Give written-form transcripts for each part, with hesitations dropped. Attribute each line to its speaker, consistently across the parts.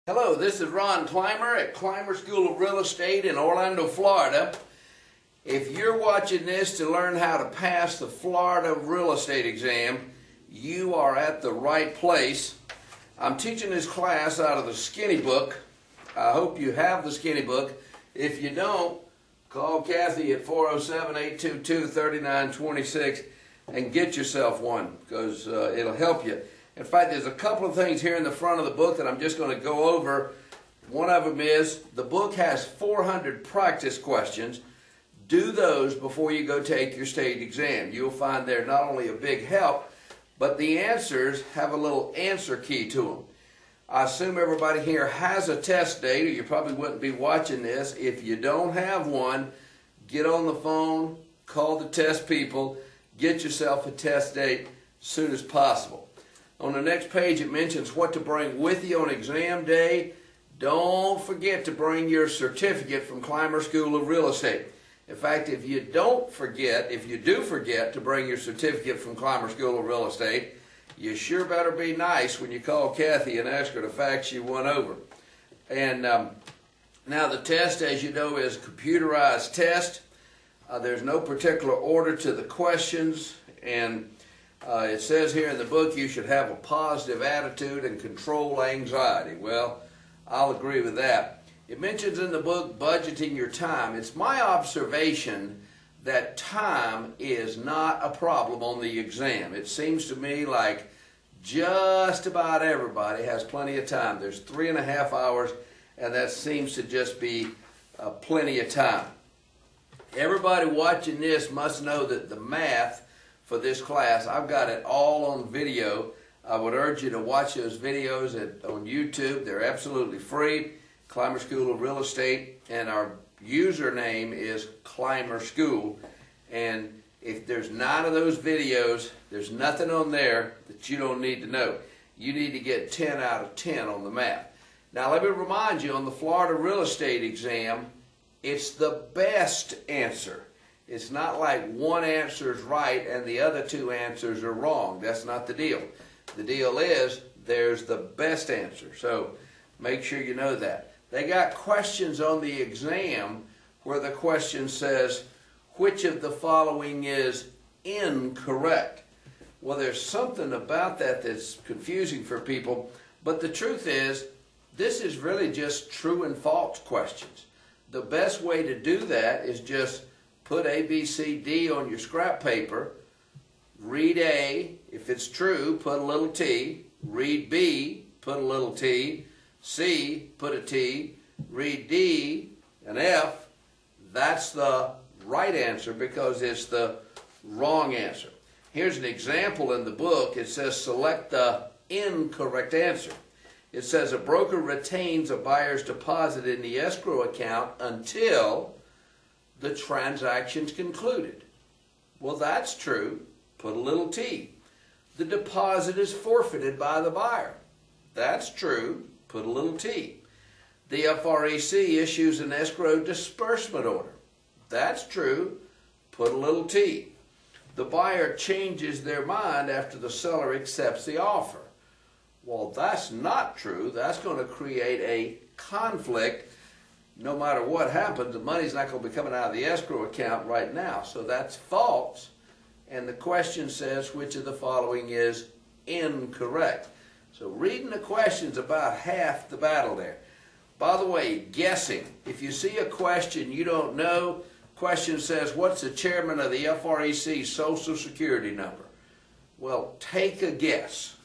Speaker 1: Hello, this is Ron Clymer at Clymer School of Real Estate in Orlando, Florida. If you're watching this to learn how to pass the Florida real estate exam, you are at the right place. I'm teaching this class out of the Skinny Book. I hope you have the Skinny Book. If you don't, call Kathy at 407-822-3926 and get yourself one, because it'll help you. In fact, there's a couple of things here in the front of the book that I'm just going to go over. One of them is the book has 400 practice questions. Do those before you go take your state exam. You'll find they're not only a big help, but the answers have a little answer key to them. I assume everybody here has a test date, or you probably wouldn't be watching this. If you don't have one, get on the phone, call the test people, get yourself a test date as soon as possible. On the next page, it mentions what to bring with you on exam day. Don't forget to bring your certificate from Clymer School of Real Estate. In fact, if you do forget to bring your certificate from Clymer School of Real Estate, you sure better be nice when you call Kathy and ask her to fax you one over. And now the test, as you know, is a computerized test. There's no particular order to the questions, and it says here in the book you should have a positive attitude and control anxiety. Well, I'll agree with that. It mentions in the book budgeting your time. It's my observation that time is not a problem on the exam. It seems to me like just about everybody has plenty of time. There's 3.5 hours, and that seems to just be plenty of time. Everybody watching this must know that the math for this class, I've got it all on video. I would urge you to watch those videos on YouTube. They're absolutely free. Clymer School of Real Estate, and our username is Clymer School. And if there's 9 of those videos, there's nothing on there that you don't need to know. You need to get 10 out of 10 on the math. Now let me remind you, on the Florida real estate exam, it's the best answer. It's not like one answer is right and the other 2 answers are wrong. That's not the deal. The deal is there's the best answer. So make sure you know that. They got questions on the exam where the question says, which of the following is incorrect? Well, there's something about that that's confusing for people, but the truth is this is really just true and false questions. The best way to do that is just put A, B, C, D on your scrap paper. Read A. If it's true, put a little T. Read B. Put a little T. C. Put a T. Read D. An F. That's the right answer because it's the wrong answer. Here's an example in the book. It says select the incorrect answer. It says a broker retains a buyer's deposit in the escrow account until the transaction's concluded. Well, that's true. Put a little T. The deposit is forfeited by the buyer. That's true. Put a little T. The FREC issues an escrow disbursement order. That's true. Put a little T. The buyer changes their mind after the seller accepts the offer. Well, that's not true. That's going to create a conflict. No matter what happens, the money's not going to be coming out of the escrow account right now. So that's false. And the question says which of the following is incorrect. So reading the question's about half the battle there. By the way, guessing. If you see a question you don't know, question says, what's the chairman of the FREC Social Security number? Well, take a guess.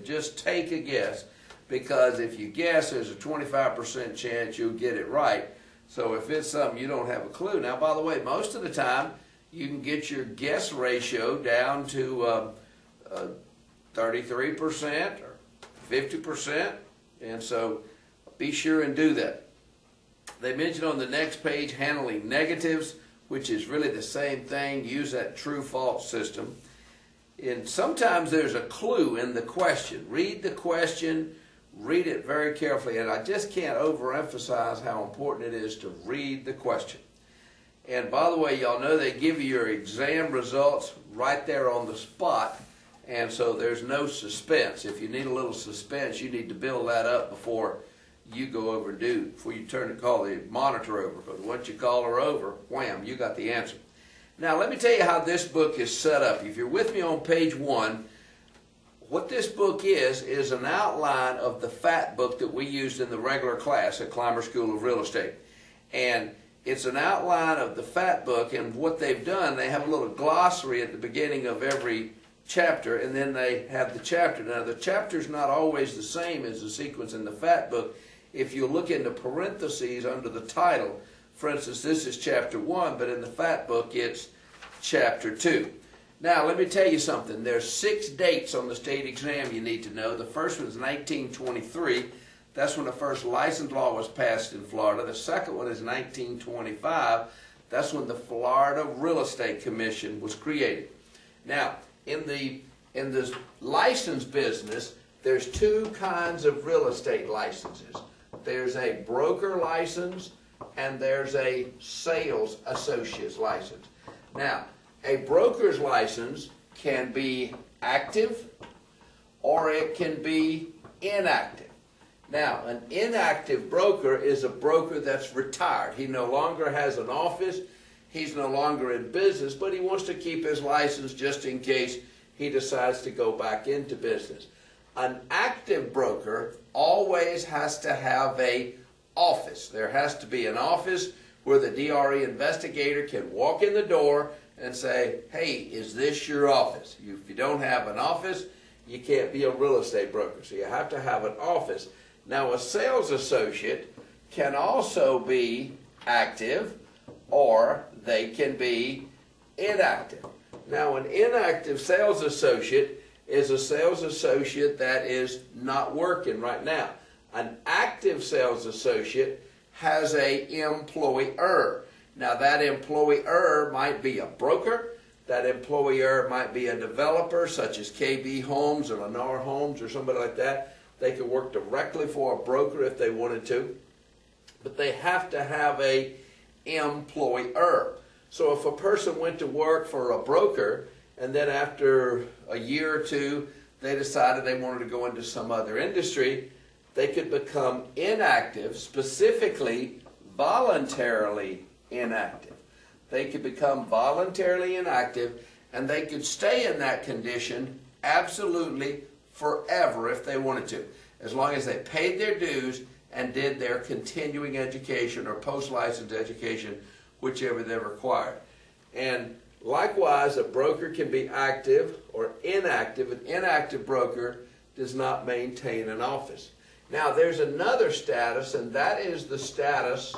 Speaker 1: Just take a guess. Because if you guess, there's a 25% chance you'll get it right. So if it's something you don't have a clue. Now, by the way, most of the time, you can get your guess ratio down to 33% or 50%. And so be sure and do that. They mention on the next page handling negatives, which is really the same thing. Use that true-false system. And sometimes there's a clue in the question. Read the question. Read it very carefully, and I just can't overemphasize how important it is to read the question. And by the way, y'all know they give you your exam results right there on the spot, and so there's no suspense. If you need a little suspense, you need to build that up before you go over and do before you turn to call the monitor over. Because once you call her over, wham, you got the answer. Now, let me tell you how this book is set up. If you're with me on page 1, what this book is an outline of the fat book that we used in the regular class at Clymer School of Real Estate. And it's an outline of the fat book, and what they've done, they have a little glossary at the beginning of every chapter, and then they have the chapter. Now, the chapter's not always the same as the sequence in the fat book. If you look in the parentheses under the title, for instance, this is chapter 1, but in the fat book, it's chapter 2. Now, let me tell you something. There's 6 dates on the state exam you need to know. The first one is 1923. That's when the first license law was passed in Florida. The second one is 1925. That's when the Florida Real Estate Commission was created. Now, in the license business, there's 2 kinds of real estate licenses. There's a broker license and there's a sales associate's license. Now, a broker's license can be active or it can be inactive. Now, an inactive broker is a broker that's retired. He no longer has an office, he's no longer in business, but he wants to keep his license just in case he decides to go back into business. An active broker always has to have an office. There has to be an office where the DRE investigator can walk in the door and say, hey, is this your office? If you don't have an office, you can't be a real estate broker. So you have to have an office. Now, a sales associate can also be active or they can be inactive. Now, an inactive sales associate is a sales associate that is not working right now. An active sales associate has an employer. Now, that employer might be a broker. That employer might be a developer, such as KB Homes or Lennar Homes or somebody like that. They could work directly for a broker if they wanted to. But they have to have an employer. So if a person went to work for a broker and then after a year or 2 they decided they wanted to go into some other industry, they could become inactive, specifically voluntarily inactive. They could become voluntarily inactive and they could stay in that condition absolutely forever if they wanted to, as long as they paid their dues and did their continuing education or post-license education, whichever they required. And likewise, a broker can be active or inactive. An inactive broker does not maintain an office. Now, there's another status, and that is the status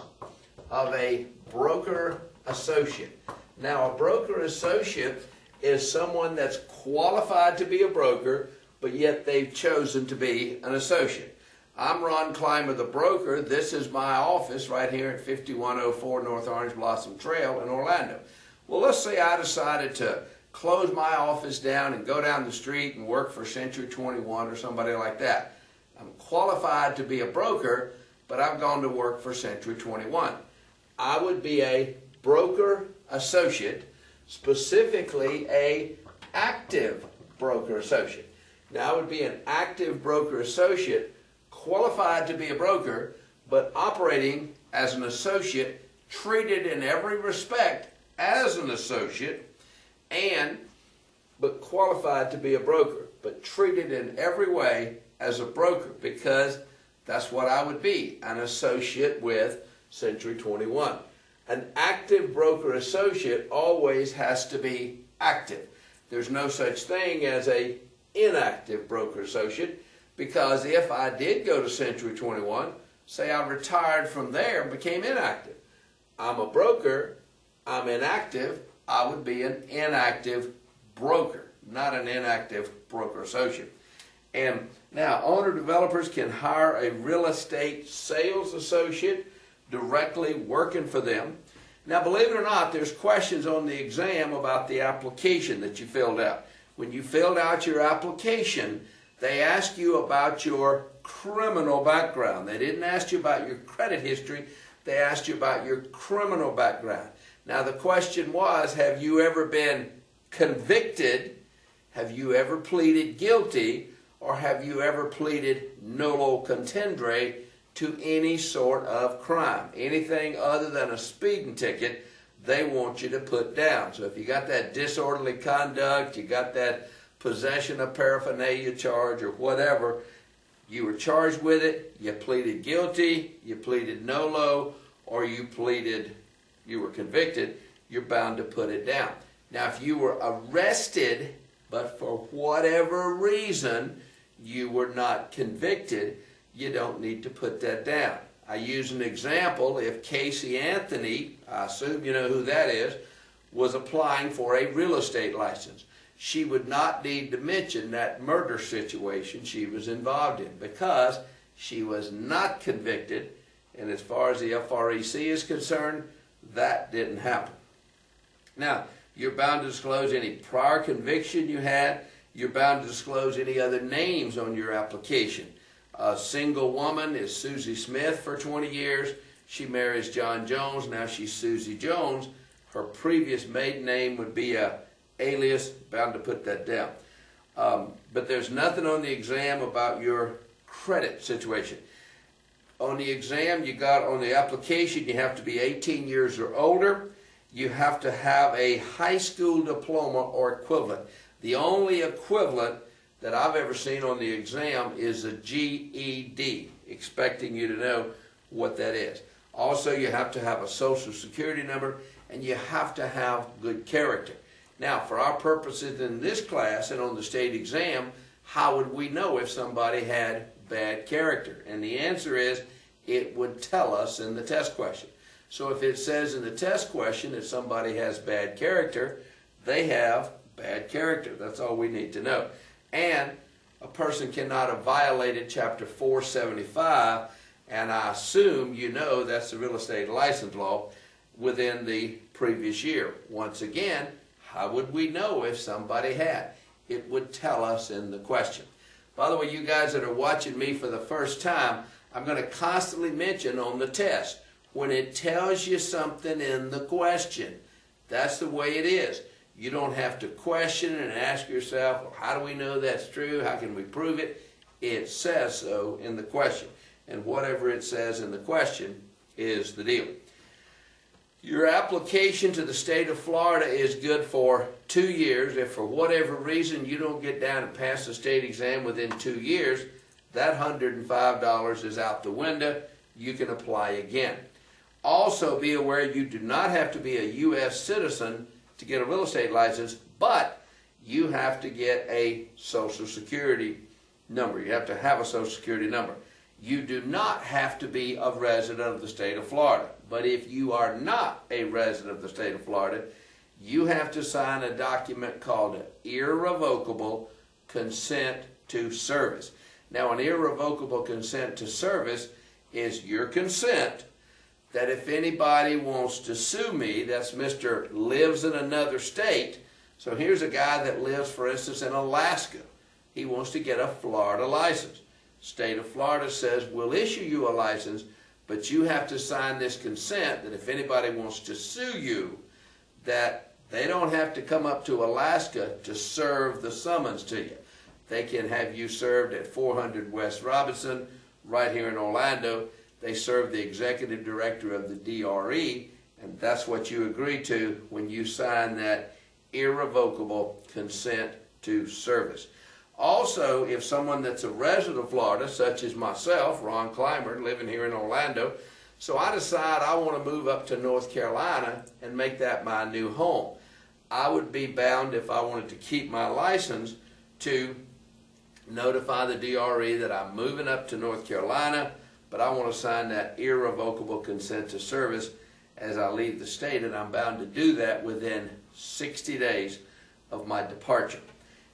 Speaker 1: of a broker associate. Now, a broker associate is someone that's qualified to be a broker, but yet they've chosen to be an associate. I'm Ron Clymer, the broker. This is my office right here at 5104 North Orange Blossom Trail in Orlando. Well, let's say I decided to close my office down and go down the street and work for Century 21 or somebody like that. I'm qualified to be a broker, but I've gone to work for Century 21. I would be a broker associate, specifically a active broker associate. Now, I would be an active broker associate, qualified to be a broker, but operating as an associate, treated in every respect as an associate, but qualified to be a broker, but treated in every way as a broker, because that's what I would be, an associate with Century 21. An active broker associate always has to be active. There's no such thing as a inactive broker associate, because if I did go to Century 21, say I retired from there and became inactive, I'm a broker, I'm inactive, I would be an inactive broker, not an inactive broker associate. And now, owner-developers can hire a real estate sales associate directly working for them. Now, believe it or not, there's questions on the exam about the application that you filled out. When you filled out your application, they asked you about your criminal background. They didn't ask you about your credit history. They asked you about your criminal background. Now, the question was, have you ever been convicted? Have you ever pleaded guilty? Or have you ever pleaded nolo contendere to any sort of crime. Anything other than a speeding ticket, they want you to put down. So if you got that disorderly conduct, you got that possession of paraphernalia charge or whatever, you were charged with it, you pleaded guilty, you pleaded nolo, or you were convicted, you're bound to put it down. Now, if you were arrested, but for whatever reason you were not convicted, you don't need to put that down. I use an example. If Casey Anthony, I assume you know who that is, was applying for a real estate license, she would not need to mention that murder situation she was involved in because she was not convicted, and as far as the FREC is concerned, that didn't happen. Now, you're bound to disclose any prior conviction you had. You're bound to disclose any other names on your application. A single woman is Susie Smith for 20 years. She marries John Jones. Now she's Susie Jones. Her previous maiden name would be a alias. Bound to put that down. But there's nothing on the exam about your credit situation. On the exam, on the application, you have to be 18 years or older. You have to have a high school diploma or equivalent. The only equivalent that I've ever seen on the exam is a GED, expecting you to know what that is. Also, you have to have a social security number, and you have to have good character. Now, for our purposes in this class and on the state exam, how would we know if somebody had bad character? And the answer is, it would tell us in the test question. So if it says in the test question that somebody has bad character, they have bad character. That's all we need to know. And a person cannot have violated Chapter 475, and I assume you know that's the real estate license law, within the previous year. Once again, how would we know if somebody had? It would tell us in the question. By the way, you guys that are watching me for the first time, I'm going to constantly mention on the test, when it tells you something in the question, that's the way it is. You don't have to question it and ask yourself, well, how do we know that's true? How can we prove it? It says so in the question. And whatever it says in the question is the deal. Your application to the state of Florida is good for 2 years. If for whatever reason you don't get down and pass the state exam within 2 years, that $105 is out the window. You can apply again. Also, be aware you do not have to be a U.S. citizen to get a real estate license, but you have to get a Social Security number. You have to have a Social Security number. You do not have to be a resident of the state of Florida. But if you are not a resident of the state of Florida, you have to sign a document called an irrevocable consent to service. Now, an irrevocable consent to service is your consent that if anybody wants to sue me, that's Mr. lives in another state. So here's a guy that lives, for instance, in Alaska. He wants to get a Florida license. State of Florida says, we'll issue you a license, but you have to sign this consent that if anybody wants to sue you, that they don't have to come up to Alaska to serve the summons to you. They can have you served at 400 West Robinson, right here in Orlando. They serve the executive director of the DRE, and that's what you agree to when you sign that irrevocable consent to service. Also, if someone that's a resident of Florida, such as myself, Ron Clymer, living here in Orlando, so I decide I want to move up to North Carolina and make that my new home, I would be bound, if I wanted to keep my license, to notify the DRE that I'm moving up to North Carolina, but I want to sign that irrevocable consent to service as I leave the state, and I'm bound to do that within 60 days of my departure.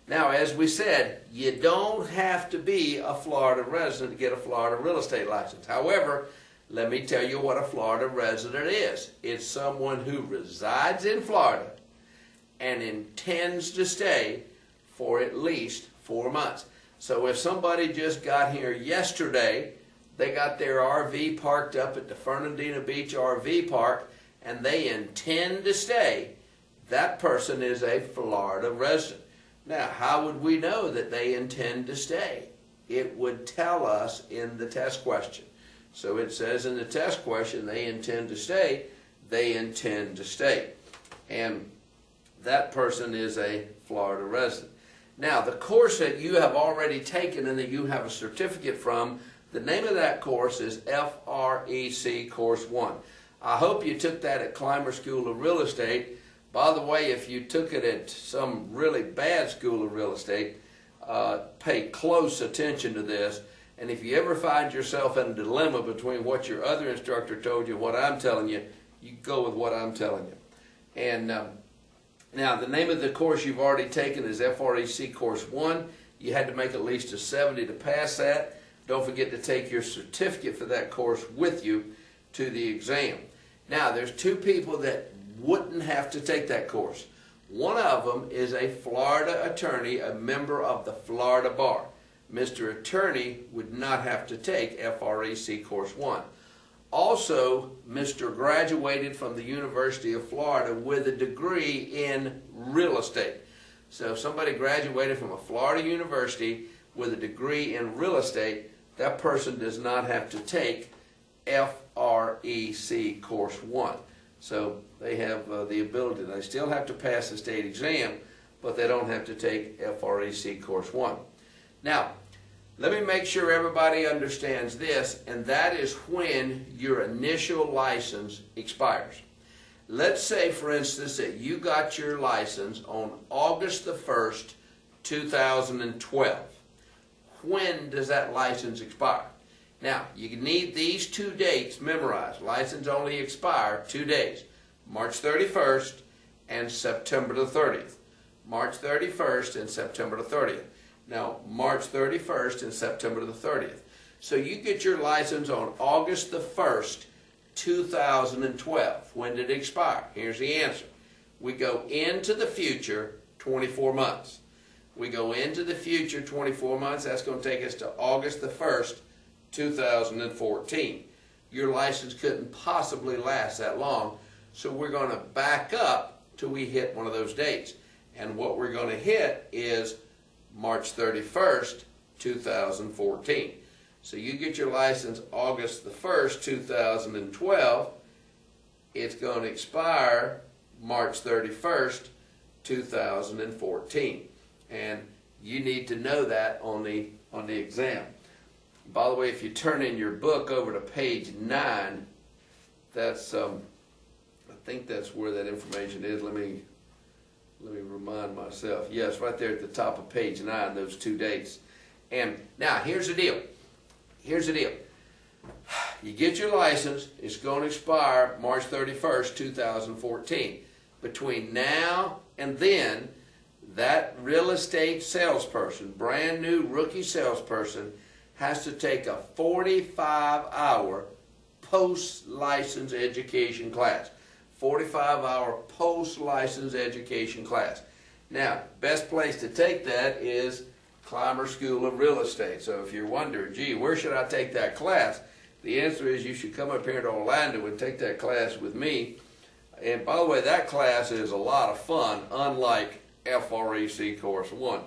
Speaker 1: Now, as we said, you don't have to be a Florida resident to get a Florida real estate license. However, let me tell you what a Florida resident is. It's someone who resides in Florida and intends to stay for at least 4 months. So if somebody just got here yesterday, they got their RV parked up at the Fernandina Beach RV Park, and they intend to stay, that person is a Florida resident. Now, how would we know that they intend to stay? It would tell us in the test question. So it says in the test question, they intend to stay. They intend to stay. And that person is a Florida resident. Now, the course that you have already taken and that you have a certificate from, the name of that course is FREC Course 1. I hope you took that at Clymer School of Real Estate. By the way, if you took it at some really bad school of real estate, pay close attention to this. And if you ever find yourself in a dilemma between what your other instructor told you and what I'm telling you, you go with what I'm telling you. And now, the name of the course you've already taken is FREC Course 1. You had to make at least a 70 to pass that. Don't forget to take your certificate for that course with you to the exam. Now, there's two people that wouldn't have to take that course. One of them is a Florida attorney, a member of the Florida Bar. Mr. Attorney would not have to take FREC Course 1. Also, Mr. graduated from the University of Florida with a degree in real estate. So if somebody graduated from a Florida university with a degree in real estate, that person does not have to take FREC Course 1. So they have the ability. They still have to pass the state exam, but they don't have to take FREC Course 1. Now, let me make sure everybody understands this, and that is when your initial license expires. Let's say, for instance, that you got your license on August the 1st, 2012. When does that license expire? Now, you need these two dates memorized. License only expire 2 days, March 31st and September the 30th. March 31st and September the 30th. Now, March 31st and September the 30th. So you get your license on August the 1st, 2012. When did it expire? Here's the answer. We go into the future 24 months. We go into the future 24 months. That's going to take us to August the 1st, 2014. Your license couldn't possibly last that long, so we're going to back up till we hit one of those dates. And what we're going to hit is March 31st, 2014. So you get your license August the 1st, 2012. It's going to expire March 31st, 2014. And you need to know that on the exam. By the way, if you turn in your book over to page 9, that's I think that's where that information is. Let me remind myself. Yes, right there at the top of page 9, those two dates. And now, here's the deal. Here's the deal. You get your license. It's going to expire March 31st, 2014. Between now and then, that real estate salesperson, brand new rookie salesperson, has to take a 45-hour post-license education class. 45-hour post-license education class. Now, best place to take that is Clymer School of Real Estate. So if you're wondering, gee, where should I take that class? The answer is you should come up here to Orlando and take that class with me. And by the way, that class is a lot of fun, unlike FREC Course 1.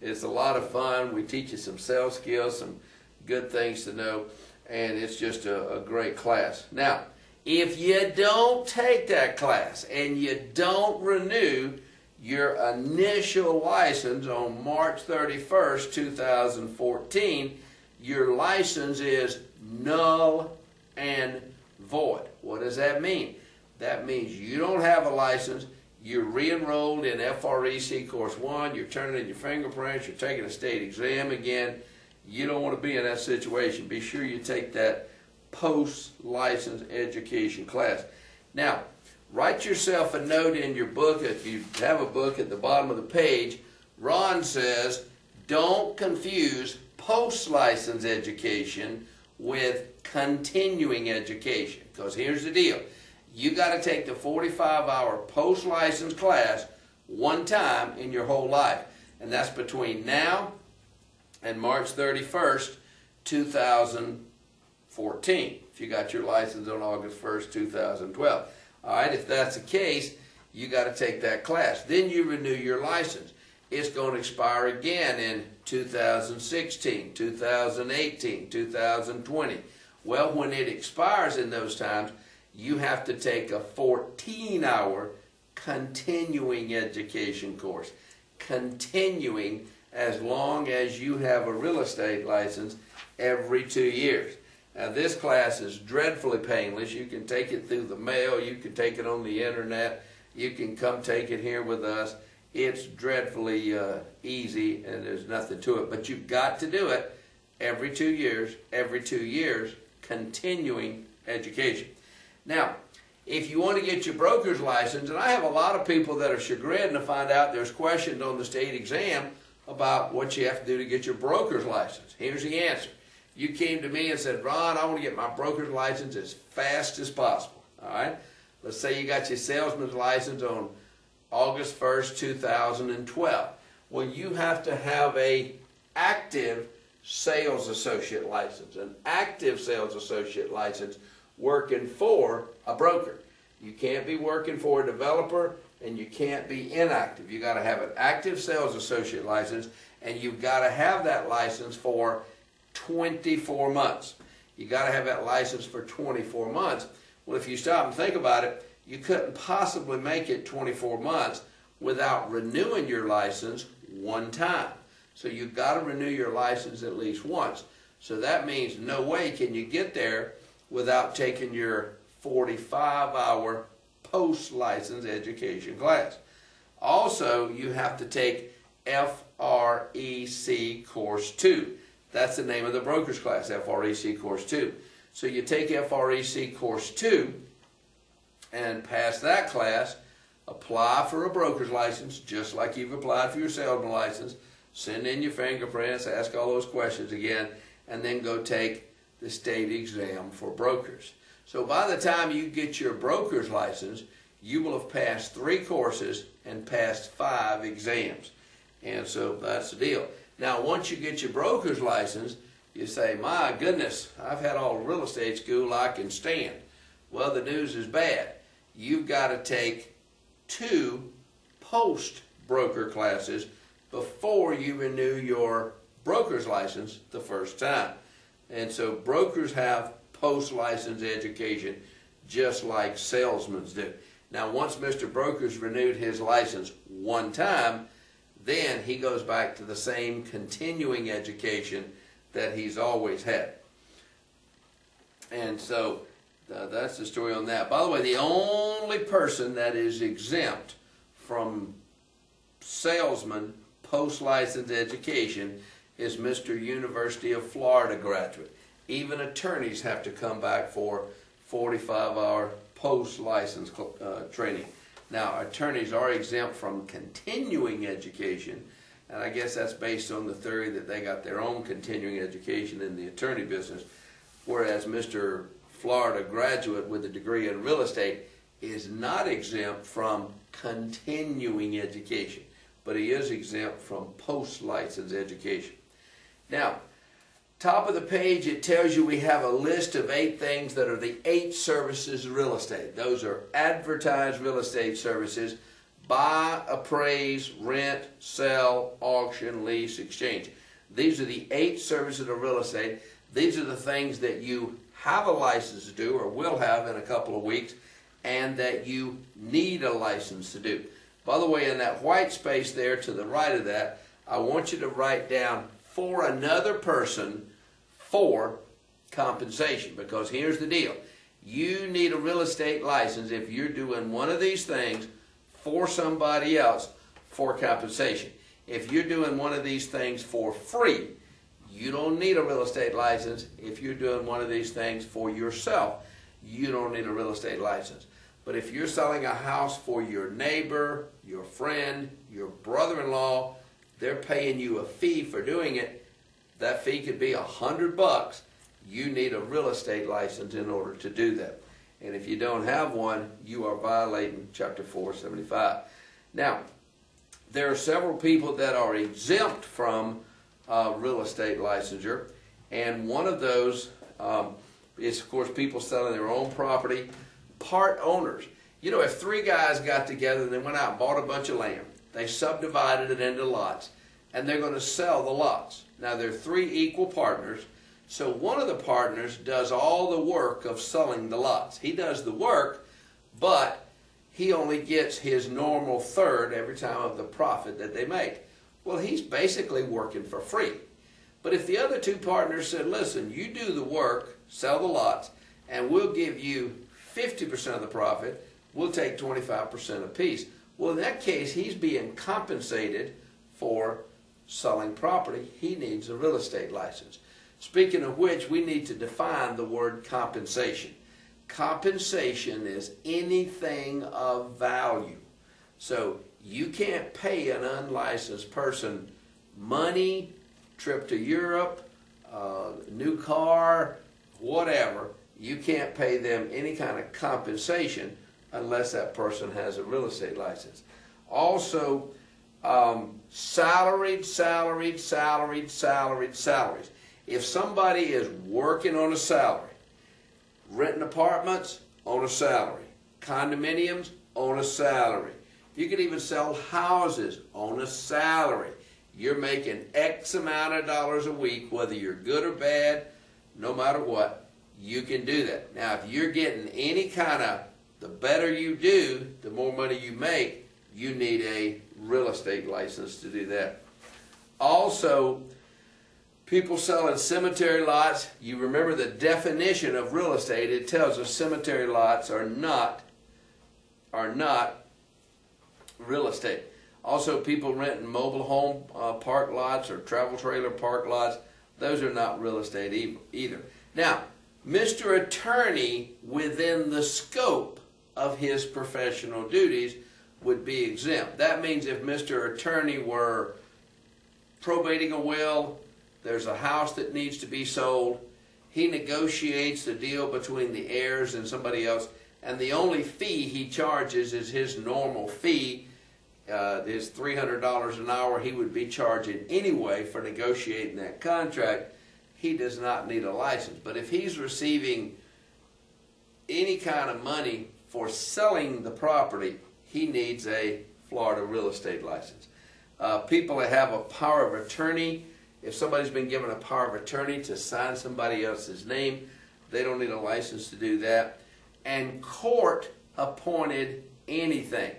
Speaker 1: It's a lot of fun. We teach you some sales skills, some good things to know, and it's just a great class. Now, if you don't take that class and you don't renew your initial license on March 31st, 2014, your license is null and void. What does that mean? That means you don't have a license, you're re-enrolled in FREC Course 1, you're turning in your fingerprints, you're taking a state exam again. You don't want to be in that situation. Be sure you take that post-license education class. Now, write yourself a note in your book. If you have a book, at the bottom of the page, Ron says, don't confuse post-license education with continuing education. Because here's the deal. You got to take the 45-hour post-license class one time in your whole life. And that's between now and March 31st, 2014. If you got your license on August 1st, 2012. All right, if that's the case, you got to take that class. Then you renew your license. It's going to expire again in 2016, 2018, 2020. Well, when it expires in those times, you have to take a 14-hour continuing education course. Continuing as long as you have a real estate license every 2 years. Now this class is dreadfully painless. You can take it through the mail, you can take it on the internet, you can come take it here with us. It's dreadfully easy and there's nothing to it, but you've got to do it every 2 years, continuing education. Now, if you want to get your broker's license, and I have a lot of people that are chagrined to find out there's questions on the state exam about what you have to do to get your broker's license. Here's the answer. You came to me and said, Ron, I want to get my broker's license as fast as possible. All right? Let's say you got your salesman's license on August 1st, 2012. Well, you have to have an active sales associate license, an active sales associate license working for a broker. You can't be working for a developer and you can't be inactive. You got to have an active sales associate license, and you've got to have that license for 24 months. You got to have that license for 24 months. Well, if you stop and think about it, you couldn't possibly make it 24 months without renewing your license one time. So you've got to renew your license at least once. So that means no way can you get there without taking your 45-hour post-license education class. Also, you have to take FREC Course 2. That's the name of the broker's class, FREC Course 2. So you take FREC Course 2 and pass that class, apply for a broker's license, just like you've applied for your salesman license, send in your fingerprints, ask all those questions again, and then go take the state exam for brokers. So by the time you get your broker's license, you will have passed 3 courses and passed 5 exams. And so that's the deal. Now, once you get your broker's license, you say, my goodness, I've had all the real estate school I can stand. Well, the news is bad. You've got to take 2 post-broker classes before you renew your broker's license the first time. And so brokers have post-license education just like salesmen do. Now, once Mr. Broker's renewed his license one time, then he goes back to the same continuing education that he's always had. And so that's the story on that. By the way, the only person that is exempt from salesman post-license education is Mr. University of Florida graduate. Even attorneys have to come back for 45-hour post-license training. Now, attorneys are exempt from continuing education, and I guess that's based on the theory that they got their own continuing education in the attorney business, whereas Mr. Florida graduate with a degree in real estate is not exempt from continuing education, but he is exempt from post-license education. Now, top of the page, it tells you we have a list of 8 things that are the 8 services of real estate. Those are advertised real estate services: buy, appraise, rent, sell, auction, lease, exchange. These are the 8 services of real estate. These are the things that you have a license to do, or will have in a couple of weeks, and that you need a license to do. By the way, in that white space there to the right of that, I want you to write down for another person for compensation, because here's the deal. You need a real estate license if you're doing one of these things for somebody else for compensation. If you're doing one of these things for free, you don't need a real estate license. If you're doing one of these things for yourself, you don't need a real estate license. But if you're selling a house for your neighbor, your friend, your brother-in-law, they're paying you a fee for doing it. That fee could be $100. You need a real estate license in order to do that. And if you don't have one, you are violating Chapter 475. Now, there are several people that are exempt from real estate licensure, and one of those is, of course, people selling their own property. Part owners. You know, if 3 guys got together and they went out and bought a bunch of land, they subdivided it into lots, and they're going to sell the lots. Now, they're 3 equal partners, So one of the partners does all the work of selling the lots. He does the work, but he only gets his normal third every time of the profit that they make. Well, he's basically working for free. But if the other two partners said, listen, you do the work, sell the lots, and we'll give you 50% of the profit, we'll take 25% apiece. Well, in that case, he's being compensated for selling property. He needs a real estate license. Speaking of which, we need to define the word compensation. Compensation is anything of value. So you can't pay an unlicensed person money, trip to Europe, new car, whatever. You can't pay them any kind of compensation unless that person has a real estate license. Also, salaries. If somebody is working on a salary, renting apartments on a salary, condominiums on a salary, you can even sell houses on a salary. You're making X amount of dollars a week, whether you're good or bad, no matter what, you can do that. Now, if you're getting any kind of, the better you do, the more money you make, you need a real estate license to do that. Also, people selling cemetery lots, you remember the definition of real estate. It tells us cemetery lots are not real estate. Also, people renting mobile home park lots or travel trailer park lots, those are not real estate either. Now, Mr. Attorney, within the scope of his professional duties, would be exempt. That means if Mr. Attorney were probating a will, there's a house that needs to be sold, he negotiates the deal between the heirs and somebody else, and the only fee he charges is his normal fee, his $300 an hour he would be charging anyway for negotiating that contract. He does not need a license. But if he's receiving any kind of money for selling the property, he needs a Florida real estate license. People that have a power of attorney, if somebody's been given a power of attorney to sign somebody else's name, they don't need a license to do that. And court appointed anything.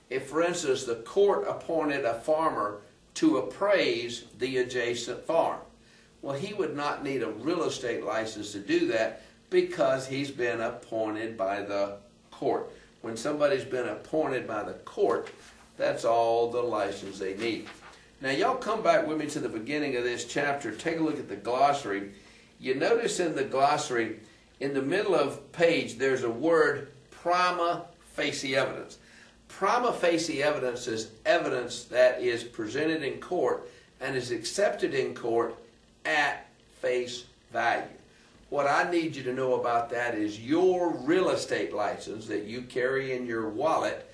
Speaker 1: If, for instance, the court appointed a farmer to appraise the adjacent farm, well, he would not need a real estate license to do that because he's been appointed by the court. When somebody's been appointed by the court, that's all the license they need. Now, y'all come back with me to the beginning of this chapter. Take a look at the glossary. You notice in the glossary, in the middle of page, there's a word, prima facie evidence. Prima facie evidence is evidence that is presented in court and is accepted in court at face value. What I need you to know about that is your real estate license that you carry in your wallet,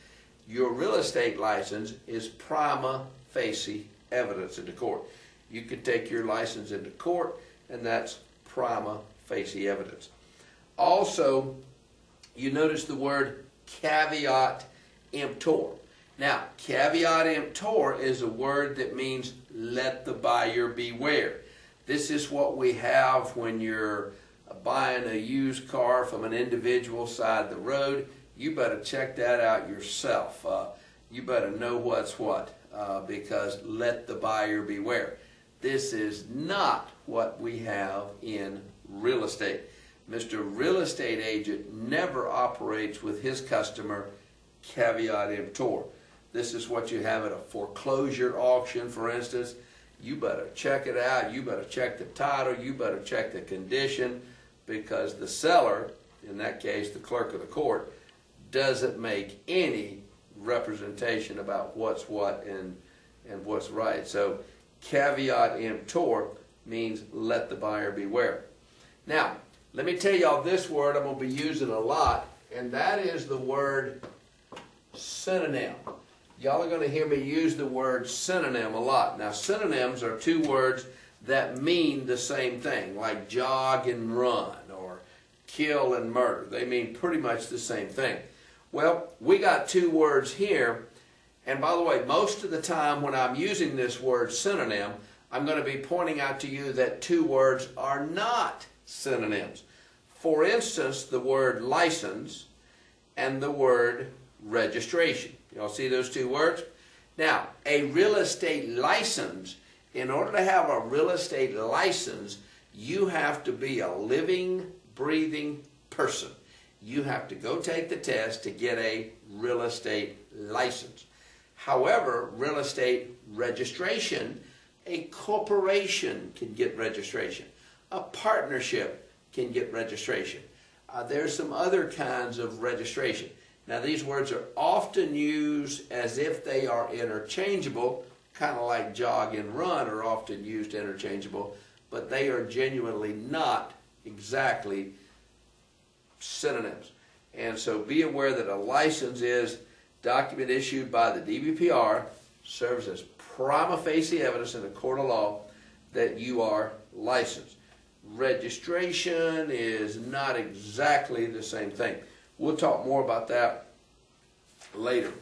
Speaker 1: your real estate license is prima facie evidence into court. You could take your license into court, and that's prima facie evidence. Also, you notice the word caveat emptor. Now, caveat emptor is a word that means let the buyer beware. This is what we have when you're buying a used car from an individual side the road. You better check that out yourself. You better know what's what, because let the buyer beware. This is not what we have in real estate. Mr. Real Estate Agent never operates with his customer caveat emptor. This is what you have at a foreclosure auction, for instance. You better check it out. You better check the title. You better check the condition, because the seller, in that case the clerk of the court, doesn't make any representation about what's what and what's right. So caveat emptor means let the buyer beware. Now, let me tell y'all this word I'm going to be using a lot, and that is the word synonym. Y'all are going to hear me use the word synonym a lot. Now, synonyms are two words that mean the same thing, like jog and run, or kill and murder. They mean pretty much the same thing. Well, we got two words here, and by the way, most of the time when I'm using this word synonym, I'm going to be pointing out to you that two words are not synonyms. For instance, the word license and the word registration. Y'all see those two words? Now, a real estate license, in order to have a real estate license, you have to be a living, breathing person. You have to go take the test to get a real estate license. However, real estate registration, a corporation can get registration. A partnership can get registration. There's some other kinds of registration. Now, these words are often used as if they are interchangeable, kind of like jog and run are often used interchangeable, but they are genuinely not exactly synonyms. And so be aware that a license is document issued by the DBPR, serves as prima facie evidence in a court of law that you are licensed. Registration is not exactly the same thing. We'll talk more about that later.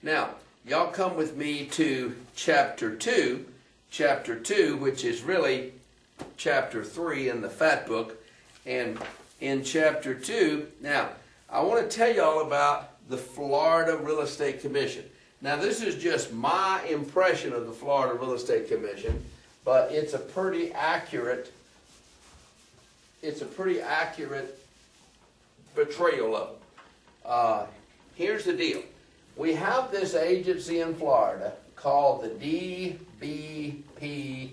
Speaker 1: Now, y'all come with me to chapter 2. Chapter 2, which is really chapter 3 in the Fat Book. And in chapter 2, now, I want to tell y'all about the Florida Real Estate Commission. Now, this is just my impression of the Florida Real Estate Commission, but it's a pretty accurate portrayal of it. Here's the deal. We have this agency in Florida called the DBPR.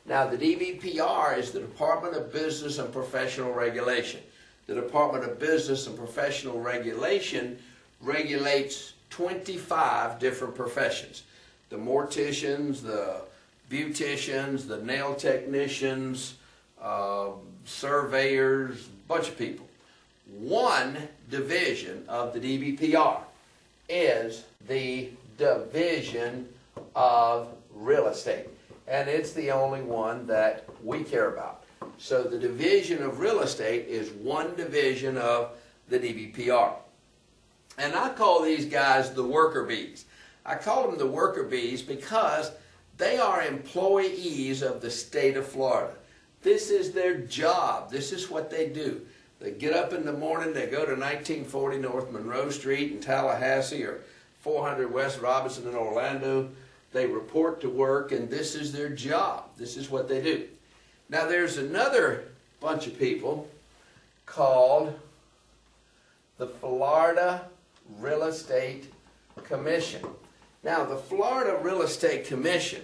Speaker 1: Now, the DBPR is the Department of Business and Professional Regulation. The Department of Business and Professional Regulation regulates 25 different professions. The morticians, the beauticians, the nail technicians, surveyors, a bunch of people. One division of the DBPR is the Division of Real Estate. And it's the only one that we care about. So the Division of Real Estate is one division of the DBPR. And I call these guys the worker bees. I call them the worker bees because they are employees of the state of Florida. This is their job. This is what they do. They get up in the morning, they go to 1940 North Monroe Street in Tallahassee or 400 West Robinson in Orlando. They report to work, and this is their job. This is what they do. Now, there's another bunch of people called the Florida Real Estate Commission. Now, the Florida Real Estate Commission,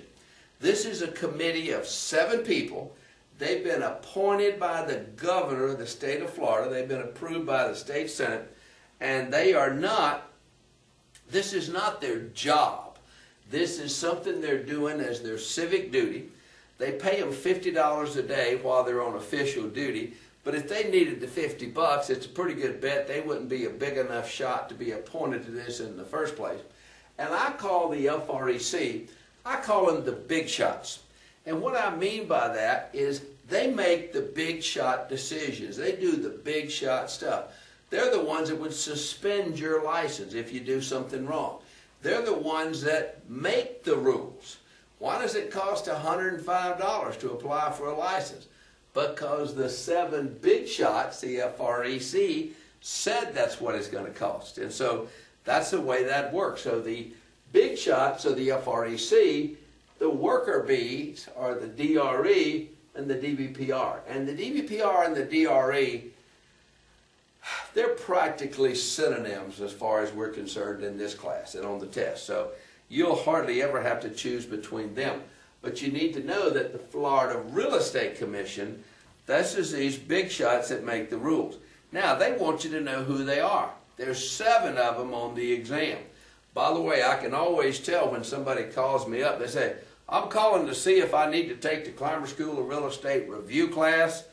Speaker 1: this is a committee of 7 people. They've been appointed by the governor of the state of Florida. They've been approved by the state senate, and they are not, this is not their job. This is something they're doing as their civic duty. They pay them $50 a day while they're on official duty. But if they needed the $50, it's a pretty good bet they wouldn't be a big enough shot to be appointed to this in the first place. And I call the FREC, I call them the big shots. And what I mean by that is they make the big shot decisions. They do the big shot stuff. They're the ones that would suspend your license if you do something wrong. They're the ones that make the rules. Why does it cost $105 to apply for a license? Because the 7 big shots, the FREC, said that's what it's going to cost. And so that's the way that works. So the big shots of the FREC, the worker bees are the DRE and the DBPR. And the DBPR and the DRE, they're practically synonyms as far as we're concerned in this class and on the test. So you'll hardly ever have to choose between them. But you need to know that the Florida Real Estate Commission, this is these big shots that make the rules. Now, they want you to know who they are. There's 7 of them on the exam. By the way, I can always tell when somebody calls me up, they say, I'm calling to see if I need to take the Clymer School of Real Estate review class.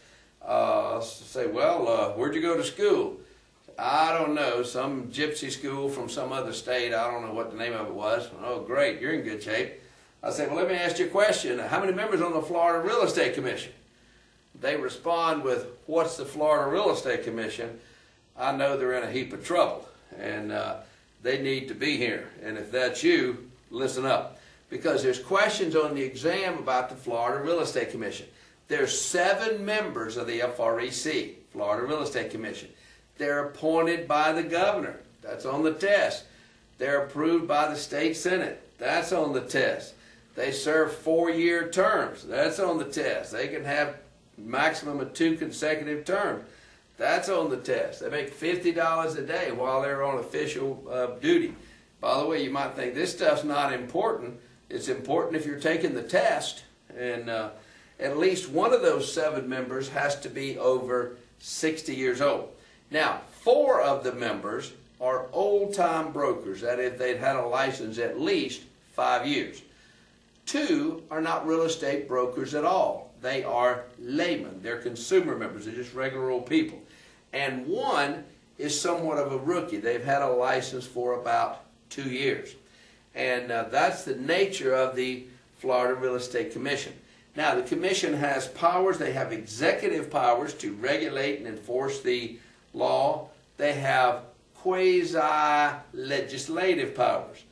Speaker 1: Say, well, where'd you go to school? I don't know, some gypsy school from some other state. I don't know what the name of it was. Oh, great, you're in good shape. I say, well, let me ask you a question. How many members on the Florida Real Estate Commission? They respond with, what's the Florida Real Estate Commission? I know they're in a heap of trouble, and they need to be here. And if that's you, listen up. because there's questions on the exam about the Florida Real Estate Commission. There's 7 members of the FREC, Florida Real Estate Commission. They're appointed by the governor. That's on the test. They're approved by the state senate. That's on the test. They serve 4-year terms. That's on the test. They can have maximum of 2 consecutive terms. That's on the test. They make $50 a day while they're on official duty. By the way, you might think this stuff's not important. It's important if you're taking the test. And at least one of those 7 members has to be over 60 years old. Now, 4 of the members are old-time brokers, that is, they've had a license at least 5 years. 2 are not real estate brokers at all. They are laymen. They're consumer members. They're just regular old people. And 1 is somewhat of a rookie. They've had a license for about 2 years. And that's the nature of the Florida Real Estate Commission. Now, the commission has powers. They have executive powers to regulate and enforce the law. They have quasi-legislative powers.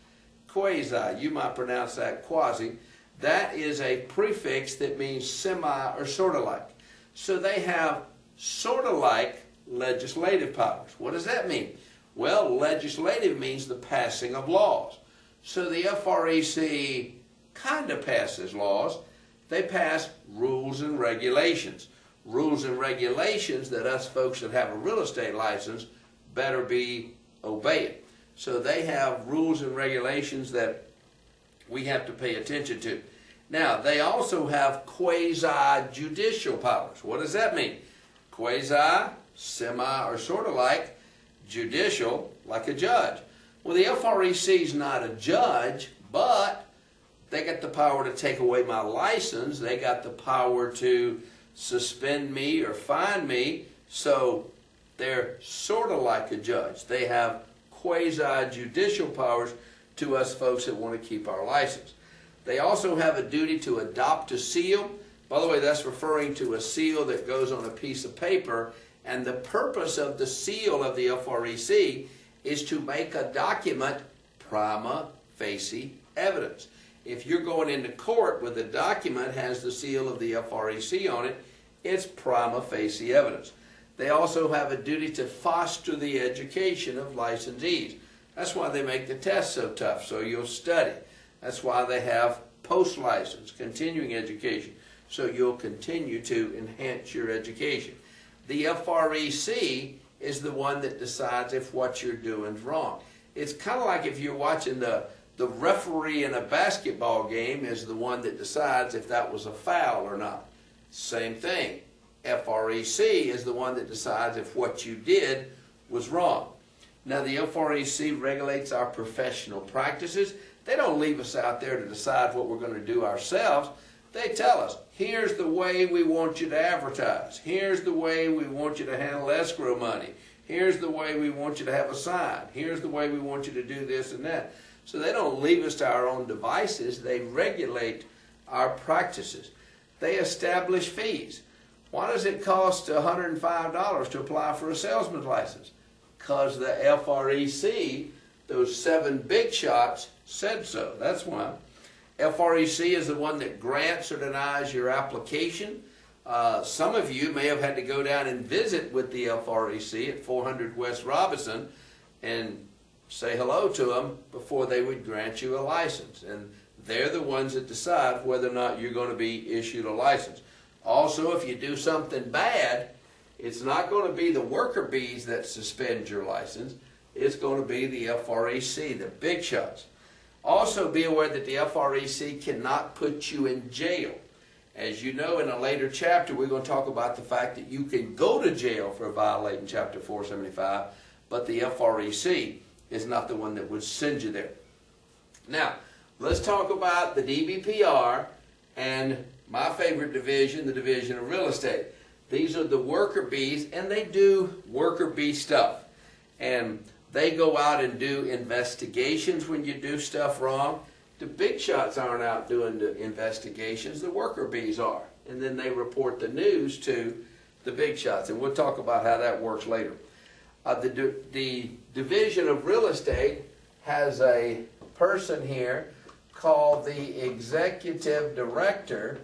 Speaker 1: Quasi, you might pronounce that quasi. That is a prefix that means semi or sort of like. So they have sort of like legislative powers. What does that mean? Well, legislative means the passing of laws. So the FREC kind of passes laws. They pass rules and regulations. Rules and regulations that us folks that have a real estate license better be obeying. So they have rules and regulations that we have to pay attention to. Now, they also have quasi-judicial powers. What does that mean? Quasi, semi, or sort of like, judicial, like a judge. Well, the FREC is not a judge, but they got the power to take away my license. They got the power to suspend me or fine me. So they're sort of like a judge. They have quasi-judicial powers to us folks that want to keep our license. They also have a duty to adopt a seal. By the way, that's referring to a seal that goes on a piece of paper. And the purpose of the seal of the FREC is to make a document prima facie evidence. If you're going into court with a document that has the seal of the FREC on it, it's prima facie evidence. They also have a duty to foster the education of licensees. That's why they make the test so tough, so you'll study. That's why they have post-license, continuing education, so you'll continue to enhance your education. The FREC is the one that decides if what you're doing is wrong. It's kind of like if you're watching the referee in a basketball game is the one that decides if that was a foul or not. Same thing. FREC is the one that decides if what you did was wrong. Now, the FREC regulates our professional practices. They don't leave us out there to decide what we're going to do ourselves. They tell us, here's the way we want you to advertise. Here's the way we want you to handle escrow money. Here's the way we want you to have a sign. Here's the way we want you to do this and that. So they don't leave us to our own devices. They regulate our practices. They establish fees. Why does it cost $105 to apply for a salesman's license? Because the FREC, those 7 big shots, said so. That's why. FREC is the one that grants or denies your application. Some of you may have had to go down and visit with the FREC at 400 West Robinson and say hello to them before they would grant you a license. And they're the ones that decide whether or not you're going to be issued a license. Also, if you do something bad, it's not going to be the worker bees that suspend your license. It's going to be the FREC, the big shots. Also, be aware that the FREC cannot put you in jail. As you know, in a later chapter, we're going to talk about the fact that you can go to jail for violating Chapter 475, but the FREC is not the one that would send you there. Now, let's talk about the DBPR and my favorite division, the Division of Real Estate. These are the worker bees, and they do worker bee stuff. And they go out and do investigations when you do stuff wrong. The big shots aren't out doing the investigations, the worker bees are. And then they report the news to the big shots. And we'll talk about how that works later. The Division of Real Estate has a person here called the executive director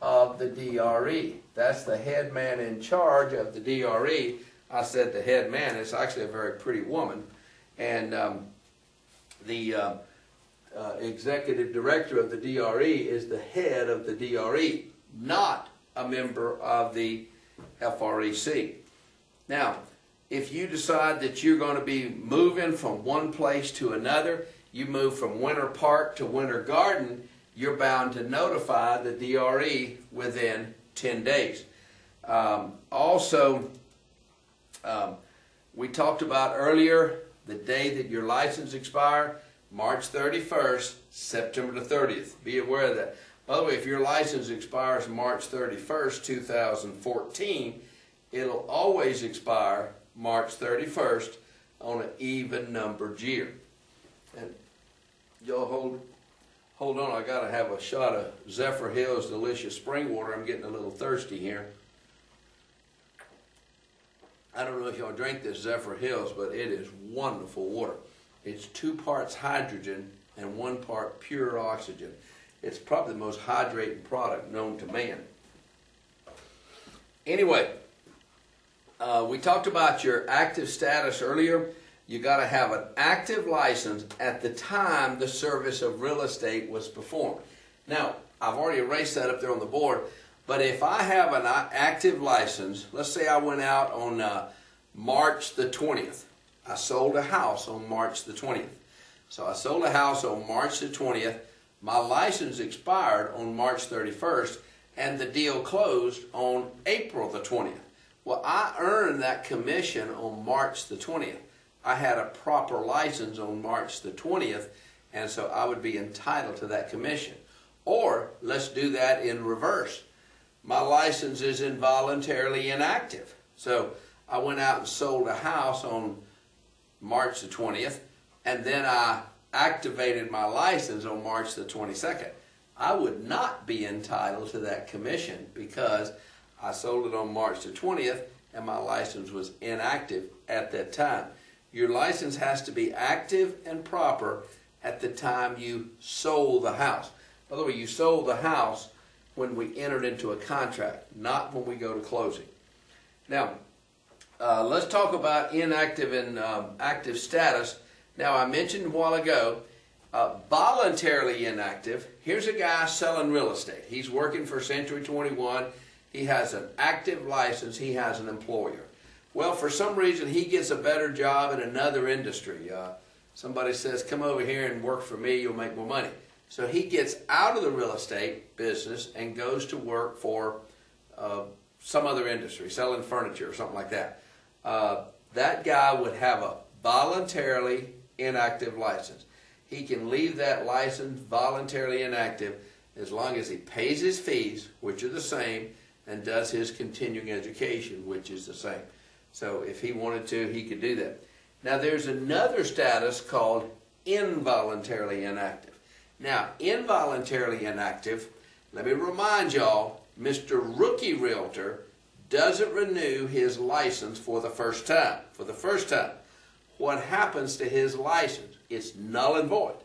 Speaker 1: of the DRE. That's the head man in charge of the DRE. I said the head man. It's actually a very pretty woman. And the executive director of the DRE is the head of the DRE, not a member of the FREC. Now, if you decide that you're going to be moving from one place to another, you move from Winter Park to Winter Garden, you're bound to notify the DRE within 10 days. We talked about earlier the day that your license expires, March 31st, September the 30th. Be aware of that. By the way, if your license expires March 31st, 2014, it'll always expire March 31st on an even-numbered year. And y'all hold on, I gotta have a shot of Zephyrhills delicious spring water. I'm getting a little thirsty here. I don't know if y'all drink this Zephyrhills, but it is wonderful water. It's 2 parts hydrogen and 1 part pure oxygen. It's probably the most hydrating product known to man. Anyway, we talked about your active status earlier. You got to have an active license at the time the service of real estate was performed. Now, I've already erased that up there on the board, but if I have an active license, let's say I went out on March the 20th. I sold a house on March the 20th. So I sold a house on March the 20th. My license expired on March 31st, and the deal closed on April the 20th. Well, I earned that commission on March the 20th. I had a proper license on March the 20th, and so I would be entitled to that commission. Or, let's do that in reverse. My license is involuntarily inactive. So I went out and sold a house on March the 20th, and then I activated my license on March the 22nd. I would not be entitled to that commission because I sold it on March the 20th and my license was inactive at that time. Your license has to be active and proper at the time you sold the house. By the way, you sold the house when we entered into a contract, not when we go to closing. Now, let's talk about inactive and active status. Now, I mentioned a while ago, voluntarily inactive. Here's a guy selling real estate. He's working for Century 21. He has an active license. He has an employer. Well, for some reason, he gets a better job in another industry. Somebody says, come over here and work for me, you'll make more money. So he gets out of the real estate business and goes to work for some other industry, selling furniture or something like that. That guy would have a voluntarily inactive license. He can leave that license voluntarily inactive as long as he pays his fees, which are the same, and does his continuing education, which is the same. So if he wanted to, he could do that. Now there's another status called involuntarily inactive. Now, involuntarily inactive, let me remind y'all, Mr. Rookie Realtor doesn't renew his license for the first time. What happens to his license? It's null and void.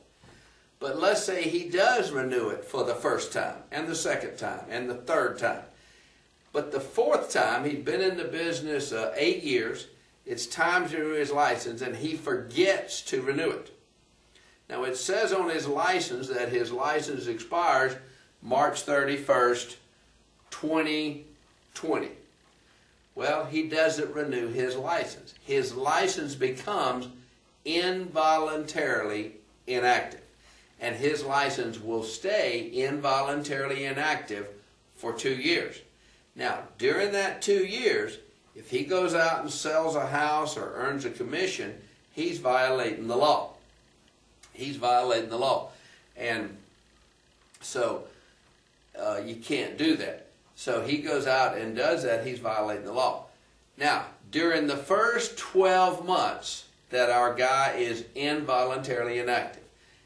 Speaker 1: But let's say he does renew it for the first time, and the second time, and the third time. But the fourth time, he'd been in the business 8 years, it's time to renew his license, and he forgets to renew it. Now, it says on his license that his license expires March 31st, 2020. Well, he doesn't renew his license. His license becomes involuntarily inactive. And his license will stay involuntarily inactive for 2 years. Now, during that 2 years, if he goes out and sells a house or earns a commission, he's violating the law. He's violating the law. And so you can't do that. So he goes out and does that, he's violating the law. Now, during the first 12 months that our guy is involuntarily inactive,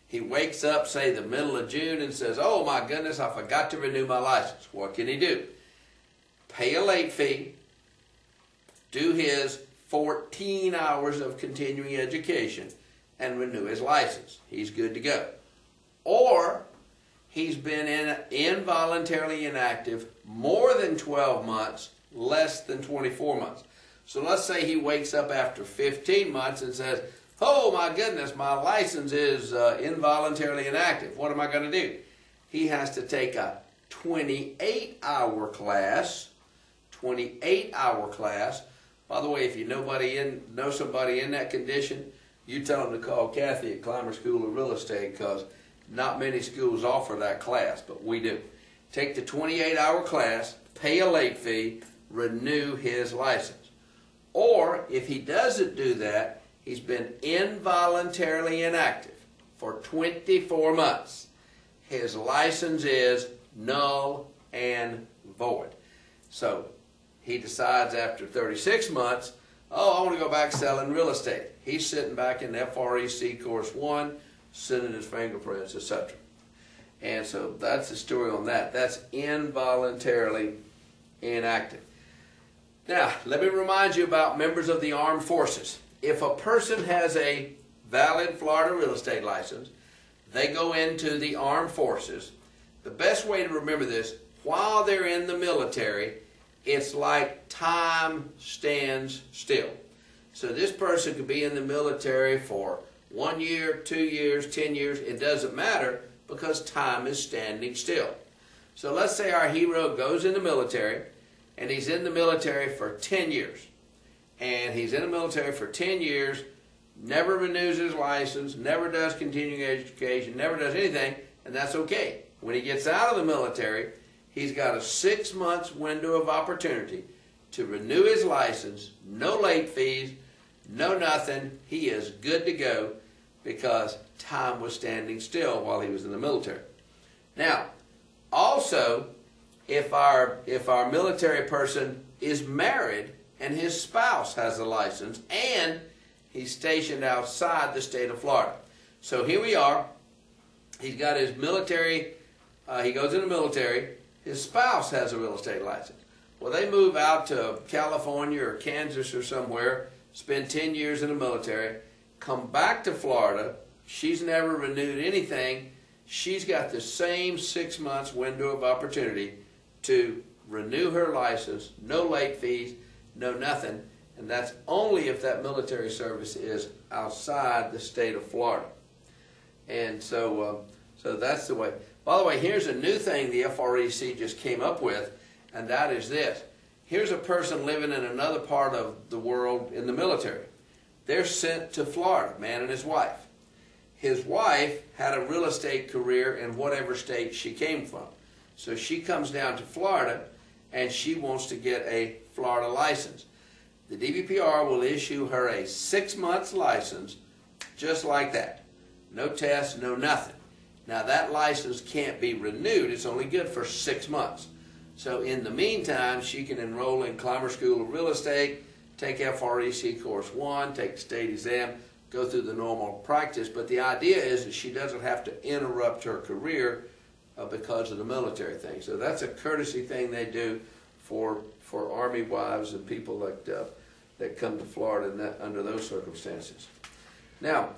Speaker 1: he wakes up, say, the middle of June and says, oh my goodness, I forgot to renew my license. What can he do? Pay a late fee, do his 14 hours of continuing education, and renew his license. He's good to go. or he's been involuntarily inactive more than 12 months, less than 24 months. So let's say he wakes up after 15 months and says, oh my goodness, my license is involuntarily inactive. What am I going to do? He has to take a 28-hour class. 28-hour class. By the way, if you know somebody in that condition, you tell them to call Kathy at Clymer School of Real Estate, because not many schools offer that class, but we do. Take the 28-hour class, pay a late fee, renew his license. Or if he doesn't do that, he's been involuntarily inactive for 24 months. His license is null and void. So he decides after 36 months, oh, I want to go back selling real estate. He's sitting back in FREC Course 1, sending his fingerprints, etc. And so that's the story on that. That's involuntarily inactive. Now, let me remind you about members of the armed forces. If a person has a valid Florida real estate license, they go into the armed forces. The best way to remember this, while they're in the military, it's like time stands still. So this person could be in the military for 1 year, 2 years, 10 years. It doesn't matter, because time is standing still. So let's say our hero goes in the military, and he's in the military for 10 years. And he's in the military for 10 years, never renews his license, never does continuing education, never does anything, and that's okay. When he gets out of the military, he's got a 6 months window of opportunity to renew his license, no late fees, no nothing. He is good to go, because time was standing still while he was in the military. Now, also, if our military person is married and his spouse has a license and he's stationed outside the state of Florida. So here we are. He's got his military, he goes in the military. His spouse has a real estate license. Well, they move out to California or Kansas or somewhere, spend 10 years in the military, come back to Florida. She's never renewed anything. She's got the same 6 months window of opportunity to renew her license, no late fees, no nothing, and that's only if that military service is outside the state of Florida. And so that's the way. By the way, here's a new thing the FREC just came up with, and that is this. Here's a person living in another part of the world in the military. They're sent to Florida, man and his wife. His wife had a real estate career in whatever state she came from. So she comes down to Florida, and she wants to get a Florida license. The DBPR will issue her a 6 months license, just like that. No tests, no nothing. Now that license can't be renewed. It's only good for 6 months. So in the meantime, she can enroll in Clymer School of Real Estate, take FREC Course 1, take the state exam, go through the normal practice. But the idea is that she doesn't have to interrupt her career because of the military thing. So that's a courtesy thing they do for Army wives and people that come to Florida under those circumstances. Now,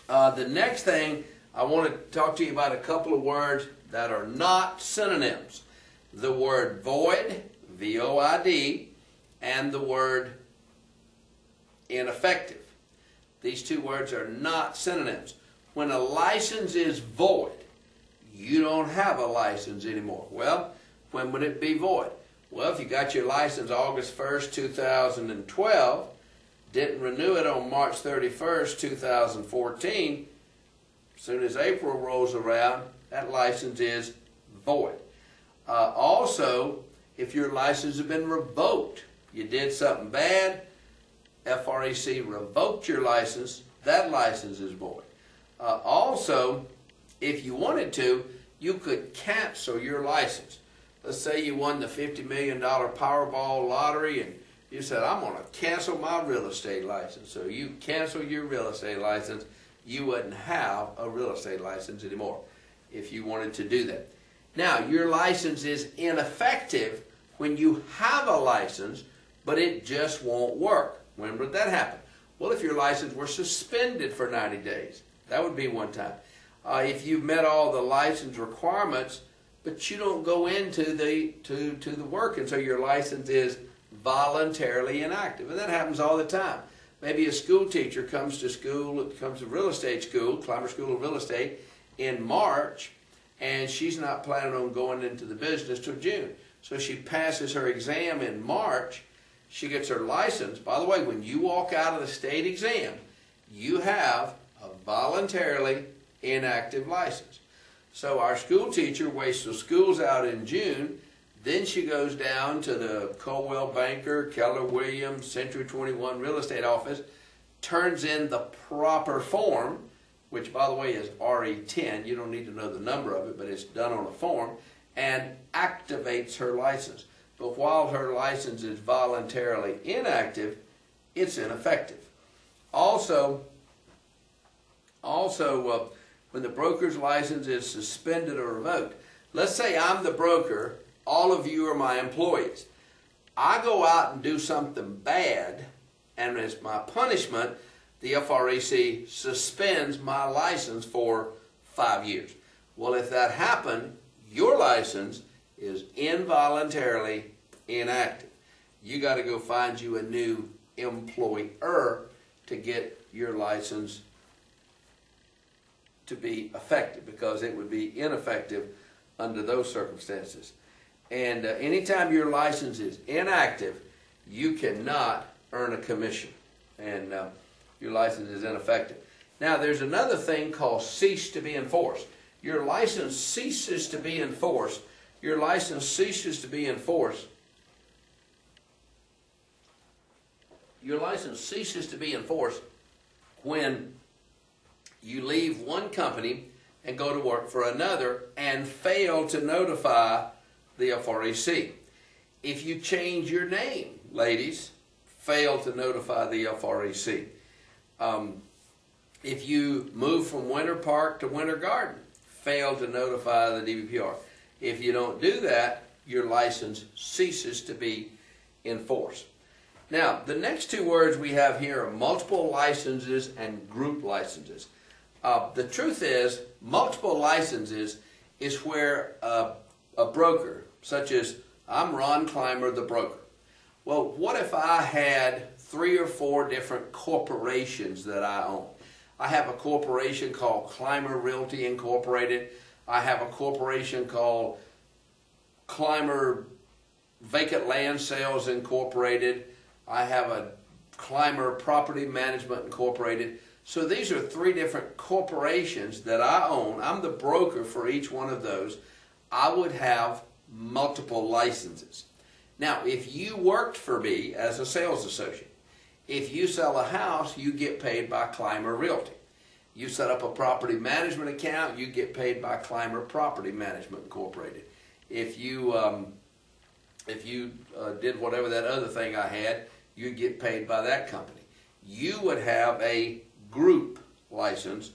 Speaker 1: the next thing I want to talk to you about, a couple of words that are not synonyms. The word void, V-O-I-D, and the word ineffective. These two words are not synonyms. When a license is void, you don't have a license anymore. Well, when would it be void? Well, if you got your license August 1st, 2012, didn't renew it on March 31st, 2014, as soon as April rolls around, that license is void. Also, if your license has been revoked, you did something bad, FREC revoked your license, that license is void. Also, if you wanted to, you could cancel your license. Let's say you won the $50 million Powerball lottery and you said, I'm going to cancel my real estate license. So you cancel your real estate license, you wouldn't have a real estate license anymore if you wanted to do that. Now, your license is ineffective when you have a license, but it just won't work. When would that happen? Well, if your license were suspended for 90 days, that would be one time. if you've met all the license requirements, but you don't go into the work, and so your license is voluntarily inactive. And that happens all the time. Maybe a school teacher comes to real estate school, Clymer School of Real Estate, in March, and she's not planning on going into the business till June. So she passes her exam in March, she gets her license. By the way, when you walk out of the state exam, you have a voluntarily inactive license. So our school teacher waits till school's out in June, then she goes down to the Coldwell Banker, Keller Williams, Century 21 real estate office, turns in the proper form, which by the way is RE10, you don't need to know the number of it, but it's done on a form, and activates her license. But while her license is voluntarily inactive, it's ineffective. Also, when the broker's license is suspended or revoked, let's say I'm the broker, all of you are my employees. I go out and do something bad, and as my punishment, the FREC suspends my license for 5 years. Well, if that happened, your license is involuntarily inactive. You got to go find you a new employer to get your license to be effective, because it would be ineffective under those circumstances. And anytime your license is inactive, you cannot earn a commission, and your license is ineffective. Now, there's another thing called cease to be enforced. Your license ceases to be enforced. Your license ceases to be enforced. Your license ceases to be enforced when you leave one company and go to work for another and fail to notify the FREC. If you change your name, ladies, fail to notify the FREC. If you move from Winter Park to Winter Garden, fail to notify the DBPR. If you don't do that, your license ceases to be enforced. Now, the next two words we have here are multiple licenses and group licenses. The truth is, multiple licenses is where a broker, such as I'm Ron Clymer, the broker. Well, what if I had 3 or 4 different corporations that I own? I have a corporation called Clymer Realty Incorporated. I have a corporation called Clymer Vacant Land Sales Incorporated. I have a Clymer Property Management Incorporated. So these are 3 different corporations that I own. I'm the broker for each one of those. I would have multiple licenses. Now, if you worked for me as a sales associate, if you sell a house, you get paid by Clymer Realty. You set up a property management account, you get paid by Clymer Property Management Incorporated. If you did whatever that other thing I had, you get paid by that company. You would have a group license,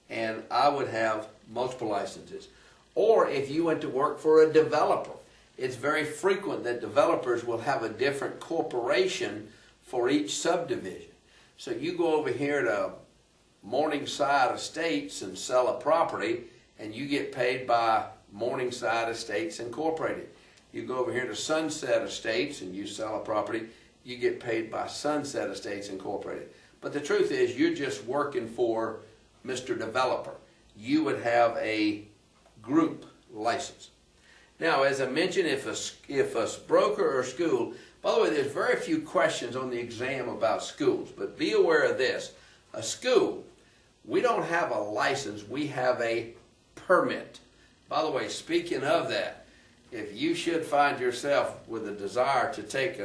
Speaker 1: and I would have multiple licenses. Or if you went to work for a developer, it's very frequent that developers will have a different corporation for each subdivision. So you go over here to Morningside Estates and sell a property, and you get paid by Morningside Estates Incorporated. You go over here to Sunset Estates and you sell a property, you get paid by Sunset Estates Incorporated. But the truth is, you're just working for Mr. Developer. You would have a group license. Now, as I mentioned, if a broker or school, by the way, there's very few questions on the exam about schools, but be aware of this. A school, we don't have a license, we have a permit. By the way, speaking of that, if you should find yourself with a desire to take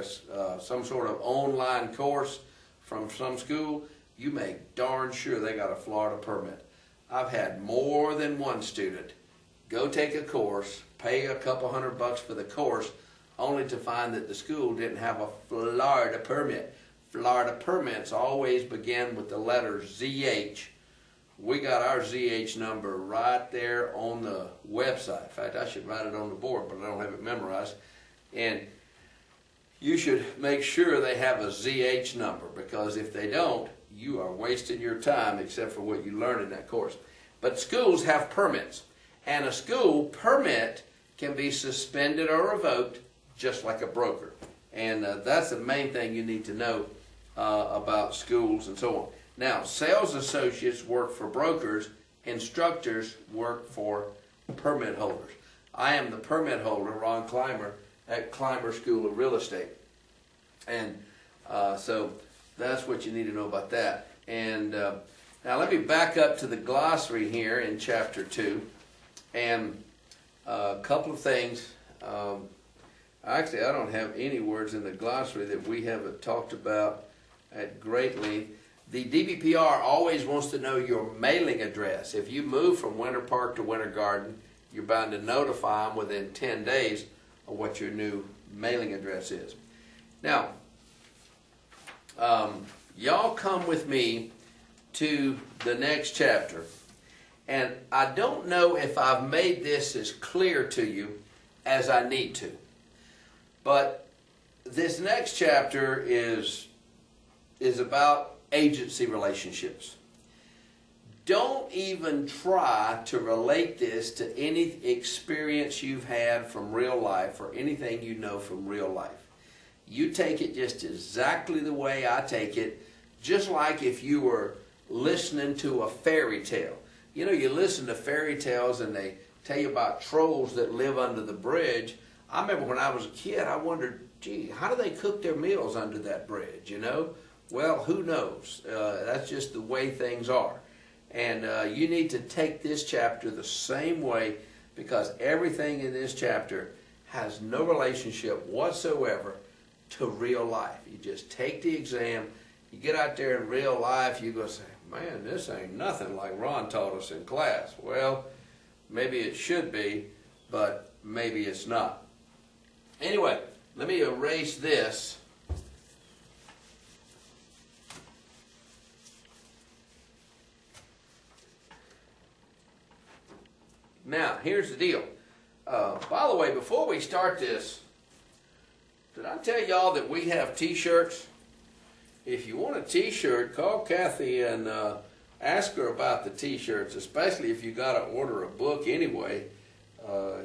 Speaker 1: some sort of online course from some school, you make darn sure they got a Florida permit. I've had more than one student go take a course, pay a couple $100 for the course, only to find that the school didn't have a Florida permit. Florida permits always begin with the letter ZH. We got our ZH number right there on the website. In fact, I should write it on the board, but I don't have it memorized. And you should make sure they have a ZH number, because if they don't, you are wasting your time except for what you learn in that course. But schools have permits. And a school permit can be suspended or revoked just like a broker. And that's the main thing you need to know about schools and so on. Now, sales associates work for brokers. Instructors work for permit holders. I am the permit holder, Ron Clymer, at Clymer School of Real Estate. And so that's what you need to know about that. And now let me back up to the glossary here in chapter 2. And a couple of things. Actually, I don't have any words in the glossary that we haven't talked about at great length. The DBPR always wants to know your mailing address. If you move from Winter Park to Winter Garden, you're bound to notify them within 10 days of what your new mailing address is. Now, y'all come with me to the next chapter. And I don't know if I've made this as clear to you as I need to. But this next chapter is about agency relationships. Don't even try to relate this to any experience you've had from real life or anything you know from real life. You take it just exactly the way I take it, just like if you were listening to a fairy tale. You know, you listen to fairy tales and they tell you about trolls that live under the bridge. I remember when I was a kid, I wondered, gee, how do they cook their meals under that bridge, you know? Well, who knows? That's just the way things are. And you need to take this chapter the same way, because everything in this chapter has no relationship whatsoever to real life. You just take the exam, you get out there in real life, you go say, man, this ain't nothing like Ron taught us in class. Well, maybe it should be, but maybe it's not. Anyway, let me erase this. Now, here's the deal. By the way, before we start this, did I tell y'all that we have t-shirts? If you want a t-shirt, call Kathy and ask her about the t-shirts, especially if you got to order a book anyway.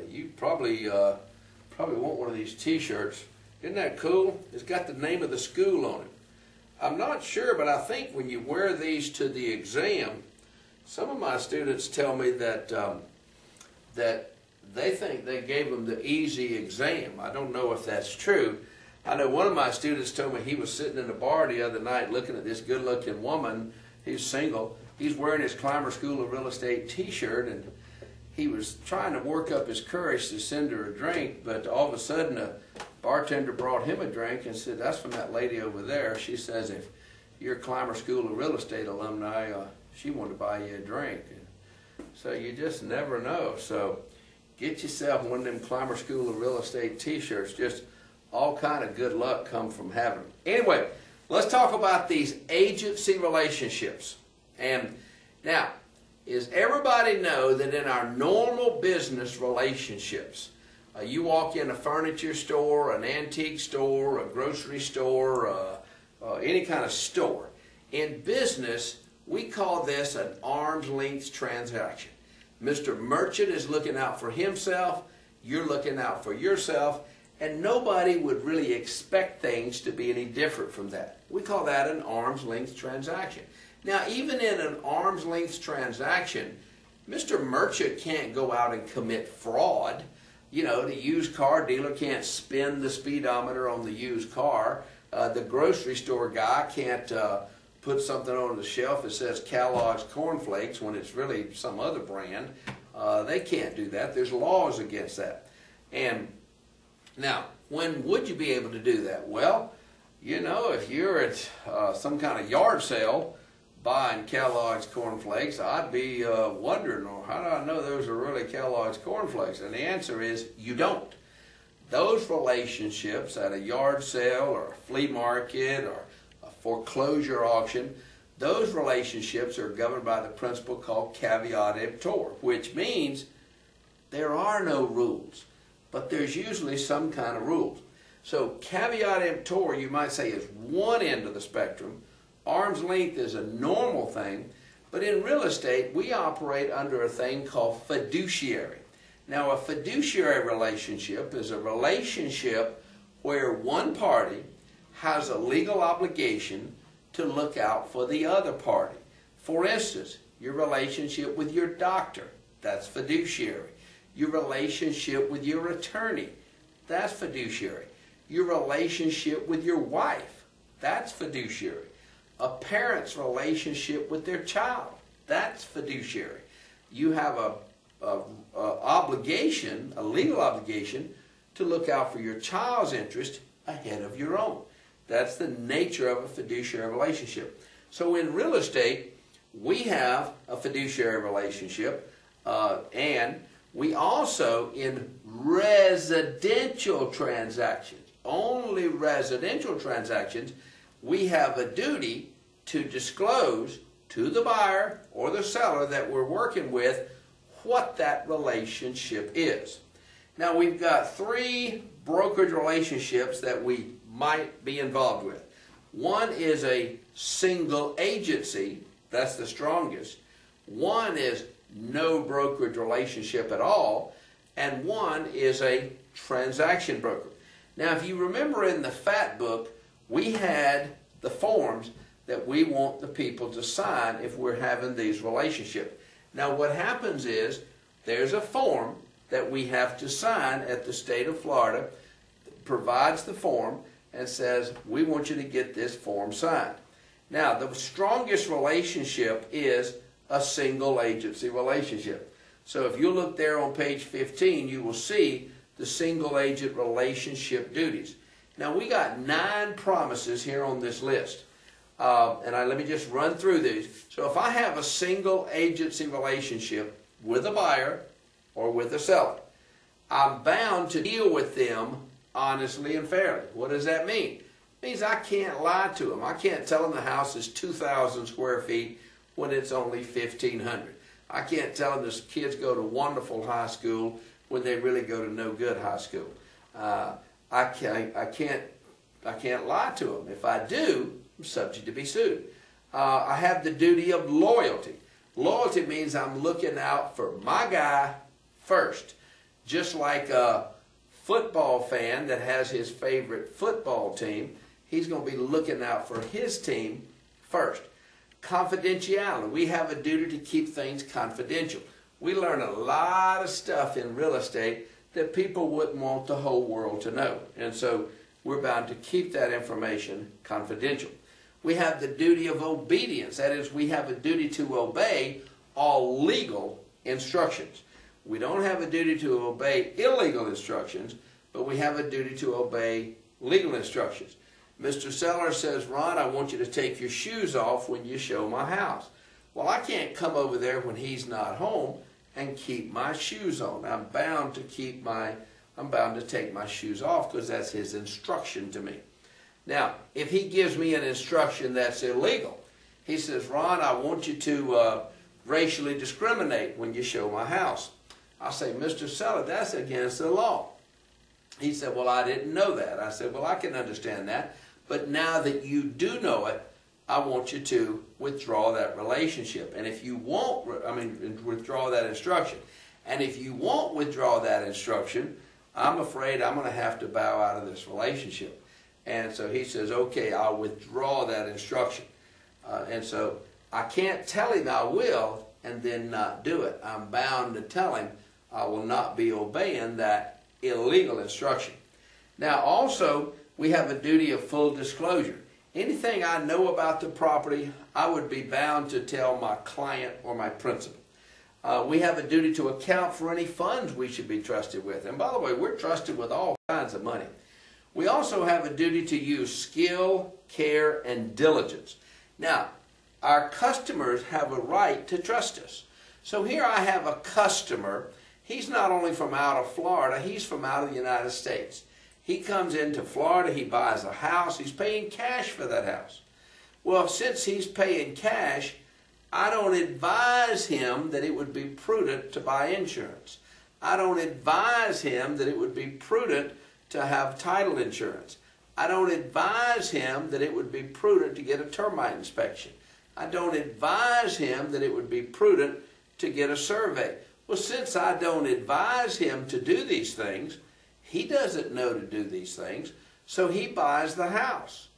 Speaker 1: You probably want one of these t-shirts. Isn't that cool? It's got the name of the school on it. I'm not sure, but I think when you wear these to the exam, some of my students tell me that that they think they gave them the easy exam. I don't know if that's true. I know one of my students told me he was sitting in the bar the other night looking at this good-looking woman. He's single. He's wearing his Clymer School of Real Estate t-shirt, and he was trying to work up his courage to send her a drink, but all of a sudden a bartender brought him a drink and said, that's from that lady over there. She says, if you're a Clymer School of Real Estate alumni, she wanted to buy you a drink. So you just never know. So get yourself one of them Clymer School of Real Estate t-shirts. Just all kind of good luck come from having them. Anyway, let's talk about these agency relationships. And now, is everybody know that in our normal business relationships, you walk in a furniture store, an antique store, a grocery store, any kind of store. In business, we call this an arm's length transaction. Mr. Merchant is looking out for himself, you're looking out for yourself, and nobody would really expect things to be any different from that. We call that an arm's length transaction. Now, even in an arm's length transaction, Mr. Merchant can't go out and commit fraud. You know, the used car dealer can't spin the speedometer on the used car. The grocery store guy can't put something on the shelf that says Kellogg's Corn Flakes when it's really some other brand. They can't do that. There's laws against that. And now, when would you be able to do that? Well, you know, if you're at some kind of yard sale buying Kellogg's Corn Flakes, I'd be wondering, well, how do I know those are really Kellogg's Corn Flakes? And the answer is, you don't. Those relationships at a yard sale or a flea market or a foreclosure auction, those relationships are governed by the principle called caveat emptor, which means there are no rules, but there's usually some kind of rules. So caveat emptor, you might say, is one end of the spectrum. Arm's length is a normal thing. But in real estate, we operate under a thing called fiduciary. Now, a fiduciary relationship is a relationship where one party has a legal obligation to look out for the other party. For instance, your relationship with your doctor, that's fiduciary. Your relationship with your attorney, that's fiduciary. Your relationship with your wife, that's fiduciary. A parent's relationship with their child, that's fiduciary. You have a obligation, a legal obligation, to look out for your child's interest ahead of your own. That's the nature of a fiduciary relationship. So in real estate, we have a fiduciary relationship, and we also, in residential transactions, only residential transactions, we have a duty to disclose to the buyer or the seller that we're working with what that relationship is. Now, we've got 3 brokerage relationships that we might be involved with. One is a single agency, that's the strongest. One is no brokerage relationship at all, and one is a transaction broker. Now, if you remember in the FAT book, we had the forms that we want the people to sign if we're having these relationships. Now, what happens is there's a form that we have to sign at the state of Florida, provides the form, and says, we want you to get this form signed. Now, the strongest relationship is a single agency relationship. So if you look there on page 15, you will see the single agent relationship duties. Now, we got 9 promises here on this list. Let me just run through these. So if I have a single agency relationship with a buyer or with a seller, I'm bound to deal with them honestly and fairly. What does that mean? It means I can't lie to them. I can't tell them the house is 2,000 square feet when it's only 1,500. I can't tell them the kids go to wonderful high school when they really go to no good high school. I can't lie to them. If I do, I'm subject to be sued. I have the duty of loyalty. Loyalty means I'm looking out for my guy first. Just like a football fan that has his favorite football team, he's going to be looking out for his team first. Confidentiality. We have a duty to keep things confidential. We learn a lot of stuff in real estate that people wouldn't want the whole world to know. And so we're bound to keep that information confidential. We have the duty of obedience. That is, we have a duty to obey all legal instructions. We don't have a duty to obey illegal instructions, but we have a duty to obey legal instructions. Mr. Seller says, Ron, I want you to take your shoes off when you show my house. Well, I can't come over there when he's not home and keep my shoes on. I'm bound to take my shoes off because that's his instruction to me. Now, if he gives me an instruction that's illegal, he says, Ron, I want you to racially discriminate when you show my house. I say, Mr. Seller, that's against the law. He said, well, I didn't know that. I said, well, I can understand that. But now that you do know it, I want you to withdraw that relationship. And if you won't, withdraw that instruction. And if you won't withdraw that instruction, I'm afraid I'm going to have to bow out of this relationship. And so he says, okay, I'll withdraw that instruction. And so I can't tell him I will and then not do it. I'm bound to tell him I will not be obeying that illegal instruction. Now also, we have a duty of full disclosure. Anything I know about the property, I would be bound to tell my client or my principal. We have a duty to account for any funds we should be trusted with. And by the way, we're trusted with all kinds of money. We also have a duty to use skill, care, and diligence. Now, our customers have a right to trust us. So here I have a customer. He's not only from out of Florida, he's from out of the United States. He comes into Florida, he buys a house, he's paying cash for that house. Well, since he's paying cash, I don't advise him that it would be prudent to buy insurance. I don't advise him that it would be prudent to have title insurance. I don't advise him that it would be prudent to get a termite inspection. I don't advise him that it would be prudent to get a survey. Well, since I don't advise him to do these things, he doesn't know to do these things, so he buys the house.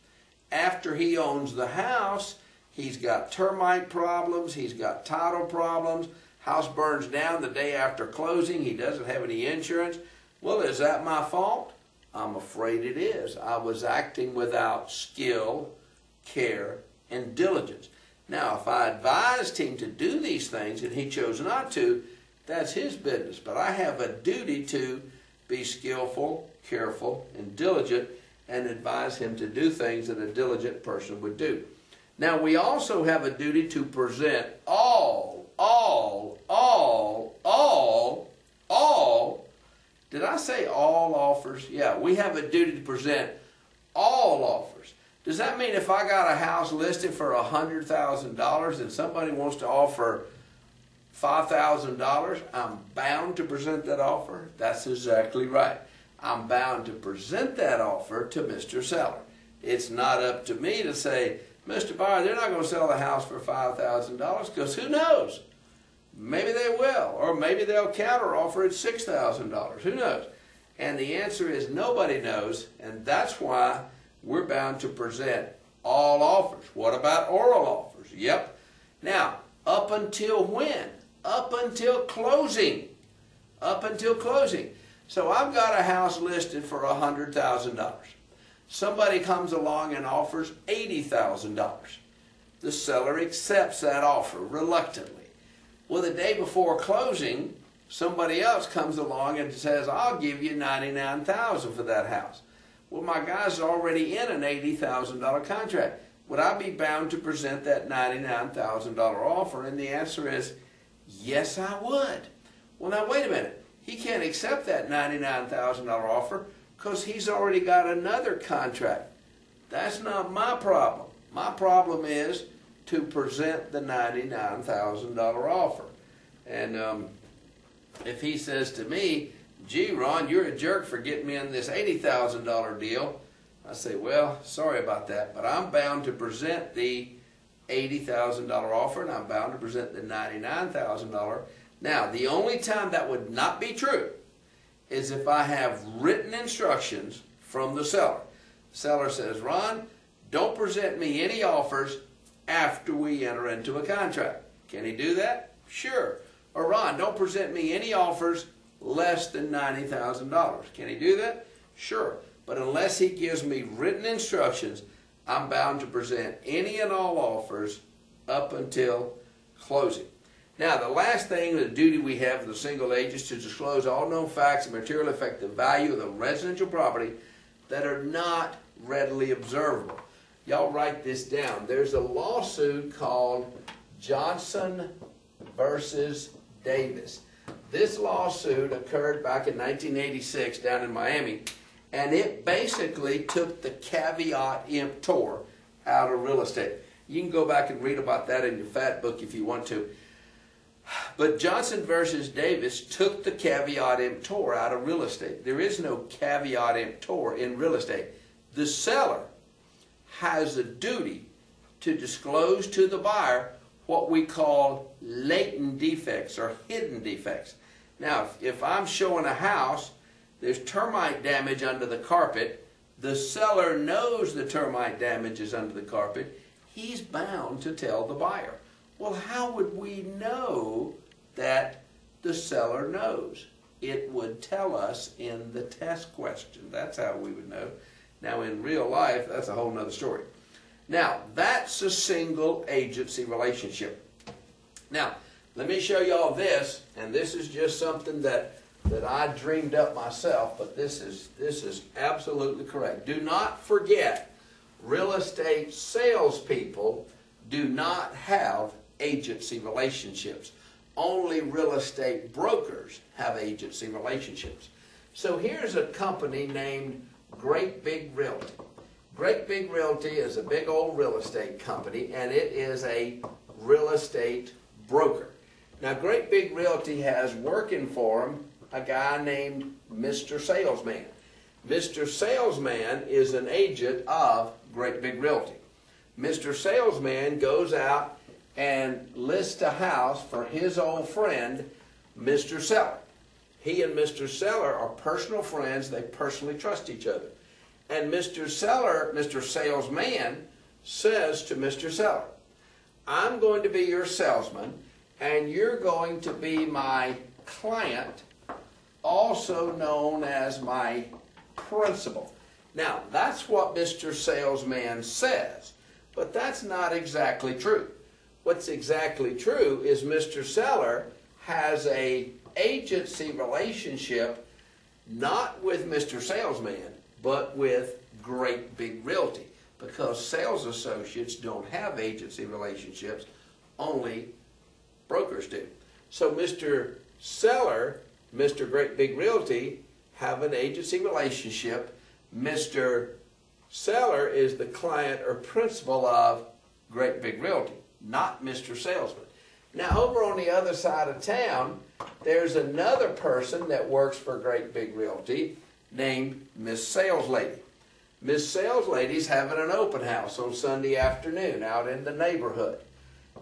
Speaker 1: After he owns the house, he's got termite problems, he's got title problems, house burns down the day after closing, he doesn't have any insurance. Well, is that my fault? I'm afraid it is. I was acting without skill, care, and diligence. Now, if I advised him to do these things and he chose not to, that's his business. But I have a duty to be skillful, careful, and diligent and advise him to do things that a diligent person would do. Now, we also have a duty to present all, did I say all offers? Yeah, we have a duty to present all offers. Does that mean if I got a house listed for $100,000 and somebody wants to offer $5,000, I'm bound to present that offer? That's exactly right. I'm bound to present that offer to Mr. Seller. It's not up to me to say, Mr. Buyer, they're not going to sell the house for $5,000, because who knows? Maybe they will, or maybe they'll counter offer at $6,000. Who knows? And the answer is nobody knows, and that's why we're bound to present all offers. What about oral offers? Yep. Now, up until when? Up until closing. Up until closing. So I've got a house listed for $100,000. Somebody comes along and offers $80,000. The seller accepts that offer reluctantly. Well, the day before closing, somebody else comes along and says, I'll give you $99,000 for that house. Well, my guy's already in an $80,000 contract. Would I be bound to present that $99,000 offer? And the answer is, yes, I would. Well, now, wait a minute. He can't accept that $99,000 offer because he's already got another contract. That's not my problem. My problem is to present the $99,000 offer. And if he says to me, gee, Ron, you're a jerk for getting me in this $80,000 deal, I say, well, sorry about that, but I'm bound to present the $80,000 offer, and I'm bound to present the $99,000. Now, the only time that would not be true is if I have written instructions from the seller. The seller says, Ron, don't present me any offers after we enter into a contract. Can he do that? Sure. Or Ron, don't present me any offers less than $90,000. Can he do that? Sure. But unless he gives me written instructions, I'm bound to present any and all offers up until closing. Now, the last thing, the duty we have as a single agent is to disclose all known facts and material affect the value of the residential property that are not readily observable. Y'all write this down. There's a lawsuit called Johnson versus Davis. This lawsuit occurred back in 1986 down in Miami, and it basically took the caveat emptor out of real estate. You can go back and read about that in your fat book if you want to. But Johnson versus Davis took the caveat emptor out of real estate. There is no caveat emptor in real estate. The seller has a duty to disclose to the buyer what we call latent defects or hidden defects. Now, if I'm showing a house, there's termite damage under the carpet, the seller knows the termite damage is under the carpet, he's bound to tell the buyer. Well, how would we know that the seller knows? It would tell us in the test question. That's how we would know. Now, in real life, that's a whole nother story. Now, that's a single agency relationship. Now, let me show you all this, and this is just something that I dreamed up myself, but this is absolutely correct. Do not forget, real estate salespeople do not have agency relationships. Only real estate brokers have agency relationships. So here's a company named Great Big Realty. Great Big Realty is a big old real estate company, and it is a real estate broker. Now, Great Big Realty has working for them a guy named Mr. Salesman. Mr. Salesman is an agent of Great Big Realty. Mr. Salesman goes out and lists a house for his old friend, Mr. Seller. He and Mr. Seller are personal friends. They personally trust each other. And Mr. Seller, Mr. Salesman, says to Mr. Seller, I'm going to be your salesman, and you're going to be my client, also known as my principal. Now, that's what Mr. Salesman says, but that's not exactly true. What's exactly true is Mr. Seller has an agency relationship not with Mr. Salesman, but with Great Big Realty, because sales associates don't have agency relationships, only brokers do. So Mr. Seller, Mr. Great Big Realty have an agency relationship. Mr. Seller is the client or principal of Great Big Realty, not Mr. Salesman. Now, over on the other side of town, there's another person that works for Great Big Realty named Miss Sales Lady. Miss Sales Lady's having an open house on Sunday afternoon out in the neighborhood.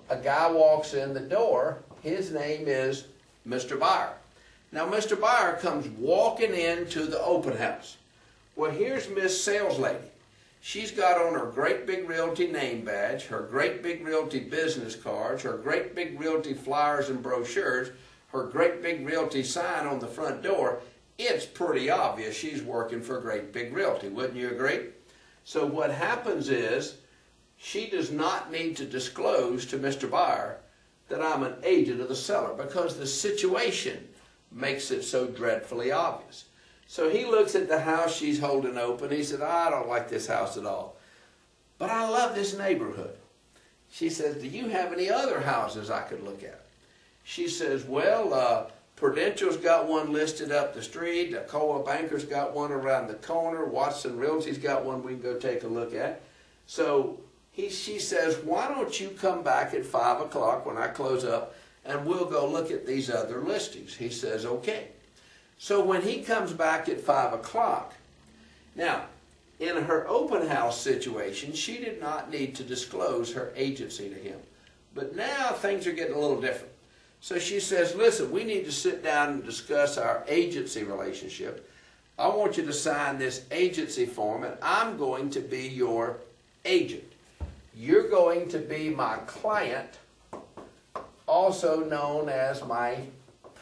Speaker 1: A guy walks in the door. His name is Mr. Buyer. Now, Mr. Buyer comes walking into the open house. Well, here's Miss Sales Lady. She's got on her Great Big Realty name badge, her Great Big Realty business cards, her Great Big Realty flyers and brochures, her Great Big Realty sign on the front door. It's pretty obvious she's working for Great Big Realty, wouldn't you agree? So what happens is she does not need to disclose to Mr. Buyer that I'm an agent of the seller, because the situation makes it so dreadfully obvious. So he looks at the house she's holding open. He said, I don't like this house at all, but I love this neighborhood. She says, do you have any other houses I could look at? She says, well, Prudential's got one listed up the street. Coldwell Banker's got one around the corner. Watson Realty's got one we can go take a look at. So she says, why don't you come back at 5 o'clock when I close up, and we'll go look at these other listings. He says, okay. So when he comes back at 5 o'clock, now, in her open house situation, she did not need to disclose her agency to him. But now things are getting a little different. So she says, listen, we need to sit down and discuss our agency relationship. I want you to sign this agency form, and I'm going to be your agent. You're going to be my client, also known as my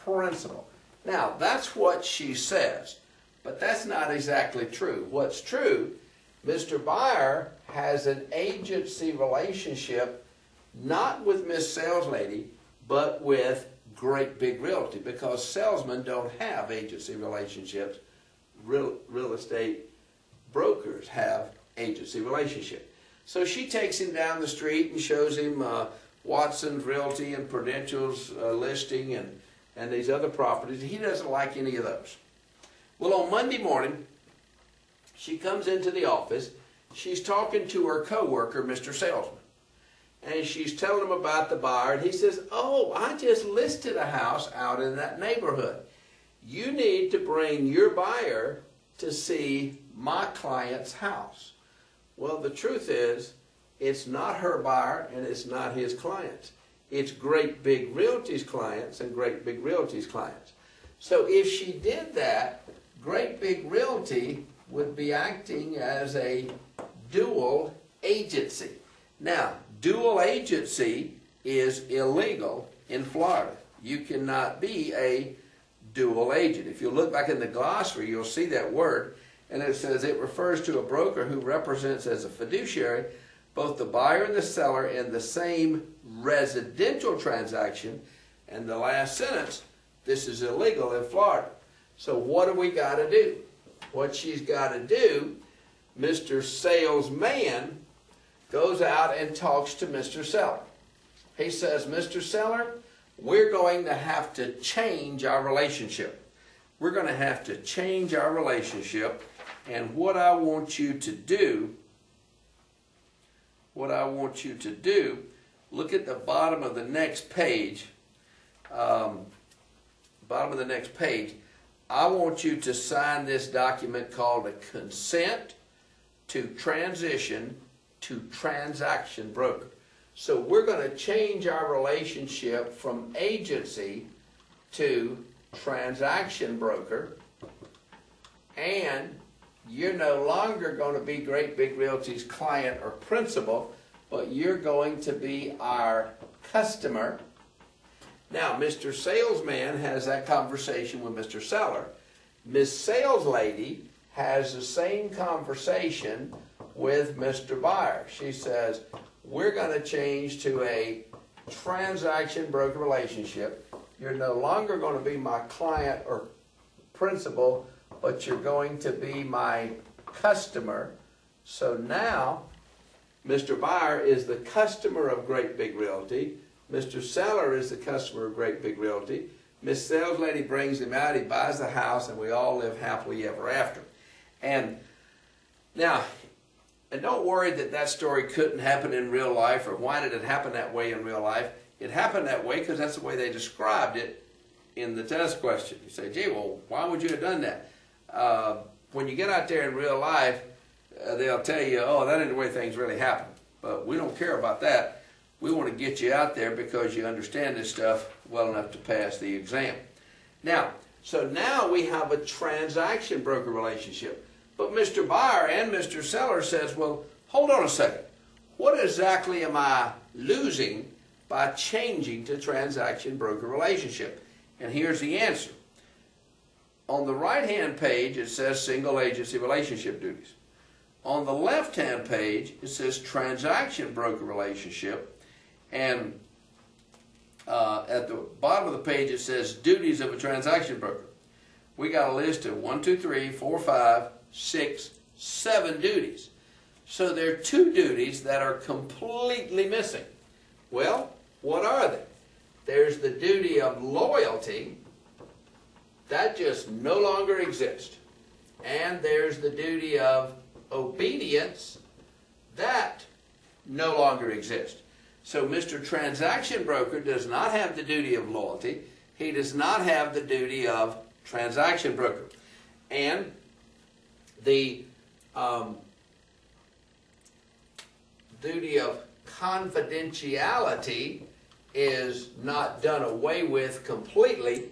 Speaker 1: principal. Now, that's what she says, but that's not exactly true. What's true, Mr. Buyer has an agency relationship not with Miss Sales Lady, but with Great Big Realty, because salesmen don't have agency relationships. Real estate brokers have agency relationship. So she takes him down the street and shows him Watson's Realty and Prudential's listing and these other properties. He doesn't like any of those. Well, on Monday morning, she comes into the office. She's talking to her coworker, Mr. Salesman. And she's telling him about the buyer. And he says, oh, I just listed a house out in that neighborhood. You need to bring your buyer to see my client's house. Well, the truth is, it's not her buyer and it's not his clients. It's Great Big Realty's clients and Great Big Realty's clients. So if she did that, Great Big Realty would be acting as a dual agency. Now, dual agency is illegal in Florida. You cannot be a dual agent. If you look back in the glossary, you'll see that word, and it says it refers to a broker who represents as a fiduciary both the buyer and the seller in the same residential transaction. And the last sentence, this is illegal in Florida. So what do we got to do? What she's got to do, Mr. Salesman goes out and talks to Mr. Seller. He says, Mr. Seller, we're going to have to change our relationship. We're going to have to change our relationship, and what I want you to do, look at the bottom of the next page. Bottom of the next page. I want you to sign this document called a consent to transition to transaction broker. So we're going to change our relationship from agency to transaction broker, and you're no longer going to be Great Big Realty's client or principal, but you're going to be our customer. Now, Mr. Salesman has that conversation with Mr. Seller. Miss Sales Lady has the same conversation with Mr. Buyer. She says, we're going to change to a transaction broker relationship. You're no longer going to be my client or principal, but you're going to be my customer. So now, Mr. Buyer is the customer of Great Big Realty. Mr. Seller is the customer of Great Big Realty. Miss Sales Lady brings him out, he buys the house, and we all live happily ever after. And now, and don't worry that that story couldn't happen in real life, or why did it happen that way in real life? It happened that way because that's the way they described it in the test question. You say, gee, well, why would you have done that? When you get out there in real life, they'll tell you, oh, that ain't the way things really happen. But we don't care about that. We want to get you out there because you understand this stuff well enough to pass the exam. Now, so now we have a transaction broker relationship. But Mr. Buyer and Mr. Seller says, well, hold on a second. What exactly am I losing by changing to transaction broker relationship? And here's the answer. On the right-hand page, it says single agency relationship duties. On the left-hand page, it says transaction broker relationship. And at the bottom of the page, it says duties of a transaction broker. We got a list of 1, 2, 3, 4, 5, 6, 7 duties. So there are 2 duties that are completely missing. Well, what are they? There's the duty of loyalty. That just no longer exists. And there's the duty of obedience. That no longer exists. So Mr. Transaction Broker does not have the duty of loyalty. He does not have the duty of transaction broker. And the duty of confidentiality is not done away with completely,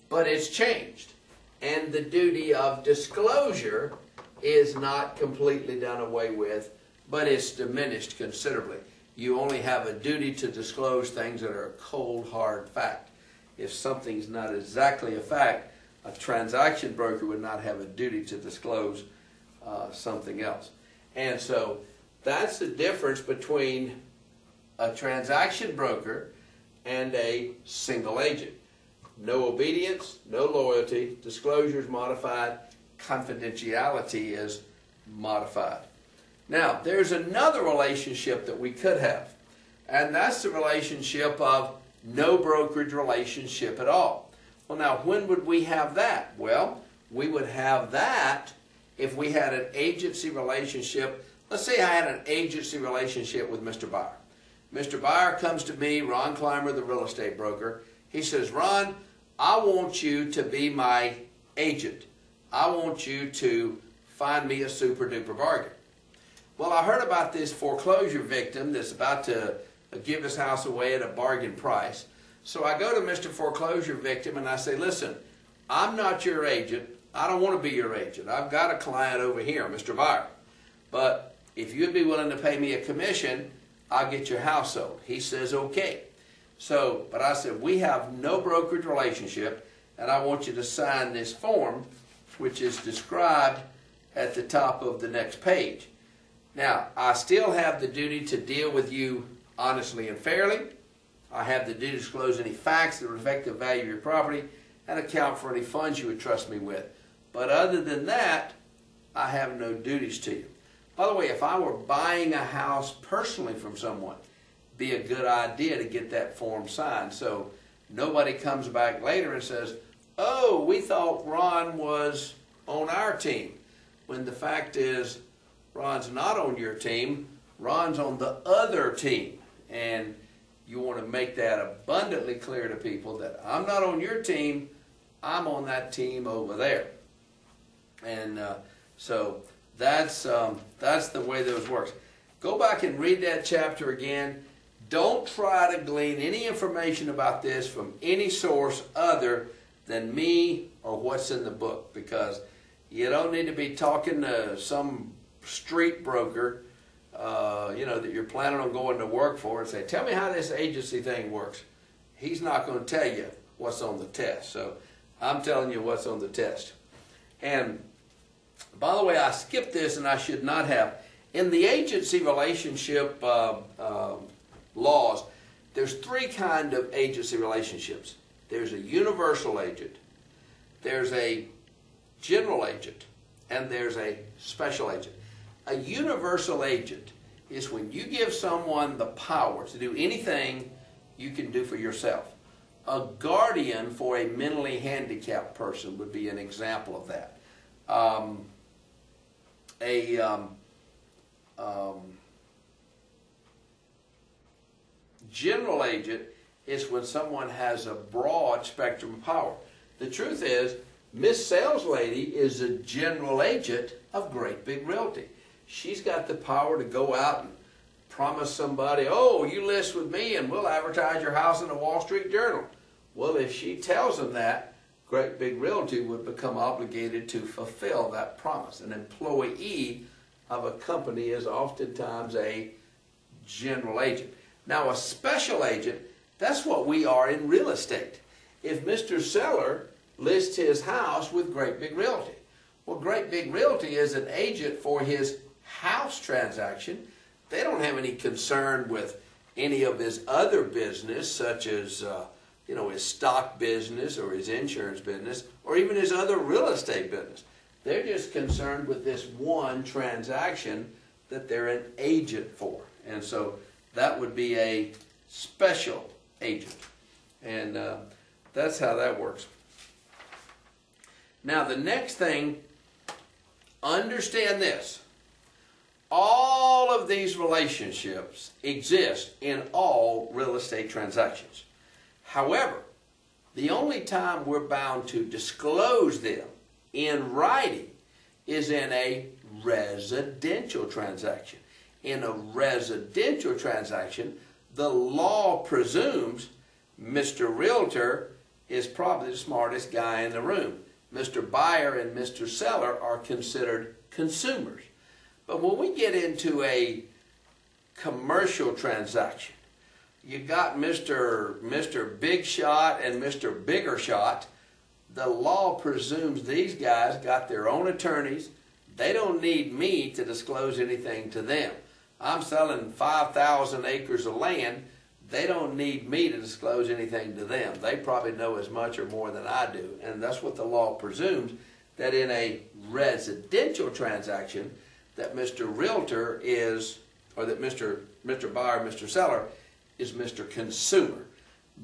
Speaker 1: but it's changed. And the duty of disclosure is not completely done away with, but it's diminished considerably. You only have a duty to disclose things that are a cold, hard fact. If something's not exactly a fact, a transaction broker would not have a duty to disclose something else. And so that's the difference between a transaction broker and a single agent. No obedience, no loyalty, disclosure is modified, confidentiality is modified. Now, there's another relationship that we could have, and that's the relationship of no brokerage relationship at all. Well, now, when would we have that? Well, we would have that if we had an agency relationship. Let's say I had an agency relationship with Mr. Buyer. Mr. Buyer comes to me, Ron Clymer, the real estate broker. He says, Ron, I want you to be my agent. I want you to find me a super duper bargain. Well, I heard about this foreclosure victim that's about to give his house away at a bargain price. So I go to Mr. Foreclosure Victim and I say, listen, I'm not your agent. I don't want to be your agent. I've got a client over here, Mr. Buyer. But if you'd be willing to pay me a commission, I'll get your house sold. He says, okay. So, but I said, we have no brokerage relationship, and I want you to sign this form, which is described at the top of the next page. Now, I still have the duty to deal with you honestly and fairly. I have the duty to disclose any facts that affect the value of your property and account for any funds you would trust me with. But other than that, I have no duties to you. By the way, if I were buying a house personally from someone, it'd be a good idea to get that form signed so nobody comes back later and says, oh, we thought Ron was on our team, when the fact is Ron's not on your team, Ron's on the other team. And you want to make that abundantly clear to people that I'm not on your team, I'm on that team over there. And so that's the way those works. Go back and read that chapter again. Don't try to glean any information about this from any source other than me or what's in the book, because you don't need to be talking to some street broker, that you're planning on going to work for and say, tell me how this agency thing works. He's not going to tell you what's on the test. So I'm telling you what's on the test. And by the way, I skipped this and I should not have. In the agency relationship laws, there's three kinds of agency relationships. There's a universal agent, there's a general agent, and there's a special agent. A universal agent is when you give someone the power to do anything you can do for yourself. A guardian for a mentally handicapped person would be an example of that. General agent is when someone has a broad spectrum of power. The truth is, Miss Sales Lady is a general agent of Great Big Realty. She's got the power to go out and promise somebody, oh, you list with me and we'll advertise your house in the Wall Street Journal. Well, if she tells them that, Great Big Realty would become obligated to fulfill that promise. An employee of a company is oftentimes a general agent. Now, a special agent, that's what we are in real estate. If Mr. Seller lists his house with Great Big Realty, well, Great Big Realty is an agent for his house transaction. They don't have any concern with any of his other business, such as his stock business or his insurance business or even his other real estate business. They're just concerned with this one transaction that they're an agent for. And so that would be a special agent. And that's how that works. Now the next thing, understand this. All of these relationships exist in all real estate transactions. However, the only time we're bound to disclose them in writing is in a residential transaction. In a residential transaction, the law presumes Mr. Realtor is probably the smartest guy in the room. Mr. Buyer and Mr. Seller are considered consumers. But when we get into a commercial transaction, you got Mr. Big Shot and Mr. Bigger Shot. The law presumes these guys got their own attorneys. They don't need me to disclose anything to them. I'm selling 5,000 acres of land. They don't need me to disclose anything to them. They probably know as much or more than I do. And that's what the law presumes, that in a residential transaction, that Mr. Realtor is, or that Mr. Buyer, Mr. Seller is Mr. Consumer.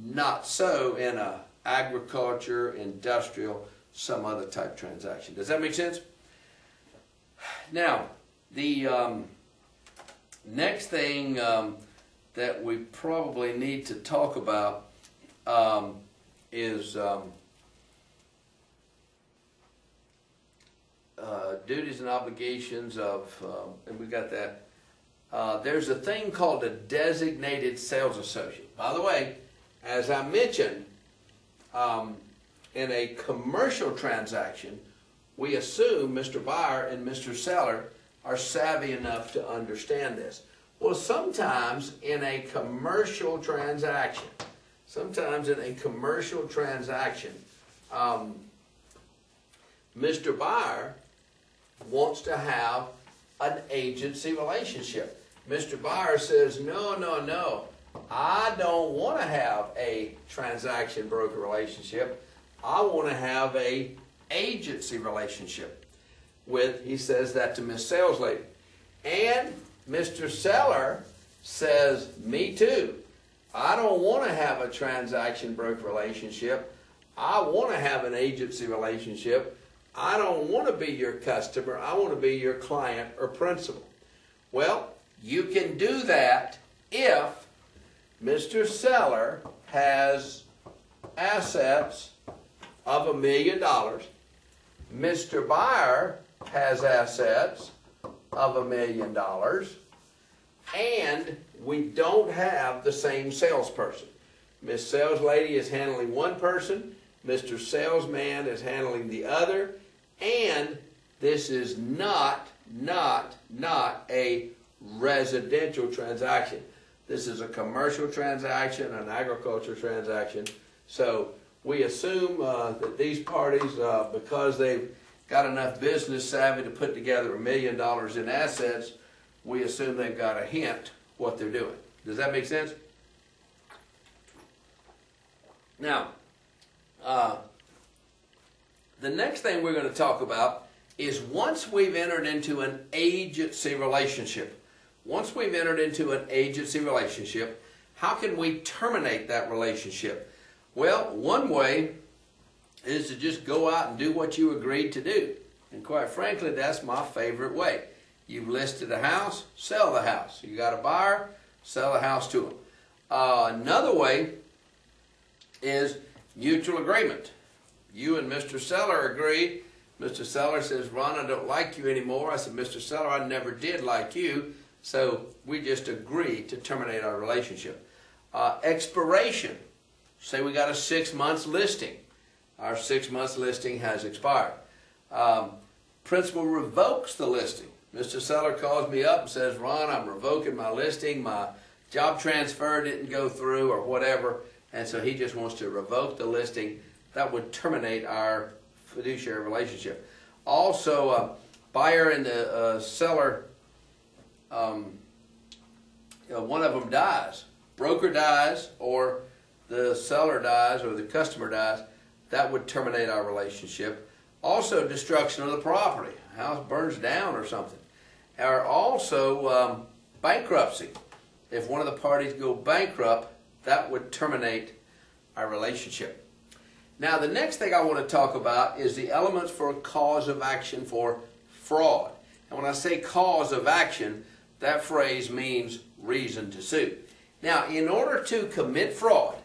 Speaker 1: Not so in a agriculture, industrial, some other type transaction. Does that make sense? Now, the next thing that we probably need to talk about is duties and obligations of, and we got that. There's a thing called a designated sales associate. By the way, as I mentioned, in a commercial transaction, we assume Mr. Buyer and Mr. Seller are savvy enough to understand this. Well, sometimes in a commercial transaction, Mr. Buyer wants to have an agency relationship. Mr. Buyer says, no, I don't want to have a transaction broker relationship. I want to have a agency relationship with, he says that to Miss Sales Lady. And Mr. Seller says, me too. I don't want to have a transaction broker relationship. I want to have an agency relationship. I don't want to be your customer. I want to be your client or principal. Well, you can do that if Mr. Seller has assets of $1 million. Mr. Buyer has assets of $1 million. and we don't have the same salesperson. Miss Sales Lady is handling one person, Mr. Salesman is handling the other, and this is not a residential transaction. This is a commercial transaction, an agriculture transaction. So we assume that these parties, because they've got enough business savvy to put together $1 million in assets, we assume they've got a hint what they're doing. Does that make sense? Now, the next thing we're going to talk about is once we've entered into an agency relationship. Once we've entered into an agency relationship, how can we terminate that relationship? Well, one way is to just go out and do what you agreed to do. And quite frankly, that's my favorite way. You've listed a house, sell the house. You got a buyer, sell the house to them. Another way is mutual agreement. You and Mr. Seller agree. Mr. Seller says, Ron, I don't like you anymore. I said, Mr. Seller, I never did like you. So we just agree to terminate our relationship. Expiration. Say we got a 6 months listing. Our 6 months listing has expired. Principal revokes the listing. Mr. Seller calls me up and says, Ron, I'm revoking my listing. My job transfer didn't go through or whatever. And so he just wants to revoke the listing. That would terminate our fiduciary relationship. Also, buyer and the seller, one of them dies. Broker dies, or the seller dies, or the customer dies. That would terminate our relationship. Also, destruction of the property. House burns down or something. Or also bankruptcy. If one of the parties go bankrupt, that would terminate our relationship. Now, the next thing I want to talk about is the elements for a cause of action for fraud. And when I say cause of action, that phrase means reason to sue. Now, in order to commit fraud,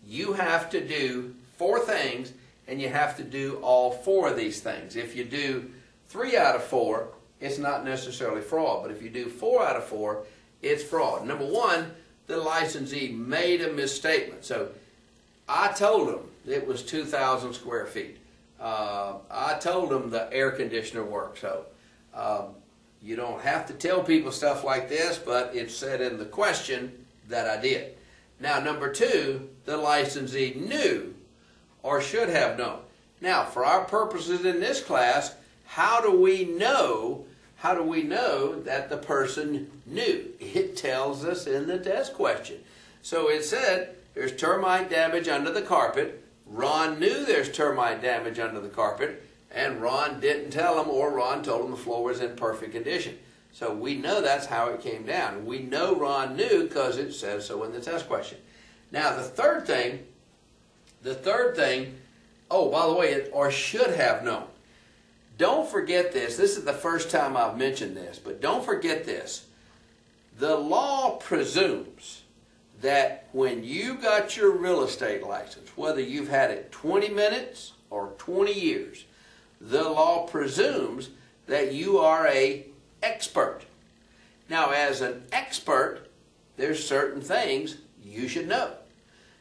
Speaker 1: you have to do 4 things, and you have to do all 4 of these things. If you do 3 out of 4, it's not necessarily fraud. But if you do 4 out of 4, it's fraud. Number 1, the licensee made a misstatement. So I told him it was 2,000 square feet. I told him the air conditioner worked. So you don't have to tell people stuff like this, but it's said in the question that I did. Now, number 2, the licensee knew or should have known. Now, for our purposes in this class, how do we know that the person knew? It tells us in the test question. So it said there's termite damage under the carpet. Ron knew there's termite damage under the carpet, and Ron didn't tell him, or Ron told him the floor was in perfect condition. So we know that's how it came down. We know Ron knew because it says so in the test question. Now, the third thing, oh, by the way, or should have known. Don't forget this. This is the first time I've mentioned this, but don't forget this. The law presumes that when you got your real estate license, whether you've had it 20 minutes or 20 years, the law presumes that you are an expert. Now, as an expert, there's certain things you should know.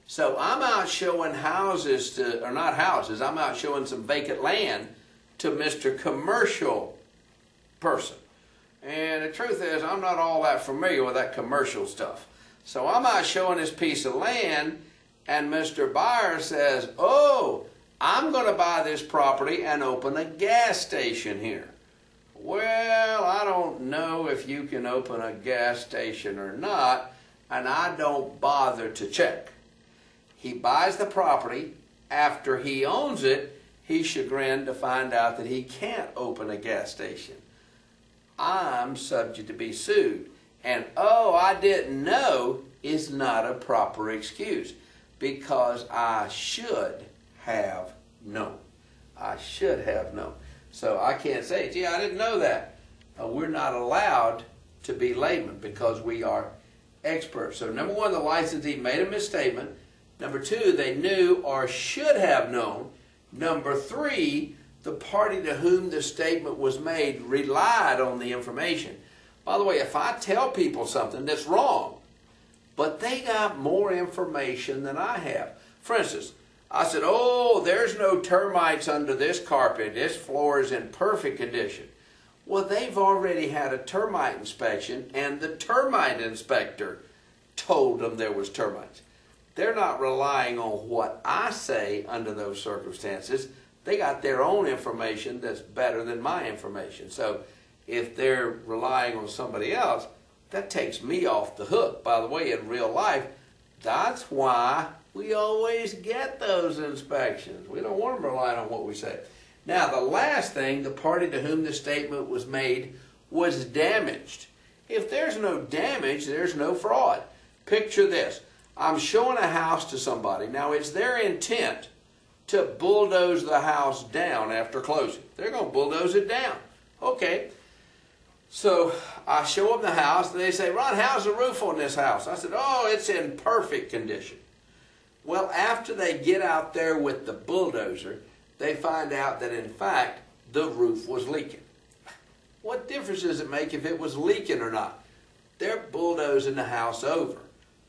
Speaker 1: So I'm out showing houses to, or not houses, I'm out showing some vacant land to Mr. Commercial person. And the truth is, I'm not all that familiar with that commercial stuff. So I'm out showing this piece of land, and Mr. Buyer says, oh, I'm going to buy this property and open a gas station here. Well, I don't know if you can open a gas station or not, and I don't bother to check. He buys the property. After he owns it, he's chagrined to find out that he can't open a gas station. I'm subject to be sued. And, oh, I didn't know is not a proper excuse, because I should have known. I should have known. So I can't say, gee, I didn't know that. We're not allowed to be laymen because we are experts. So number 1, the licensee made a misstatement. Number 2, they knew or should have known. Number 3, the party to whom the statement was made relied on the information. By the way, if I tell people something that's wrong, but they got more information than I have. For instance, I said, oh, there's no termites under this carpet. This floor is in perfect condition. Well, they've already had a termite inspection, and the termite inspector told them there was termites. They're not relying on what I say under those circumstances. They got their own information that's better than my information. So if they're relying on somebody else, that takes me off the hook. By the way, in real life, that's why we always get those inspections. We don't want them relying on what we say. Now, the last thing, the party to whom the statement was made was damaged. If there's no damage, there's no fraud. Picture this. I'm showing a house to somebody. Now, it's their intent to bulldoze the house down after closing. They're going to bulldoze it down. Okay. So I show them the house, and they say, Ron, how's the roof on this house? I said, oh, it's in perfect condition. Well, after they get out there with the bulldozer, they find out that, in fact, the roof was leaking. What difference does it make if it was leaking or not? They're bulldozing the house over.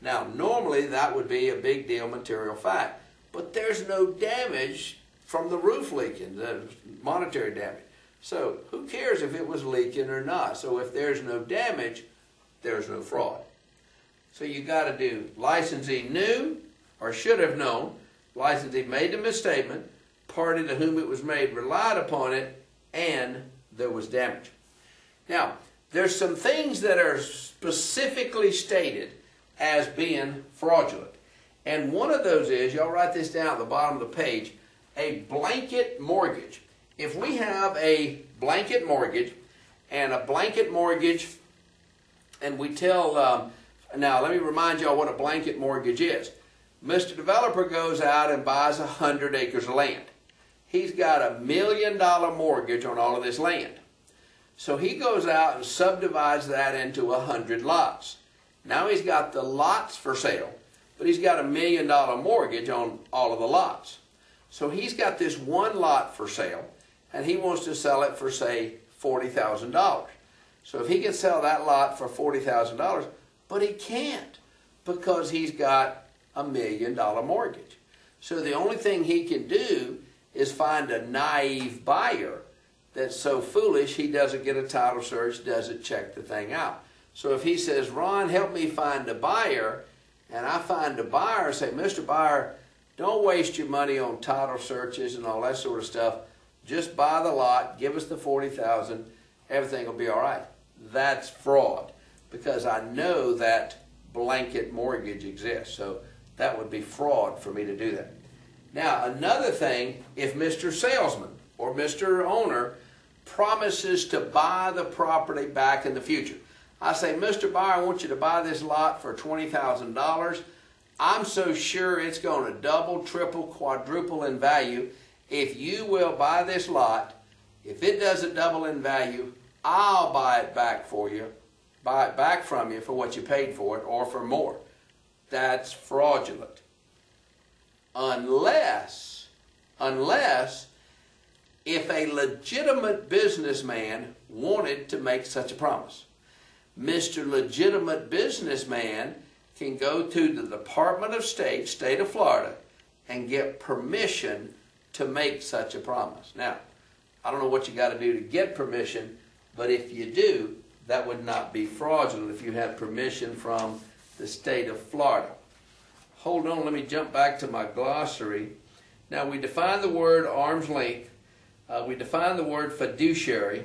Speaker 1: Now, normally that would be a big deal material fact, but there's no damage from the roof leaking, the monetary damage. So who cares if it was leaking or not? So if there's no damage, there's no fraud. So you got to do licensee knew or should have known, licensee made the misstatement, party to whom it was made relied upon it, and there was damage. Now, there's some things that are specifically stated as being fraudulent. And one of those is, y'all write this down at the bottom of the page, a blanket mortgage. If we have a blanket mortgage, and we tell, now let me remind y'all what a blanket mortgage is. Mr. Developer goes out and buys 100 acres of land. He's got $1 million mortgage on all of this land. So he goes out and subdivides that into 100 lots. Now he's got the lots for sale, but he's got $1 million mortgage on all of the lots. So he's got this one lot for sale, and he wants to sell it for, say, $40,000. So if he can sell that lot for $40,000, but he can't because he's got $1 million mortgage. So the only thing he can do is find a naive buyer that's so foolish he doesn't get a title search, doesn't check the thing out. So if he says, Ron, help me find a buyer, and I find a buyer and say, Mr. Buyer, don't waste your money on title searches and all that sort of stuff. Just buy the lot, give us the $40,000, everything will be all right. That's fraud because I know that blanket mortgage exists. So that would be fraud for me to do that. Now, another thing, if Mr. Salesman or Mr. Owner promises to buy the property back in the future. I say, Mr. Buyer, I want you to buy this lot for $20,000. I'm so sure it's going to double, triple, quadruple in value. If you will buy this lot, if it doesn't double in value, I'll buy it back for you, buy it back from you for what you paid for it or for more. That's fraudulent. Unless if a legitimate businessman wanted to make such a promise. Mr. Legitimate Businessman can go to the Department of State, state of Florida, and get permission to make such a promise. Now, I don't know what you got to do to get permission, but if you do, that would not be fraudulent if you had permission from the state of Florida. Hold on, let me jump back to my glossary. Now, we define the word arm's length. We define the word fiduciary.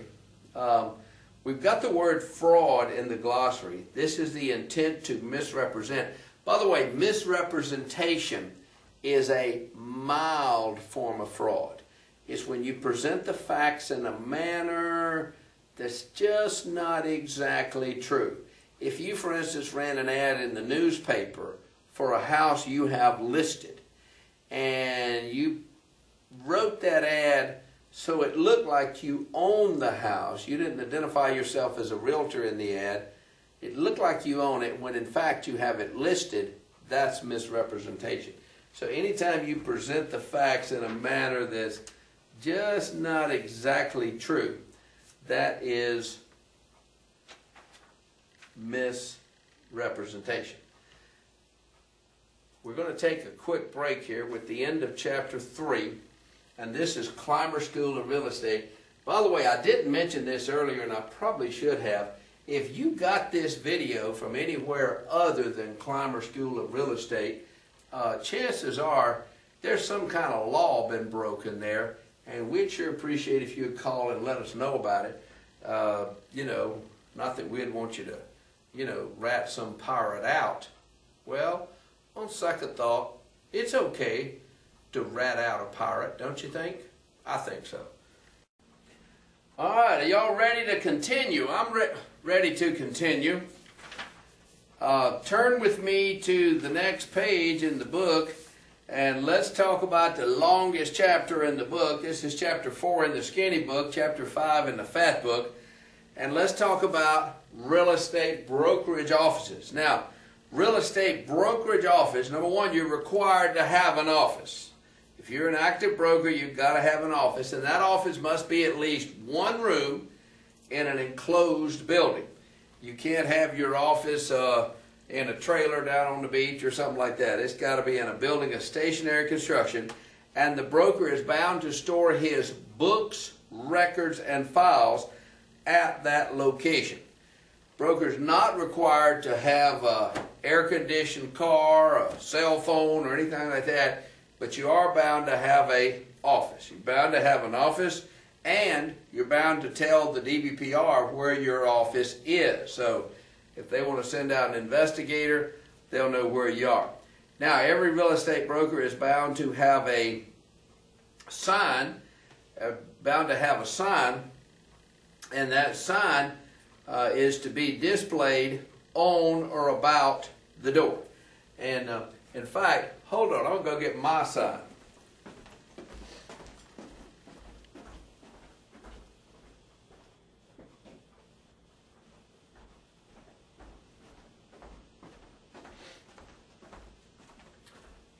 Speaker 1: We've got the word fraud in the glossary. This is the intent to misrepresent. By the way, misrepresentation is a mild form of fraud. It's when you present the facts in a manner that's just not exactly true. If you, for instance, ran an ad in the newspaper for a house you have listed, and you wrote that ad so it looked like you owned the house. You didn't identify yourself as a realtor in the ad. It looked like you own it when in fact you have it listed. That's misrepresentation. So anytime you present the facts in a manner that's just not exactly true, that is misrepresentation. We're going to take a quick break here with the end of chapter 3, and this is Clymer School of Real Estate. By the way, I didn't mention this earlier, and I probably should have. If you got this video from anywhere other than Clymer School of Real Estate, chances are there's some kind of law been broken there, and we'd sure appreciate if you'd call and let us know about it. You know, not that we'd want you to, you know, rat some pirate out. Well, on second thought, it's okay to rat out a pirate, don't you think? I think so. All right, are y'all ready to continue? I'm ready to continue. Turn with me to the next page in the book, and let's talk about the longest chapter in the book. This is chapter 4 in the skinny book, chapter 5 in the fat book. And let's talk about real estate brokerage offices. Now, real estate brokerage office, number one, you're required to have an office. If you're an active broker, you've got to have an office, and that office must be at least one room in an enclosed building. You can't have your office in a trailer down on the beach or something like that. It's got to be in a building of stationary construction, and the broker is bound to store his books, records, and files at that location. Broker's not required to have an air-conditioned car, a cell phone, or anything like that, but you are bound to have an office. You're bound to have an office, and you're bound to tell the DBPR where your office is. So if they want to send out an investigator, they'll know where you are. Now, every real estate broker is bound to have a sign, and that sign is to be displayed on or about the door. And in fact, hold on, I'm going to go get my sign.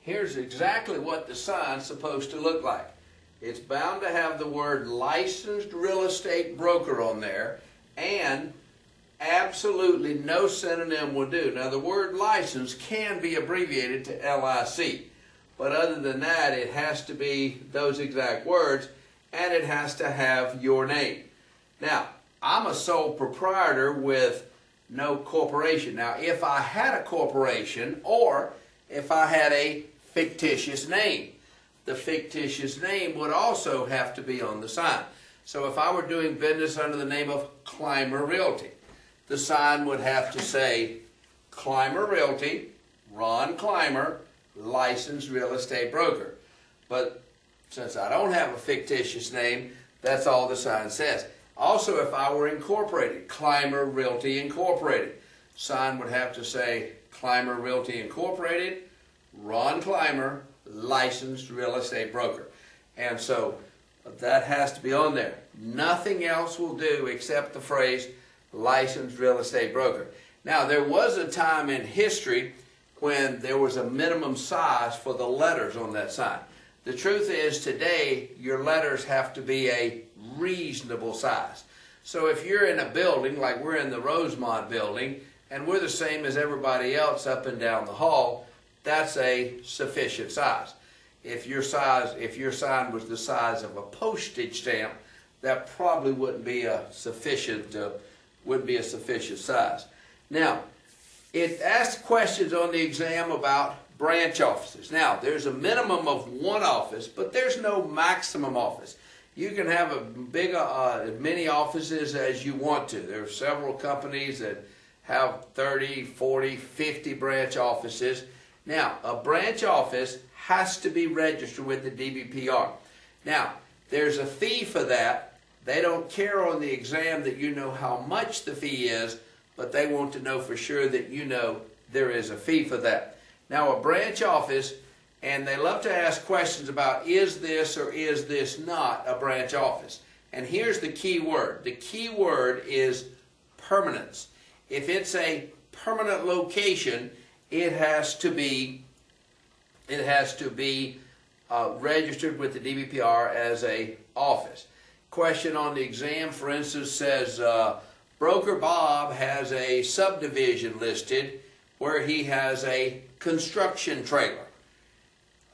Speaker 1: Here's exactly what the sign's supposed to look like. It's bound to have the word licensed real estate broker on there, and absolutely no synonym will do. Now, the word license can be abbreviated to LIC, but other than that, it has to be those exact words, and it has to have your name. Now, I'm a sole proprietor with no corporation. Now, if I had a corporation, or if I had a fictitious name, the fictitious name would also have to be on the sign. So if I were doing business under the name of Clymer Realty, the sign would have to say, Clymer Realty, Ron Clymer, licensed real estate broker. But since I don't have a fictitious name, that's all the sign says. Also, if I were incorporated, Clymer Realty Incorporated, sign would have to say, Clymer Realty Incorporated, Ron Clymer, licensed real estate broker. And so that has to be on there. Nothing else will do except the phrase licensed real estate broker. Now, there was a time in history when there was a minimum size for the letters on that sign. The truth is, today, your letters have to be a reasonable size. So if you're in a building, like we're in the Rosemont building, and we're the same as everybody else up and down the hall, that's a sufficient size. If your sign was the size of a postage stamp, that probably wouldn't be a sufficient size. Now, it asked questions on the exam about branch offices. Now, there's a minimum of one office, but there's no maximum office. You can have as many offices as you want to. There are several companies that have 30, 40, 50 branch offices. Now, a branch office has to be registered with the DBPR. Now, there's a fee for that. They don't care on the exam that you know how much the fee is, but they want to know for sure that you know there is a fee for that. Now, a branch office, and they love to ask questions about is this or is this not a branch office? And here's the key word. The key word is permanence. If it's a permanent location, it has to be registered with the DBPR as a office. Question on the exam, for instance, says, Broker Bob has a subdivision listed where he has a construction trailer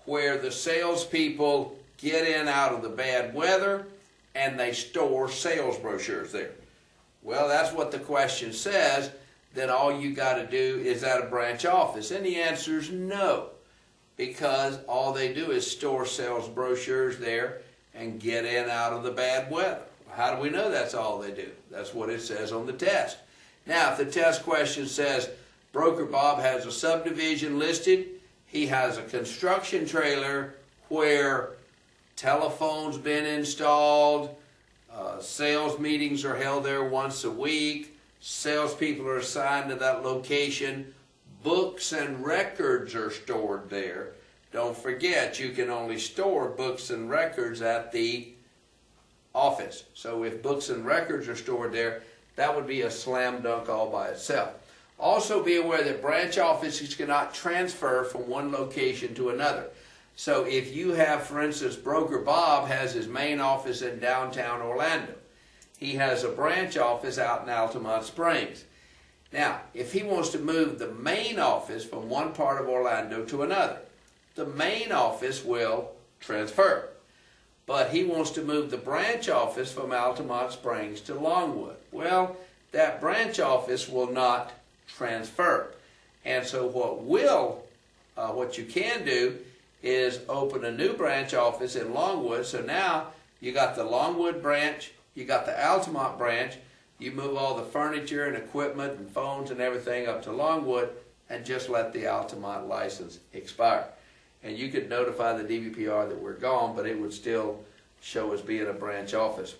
Speaker 1: where the salespeople get in out of the bad weather and they store sales brochures there. Well, that's what the question says. Then all you got to do is at a branch office. And the answer is no, because all they do is store sales brochures there and get in out of the bad weather. How do we know that's all they do? That's what it says on the test. Now, if the test question says, Broker Bob has a subdivision listed, he has a construction trailer where telephone's been installed, sales meetings are held there once a week, salespeople are assigned to that location, books and records are stored there. Don't forget, you can only store books and records at the office. So if books and records are stored there, that would be a slam dunk all by itself. Also be aware that branch offices cannot transfer from one location to another. So if you have, for instance, Broker Bob has his main office in downtown Orlando. He has a branch office out in Altamont Springs. Now, if he wants to move the main office from one part of Orlando to another, the main office will transfer. But he wants to move the branch office from Altamont Springs to Longwood. Well, that branch office will not transfer. And so what you can do is open a new branch office in Longwood. So now you got the Longwood branch, you got the Altamont branch, you move all the furniture and equipment and phones and everything up to Longwood and just let the Altamont license expire. And you could notify the DVPR that we're gone, but it would still show as being a branch office.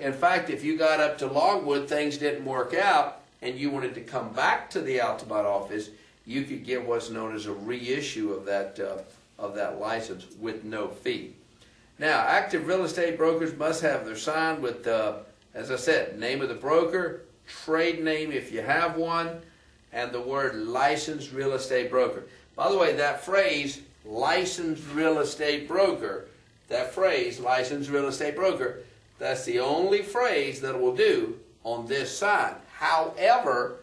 Speaker 1: In fact, if you got up to Longwood, things didn't work out, and you wanted to come back to the Altamont office, you could get what's known as a reissue of that license with no fee. Now, active real estate brokers must have their sign with, as I said, name of the broker, trade name if you have one, and the word licensed real estate broker. By the way, that phrase, licensed real estate broker, that phrase, licensed real estate broker, that's the only phrase that will do on this sign. However,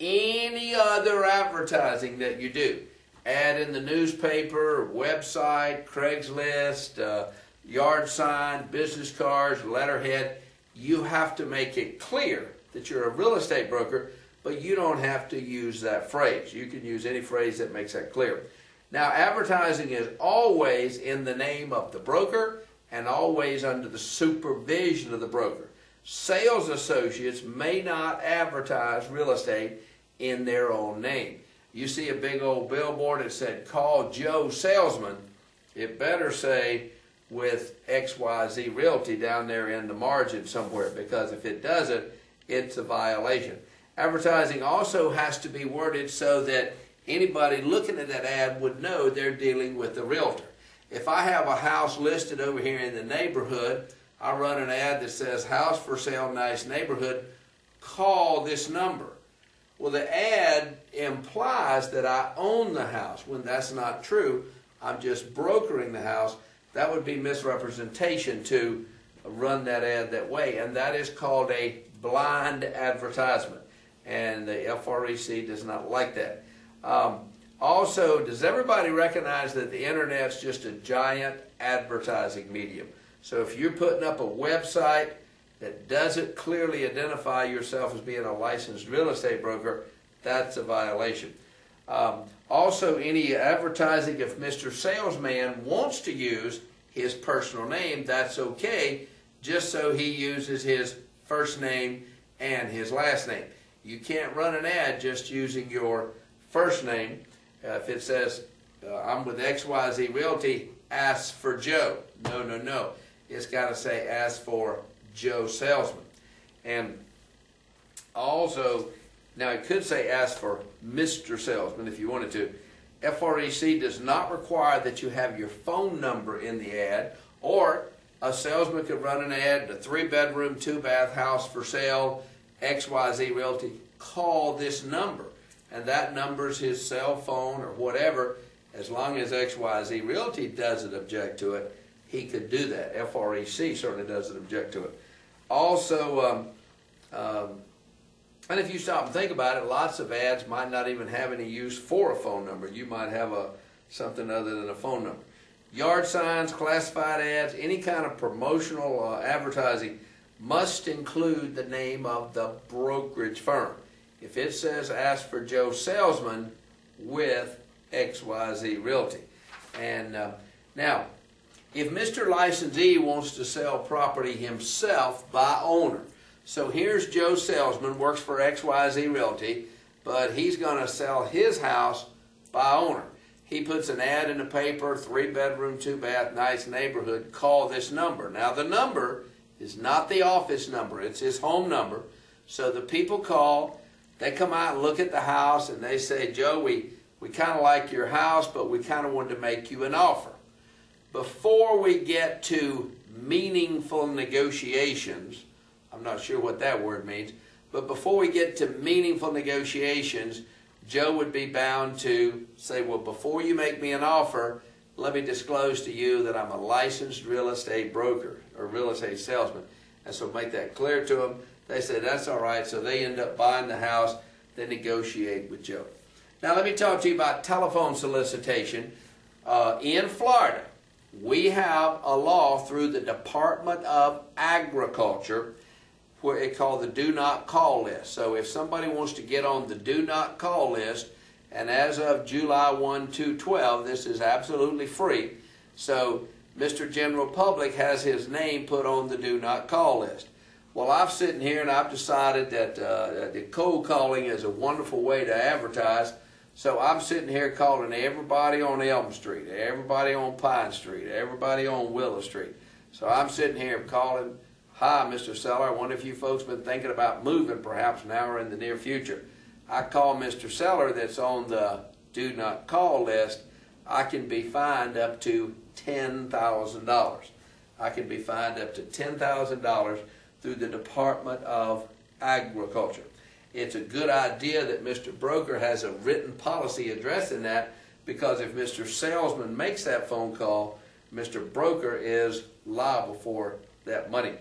Speaker 1: any other advertising that you do, ad in the newspaper, website, Craigslist, yard sign, business cards, letterhead, you have to make it clear that you're a real estate broker, but you don't have to use that phrase. You can use any phrase that makes that clear. Now, advertising is always in the name of the broker and always under the supervision of the broker. Sales associates may not advertise real estate in their own name. You see a big old billboard that said, call Joe Salesman, it better say with XYZ Realty down there in the margin somewhere, because if it doesn't, it's a violation. Advertising also has to be worded so that anybody looking at that ad would know they're dealing with the realtor. If I have a house listed over here in the neighborhood, I run an ad that says, house for sale, nice neighborhood, call this number. Well, the ad implies that I own the house, when that's not true. I'm just brokering the house. That would be misrepresentation to run that ad that way, and that is called a blind advertisement, and the FREC does not like that. Also, does everybody recognize that the internet's just a giant advertising medium? So if you're putting up a website that doesn't clearly identify yourself as being a licensed real estate broker, that's a violation. Also, any advertising, if Mr. Salesman wants to use his personal name, that's okay, just so he uses his first name and his last name. You can't run an ad just using your first name. If it says, I'm with XYZ Realty, ask for Joe. No, no, no. It's got to say, ask for Joe Salesman. And also, now it could say, ask for Mr. Salesman if you wanted to. FREC does not require that you have your phone number in the ad, or a salesman could run an ad, a 3-bedroom, 2-bath house for sale, XYZ Realty, call this number. And that number's his cell phone or whatever. As long as XYZ Realty doesn't object to it, he could do that. FREC certainly doesn't object to it. Also, and if you stop and think about it, lots of ads might not even have any use for a phone number. You might have something other than a phone number. Yard signs, classified ads, any kind of promotional advertising must include the name of the brokerage firm. If it says ask for Joe Salesman with XYZ Realty. And now, if Mr. Licensee wants to sell property himself by owner, so here's Joe Salesman, works for XYZ Realty, but he's going to sell his house by owner. He puts an ad in the paper, 3-bedroom, 2-bath, nice neighborhood, call this number. Now the number is not the office number, it's his home number. So the people call, they come out and look at the house and they say, Joe, we kind of like your house, but we kind of wanted to make you an offer. Before we get to meaningful negotiations, I'm not sure what that word means, but before we get to meaningful negotiations, Joe would be bound to say, well, before you make me an offer, let me disclose to you that I'm a licensed real estate broker or real estate salesman. And so make that clear to them. They say, that's all right. So they end up buying the house. They negotiate with Joe. Now let me talk to you about telephone solicitation. In Florida, we have a law through the Department of Agriculture where it's called the Do Not Call list. So if somebody wants to get on the Do Not Call list, and as of July 1, 2012, this is absolutely free. So Mr. General Public has his name put on the Do Not Call list. Well, I'm sitting here and I've decided that the cold calling is a wonderful way to advertise. So I'm sitting here calling everybody on Elm Street, everybody on Pine Street, everybody on Willow Street. So I'm sitting here calling, hi, Mr. Seller, I wonder if you folks been thinking about moving perhaps now or in the near future. I call Mr. Seller that's on the Do Not Call list, I can be fined up to $10,000. I can be fined up to $10,000 through the Department of Agriculture. It's a good idea that Mr. Broker has a written policy addressing that, because if Mr. Salesman makes that phone call, Mr. Broker is liable for that money.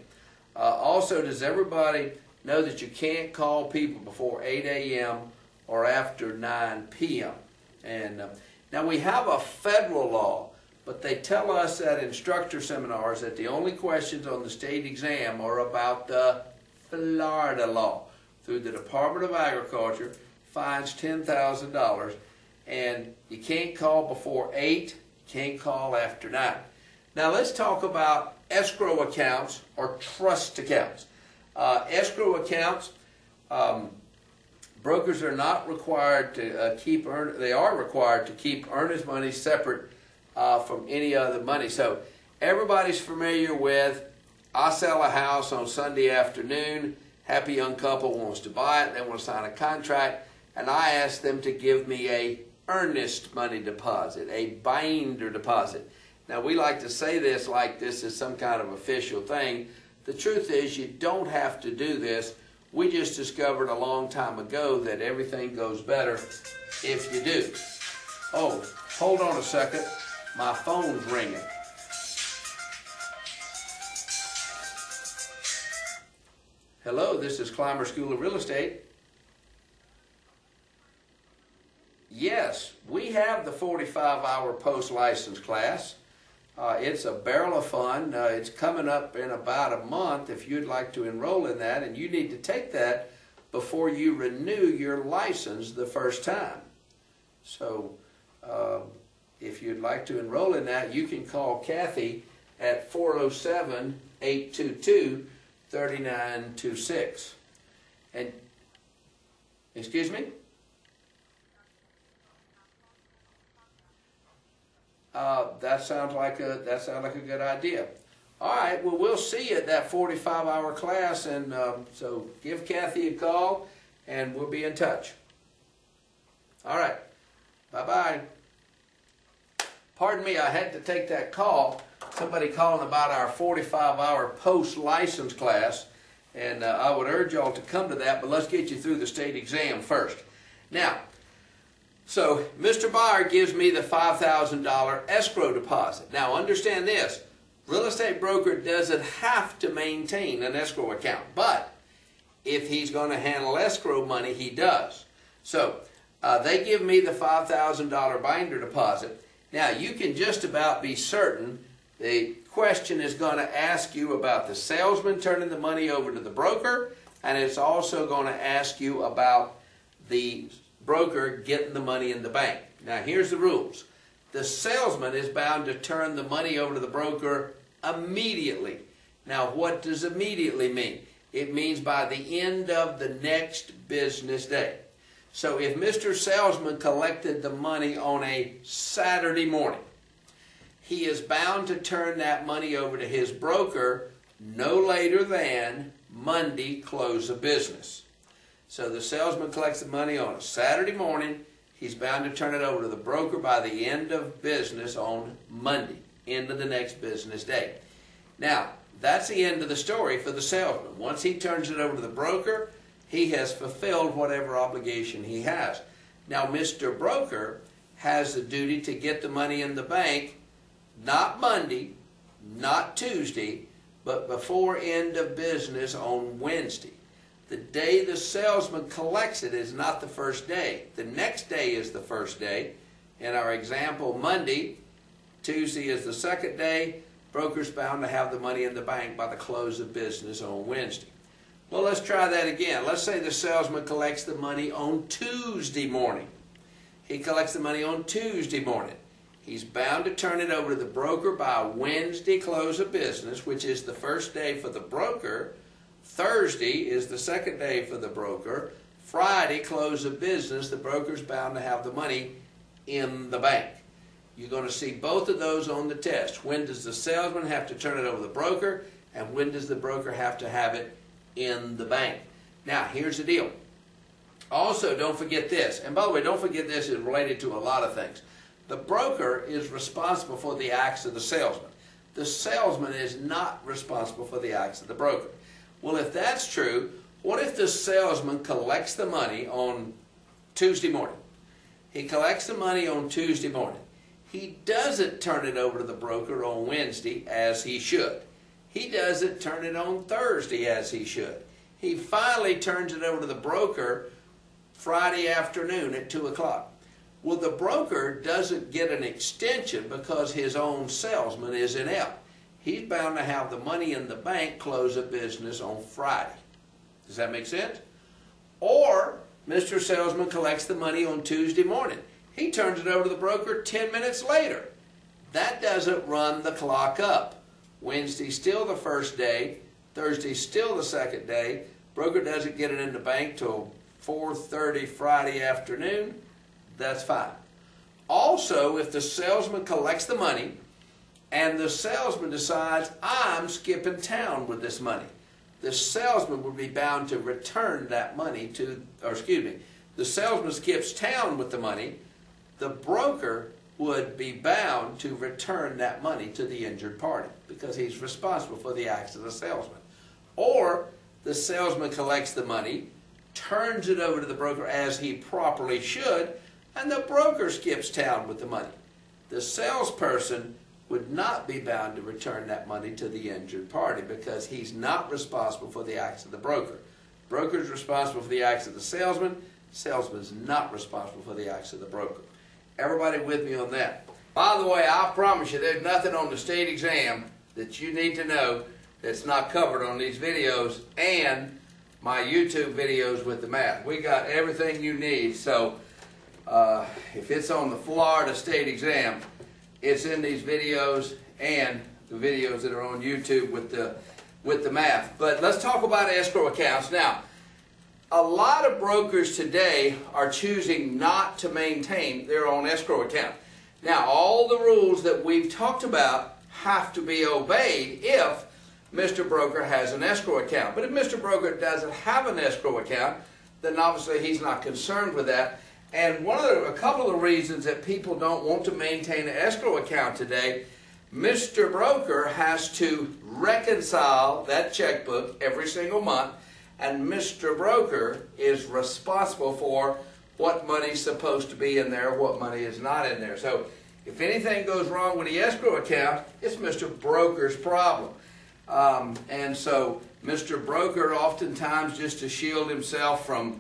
Speaker 1: Also, does everybody know that you can't call people before 8 a.m. or after 9 p.m.? And now we have a federal law, but they tell us at instructor seminars that the only questions on the state exam are about the Florida law. Through the Department of Agriculture, fines $10,000, and you can't call before 8, can't call after 9. Now let's talk about escrow accounts or trust accounts. Escrow accounts, brokers are not required to they are required to keep earnest money separate from any other money. So everybody's familiar with, I sell a house on Sunday afternoon, happy young couple wants to buy it, they want to sign a contract, and I ask them to give me a earnest money deposit, a binder deposit. Now we like to say this like this is some kind of official thing. The truth is you don't have to do this. We just discovered a long time ago that everything goes better if you do. Oh, hold on a second. My phone's ringing. Hello, this is Clymer School of Real Estate. Yes, we have the 45-hour post-license class. It's a barrel of fun. It's coming up in about a month if you'd like to enroll in that, and you need to take that before you renew your license the first time. So if you'd like to enroll in that, you can call Kathy at 407-822-3926. And, excuse me? That sounds like a good idea. All right, well, we'll see you at that 45-hour class, and so give Kathy a call, and we'll be in touch. All right, bye-bye. Pardon me, I had to take that call. Somebody calling about our 45-hour post-license class, and I would urge y'all to come to that, but let's get you through the state exam first. Now, so Mr. Buyer gives me the $5,000 escrow deposit. Now understand this, Real estate broker doesn't have to maintain an escrow account, but if he's going to handle escrow money, he does. So they give me the $5,000 binder deposit. Now you can just about be certain the question is going to ask you about the salesman turning the money over to the broker, and it's also going to ask you about the broker getting the money in the bank. Now here's the rules. The salesman is bound to turn the money over to the broker immediately. Now what does immediately mean? It means by the end of the next business day. So if Mr. Salesman collected the money on a Saturday morning, he is bound to turn that money over to his broker no later than Monday close of business. So the salesman collects the money on a Saturday morning. He's bound to turn it over to the broker by the end of business on Monday, end of the next business day. Now, that's the end of the story for the salesman. Once he turns it over to the broker, he has fulfilled whatever obligation he has. Now, Mr. Broker has the duty to get the money in the bank, not Monday, not Tuesday, but before end of business on Wednesday. The day the salesman collects it is not the first day. The next day is the first day. In our example, Monday, Tuesday is the second day. Broker's bound to have the money in the bank by the close of business on Wednesday. Well, let's try that again. Let's say the salesman collects the money on Tuesday morning. He collects the money on Tuesday morning. He's bound to turn it over to the broker by Wednesday close of business, which is the first day for the broker. Thursday is the second day for the broker. Friday close of business, the broker's bound to have the money in the bank. You're going to see both of those on the test. When does the salesman have to turn it over to the broker, and when does the broker have to have it in the bank? Now, here's the deal. Also, don't forget this. And by the way, don't forget this is related to a lot of things. The broker is responsible for the acts of the salesman. The salesman is not responsible for the acts of the broker. Well, if that's true, what if the salesman collects the money on Tuesday morning? He collects the money on Tuesday morning. He doesn't turn it over to the broker on Wednesday as he should. He doesn't turn it on Thursday as he should. He finally turns it over to the broker Friday afternoon at 2 o'clock. Well, the broker doesn't get an extension because his own salesman is inept. He's bound to have the money in the bank close of business on Friday. Does that make sense? Or Mr. Salesman collects the money on Tuesday morning. He turns it over to the broker 10 minutes later. That doesn't run the clock up. Wednesday's still the first day. Thursday's still the second day. Broker doesn't get it in the bank till 4:30 Friday afternoon. That's fine. Also, if the salesman collects the money and the salesman decides, I'm skipping town with this money, the salesman would be bound to return that money the salesman skips town with the money, the broker would be bound to return that money to the injured party because he's responsible for the acts of the salesman. Or the salesman collects the money, turns it over to the broker as he properly should, and the broker skips town with the money. The salesperson would not be bound to return that money to the injured party because he's not responsible for the acts of the broker. Broker is responsible for the acts of the salesman. Salesman is not responsible for the acts of the broker. Everybody with me on that? By the way, I promise you there's nothing on the state exam that you need to know that's not covered on these videos and my YouTube videos with the math. We got everything you need. So if it's on the Florida state exam, it's in these videos and the videos that are on YouTube with the math. But let's talk about escrow accounts. Now, a lot of brokers today are choosing not to maintain their own escrow account. Now, all the rules that we've talked about have to be obeyed if Mr. Broker has an escrow account. But if Mr. Broker doesn't have an escrow account, then obviously he's not concerned with that. And a couple of the reasons that people don't want to maintain an escrow account today, Mr. Broker has to reconcile that checkbook every single month, and Mr. Broker is responsible for what money is supposed to be in there, what money is not in there. So If anything goes wrong with the escrow account, it's Mr. Broker's problem. And so Mr. Broker, oftentimes, just to shield himself from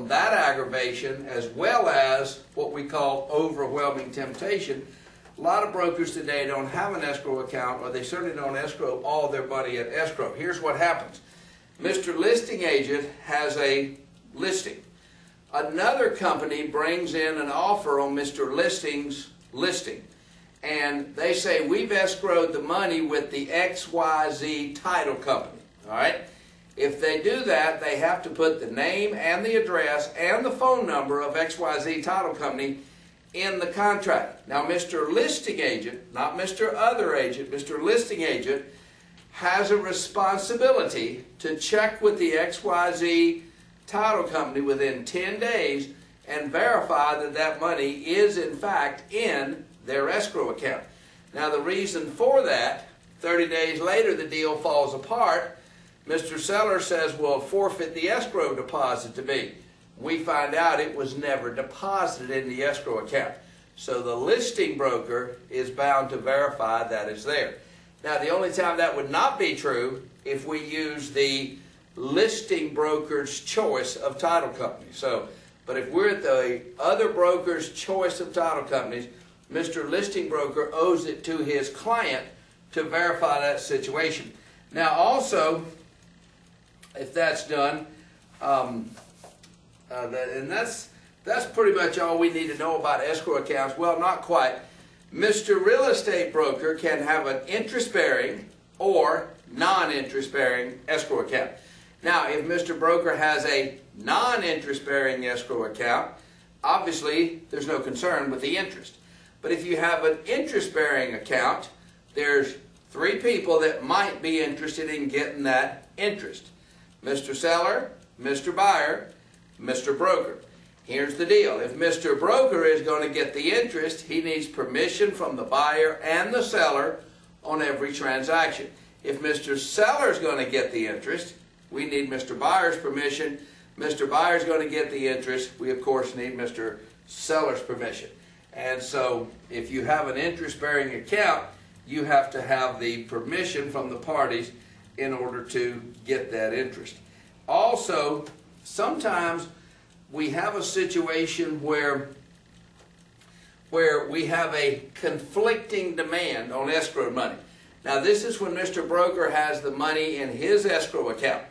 Speaker 1: that aggravation, as well as what we call overwhelming temptation, a lot of brokers today don't have an escrow account, or they certainly don't escrow all their money at escrow. Here's what happens. Mr. Listing Agent has a listing. Another company brings in an offer on Mr. Listing's listing. And they say, we've escrowed the money with the XYZ title company. All right? If they do that, they have to put the name and the address and the phone number of XYZ title company in the contract. Now, Mr. Listing Agent, not Mr. Other Agent, Mr. Listing Agent has a responsibility to check with the XYZ title company within 10 days and verify that that money is in fact in their escrow account. Now, the reason for that, 30 days later the deal falls apart. Mr. Seller says, well, forfeit the escrow deposit to me. We find out it was never deposited in the escrow account. So the listing broker is bound to verify that it's there. Now, the only time that would not be true if we use the listing broker's choice of title companies. But if we're at the other broker's choice of title companies, Mr. Listing Broker owes it to his client to verify that situation. Now, also, if that's done, and that's pretty much all we need to know about escrow accounts. Well, not quite. Mr. Real Estate Broker can have an interest-bearing or non-interest-bearing escrow account. Now, if Mr. Broker has a non-interest-bearing escrow account, obviously there's no concern with the interest. But if you have an interest-bearing account, there's 3 people that might be interested in getting that interest. Mr. Seller, Mr. Buyer, Mr. Broker. Here's the deal. If Mr. Broker is going to get the interest, he needs permission from the buyer and the seller on every transaction. If Mr. Seller is going to get the interest, we need Mr. Buyer's permission. Mr. Buyer is going to get the interest. We, of course, need Mr. Seller's permission. And so if you have an interest-bearing account, you have to have the permission from the parties in order to get that interest. Also, sometimes we have a situation where we have a conflicting demand on escrow money. Now, this is when Mr. Broker has the money in his escrow account.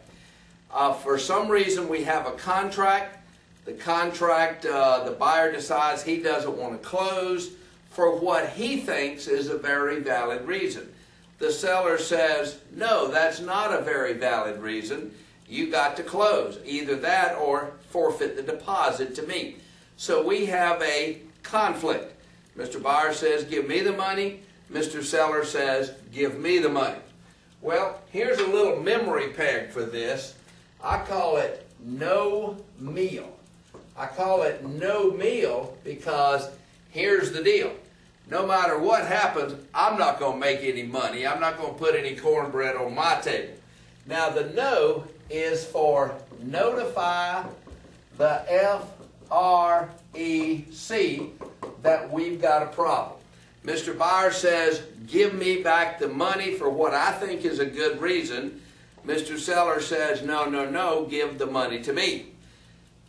Speaker 1: For some reason, we have a contract. The contract, the buyer decides he doesn't want to close for what he thinks is a very valid reason. The seller says, no, that's not a very valid reason. You got to close. Either that or forfeit the deposit to me. So we have a conflict. Mr. Buyer says, give me the money. Mr. Seller says, give me the money. Well, here's a little memory peg for this. I call it no meal. I call it no meal because here's the deal. No matter what happens, I'm not going to make any money. I'm not going to put any cornbread on my table. Now, the no is for notify the FREC that we've got a problem. Mr. Buyer says, give me back the money for what I think is a good reason. Mr. Seller says, no, no, no, give the money to me.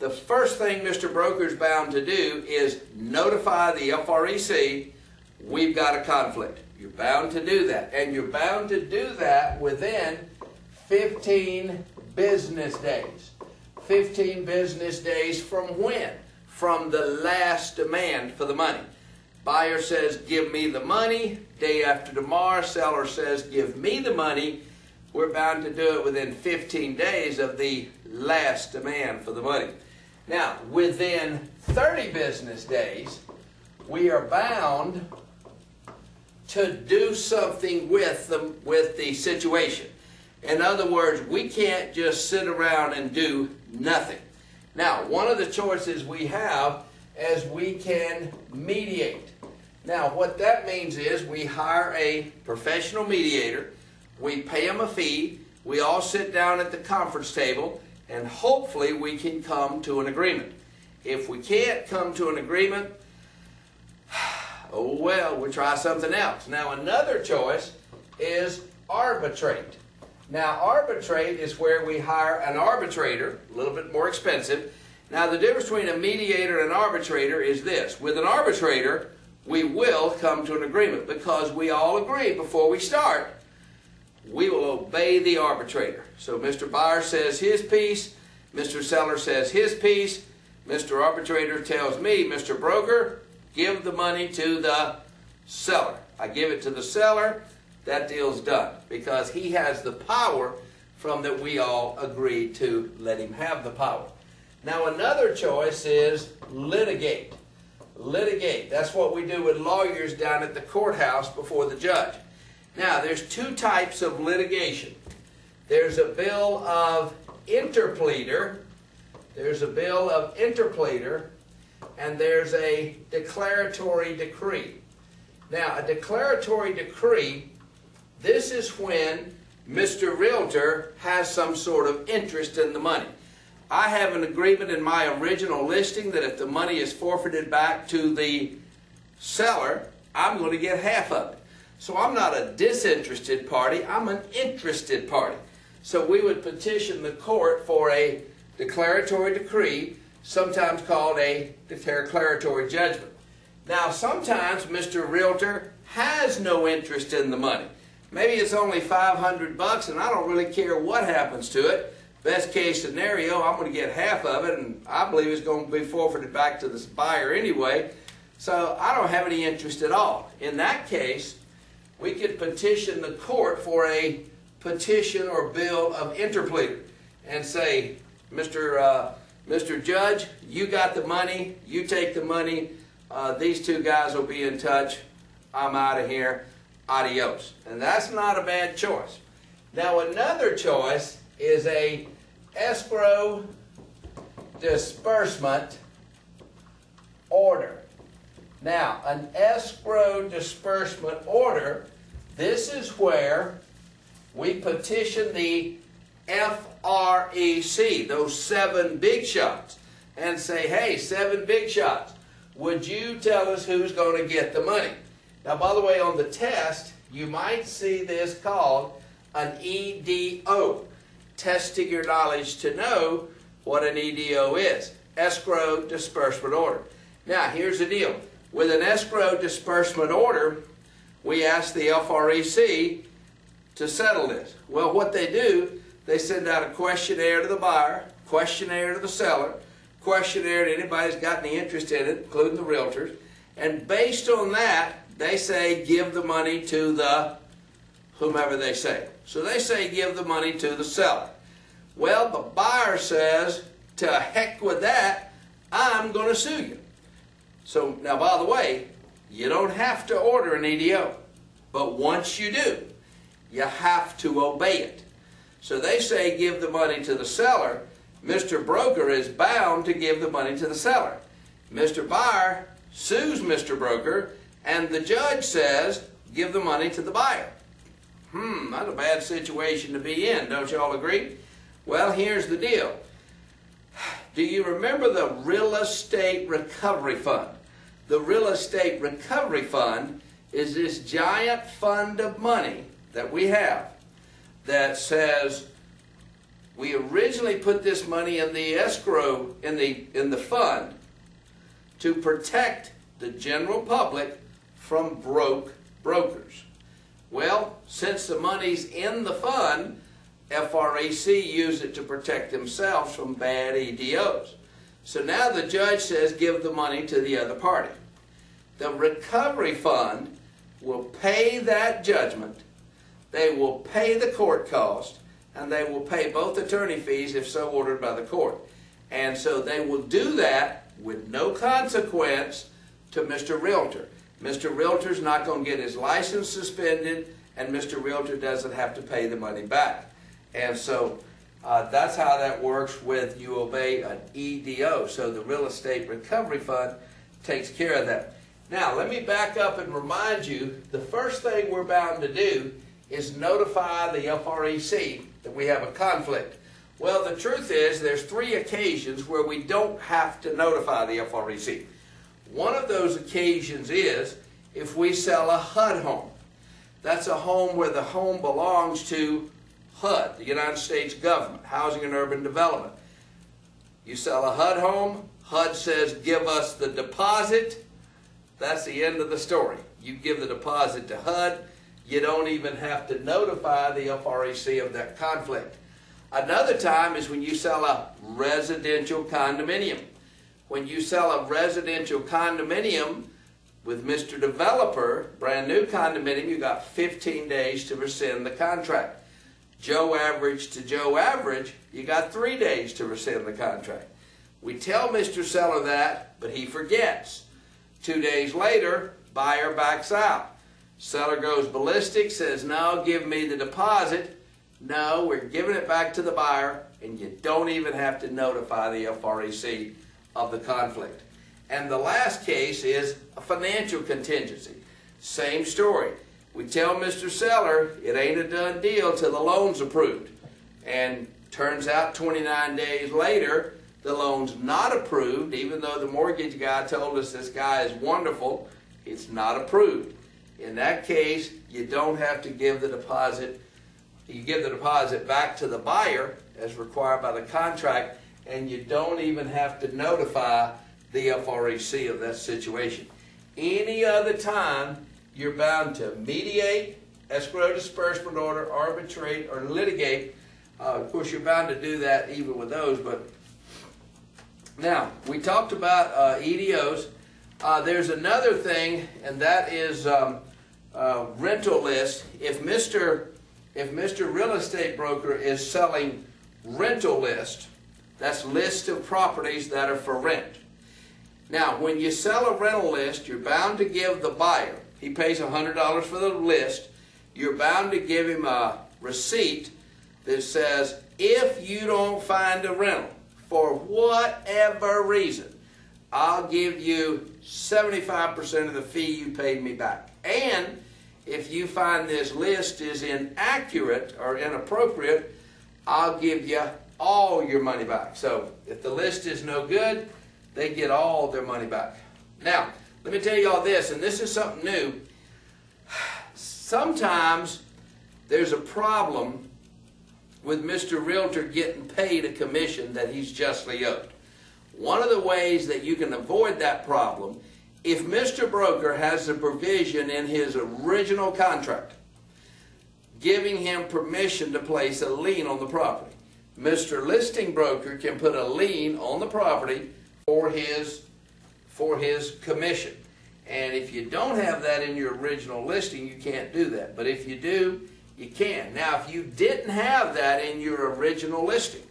Speaker 1: The first thing Mr. Broker's bound to do is notify the FREC we've got a conflict. You're bound to do that. And you're bound to do that within 15 business days. 15 business days from when? From the last demand for the money. Buyer says, give me the money. Day after tomorrow, seller says, give me the money. We're bound to do it within 15 days of the last demand for the money. Now, within 30 business days, we are bound to do something with the situation. In other words, we can't just sit around and do nothing. Now, one of the choices we have is we can mediate. Now, what that means is we hire a professional mediator, we pay him a fee, we all sit down at the conference table, and hopefully we can come to an agreement. If we can't come to an agreement, Oh well, we'll try something else. Now another choice is arbitrate. Now arbitrate is where we hire an arbitrator, a little bit more expensive. Now the difference between a mediator and an arbitrator is this. With an arbitrator, we will come to an agreement because we all agree before we start. We will obey the arbitrator. So Mr. Buyer says his piece, Mr. Seller says his piece, Mr. Arbitrator tells me, Mr. Broker, give the money to the seller. I give it to the seller, that deal's done because he has the power from that we all agreed to let him have the power. Now another choice is litigate. Litigate. That's what we do with lawyers down at the courthouse before the judge. Now there's two types of litigation. There's a bill of interpleader. There's a bill of interpleader, and there's a declaratory decree. Now, a declaratory decree, this is when Mr. Realtor has some sort of interest in the money. I have an agreement in my original listing that if the money is forfeited back to the seller, I'm going to get half of it. So I'm not a disinterested party, I'm an interested party. So we would petition the court for a declaratory decree, sometimes called a declaratory judgment. Now sometimes Mr. Realtor has no interest in the money. Maybe it's only $500 and I don't really care what happens to it. Best case scenario, I'm going to get half of it and I believe it's going to be forfeited back to the buyer anyway. So I don't have any interest at all. In that case, we could petition the court for a petition or bill of interpleader and say, Mr. Judge, you got the money, you take the money, these two guys will be in touch, I'm out of here, adios. And that's not a bad choice. Now another choice is a escrow disbursement order. Now an escrow disbursement order, this is where we petition the FREC, those 7 big shots, and say, hey, 7 big shots, would you tell us who's going to get the money? Now, by the way, on the test, you might see this called an EDO, testing your knowledge to know what an EDO is, escrow disbursement order. Now, here's the deal. With an escrow disbursement order, we ask the FREC to settle this. Well, what they do, they send out a questionnaire to the buyer, questionnaire to the seller, questionnaire to anybody who's got any interest in it, including the realtors, and based on that, they say give the money to the whomever they say. So they say give the money to the seller. Well, the buyer says, to heck with that, I'm going to sue you. So now, by the way, you don't have to order an EDO, but once you do, you have to obey it. So they say give the money to the seller. Mr. Broker is bound to give the money to the seller. Mr. Buyer sues Mr. Broker, and the judge says give the money to the buyer. That's a bad situation to be in, don't you all agree? Well, here's the deal. Do you remember the Real Estate Recovery Fund? The Real Estate Recovery Fund is this giant fund of money that we have that says we originally put this money in the escrow, in the fund, to protect the general public from brokers. Well, since the money's in the fund, FREC used it to protect themselves from bad EDOs. So now the judge says give the money to the other party. The recovery fund will pay that judgment, they will pay the court cost, and they will pay both attorney fees if so ordered by the court. And so they will do that with no consequence to Mr. Realtor. Mr. Realtor's not going to get his license suspended, and Mr. Realtor doesn't have to pay the money back. And so that's how that works with you obey an EDO. So the Real Estate Recovery Fund takes care of that. Now, let me back up and remind you, the first thing we're bound to do is notify the FREC that we have a conflict. Well, the truth is there's 3 occasions where we don't have to notify the FREC. One of those occasions is if we sell a HUD home. That's a home where the home belongs to HUD, the United States government, Housing and Urban Development. You sell a HUD home, HUD says, give us the deposit. That's the end of the story. You give the deposit to HUD. You don't even have to notify the FREC of that conflict. Another time is when you sell a residential condominium. When you sell a residential condominium with Mr. Developer, brand new condominium, you got 15 days to rescind the contract. Joe Average to Joe Average, you got 3 days to rescind the contract. We tell Mr. Seller that, but he forgets. 2 days later, buyer backs out. Seller goes ballistic, says, no, give me the deposit. No, we're giving it back to the buyer, and you don't even have to notify the FREC of the conflict. And the last case is a financial contingency. Same story. We tell Mr. Seller it ain't a done deal till the loan's approved. And turns out 29 days later, the loan's not approved, even though the mortgage guy told us this guy is wonderful. It's not approved. In that case, you don't have to give the deposit. You give the deposit back to the buyer as required by the contract, and you don't even have to notify the FREC of that situation. Any other time, you're bound to mediate, escrow disbursement order, arbitrate, or litigate. Of course, you're bound to do that even with those. But now, we talked about EDOs. There's another thing, and that is rental list. If Mr. Real Estate Broker is selling rental list, that's list of properties that are for rent. Now, when you sell a rental list, you're bound to give the buyer, he pays $100 for the list, you're bound to give him a receipt that says, if you don't find a rental for whatever reason, I'll give you 75% of the fee you paid me back. And if you find this list is inaccurate or inappropriate, I'll give you all your money back. So if the list is no good, they get all their money back. Now, let me tell you all this, and this is something new. Sometimes there's a problem with Mr. Realtor getting paid a commission that he's justly owed. One of the ways that you can avoid that problem, if Mr. Broker has a provision in his original contract giving him permission to place a lien on the property, Mr. Listing Broker can put a lien on the property for his commission. And if you don't have that in your original listing, you can't do that. But if you do, you can. Now, if you didn't have that in your original listing,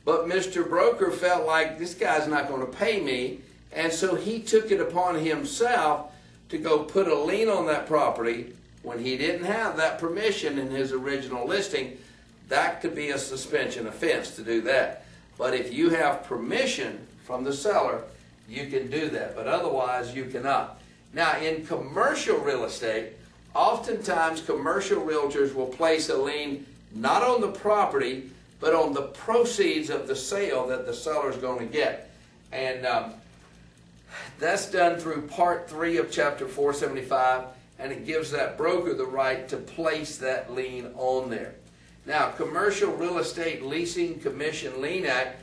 Speaker 1: but Mr. Broker felt like this guy's not going to pay me, and so he took it upon himself to go put a lien on that property when he didn't have that permission in his original listing, that could be a suspension offense to do that. But if you have permission from the seller, you can do that, but otherwise you cannot. Now, in commercial real estate, oftentimes commercial realtors will place a lien not on the property, but on the proceeds of the sale that the seller is going to get. And that's done through Part 3 of Chapter 475, and it gives that broker the right to place that lien on there. Now, Commercial Real Estate Leasing Commission Lien Act,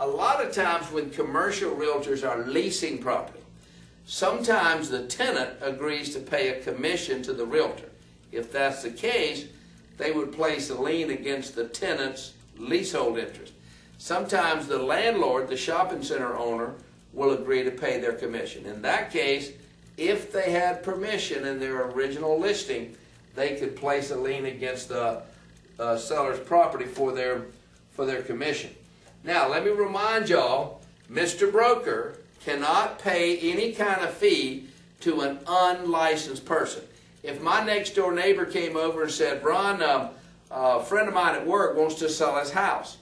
Speaker 1: a lot of times when commercial realtors are leasing property, sometimes the tenant agrees to pay a commission to the realtor. If that's the case, they would place a lien against the tenant's leasehold interest. Sometimes the landlord, the shopping center owner, will agree to pay their commission. In that case, if they had permission in their original listing, they could place a lien against the seller's property for their commission. Now, let me remind y'all, Mr. Broker cannot pay any kind of fee to an unlicensed person. If my next door neighbor came over and said, Ron, a friend of mine at work wants to sell his house,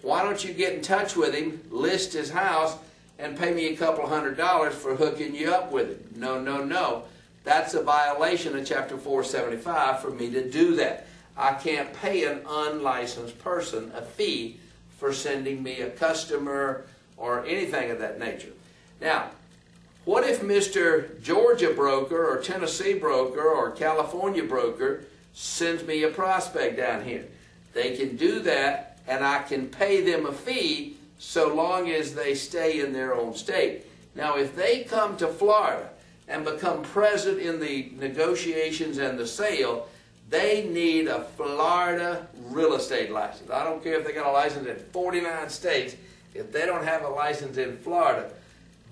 Speaker 1: why don't you get in touch with him, list his house, and pay me a couple $100 for hooking you up with it? No, no, no. That's a violation of Chapter 475 for me to do that. I can't pay an unlicensed person a fee for sending me a customer or anything of that nature. Now, What if Mr. Georgia broker or Tennessee broker or California broker sends me a prospect down here? They can do that, and I can pay them a fee so long as they stay in their own state. Now, if they come to Florida and become present in the negotiations and the sale, they need a Florida real estate license. I don't care if they got a license in 49 states. If they don't have a license in Florida,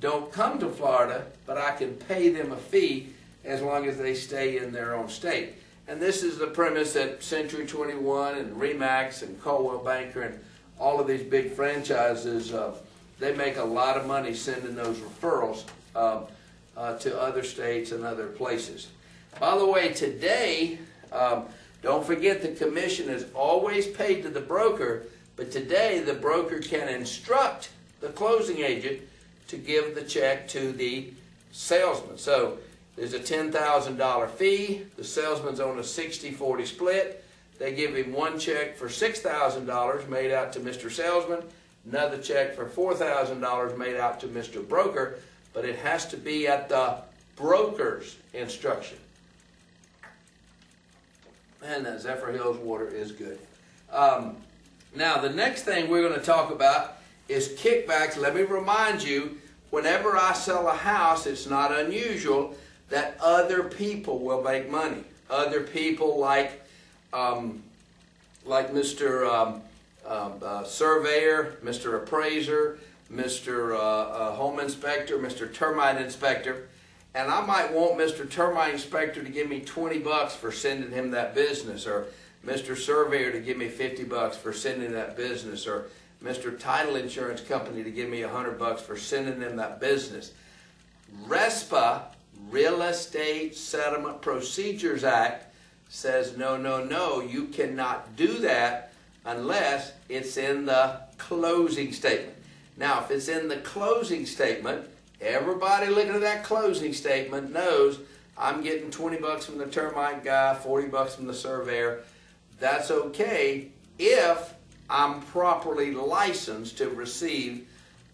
Speaker 1: don't come to Florida, but I can pay them a fee as long as they stay in their own state. And this is the premise that Century 21 and RE/MAX and Coldwell Banker and all of these big franchises, they make a lot of money sending those referrals to other states and other places. By the way, today, don't forget the commission is always paid to the broker, but today the broker can instruct the closing agent to give the check to the salesman. So there's a $10,000 fee. The salesman's on a 60-40 split. They give him one check for $6,000 made out to Mr. Salesman, another check for $4,000 made out to Mr. Broker, but it has to be at the broker's instruction. And that Zephyr Hills water is good. Now, the next thing we're going to talk about is kickbacks. Let me remind you, whenever I sell a house, it's not unusual that other people will make money. Other people like Mr. Surveyor, Mr. Appraiser, Mr. Home Inspector, Mr. Termite Inspector. And I might want Mr. Termite Inspector to give me 20 bucks for sending him that business, or Mr. Surveyor to give me 50 bucks for sending that business, or Mr. Title Insurance Company to give me 100 bucks for sending them that business. RESPA, Real Estate Settlement Procedures Act, says no, no, no, you cannot do that unless it's in the closing statement. Now, if it's in the closing statement, everybody looking at that closing statement knows I'm getting 20 bucks from the termite guy, 40 bucks from the surveyor. That's okay if I'm properly licensed to receive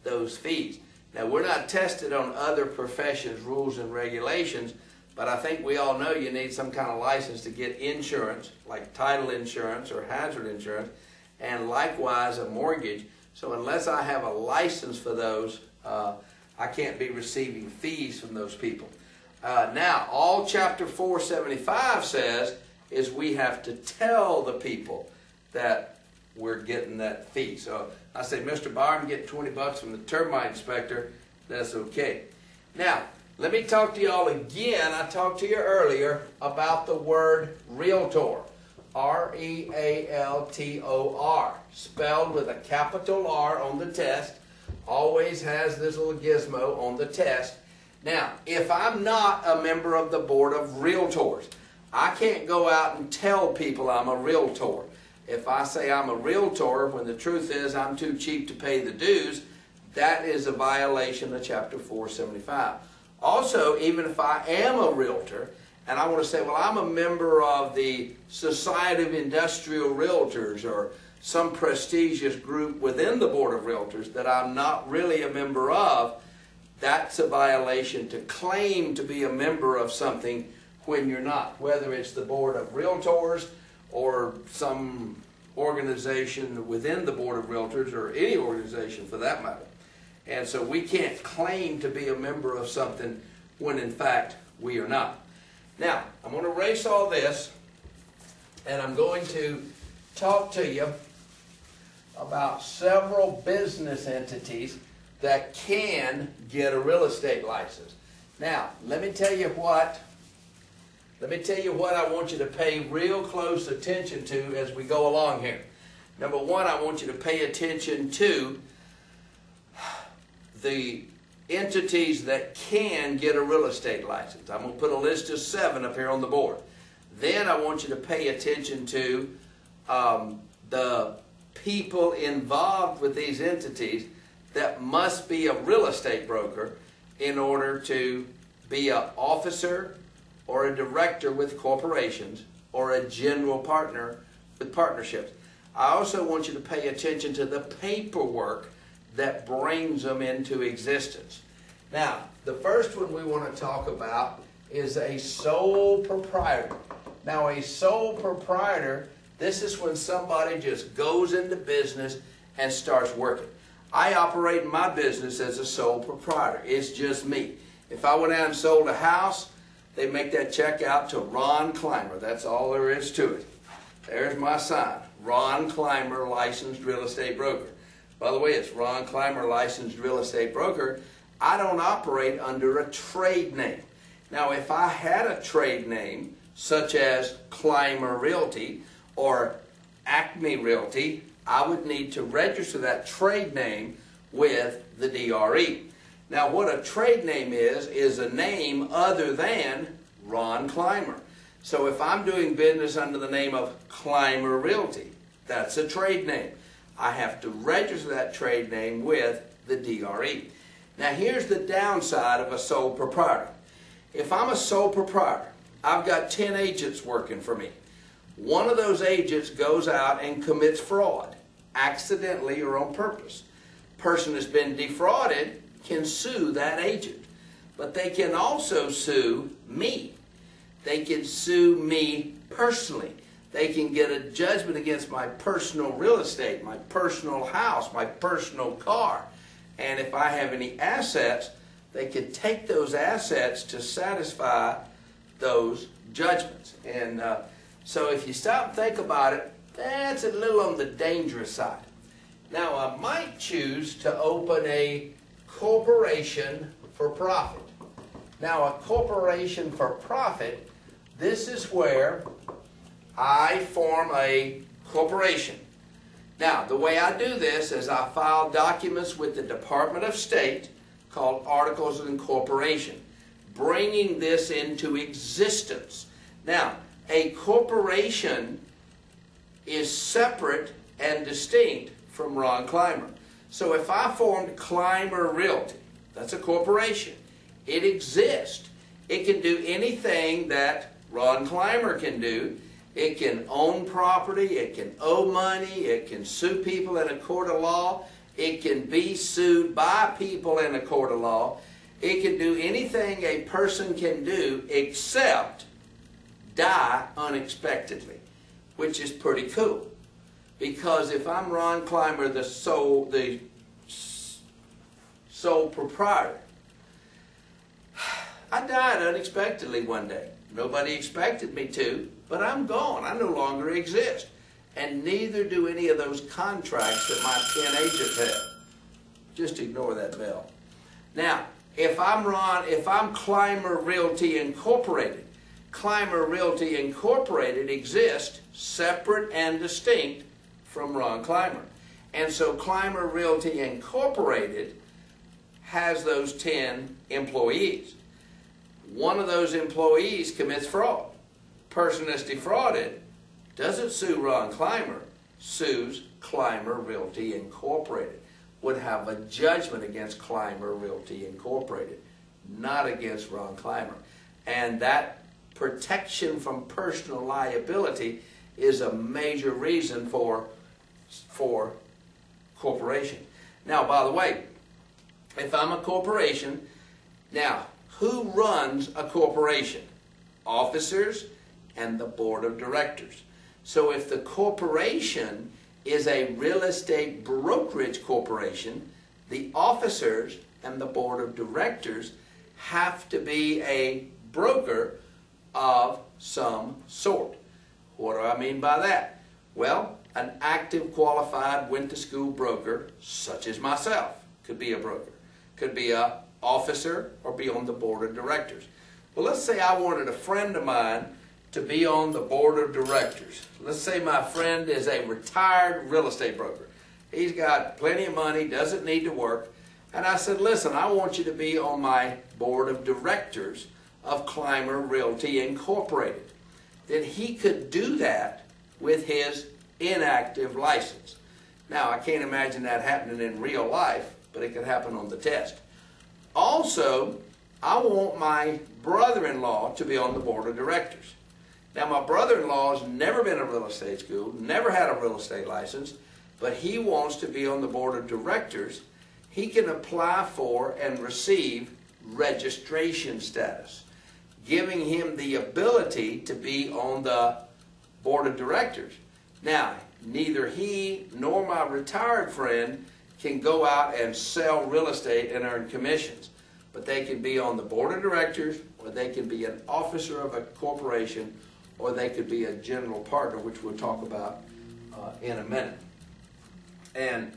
Speaker 1: those fees. Now, we're not tested on other professions' rules and regulations, but I think we all know you need some kind of license to get insurance, like title insurance or hazard insurance, and likewise a mortgage. So unless I have a license for those, I can't be receiving fees from those people. Now, all Chapter 475 says is we have to tell the people that we're getting that fee. So I say, Mr. Barr, I'm getting 20 bucks from the termite inspector. That's okay. Now, let me talk to y'all again. I talked to you earlier about the word realtor. R-E-A-L-T-O-R, spelled with a capital R on the test. Always has this little gizmo on the test. Now, if I'm not a member of the Board of Realtors, I can't go out and tell people I'm a realtor. If I say I'm a realtor when the truth is I'm too cheap to pay the dues, that is a violation of Chapter 475. Also, even if I am a realtor and I want to say, well, I'm a member of the Society of Industrial Realtors or some prestigious group within the Board of Realtors that I'm not really a member of, that's a violation to claim to be a member of something when you're not, whether it's the Board of Realtors or some organization within the Board of Realtors or any organization for that matter. And so we can't claim to be a member of something when in fact we are not. Now, I'm going to erase all this and I'm going to talk to you about several business entities that can get a real estate license. Now, let me tell you what I want you to pay real close attention to as we go along here. Number one, I want you to pay attention to the entities that can get a real estate license. I'm going to put a list of 7 up here on the board. Then I want you to pay attention to the people involved with these entities that must be a real estate broker in order to be an officer or a director with corporations or a general partner with partnerships. I also want you to pay attention to the paperwork that brings them into existence. Now, the first one we want to talk about is a sole proprietor. Now, a sole proprietor, this is when somebody just goes into business and starts working. I operate my business as a sole proprietor. It's just me. If I went out and sold a house, they make that check out to Ron Clymer. That's all there is to it. There's my sign. Ron Clymer, licensed real estate broker. By the way, it's Ron Clymer, licensed real estate broker. I don't operate under a trade name. Now, if I had a trade name, such as Clymer Realty or Acme Realty, I would need to register that trade name with the DRE. Now, what a trade name is a name other than Ron Clymer. So if I'm doing business under the name of Clymer Realty, that's a trade name. I have to register that trade name with the DRE. Now, here's the downside of a sole proprietor. If I'm a sole proprietor, I've got 10 agents working for me. One of those agents goes out and commits fraud, accidentally or on purpose. Person that's been defrauded can sue that agent, but they can also sue me. They can sue me personally. They can get a judgment against my personal real estate, my personal house, my personal car. And if I have any assets, they could take those assets to satisfy those judgments. And so if you stop and think about it, that's a little on the dangerous side. Now, I might choose to open a corporation for profit. Now, a corporation for profit, this is where I form a corporation. Now, the way I do this is I file documents with the Department of State called Articles of Incorporation, bringing this into existence. Now, a corporation is separate and distinct from Ron Clymer. So if I formed Clymer Realty, that's a corporation. It exists. It can do anything that Ron Clymer can do. It can own property, it can owe money, it can sue people in a court of law, it can be sued by people in a court of law. It can do anything a person can do except die unexpectedly, which is pretty cool. Because if I'm Ron Clymer, the sole proprietor, I died unexpectedly one day. Nobody expected me to, but I'm gone. I no longer exist. And neither do any of those contracts that my 10 agents have. Just ignore that bell. Now, if I'm Clymer Realty Incorporated, Clymer Realty Incorporated exists separate and distinct from Ron Clymer. And so Clymer Realty Incorporated has those 10 employees. One of those employees commits fraud. Person that's defrauded doesn't sue Ron Clymer, sues Clymer Realty Incorporated. Would have a judgment against Clymer Realty Incorporated, not against Ron Clymer. And that protection from personal liability is a major reason for corporation. Now, by the way, if I'm a corporation, now, who runs a corporation? Officers and the board of directors. So if the corporation is a real estate brokerage corporation, the officers and the board of directors have to be a broker of some sort. What do I mean by that? Well, an active, qualified, went-to-school broker, such as myself, could be a broker. Could be an officer or be on the board of directors. Well, let's say I wanted a friend of mine to be on the board of directors. Let's say my friend is a retired real estate broker. He's got plenty of money, doesn't need to work. And I said, listen, I want you to be on my board of directors of Clymer Realty Incorporated. Then he could do that with his inactive license. Now, I can't imagine that happening in real life, but it could happen on the test. Also, I want my brother-in-law to be on the board of directors. Now, my brother-in-law has never been in a real estate school, never had a real estate license, but he wants to be on the board of directors. He can apply for and receive registration status, giving him the ability to be on the board of directors. Now, neither he nor my retired friend can go out and sell real estate and earn commissions, but they can be on the board of directors, or they can be an officer of a corporation, or they could be a general partner, which we'll talk about in a minute. And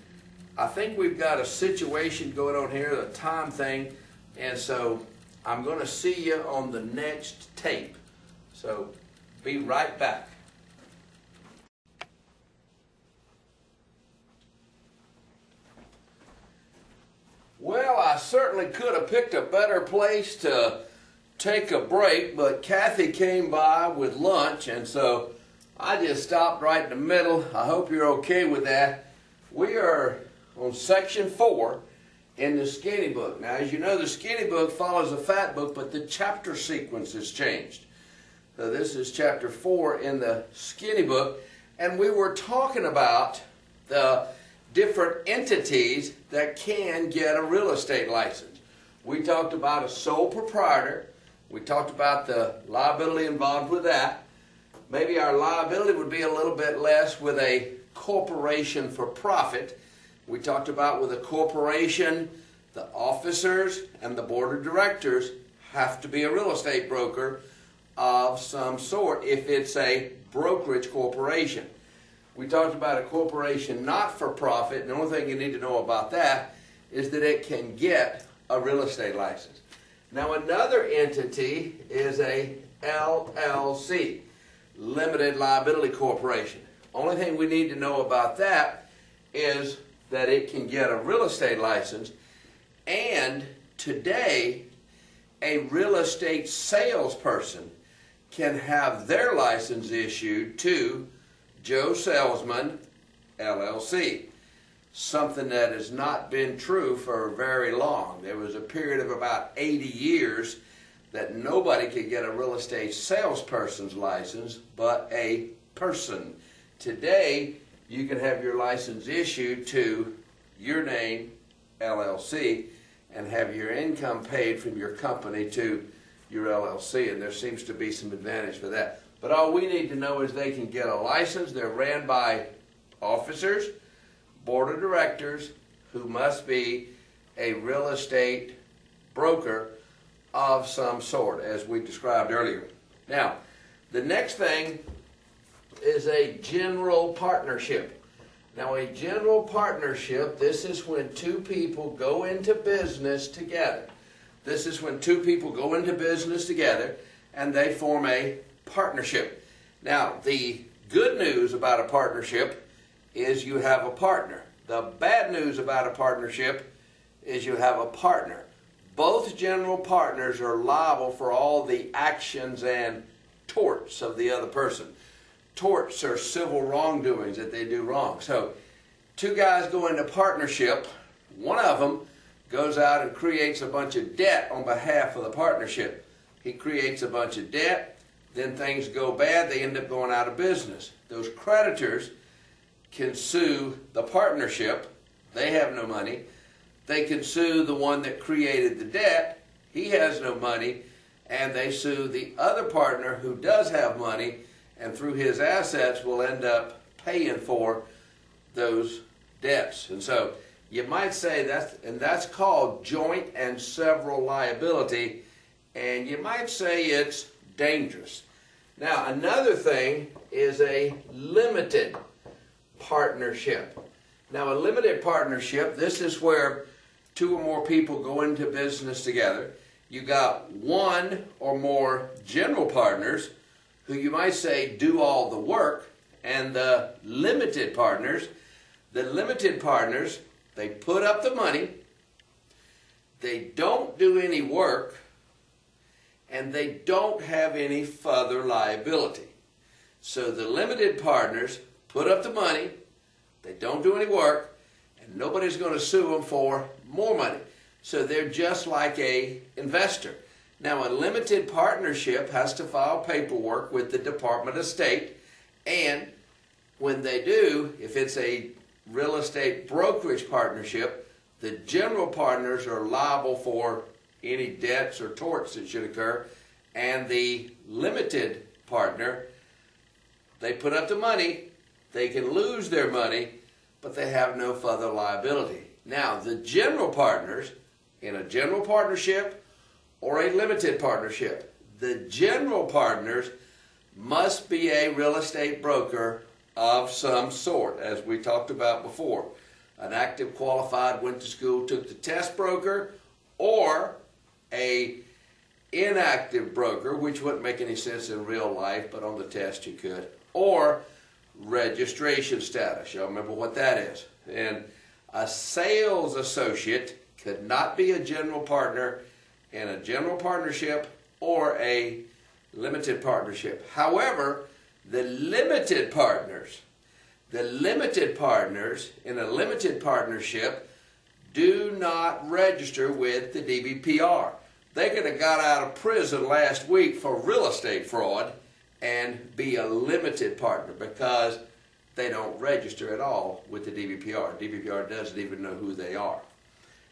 Speaker 1: I think we've got a situation going on here, a time thing, and so I'm going to see you on the next tape. So be right back. Well, I certainly could have picked a better place to take a break, but Kathy came by with lunch, and so I just stopped right in the middle. I hope you're okay with that. We are on section 4 in the Skinny Book. Now, as you know, the Skinny Book follows the Fat Book, but the chapter sequence has changed. So this is chapter 4 in the Skinny Book, and we were talking about the different entities that can get a real estate license. We talked about a sole proprietor. We talked about the liability involved with that. Maybe our liability would be a little bit less with a corporation for profit. We talked about with a corporation, the officers and the board of directors have to be a real estate broker of some sort if it's a brokerage corporation. We talked about a corporation not for profit, and the only thing you need to know about that is that it can get a real estate license. Now, another entity is a LLC, Limited Liability Corporation. Only thing we need to know about that is that it can get a real estate license, and today a real estate salesperson can have their license issued to Joe Salesman, LLC. Something that has not been true for very long. There was a period of about 80 years that nobody could get a real estate salesperson's license but a person. Today, you can have your license issued to your name, LLC, and have your income paid from your company to your LLC, and there seems to be some advantage for that. But all we need to know is they can get a license. They're ran by officers, board of directors, who must be a real estate broker of some sort, as we described earlier. Now, the next thing is a general partnership. Now, a general partnership, this is when two people go into business together. This is when two people go into business together and they form a partnership. Now, the good news about a partnership is you have a partner. The bad news about a partnership is you have a partner. Both general partners are liable for all the actions and torts of the other person. Torts are civil wrongdoings that they do wrong. So, two guys go into partnership. One of them goes out and creates a bunch of debt on behalf of the partnership. He creates a bunch of debt, then things go bad, they end up going out of business. Those creditors can sue the partnership. They have no money. They can sue the one that created the debt. He has no money. And they sue the other partner who does have money, and through his assets will end up paying for those debts. And so you might say that's called joint and several liability, and you might say it's dangerous. Now, another thing is a limited partnership. Now, a limited partnership, this is where two or more people go into business together. You got one or more general partners who you might say do all the work, and the limited partners, they put up the money, they don't do any work, and they don't have any further liability. So the limited partners put up the money, they don't do any work, and nobody's going to sue them for more money. So they're just like an investor. Now, a limited partnership has to file paperwork with the Department of State, and when they do, if it's a real estate brokerage partnership, the general partners are liable for any debts or torts that should occur. And the limited partner, they put up the money, they can lose their money, but they have no further liability. Now, the general partners, in a general partnership or a limited partnership, the general partners must be a real estate broker of some sort, as we talked about before. An active, qualified, went to school, took the test broker, or a inactive broker, which wouldn't make any sense in real life, but on the test you could, or registration status. Y'all remember what that is. And a sales associate could not be a general partner in a general partnership or a limited partnership. However, the limited partners in a limited partnership do not register with the DBPR. They could have got out of prison last week for real estate fraud and be a limited partner because they don't register at all with the DBPR. DBPR doesn't even know who they are.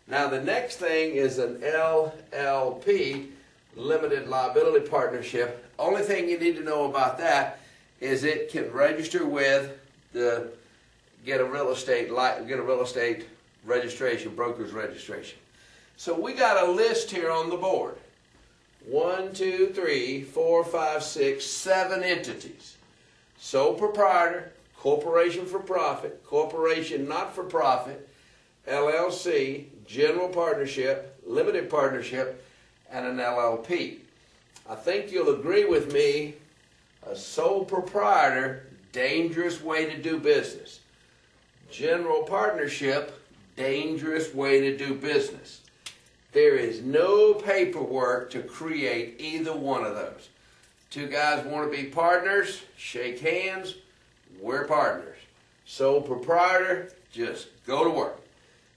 Speaker 1: Now the next thing is an LLP, limited liability partnership. Only thing you need to know about that is it can register with get a real estate registration, broker's registration. So we got a list here on the board. 1, 2, 3, 4, 5, 6, 7 entities. Sole proprietor, corporation for profit, corporation not for profit, LLC, general partnership, limited partnership, and an LLP. I think you'll agree with me, a sole proprietor, dangerous way to do business. General partnership, dangerous way to do business. There is no paperwork to create either one of those. Two guys want to be partners, shake hands, we're partners. Sole proprietor, just go to work.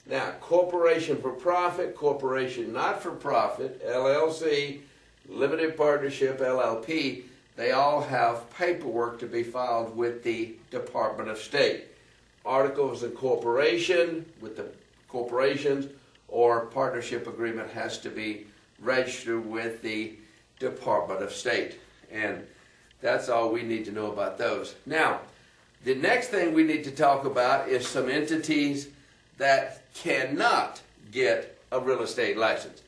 Speaker 1: Now, corporation for profit, corporation not for profit, LLC, limited partnership, LLP, they all have paperwork to be filed with the Department of State. Articles of incorporation with the corporations or partnership agreement has to be registered with the Department of State. And that's all we need to know about those. Now, the next thing we need to talk about is some entities that cannot get a real estate license.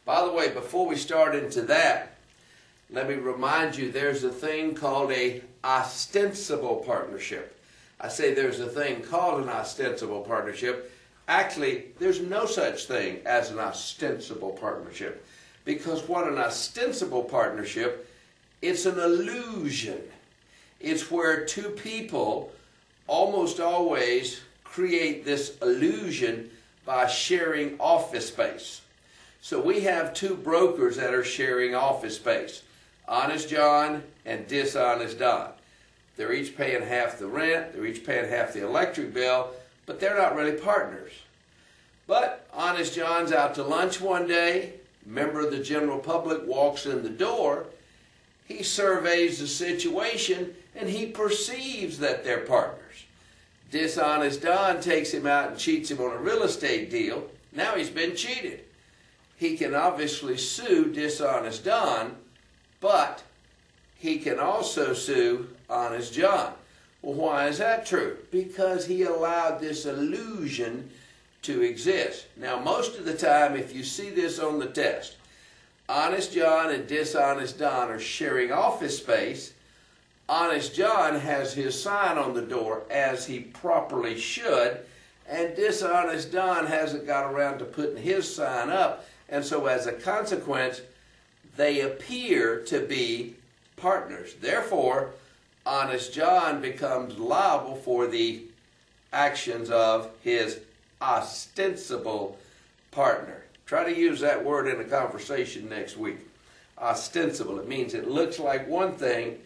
Speaker 1: By the way, before we start into that, let me remind you there's a thing called a ostensible partnership. I say there's a thing called an ostensible partnership. Actually, there's no such thing as an ostensible partnership, because what an ostensible partnership, it's an illusion. It's where two people almost always create this illusion by sharing office space. So we have two brokers that are sharing office space, Honest John and Dishonest Don. They're each paying half the rent, they're each paying half the electric bill, but they're not really partners. But Honest John's out to lunch one day, member of the general public walks in the door, he surveys the situation, and he perceives that they're partners. Dishonest Don takes him out and cheats him on a real estate deal. Now he's been cheated. He can obviously sue Dishonest Don, but he can also sue Honest John. Well, why is that true? Because he allowed this illusion to exist. Now, most of the time, if you see this on the test, Honest John and Dishonest Don are sharing office space. Honest John has his sign on the door, as he properly should, and Dishonest Don hasn't got around to putting his sign up, and so as a consequence, they appear to be partners. Therefore, Honest John becomes liable for the actions of his ostensible partner. Try to use that word in a conversation next week. Ostensible. It means it looks like one thing,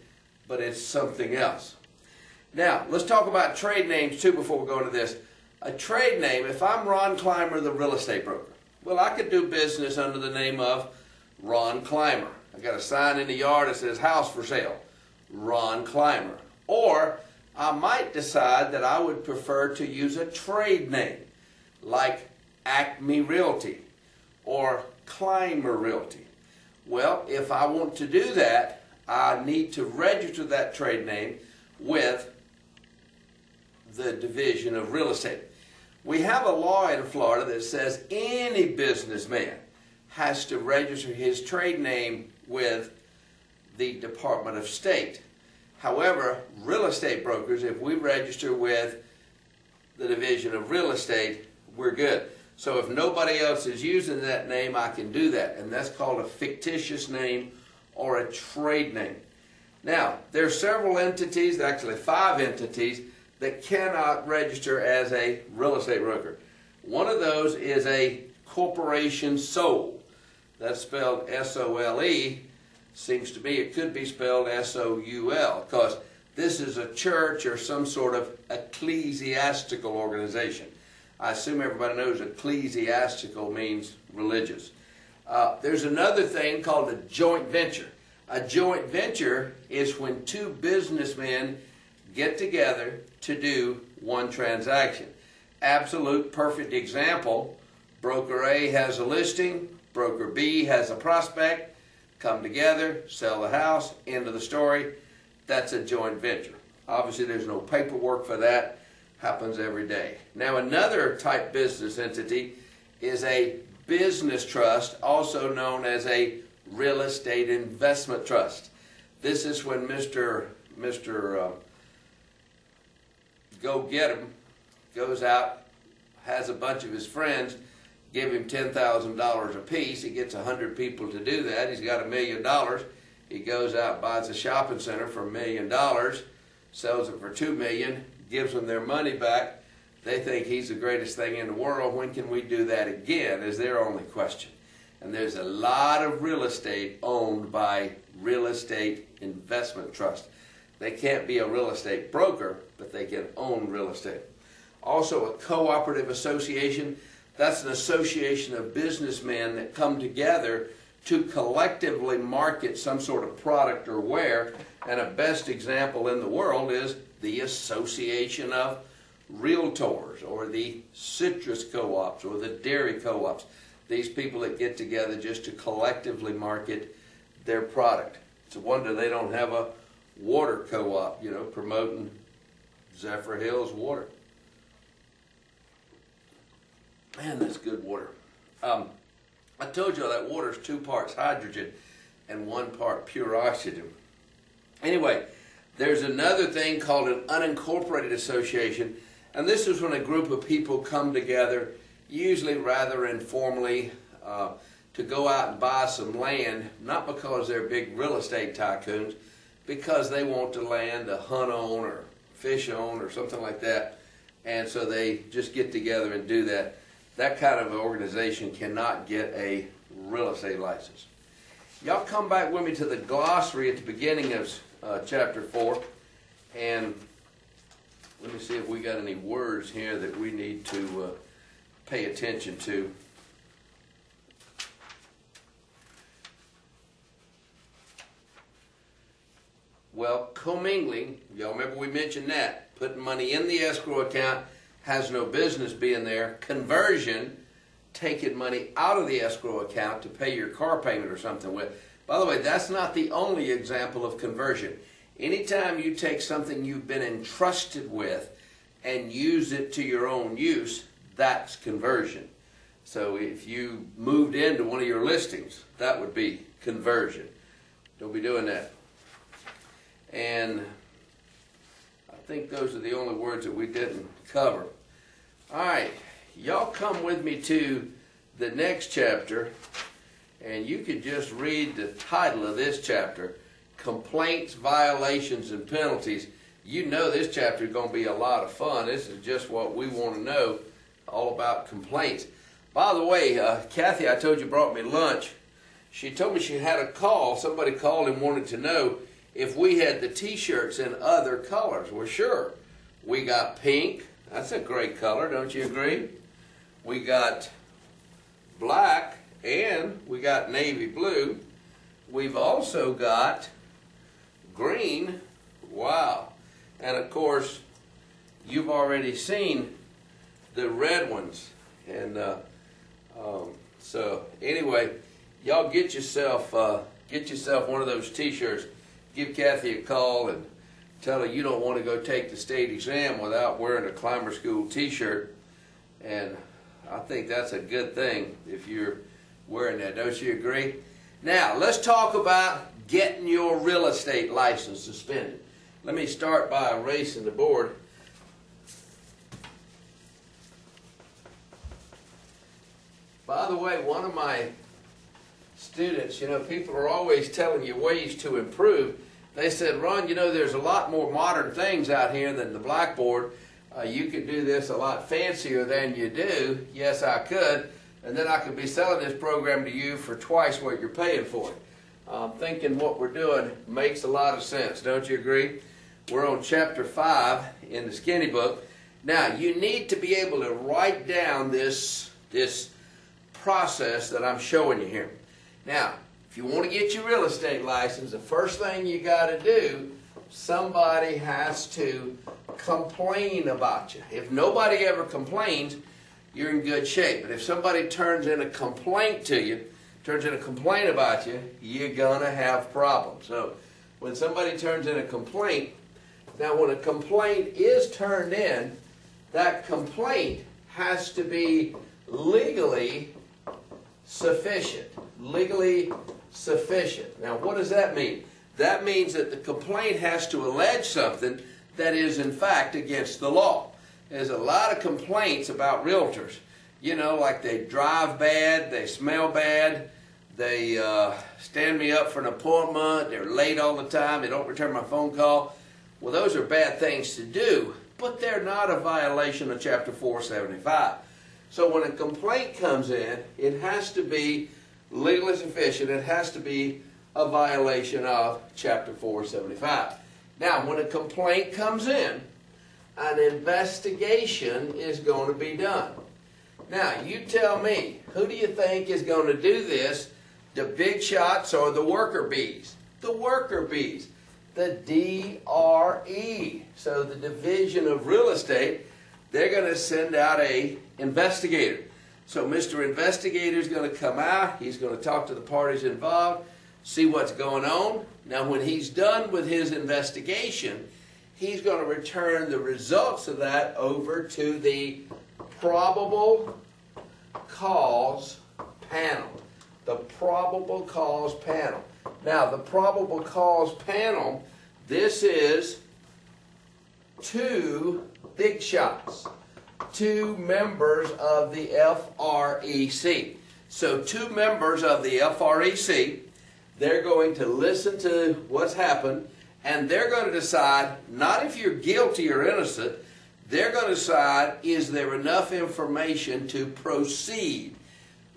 Speaker 1: but it's something else. Now, let's talk about trade names too before we go into this. A trade name, if I'm Ron Clymer, the real estate broker, well, I could do business under the name of Ron Clymer. I got a sign in the yard that says house for sale, Ron Clymer. Or I might decide that I would prefer to use a trade name like Acme Realty or Clymer Realty. Well, if I want to do that, I need to register that trade name with the Division of Real Estate. We have a law in Florida that says any businessman has to register his trade name with the Department of State. However, real estate brokers, if we register with the Division of Real Estate, we're good. So if nobody else is using that name, I can do that. And that's called a fictitious name or a trade name. Now, there are several entities, actually 5 entities, that cannot register as a real estate broker. One of those is a corporation sole. That's spelled S-O-L-E. Seems to me it could be spelled S-O-U-L, because this is a church or some sort of ecclesiastical organization. I assume everybody knows ecclesiastical means religious. There's another thing called a joint venture. A joint venture is when 2 businessmen get together to do one transaction. Absolute perfect example, broker A has a listing, broker B has a prospect, come together, sell the house, end of the story. That's a joint venture. Obviously there's no paperwork for that, happens every day. Now another type business entity is a business trust, also known as a real estate investment trust. This is when Mr. Go-Get-'em goes out, has a bunch of his friends, give him $10,000 apiece. He gets 100 people to do that. He's got $1 million. He goes out, buys a shopping center for $1 million, sells it for $2 million, gives them their money back. They think he's the greatest thing in the world. When can we do that again is their only question. And there's a lot of real estate owned by real estate investment trusts. They can't be a real estate broker, but they can own real estate. Also, a cooperative association, that's an association of businessmen that come together to collectively market some sort of product or ware. And a best example in the world is the Association of Realtors, or the citrus co-ops, or the dairy co-ops. These people that get together just to collectively market their product. It's a wonder they don't have a water co-op, you know, promoting Zephyr Hills water. Man, that's good water. I told you that water is 2 parts hydrogen and 1 part pure oxygen. Anyway, there's another thing called an unincorporated association, and this is when a group of people come together, usually rather informally, to go out and buy some land, not because they're big real estate tycoons, because they want the land to hunt on or fish on or something like that, and so they just get together and do that. That kind of organization cannot get a real estate license. Y'all come back with me to the glossary at the beginning of chapter 4, and let me see if we got any words here that we need to pay attention to. Well, commingling, y'all remember we mentioned that. Putting money in the escrow account has no business being there. Conversion, taking money out of the escrow account to pay your car payment or something with. By the way, that's not the only example of conversion. Anytime you take something you've been entrusted with and use it to your own use, that's conversion. So if you moved into one of your listings, that would be conversion. Don't be doing that. And I think those are the only words that we didn't cover. All right, y'all come with me to the next chapter, and you could just read the title of this chapter, Complaints, Violations, and Penalties. You know this chapter is going to be a lot of fun. This is just what we want to know, all about complaints. By the way, Kathy, I told you, brought me lunch. She told me she had a call. Somebody called and wanted to know if we had the t-shirts in other colors. Well, sure. We got pink. That's a great color, don't you agree? We got black, and we got navy blue. We've also got green. Wow. And of course, you've already seen the red ones. And So anyway, y'all get yourself one of those T-shirts. Give Kathy a call and tell her you don't want to go take the state exam without wearing a Climber School T-shirt. And I think that's a good thing if you're wearing that. Don't you agree? Now, let's talk about getting your real estate license suspended. Let me start by erasing the board. By the way, one of my students, people are always telling you ways to improve. They said, Ron, there's a lot more modern things out here than the blackboard. You could do this a lot fancier than you do. Yes, I could. And then I could be selling this program to you for twice what you're paying for it. I'm thinking what we're doing makes a lot of sense. Don't you agree? We're on chapter 5 in the Skinny book. Now, you need to be able to write down this process that I'm showing you here. Now, if you want to get your real estate license, the first thing you got to do, somebody has to complain about you. If nobody ever complains, you're in good shape. But if somebody turns in a complaint to you, turns in a complaint about you, you're going to have problems. So when somebody turns in a complaint, now when a complaint is turned in, that complaint has to be legally sufficient. Legally sufficient. Now what does that mean? That means that the complaint has to allege something that is in fact against the law. There's a lot of complaints about realtors. Like they drive bad, they smell bad, they stand me up for an appointment, they're late all the time, they don't return my phone call. Well, those are bad things to do, but they're not a violation of Chapter 475. So when a complaint comes in, it has to be legally sufficient. It has to be a violation of Chapter 475. Now, when a complaint comes in, an investigation is going to be done. Now, you tell me, who do you think is going to do this? The big shots or the worker bees? The worker bees. The DRE. So the Division of Real Estate, they're going to send out an investigator. So Mr. Investigator is going to come out. He's going to talk to the parties involved, see what's going on. Now, when he's done with his investigation, he's going to return the results of that over to the probable cause panel. The probable cause panel. Now, the probable cause panel, this is 2 big shots, 2 members of the FREC. So 2 members of the FREC, they're going to listen to what's happened, and they're going to decide not if you're guilty or innocent, they're going to decide is there enough information to proceed.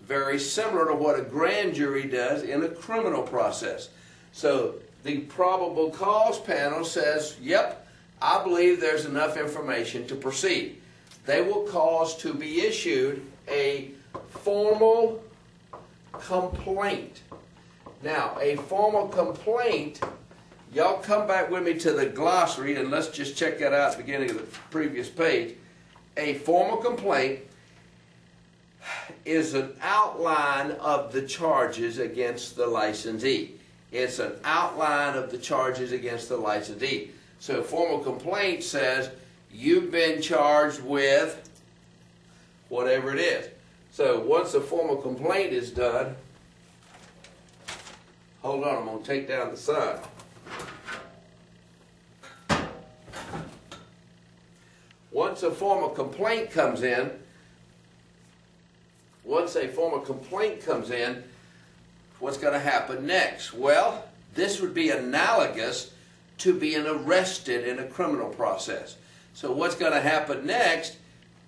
Speaker 1: Very similar to what a grand jury does in a criminal process. So the probable cause panel says, yep, I believe there's enough information to proceed. They will cause to be issued a formal complaint. Now, a formal complaint, y'all come back with me to the glossary, and let's just check that out at the beginning of the previous page. A formal complaint is an outline of the charges against the licensee. It's an outline of the charges against the licensee. So a formal complaint says you've been charged with whatever it is. So once a formal complaint is done, hold on, I'm going to take down the sign. Once a formal complaint comes in, what's going to happen next? Well, this would be analogous to being arrested in a criminal process. So what's going to happen next?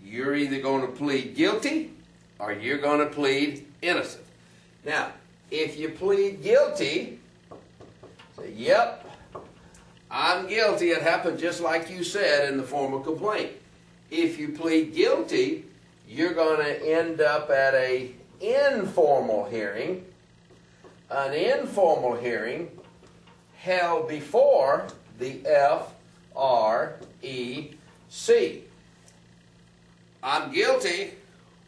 Speaker 1: You're either going to plead guilty or you're going to plead innocent. Now, if you plead guilty, say, yep, I'm guilty. It happened just like you said in the formal complaint. If you plead guilty, you're going to end up at an informal hearing. An informal hearing held before the FREC. I'm guilty.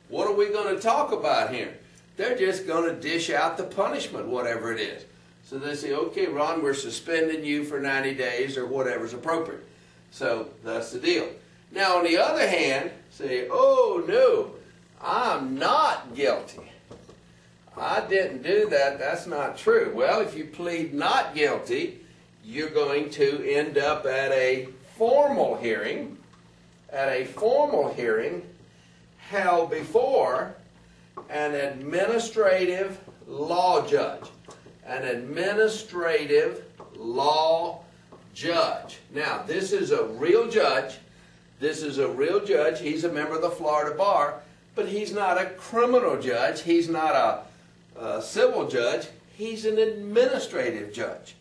Speaker 1: What are we going to talk about here? they're just going to dish out the punishment, whatever it is. So they say, okay, Ron, we're suspending you for 90 days or whatever's appropriate. So that's the deal. Now, on the other hand, say, oh, no, I'm not guilty. I didn't do that. That's not true. Well, if you plead not guilty, you're going to end up at a formal hearing, held before an administrative law judge. An administrative law judge. Now, this is a real judge. He's a member of the Florida Bar, but he's not a criminal judge. He's not a civil judge. He's an administrative judge.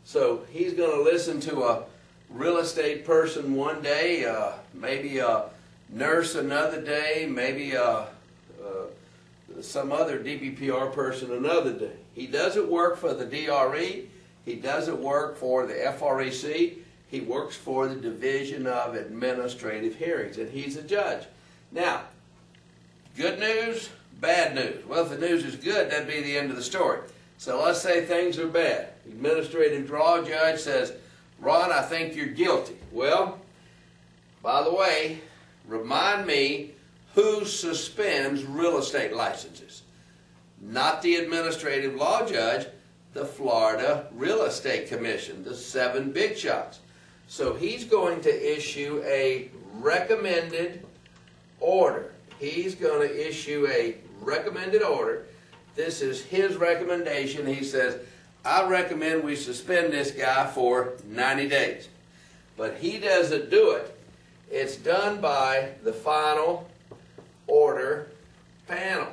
Speaker 1: So he's going to listen to a real estate person one day, maybe a nurse another day, maybe some other DBPR person another day. He doesn't work for the DRE. He doesn't work for the FREC. He works for the Division of Administrative Hearings, and he's a judge. Now, good news, bad news. Well, if the news is good, that'd be the end of the story. So let's say things are bad. The administrative law judge says, Ron, I think you're guilty. Well, by the way, remind me who suspends real estate licenses. Not the administrative law judge, the Florida Real Estate Commission, the 7 big shots. So he's going to issue a recommended order. He's going to issue a recommended order. This is his recommendation. He says, I recommend we suspend this guy for 90 days. But he doesn't do it. It's done by the final order panel.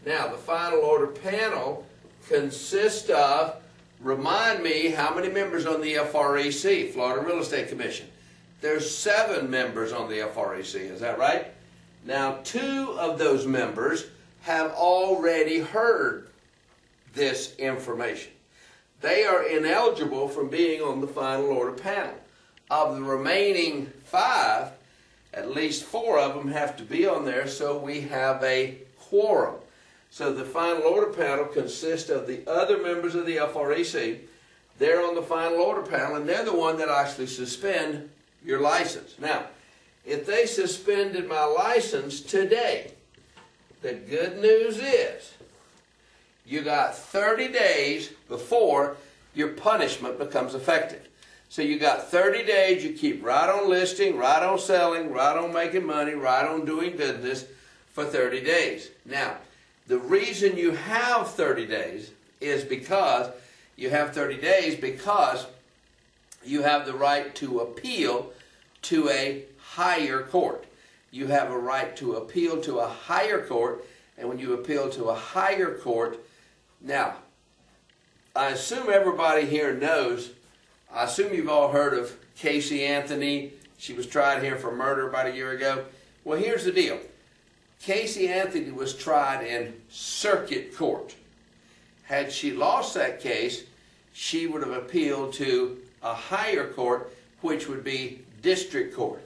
Speaker 1: Now, the final order panel consists of, remind me, how many members on the FREC, Florida Real Estate Commission? There's 7 members on the FREC, is that right? Now, 2 of those members have already heard this information. They are ineligible from being on the final order panel. Of the remaining 5, at least 4 of them have to be on there, so we have a quorum. So the final order panel consists of the other members of the FREC. They're on the final order panel, and they're the one that actually suspend your license. Now, if they suspended my license today, the good news is you got 30 days before your punishment becomes effective. So you got 30 days, you keep right on listing, right on selling, right on making money, right on doing business for 30 days. Now, the reason you have 30 days is because you have 30 days because you have the right to appeal to a higher court. You have a right to appeal to a higher court, and when you appeal to a higher court, now, I assume everybody here knows, I assume you've all heard of Casey Anthony. She was tried here for murder about a year ago. Well, here's the deal. Casey Anthony was tried in circuit court. Had she lost that case, she would have appealed to a higher court, which would be district court.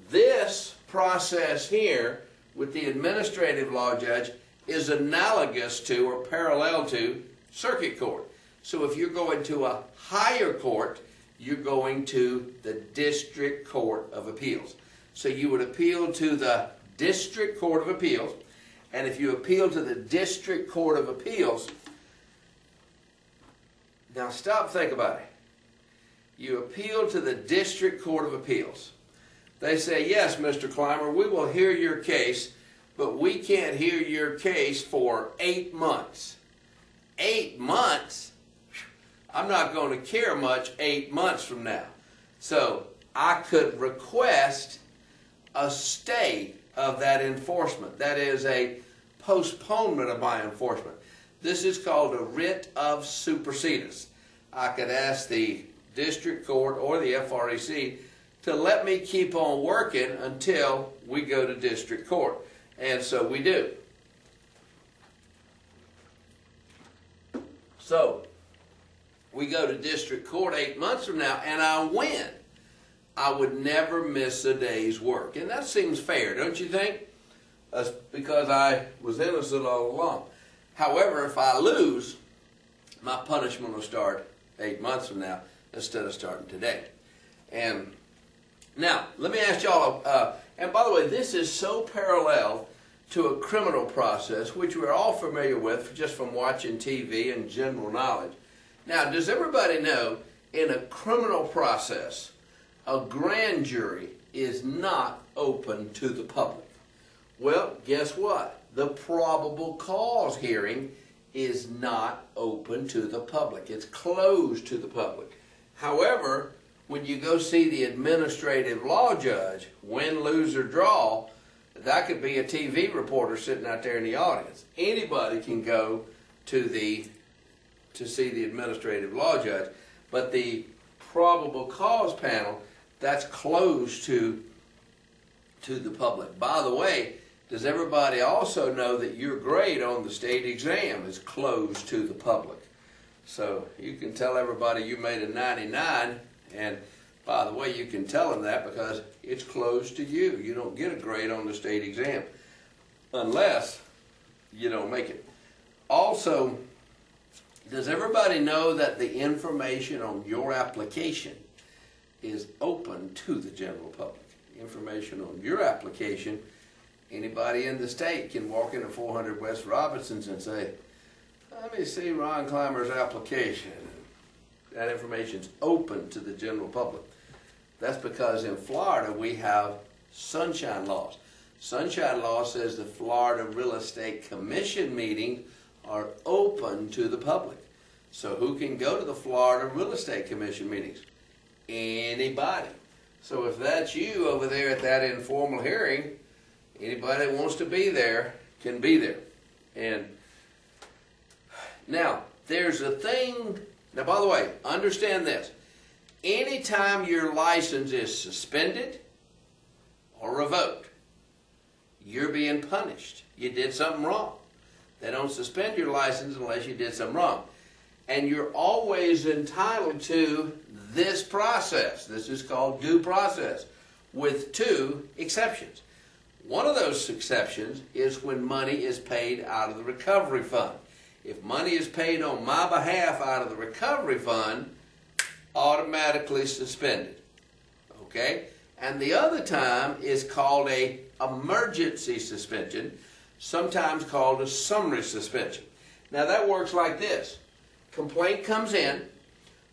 Speaker 1: This process here with the administrative law judge is analogous to or parallel to circuit court. So if you're going to a higher court, you're going to the District Court of Appeals. So you would appeal to the District Court of Appeals, and if you appeal to the District Court of Appeals, now stop, think about it. You appeal to the District Court of Appeals. They say, yes, Mr. Clymer, we will hear your case, but we can't hear your case for 8 months. 8 months? I'm not going to care much 8 months from now. So I could request a stay of that enforcement. That is a postponement of my enforcement. This is called a writ of supersedis. I could ask the district court or the FREC to let me keep on working until we go to district court. And so we do. So we go to district court 8 months from now and I win. I would never miss a day's work. And that seems fair, don't you think? Because I was innocent all along. However, if I lose, my punishment will start 8 months from now instead of starting today. And now, let me ask y'all, and by the way, this is so parallel to a criminal process, which we're all familiar with just from watching TV and general knowledge. Now, does everybody know in a criminal process, a grand jury is not open to the public? Well, guess what? The probable cause hearing is not open to the public. It's closed to the public. However, when you go see the administrative law judge, win, lose, or draw, that could be a TV reporter sitting out there in the audience. Anybody can go to see the administrative law judge, but the probable cause panel, that's closed to the public. By the way, does everybody also know that your grade on the state exam is closed to the public? So you can tell everybody you made a 99, and by the way, you can tell them that because it's closed to you. You don't get a grade on the state exam unless you don't make it. Also, does everybody know that the information on your application is open to the general public? Information on your application, anybody in the state can walk into 400 West Robinson's and say, let me see Ron Clymer's application. That information's open to the general public. That's because in Florida we have sunshine laws. Sunshine law says the Florida Real Estate Commission meetings are open to the public. So who can go to the Florida Real Estate Commission meetings? Anybody. So if that's you over there at that informal hearing, anybody that wants to be there can be there. And now, there's a thing, now by the way, understand this. Anytime your license is suspended or revoked, you're being punished. You did something wrong. They don't suspend your license unless you did something wrong. And you're always entitled to this process. This is called due process, with two exceptions. One of those exceptions is when money is paid out of the recovery fund. If money is paid on my behalf out of the recovery fund, automatically suspended. Okay? And the other time is called a emergency suspension, sometimes called a summary suspension. Now that works like this. Complaint comes in,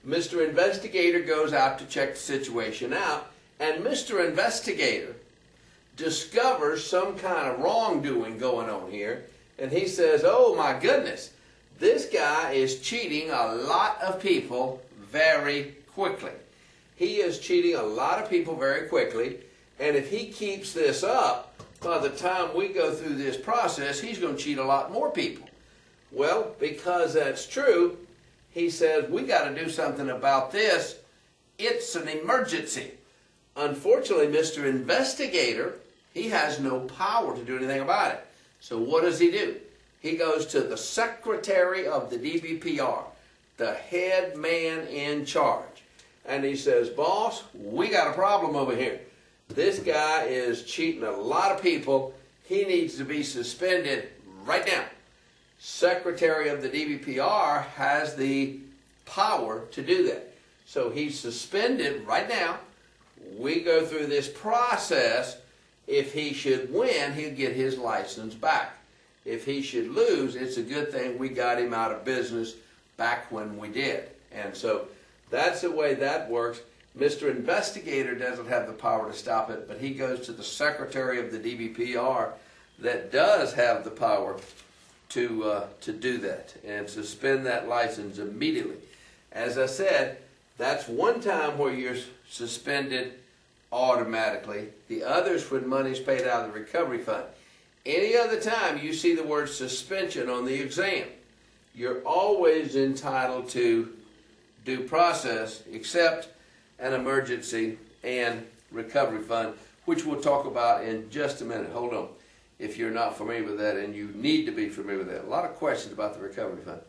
Speaker 1: Mr. Investigator goes out to check the situation out, and Mr. Investigator discovers some kind of wrongdoing going on here, and he says, oh my goodness, this guy is cheating a lot of people very quickly. He is cheating a lot of people very quickly, and if he keeps this up, by the time we go through this process, he's going to cheat a lot more people. Well, because that's true, he says, we got to do something about this. It's an emergency. Unfortunately, Mr. Investigator, he has no power to do anything about it. So what does he do? He goes to the secretary of the DBPR, the head man in charge. And he says, boss, we got a problem over here. This guy is cheating a lot of people. He needs to be suspended right now. Secretary of the DBPR has the power to do that. So he's suspended right now. We go through this process. If he should win, he'll get his license back. If he should lose, it's a good thing we got him out of business back when we did. And so that's the way that works. Mr. Investigator doesn't have the power to stop it, but he goes to the secretary of the DBPR that does have the power to do that and suspend that license immediately. As I said, that's one time where you're suspended automatically. The other's when money's paid out of the recovery fund. Any other time you see the word suspension on the exam, you're always entitled to due process except an emergency and recovery fund, which we'll talk about in just a minute. Hold on. If you're not familiar with that, and you need to be familiar with that. A lot of questions about the recovery fund.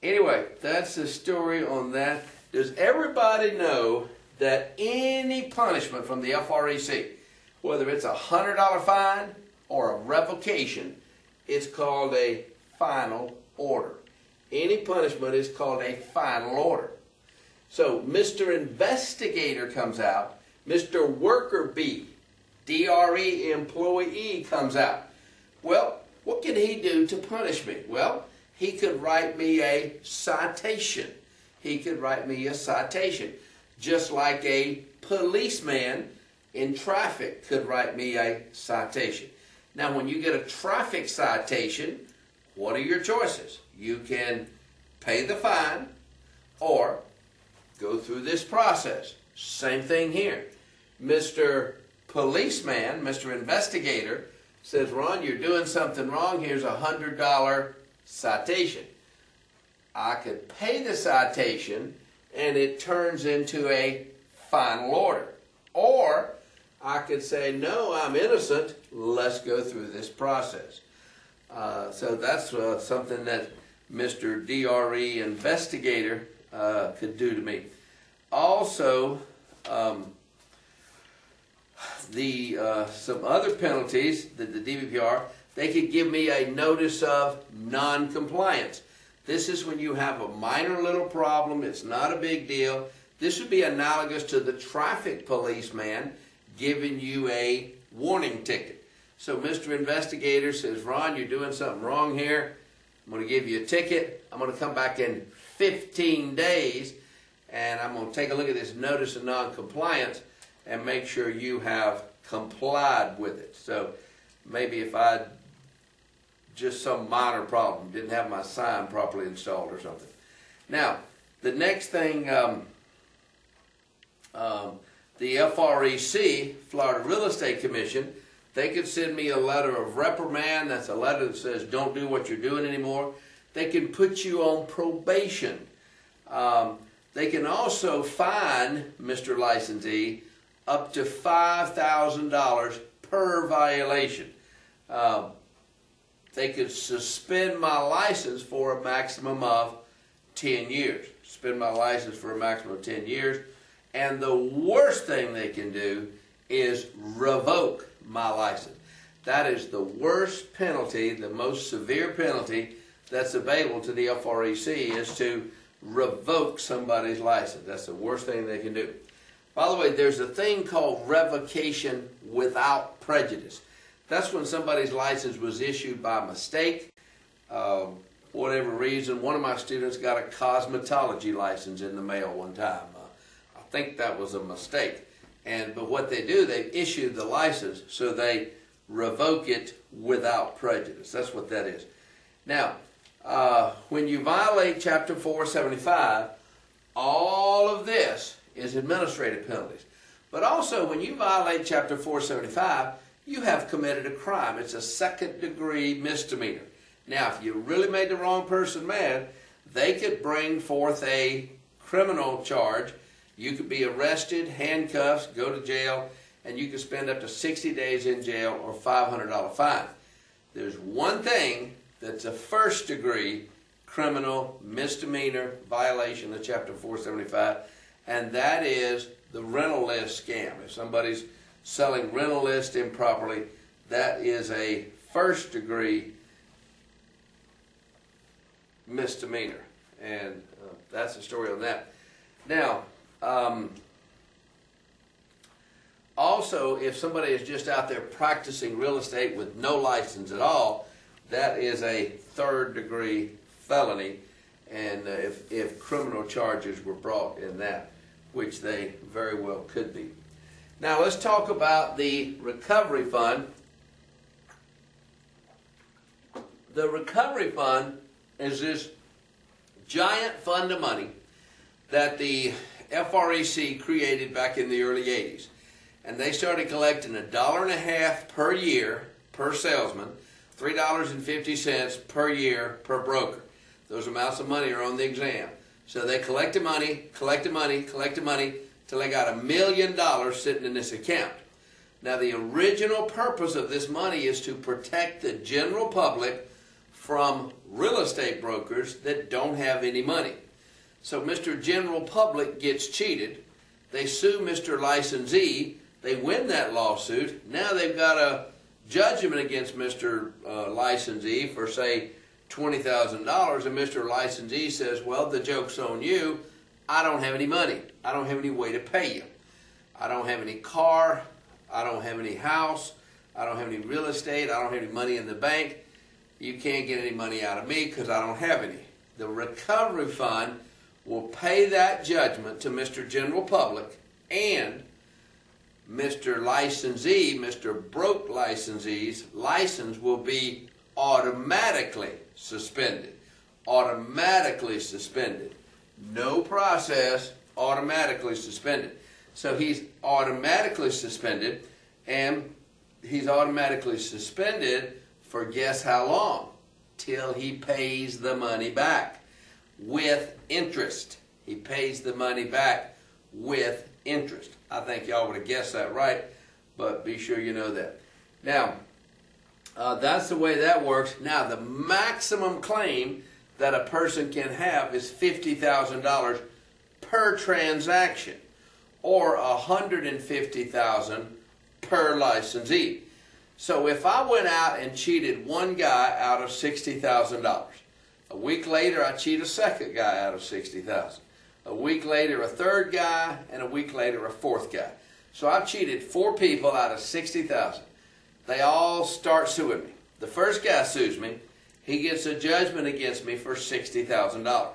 Speaker 1: Anyway, that's the story on that. Does everybody know that any punishment from the FREC, whether it's a $100 fine or a revocation, it's called a final order. Any punishment is called a final order. So Mr. Investigator comes out, Mr. Worker Bee, DRE employee comes out. Well, what can he do to punish me? Well, he could write me a citation. He could write me a citation. Just like a policeman in traffic could write me a citation. Now, when you get a traffic citation, what are your choices? You can pay the fine or go through this process. Same thing here. Mr. Policeman, Mr. Investigator, says, Ron, you're doing something wrong. Here's a $100 citation. I could pay the citation and it turns into a final order. Or I could say, no, I'm innocent. Let's go through this process. So that's something that Mr. DRE Investigator could do to me. Also, some other penalties that the DBPR, they could give me a notice of non-compliance. This is when you have a minor little problem. It's not a big deal. This would be analogous to the traffic policeman giving you a warning ticket. So Mr. Investigator says, Ron, you're doing something wrong here. I'm going to give you a ticket. I'm going to come back in 15 days and I'm going to take a look at this notice of non-compliance and make sure you have complied with it. So maybe if I just some minor problem, didn't have my sign properly installed or something. Now, the next thing, the FREC, Florida Real Estate Commission, they could send me a letter of reprimand. That's a letter that says don't do what you're doing anymore. They can put you on probation. They can also fine Mr. Licensee up to $5,000 per violation. They could suspend my license for a maximum of 10 years. Suspend my license for a maximum of 10 years. And the worst thing they can do is revoke my license. That is the worst penalty, the most severe penalty that's available to the FREC is to revoke somebody's license. That's the worst thing they can do. By the way, there's a thing called revocation without prejudice. That's when somebody's license was issued by mistake. Whatever reason, one of my students got a cosmetology license in the mail one time. I think that was a mistake. But what they do, they issue the license, so they revoke it without prejudice. That's what that is. Now, when you violate Chapter 475, all of this is administrative penalties. But also, when you violate Chapter 475, you have committed a crime. It's a second-degree misdemeanor. Now, if you really made the wrong person mad, they could bring forth a criminal charge. You could be arrested, handcuffs, go to jail, and you could spend up to 60 days in jail or $500 fine. There's one thing that's a first-degree criminal misdemeanor violation of Chapter 475, and that is the rental list scam. If somebody's selling rental list improperly, that is a first-degree misdemeanor. And that's the story on that. Now, also, if somebody is just out there practicing real estate with no license at all, that is a third-degree felony, and if criminal charges were brought in that, which they very well could be. Now, let's talk about the recovery fund. The recovery fund is this giant fund of money that the FREC created back in the early 80s. And they started collecting $1.50 per year per salesman, $3.50 per year per broker. Those amounts of money are on the exam. So they collected money, collected money, collected money, till they got $1 million sitting in this account. Now, the original purpose of this money is to protect the general public from real estate brokers that don't have any money. So Mr. General Public gets cheated. They sue Mr. Licensee. They win that lawsuit. Now they've got a judgment against Mr. Licensee for, say, $20,000, and Mr. Licensee says, well, the joke's on you. I don't have any money. I don't have any way to pay you. I don't have any car. I don't have any house. I don't have any real estate. I don't have any money in the bank. You can't get any money out of me because I don't have any. The recovery fund will pay that judgment to Mr. General Public, and Mr. Licensee, Mr. Broke Licensee's license will be automatically suspended. Automatically suspended. No process, automatically suspended. So he's automatically suspended, and he's automatically suspended for guess how long? Till he pays the money back with interest. He pays the money back with interest. I think y'all would have guessed that right, but be sure you know that. Now, that's the way that works. Now, the maximum claim that a person can have is $50,000 per transaction, or $150,000 per licensee. So if I went out and cheated one guy out of $60,000, a week later I cheat a second guy out of $60,000, a week later a third guy, and a week later a fourth guy. So I've cheated 4 people out of $60,000. They all start suing me. The first guy sues me. He gets a judgment against me for $60,000.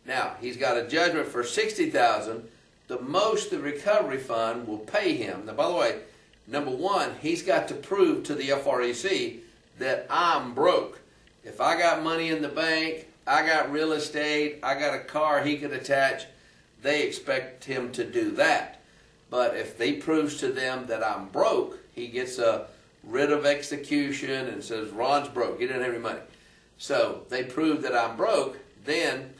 Speaker 1: Now, he's got a judgment for $60,000. The most the recovery fund will pay him. Now, by the way, number one, he's got to prove to the FREC that I'm broke. If I got money in the bank, I got real estate, I got a car he could attach, they expect him to do that. But if they proves to them that I'm broke, he gets a writ of execution and says, Ron's broke, he didn't have any money. So they prove that I'm broke, then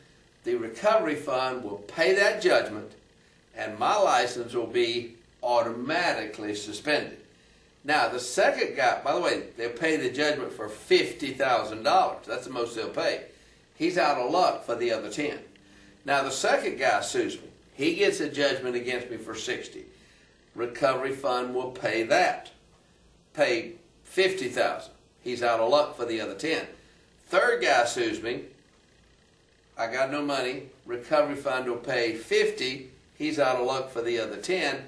Speaker 1: the recovery fund will pay that judgment, and my license will be automatically suspended. Now, the second guy, by the way, they'll pay the judgment for $50,000. That's the most they'll pay. He's out of luck for the other 10. Now, the second guy sues me. He gets a judgment against me for $60,000. Recovery fund will pay that. Pay $50,000. He's out of luck for the other 10. Third guy sues me. I got no money. Recovery fund will pay $50,000. He's out of luck for the other 10.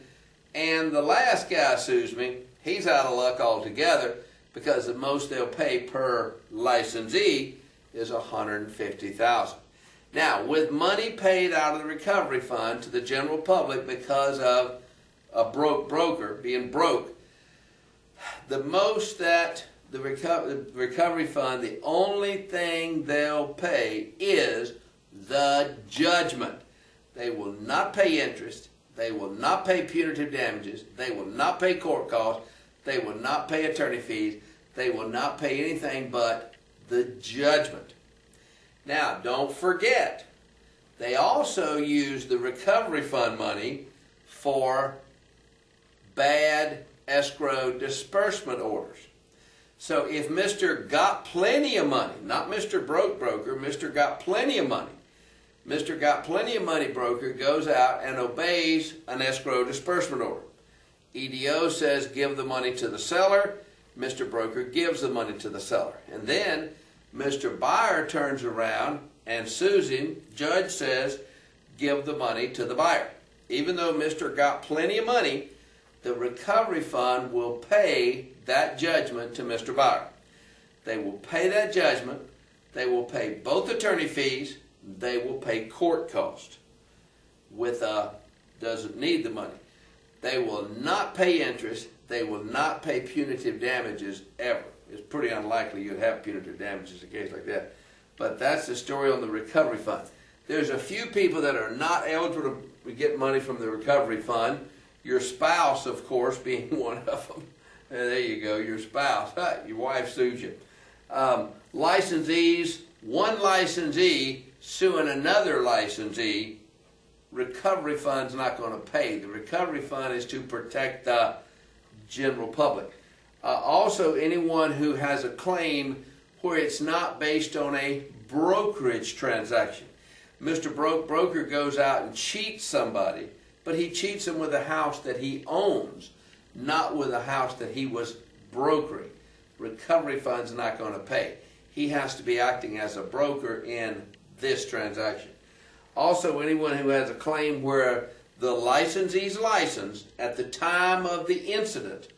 Speaker 1: And the last guy sues me. He's out of luck altogether because the most they'll pay per licensee is $150,000. Now, with money paid out of the recovery fund to the general public because of a broker being broke, the most that the recovery fund, the only thing they'll pay is the judgment. They will not pay interest. They will not pay punitive damages. They will not pay court costs. They will not pay attorney fees. They will not pay anything but the judgment. Now, don't forget, they also use the recovery fund money for bad escrow disbursement orders. So if Mr. Got Plenty of Money, not Mr. Broke Broker, Mr. Got Plenty of Money, Mr. Got Plenty of Money broker goes out and obeys an escrow disbursement order. EDO says give the money to the seller. Mr. Broker gives the money to the seller. And then Mr. Buyer turns around and sues him. Judge says give the money to the buyer. Even though Mr. Got Plenty of Money, the recovery fund will pay that judgment to Mr. Buyer. They will pay that judgment. They will pay both attorney fees. They will pay court costs with doesn't need the money. They will not pay interest. They will not pay punitive damages ever. It's pretty unlikely you'd have punitive damages in a case like that. But that's the story on the recovery fund. There's a few people that are not eligible to get money from the recovery fund. Your spouse, of course, being one of them. There you go, your spouse. Your wife sues you. Licensees, one licensee suing another licensee, recovery fund's not going to pay. The recovery fund is to protect the general public. Also, anyone who has a claim where it's not based on a brokerage transaction. Mr. Broker goes out and cheats somebody, but he cheats them with a house that he owns, not with a house that he was brokering. Recovery fund's not going to pay. he has to be acting as a broker in this transaction. Also, anyone who has a claim where the licensee's license at the time of the incident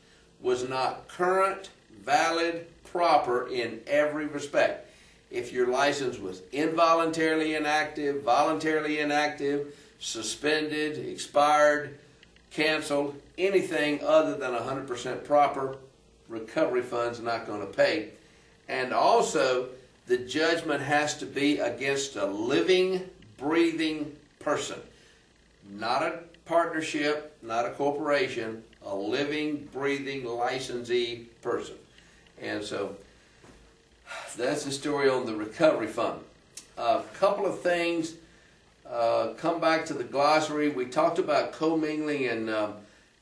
Speaker 1: was not current, valid, proper in every respect. If your license was involuntarily inactive, voluntarily inactive, suspended, expired, canceled, anything other than 100% proper, recovery fund's not going to pay. And also, the judgment has to be against a living, breathing person. Not a partnership, not a corporation, a living, breathing, licensee person. And so, that's the story on the recovery fund. A couple of things. Come back to the glossary. We talked about commingling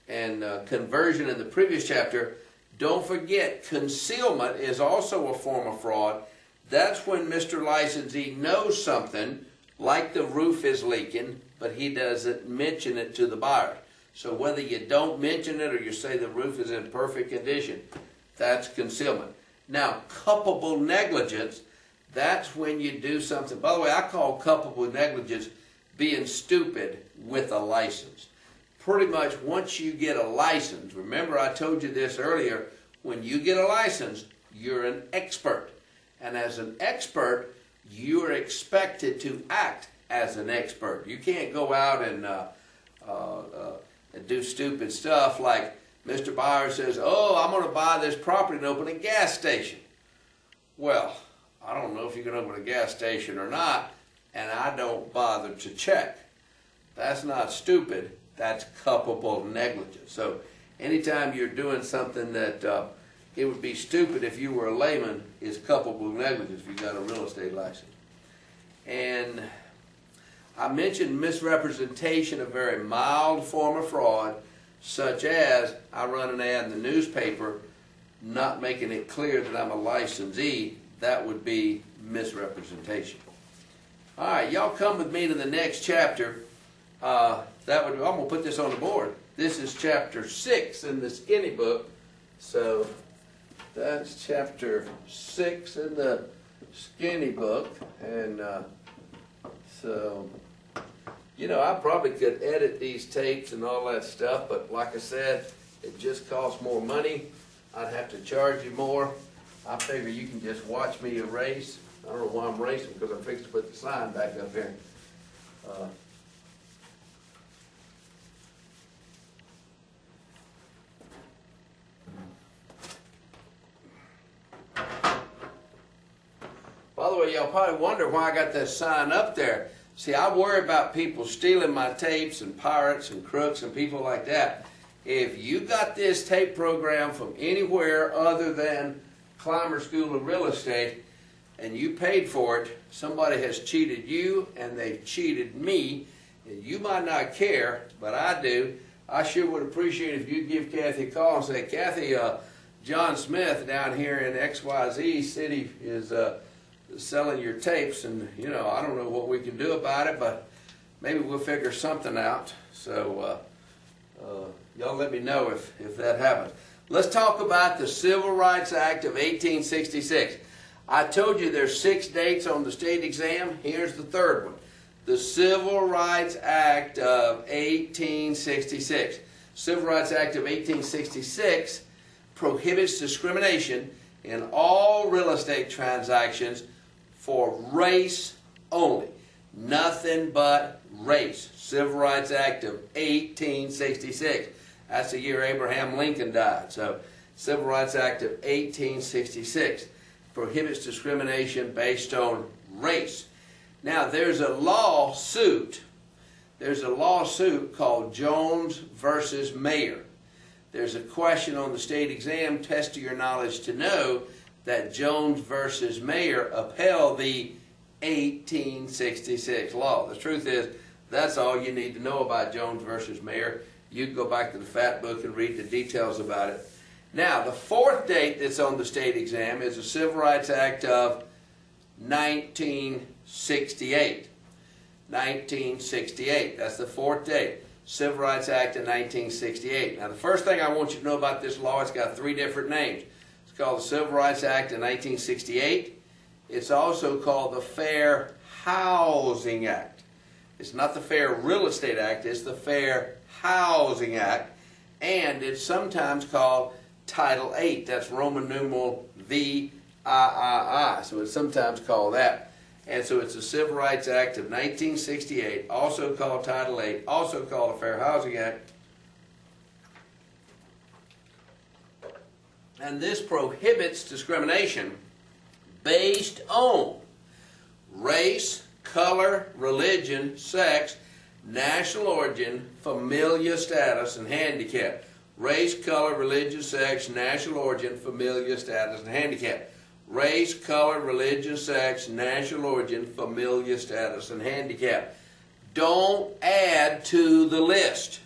Speaker 1: and conversion in the previous chapter. Don't forget, concealment is also a form of fraud. That's when Mr. Licensee knows something, like the roof is leaking, but he doesn't mention it to the buyer. So whether you don't mention it or you say the roof is in perfect condition, that's concealment. Now, culpable negligence, that's when you do something. By the way, I call culpable negligence being stupid with a license. Pretty much once you get a license, remember I told you this earlier, when you get a license, you're an expert. And as an expert, you're expected to act as an expert. You can't go out and do stupid stuff like Mr. Buyer says, oh, I'm going to buy this property and open a gas station. Well, I don't know if you can open a gas station or not, and I don't bother to check. That's not stupid. That's culpable negligence. So anytime you're doing something that it would be stupid if you were a layman is culpable negligence if you got a real estate license. And I mentioned misrepresentation, a very mild form of fraud, such as I run an ad in the newspaper not making it clear that I'm a licensee. That would be misrepresentation. All right, y'all come with me to the next chapter. I'm going to put this on the board. This is chapter 6 in the Skinny book. So that's chapter 6 in the Skinny book. And so, you know, I probably could edit these tapes and all that stuff, but like I said, it just costs more money. I'd have to charge you more. I figure you can just watch me erase. I don't know why I'm racing, because I'm fixing to put the sign back up here. By the way, y'all probably wonder why I got that sign up there. See, I worry about people stealing my tapes and pirates and crooks and people like that. If you got this tape program from anywhere other than Clymer School of Real Estate and you paid for it, somebody has cheated you and they've cheated me. And you might not care, but I do. I sure would appreciate if you'd give Kathy a call and say, Kathy, John Smith down here in XYZ city is selling your tapes, and you know, I don't know what we can do about it, but maybe we'll figure something out. So y'all let me know if that happens. Let's talk about the Civil Rights Act of 1866. I told you there's 6 dates on the state exam. Here's the third one. The Civil Rights Act of 1866. Civil Rights Act of 1866 prohibits discrimination in all real estate transactions for race only. Nothing but race. Civil Rights Act of 1866. That's the year Abraham Lincoln died. So, Civil Rights Act of 1866 prohibits discrimination based on race. Now, there's a lawsuit. There's a lawsuit called Jones versus Mayer. There's a question on the state exam, test of your knowledge to know that Jones versus Mayer upheld the 1866 law. The truth is, that's all you need to know about Jones versus Mayer. You can go back to the Fat Book and read the details about it. Now, the fourth date that's on the state exam is the Civil Rights Act of 1968. 1968. That's the fourth date. Civil Rights Act of 1968. Now, the first thing I want you to know about this law, it's got 3 different names. It's called the Civil Rights Act of 1968. It's also called the Fair Housing Act. It's not the Fair Real Estate Act, it's the Fair Housing Act, and it's sometimes called Title 8. That's Roman numeral VIII. So it's sometimes called that. And so it's the Civil Rights Act of 1968, also called Title 8, also called the Fair Housing Act. And this prohibits discrimination based on race, color, religion, sex, national origin, familial status, and handicap. Race, color, religion, sex, national origin, familial status, and handicap. Race, color, religion, sex, national origin, familial status, and handicap. Don't add to the list.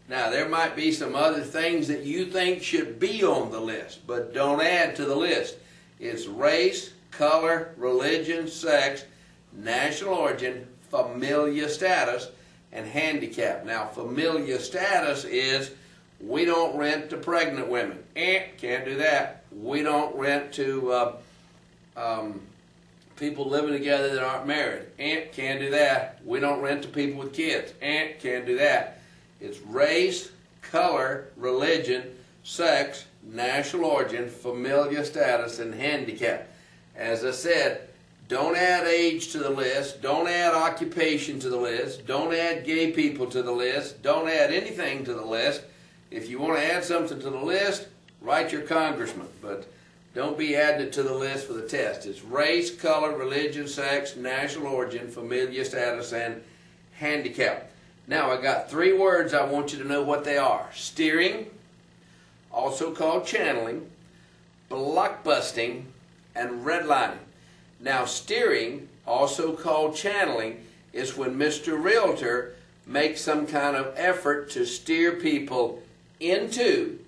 Speaker 1: Now, there might be some other things that you think should be on the list, but don't add to the list. It's race, color, religion, sex, national origin, familial status, and handicap. Now, familial status is we don't rent to pregnant women. Can't do that. We don't rent to people living together that aren't married. Can't do that. We don't rent to people with kids. Can't do that. It's race, color, religion, sex, national origin, familial status, and handicap. As I said, don't add age to the list. Don't add occupation to the list. Don't add gay people to the list. Don't add anything to the list. If you want to add something to the list, write your congressman. But don't be adding it to the list for the test. It's race, color, religion, sex, national origin, familial status, and handicap. Now, I got 3 words I want you to know what they are. Steering, also called channeling, blockbusting, and redlining. Now, steering, also called channeling, is when Mr. Realtor makes some kind of effort to steer people into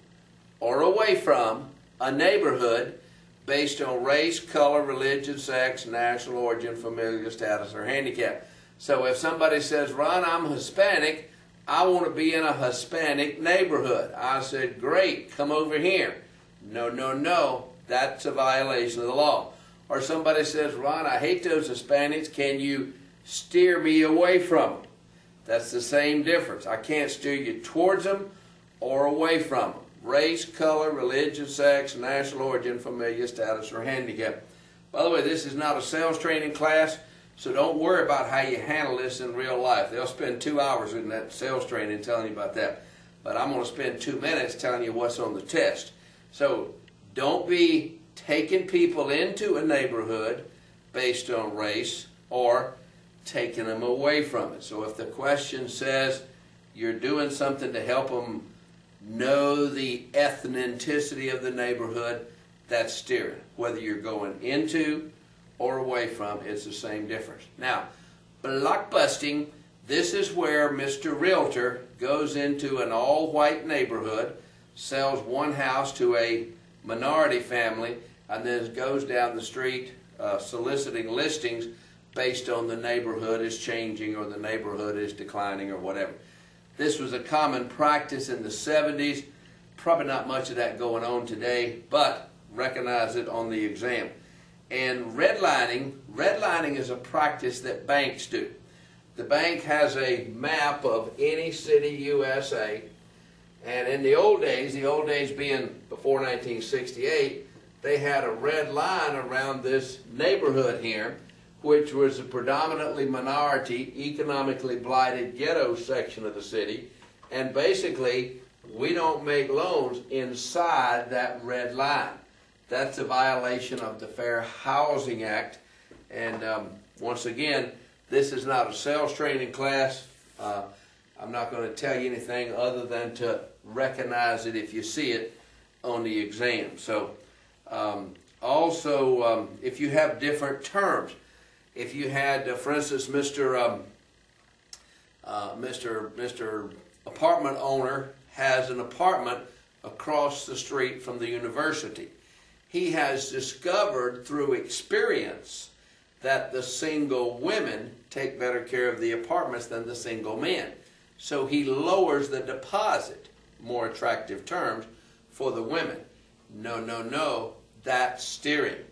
Speaker 1: or away from a neighborhood based on race, color, religion, sex, national origin, familial status, or handicap. So if somebody says, Ron, I'm Hispanic, I want to be in a Hispanic neighborhood. I said, great, come over here. No, no, no, that's a violation of the law. Or somebody says, Ron, I hate those Hispanics, can you steer me away from them? That's the same difference. I can't steer you towards them or away from them. Race, color, religion, sex, national origin, familial status, or handicap. By the way, this is not a sales training class, so don't worry about how you handle this in real life. They'll spend 2 hours in that sales training telling you about that. But I'm going to spend 2 minutes telling you what's on the test. So don't be taking people into a neighborhood based on race or taking them away from it. So if the question says you're doing something to help them know the ethnicity of the neighborhood, that's steering. Whether you're going into or away from, it's the same difference. Now, blockbusting, this is where Mr. Realtor goes into an all-white neighborhood, sells one house to a minority family, and then goes down the street soliciting listings based on the neighborhood is changing or the neighborhood is declining or whatever. This was a common practice in the 70s. Probably not much of that going on today, but recognize it on the exam. And redlining is a practice that banks do. The bank has a map of any city USA, and in the old days being before 1968, they had a red line around this neighborhood here, which was a predominantly minority, economically blighted ghetto section of the city, and basically we don't make loans inside that red line. That's a violation of the Fair Housing Act. And once again, this is not a sales training class. I'm not going to tell you anything other than to recognize it if you see it on the exam. So also, if you have different terms, if you had, for instance, Mr. Apartment owner has an apartment across the street from the university. He has discovered through experience that the single women take better care of the apartments than the single men. So he lowers the deposit, more attractive terms, for the women. No, no, no, that's steering.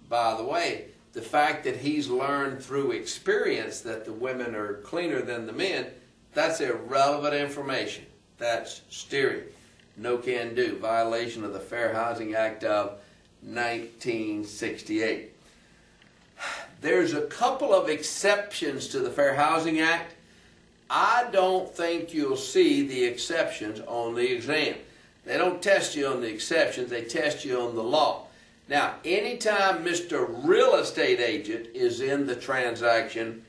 Speaker 1: By the way, the fact that he's learned through experience that the women are cleaner than the men, that's irrelevant information. That's steering. No can do. Violation of the Fair Housing Act of 1968. There's a couple of exceptions to the Fair Housing Act. I don't think you'll see the exceptions on the exam. They don't test you on the exceptions, they test you on the law. Now, anytime Mr. Real Estate Agent is in the transaction,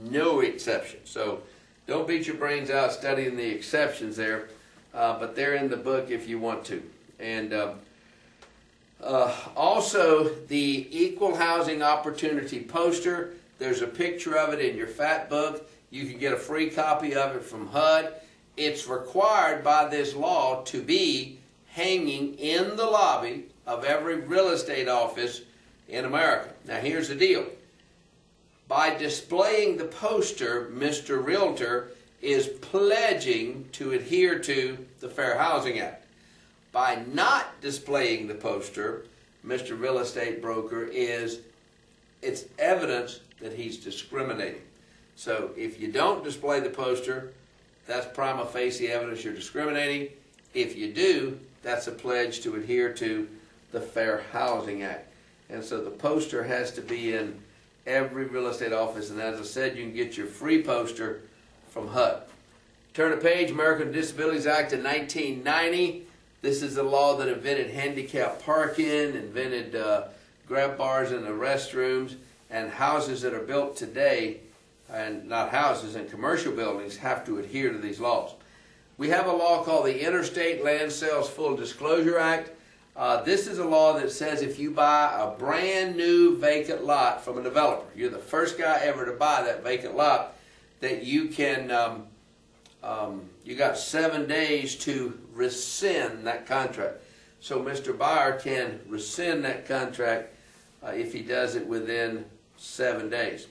Speaker 1: no exception. So don't beat your brains out studying the exceptions there, but they're in the book if you want to. And also, the Equal Housing Opportunity poster, there's a picture of it in your fat book. You can get a free copy of it from HUD. It's required by this law to be hanging in the lobby of every real estate office in America. Now here's the deal. By displaying the poster, Mr. Realtor is pledging to adhere to the Fair Housing Act. By not displaying the poster, Mr. Real Estate Broker it's evidence that he's discriminating. So if you don't display the poster, that's prima facie evidence you're discriminating. If you do, that's a pledge to adhere to the Fair Housing Act. And so the poster has to be in every real estate office. And as I said, you can get your free poster from HUD. Turn a page, American Disabilities Act of 1990. This is the law that invented handicap parking, invented grab bars in the restrooms, and houses that are built today, and not houses, and commercial buildings have to adhere to these laws. We have a law called the Interstate Land Sales Full Disclosure Act. This is a law that says if you buy a brand new vacant lot from a developer, you're the first guy ever to buy that vacant lot, that you can, you got 7 days to rescind that contract. So Mr. Buyer can rescind that contract if he does it within 7 days.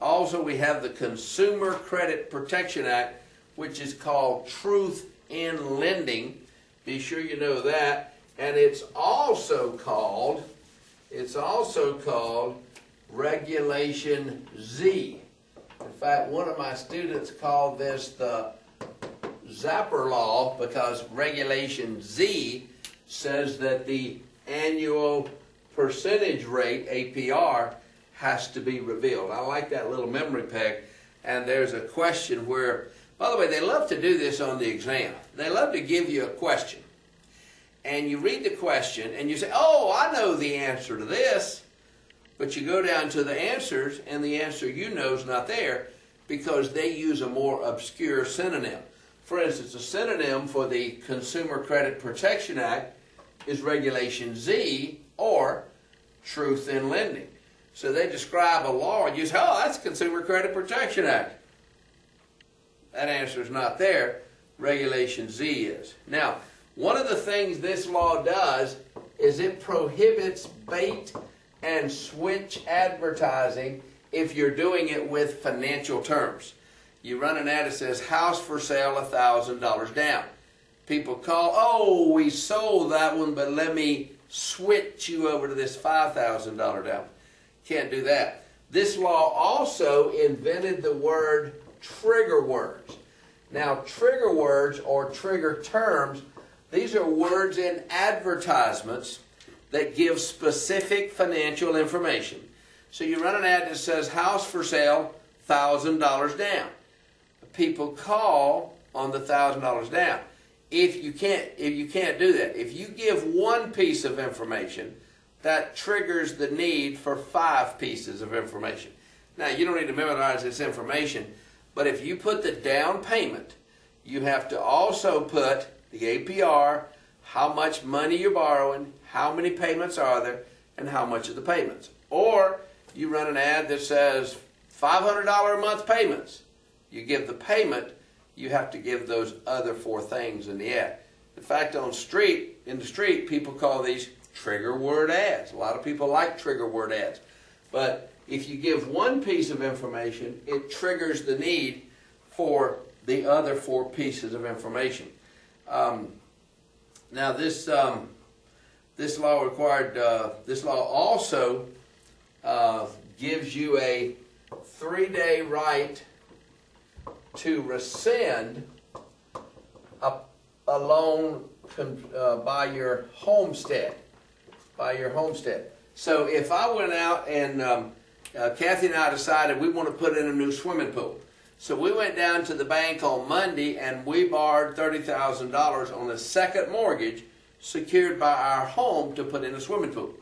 Speaker 1: Also, we have the Consumer Credit Protection Act, which is called Truth in Lending. Be sure you know that. And it's also called Regulation Z. In fact, one of my students called this the Zapper Law because Regulation Z says that the annual percentage rate, APR, has to be revealed. I like that little memory peg. And there's a question where, by the way, they love to do this on the exam. They love to give you a question. And you read the question and you say, oh, I know the answer to this. But you go down to the answers and the answer you know is not there because they use a more obscure synonym. For instance, a synonym for the Consumer Credit Protection Act is Regulation Z or Truth in Lending. So they describe a law and you say, oh, that's Consumer Credit Protection Act. That answer is not there. Regulation Z is. Now, one of the things this law does is it prohibits bait and switch advertising if you're doing it with financial terms. You run an ad that says, house for sale, $1,000 down. People call, oh, we sold that one, but let me switch you over to this $5,000 down. Can't do that. This law also invented the word trigger words. Now, trigger words or trigger terms, these are words in advertisements that give specific financial information. So you run an ad that says, house for sale, $1,000 down. People call on the $1,000 down. If you can't do that, if you give one piece of information, that triggers the need for 5 pieces of information. Now, you don't need to memorize this information, but if you put the down payment, you have to also put the APR, how much money you're borrowing, how many payments are there, and how much are the payments. Or you run an ad that says $500 a month payments. You give the payment, you have to give those other 4 things in the ad. In fact, in the street, people call these trigger word ads. A lot of people like trigger word ads. But if you give one piece of information, it triggers the need for the other 4 pieces of information. Now this law also gives you a 3-day right to rescind a loan by your homestead. So if I went out and Kathy and I decided we want to put in a new swimming pool. So we went down to the bank on Monday and we borrowed $30,000 on a second mortgage secured by our home to put in a swimming pool.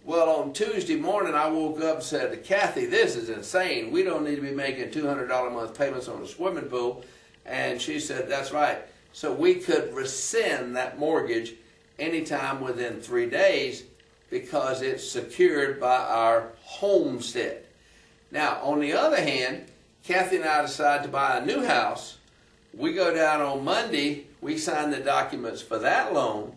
Speaker 1: Well, on Tuesday morning, I woke up and said to Kathy, this is insane. We don't need to be making $200 a month payments on a swimming pool. And she said, that's right. So we could rescind that mortgage anytime within 3 days because it's secured by our homestead. Now, on the other hand, Kathy and I decide to buy a new house. We go down on Monday, we sign the documents for that loan.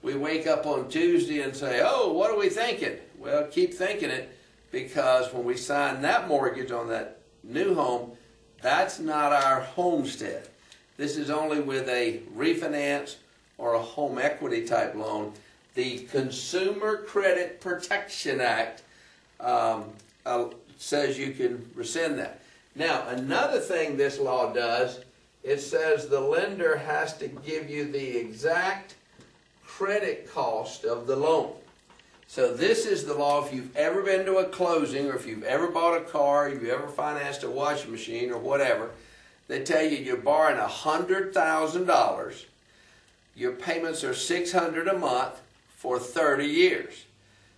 Speaker 1: We wake up on Tuesday and say, oh, what are we thinking? Well, keep thinking it, because when we sign that mortgage on that new home, that's not our homestead. This is only with a refinance or a home equity type loan. The Consumer Credit Protection Act says you can rescind that. Now, another thing this law does, it says the lender has to give you the exact credit cost of the loan. So this is the law if you've ever been to a closing, or if you've ever bought a car, if you ever financed a washing machine or whatever. They tell you you're borrowing $100,000. Your payments are $600 a month for 30 years.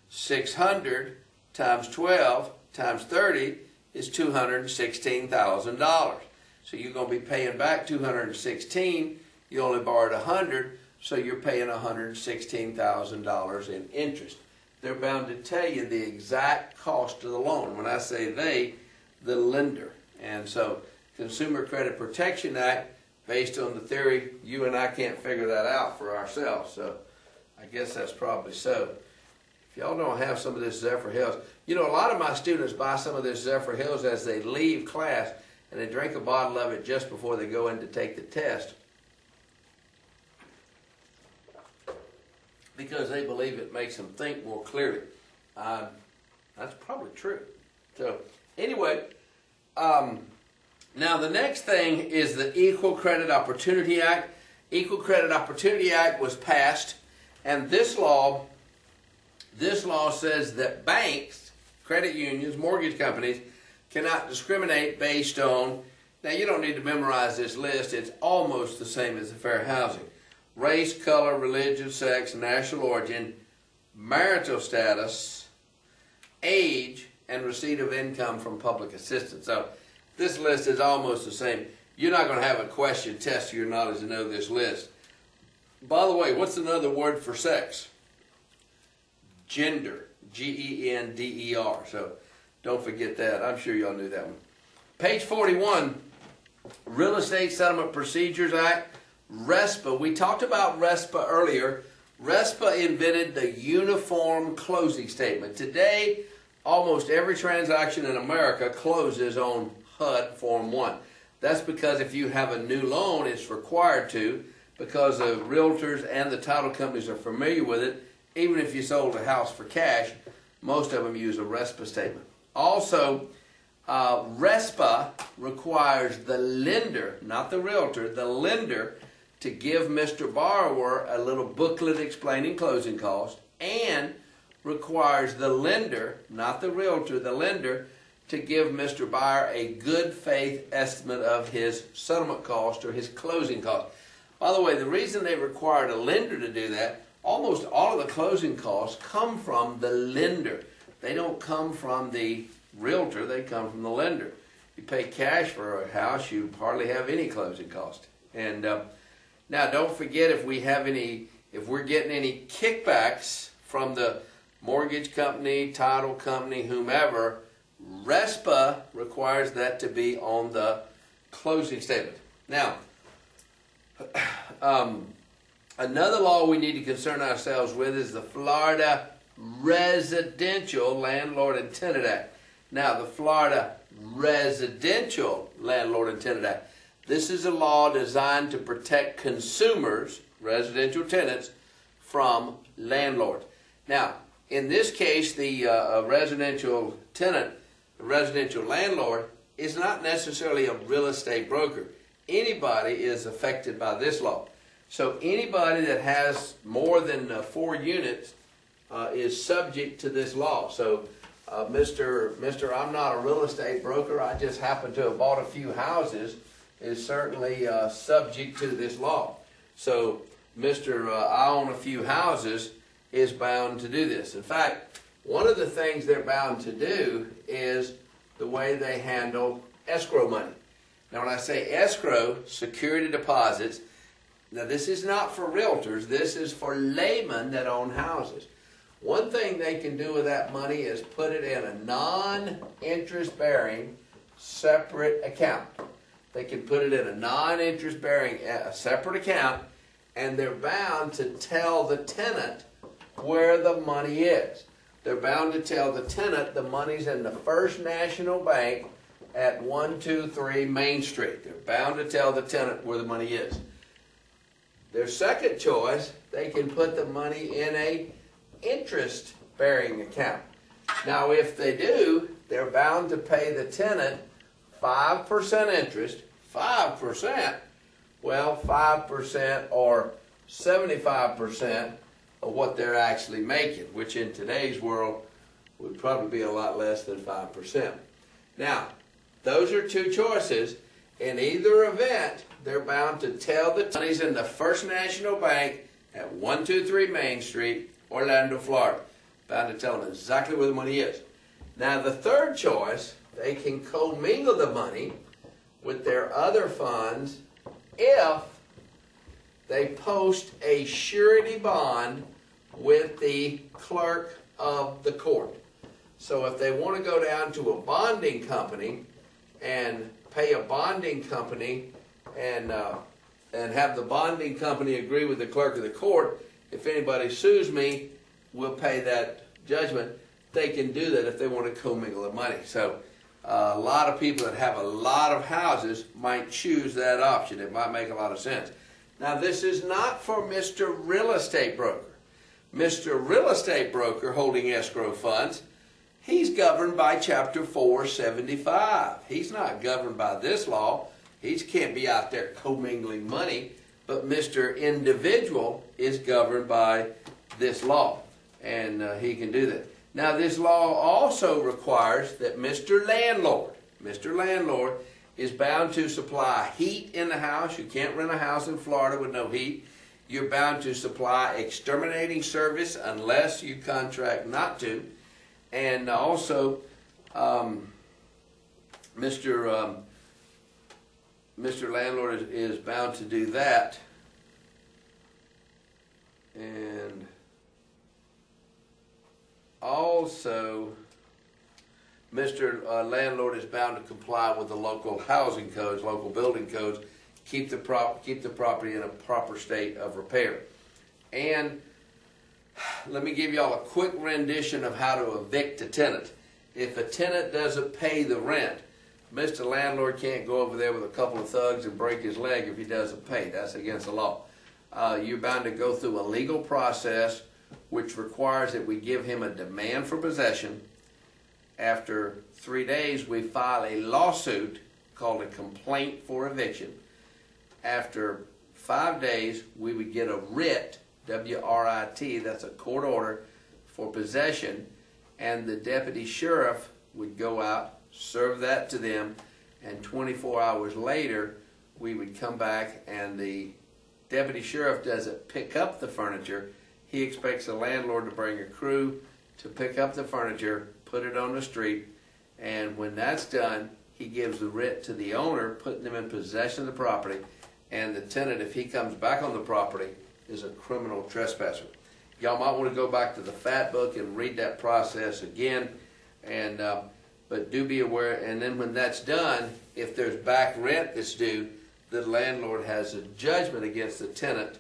Speaker 1: 600 times 12 times 30 is $216,000. So you're going to be paying back $216,000. You only borrowed $100,000, so you're paying $116,000 in interest. They're bound to tell you the exact cost of the loan. When I say they, the lender. And so Consumer Credit Protection Act, based on the theory, you and I can't figure that out for ourselves. So I guess that's probably so. If y'all don't have some of this Zephyrhills, you know, a lot of my students buy some of this Zephyrhills as they leave class, and they drink a bottle of it just before they go in to take the test, because they believe it makes them think more clearly. That's probably true. So anyway, now the next thing is the Equal Credit Opportunity Act. Equal Credit Opportunity Act was passed, and this law says that banks, credit unions, mortgage companies cannot discriminate based on, now you don't need to memorize this list, it's almost the same as the fair housing. Race, color, religion, sex, national origin, marital status, age, and receipt of income from public assistance. So this list is almost the same. You're not going to have a question test your knowledge to know this list. By the way, what's another word for sex? Gender. G-E-N-D-E-R. So don't forget that. I'm sure y'all knew that one. Page 41, Real Estate Settlement Procedures Act, RESPA. We talked about RESPA earlier. RESPA invented the uniform closing statement. Today, almost every transaction in America closes on HUD Form 1. That's because if you have a new loan, it's required to, because the realtors and the title companies are familiar with it. Even if you sold a house for cash, most of them use a RESPA statement. Also, RESPA requires the lender, not the realtor, the lender, to give Mr. Borrower a little booklet explaining closing costs, and requires the lender, not the realtor, the lender, to give Mr. Buyer a good faith estimate of his settlement cost or his closing cost. By the way, the reason they required a lender to do that, almost all of the closing costs come from the lender. They don't come from the realtor, they come from the lender. You pay cash for a house, you hardly have any closing cost. And now don't forget, if we're getting any kickbacks from the mortgage company, title company, whomever, RESPA requires that to be on the closing statement. Now, another law we need to concern ourselves with is the Florida Residential Landlord and Tenant Act. Now, the Florida Residential Landlord and Tenant Act. This is a law designed to protect consumers, residential tenants, from landlords. Now, in this case, the residential tenant, the residential landlord, is not necessarily a real estate broker. Anybody is affected by this law. So anybody that has more than 4 units is subject to this law. So Mr. I'm not a real estate broker, I just happen to have bought a few houses, is certainly subject to this law. So Mr. I own a few houses is bound to do this. In fact, one of the things they're bound to do is the way they handle escrow money. Now when I say escrow, security deposits, now this is not for realtors, this is for laymen that own houses. One thing they can do with that money is put it in a non-interest bearing separate account. They can put it in a non-interest bearing separate account, and they're bound to tell the tenant where the money is. They're bound to tell the tenant the money's in the First National Bank at 123 Main Street. They're bound to tell the tenant where the money is. Their second choice, they can put the money in a interest-bearing account. Now, if they do, they're bound to pay the tenant 5% interest. 5%? Well, 5% or 75% of what they're actually making, which in today's world would probably be a lot less than 5%. Now, those are two choices. In either event, they're bound to tell the money's in the First National Bank at 123 Main Street, Orlando, Florida. Bound to tell them exactly where the money is. Now, the third choice, they can commingle the money with their other funds if they post a surety bond with the clerk of the court. So if they want to go down to a bonding company and pay a bonding company and have the bonding company agree with the clerk of the court, if anybody sues me, we'll pay that judgment. They can do that if they want to commingle the money. So a lot of people that have a lot of houses might choose that option. It might make a lot of sense. Now, this is not for Mr. Real Estate Broker. Mr. Real Estate Broker holding escrow funds, he's governed by Chapter 475. He's not governed by this law. He can't be out there commingling money. But Mr. Individual is governed by this law, and he can do that. Now, this law also requires that Mr. Landlord is bound to supply heat in the house. You can't rent a house in Florida with no heat. You're bound to supply exterminating service unless you contract not to. And also, Mr. Landlord is bound to do that. And also, Mr. Landlord is bound to comply with the local housing codes, local building codes, keep the property in a proper state of repair. And let me give y'all a quick rendition of how to evict a tenant. If a tenant doesn't pay the rent, Mr. Landlord can't go over there with a couple of thugs and break his leg if he doesn't pay. That's against the law. You're bound to go through a legal process which requires that we give him a demand for possession. After 3 days, we file a lawsuit called a complaint for eviction. After 5 days, we would get a writ, W-R-I-T, that's a court order for possession, and the deputy sheriff would go out, serve that to them, and 24 hours later, we would come back and the deputy sheriff doesn't pick up the furniture. He expects the landlord to bring a crew to pick up the furniture, put it on the street, and when that's done, he gives the writ to the owner, putting them in possession of the property, and the tenant, if he comes back on the property, is a criminal trespasser. Y'all might want to go back to the FAT book and read that process again, and but do be aware, and then when that's done, if there's back rent that's due, the landlord has a judgment against the tenant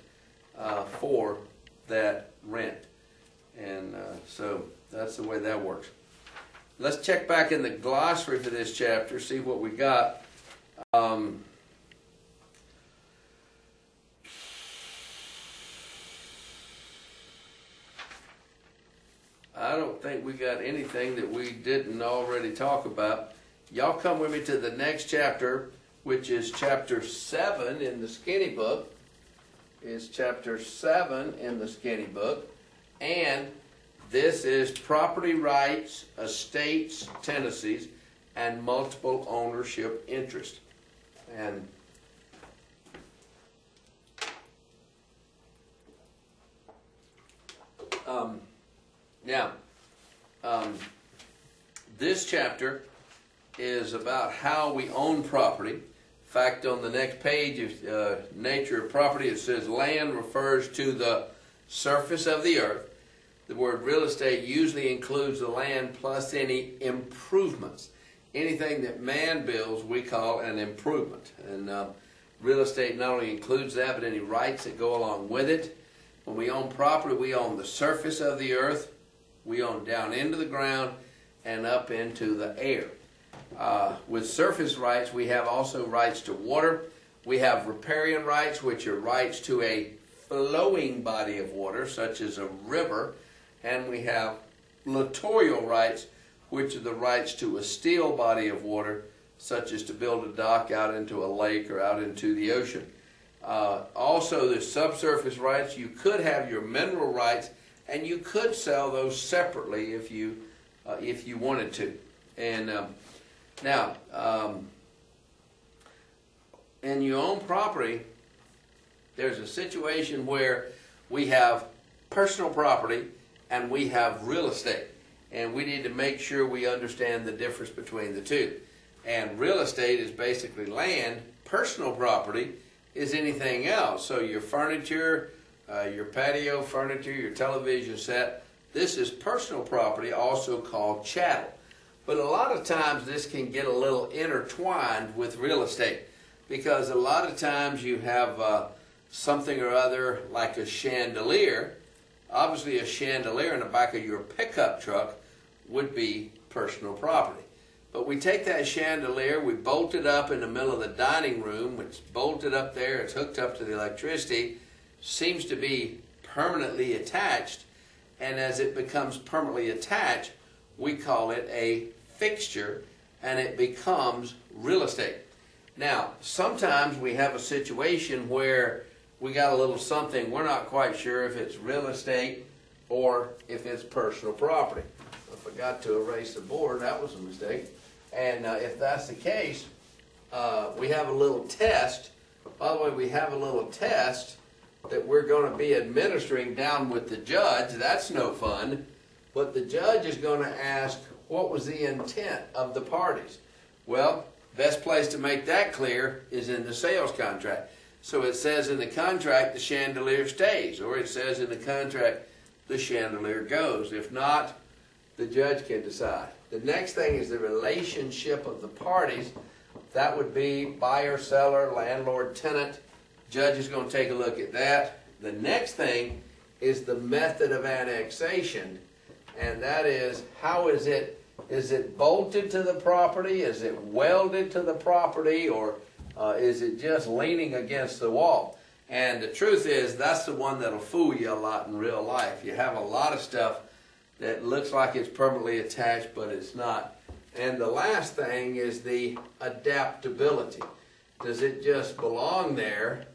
Speaker 1: for that rent. And so that's the way that works. Let's check back in the glossary for this chapter, see what we got. I don't think we got anything that we didn't already talk about. Y'all come with me to the next chapter, which is chapter 7 in the Skinny book. It's chapter 7 in the Skinny book. And this is property rights, estates, tenancies, and multiple ownership interest. And this chapter is about how we own property. In fact, on the next page, nature of property, it says land refers to the surface of the earth. The word real estate usually includes the land plus any improvements. Anything that man builds, we call an improvement. And real estate not only includes that, but any rights that go along with it. When we own property, we own the surface of the earth, we own down into the ground, and up into the air. With surface rights, we have also rights to water. We have riparian rights, which are rights to a flowing body of water, such as a river. And we have littoral rights, which are the rights to a still body of water, such as to build a dock out into a lake or out into the ocean. Also, there's subsurface rights. You could have your mineral rights, and you could sell those separately if you wanted to. And and you own property, there's a situation where we have personal property and we have real estate. And we need to make sure we understand the difference between the two. And real estate is basically land. Personal property is anything else. So your furniture, your patio furniture, your television set, this is personal property, also called chattel. But a lot of times this can get a little intertwined with real estate, because a lot of times you have something or other like a chandelier. Obviously a chandelier in the back of your pickup truck would be personal property. But we take that chandelier, we bolt it up in the middle of the dining room, it's bolted up there, it's hooked up to the electricity, seems to be permanently attached, and as it becomes permanently attached, we call it a fixture, and it becomes real estate. Now, sometimes we have a situation where we got a little something, we're not quite sure if it's real estate or if it's personal property. I forgot to erase the board, that was a mistake. And if that's the case, we have a little test. By the way, we have a little test that we're going to be administering down with the judge. That's no fun. But the judge is going to ask, what was the intent of the parties? Well, best place to make that clear is in the sales contract. So it says in the contract the chandelier stays, or it says in the contract the chandelier goes. If not, the judge can decide. The next thing is the relationship of the parties. That would be buyer, seller, landlord, tenant. Judge is going to take a look at that. The next thing is the method of annexation, and that is, how is it bolted to the property? Is it welded to the property? Or is it just leaning against the wall? And the truth is, that's the one that'll fool you a lot in real life. You have a lot of stuff that looks like it's permanently attached, but it's not. And the last thing is the adaptability. Does it just belong there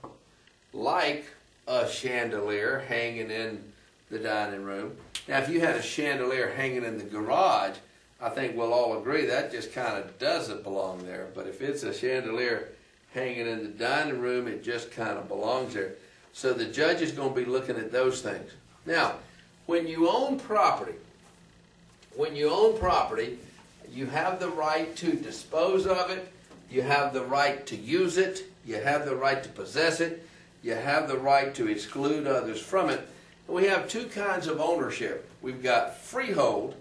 Speaker 1: like a chandelier hanging in the dining room? Now, if you had a chandelier hanging in the garage, I think we'll all agree that just kind of doesn't belong there. But if it's a chandelier hanging in the dining room, it just kind of belongs there. So the judge is going to be looking at those things. Now, when you own property, you have the right to dispose of it, you have the right to use it, you have the right to possess it, you have the right to exclude others from it. And we have two kinds of ownership. We've got freehold,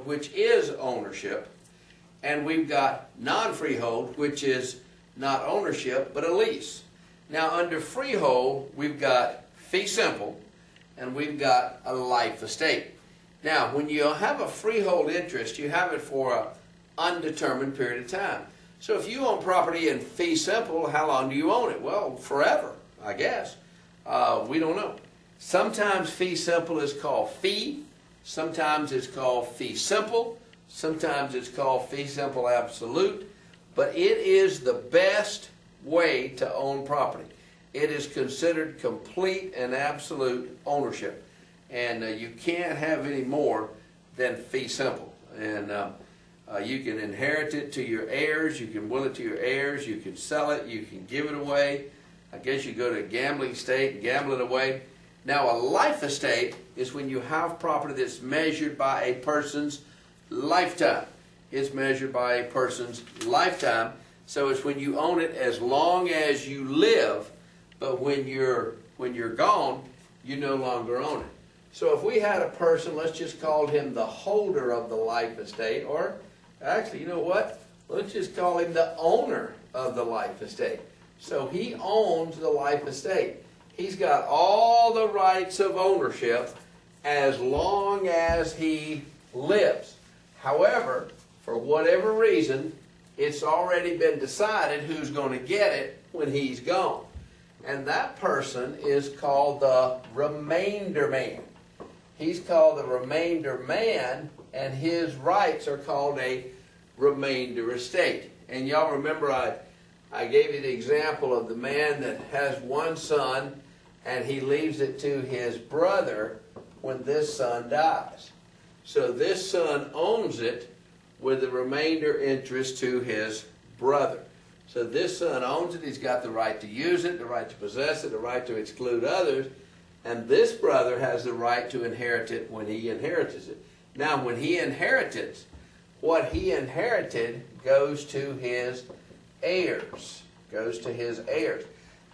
Speaker 1: which is ownership, and we've got non-freehold, which is not ownership, but a lease. Now, under freehold, we've got fee simple, and we've got a life estate. Now, when you have a freehold interest, you have it for an undetermined period of time. So if you own property in fee simple, how long do you own it? Well, forever, I guess. We don't know. Sometimes fee simple is called fee. Sometimes it's called fee simple. Sometimes it's called fee simple absolute. But it is the best way to own property. It is considered complete and absolute ownership. And you can't have any more than fee simple. And you can inherit it to your heirs. You can will it to your heirs. You can sell it. You can give it away. I guess you go to a gambling estate and gamble it away. Now, a life estate is when you have property that's measured by a person's lifetime. It's measured by a person's lifetime. So it's when you own it as long as you live, but when you're gone, you no longer own it. So if we had a person, let's just call him the holder of the life estate, or actually, you know what? Let's just call him the owner of the life estate. So he owns the life estate. He's got all the rights of ownership as long as he lives. However, for whatever reason, it's already been decided who's going to get it when he's gone. And that person is called the remainder man. He's called the remainder man, and his rights are called a remainder estate. And y'all remember I gave you the example of the man that has one son, and he leaves it to his brother when this son dies. So this son owns it with the remainder interest to his brother. So this son owns it. He's got the right to use it, the right to possess it, the right to exclude others. And this brother has the right to inherit it when he inherits it. Now, when he inherits it, what he inherited goes to his heirs. Goes to his heirs.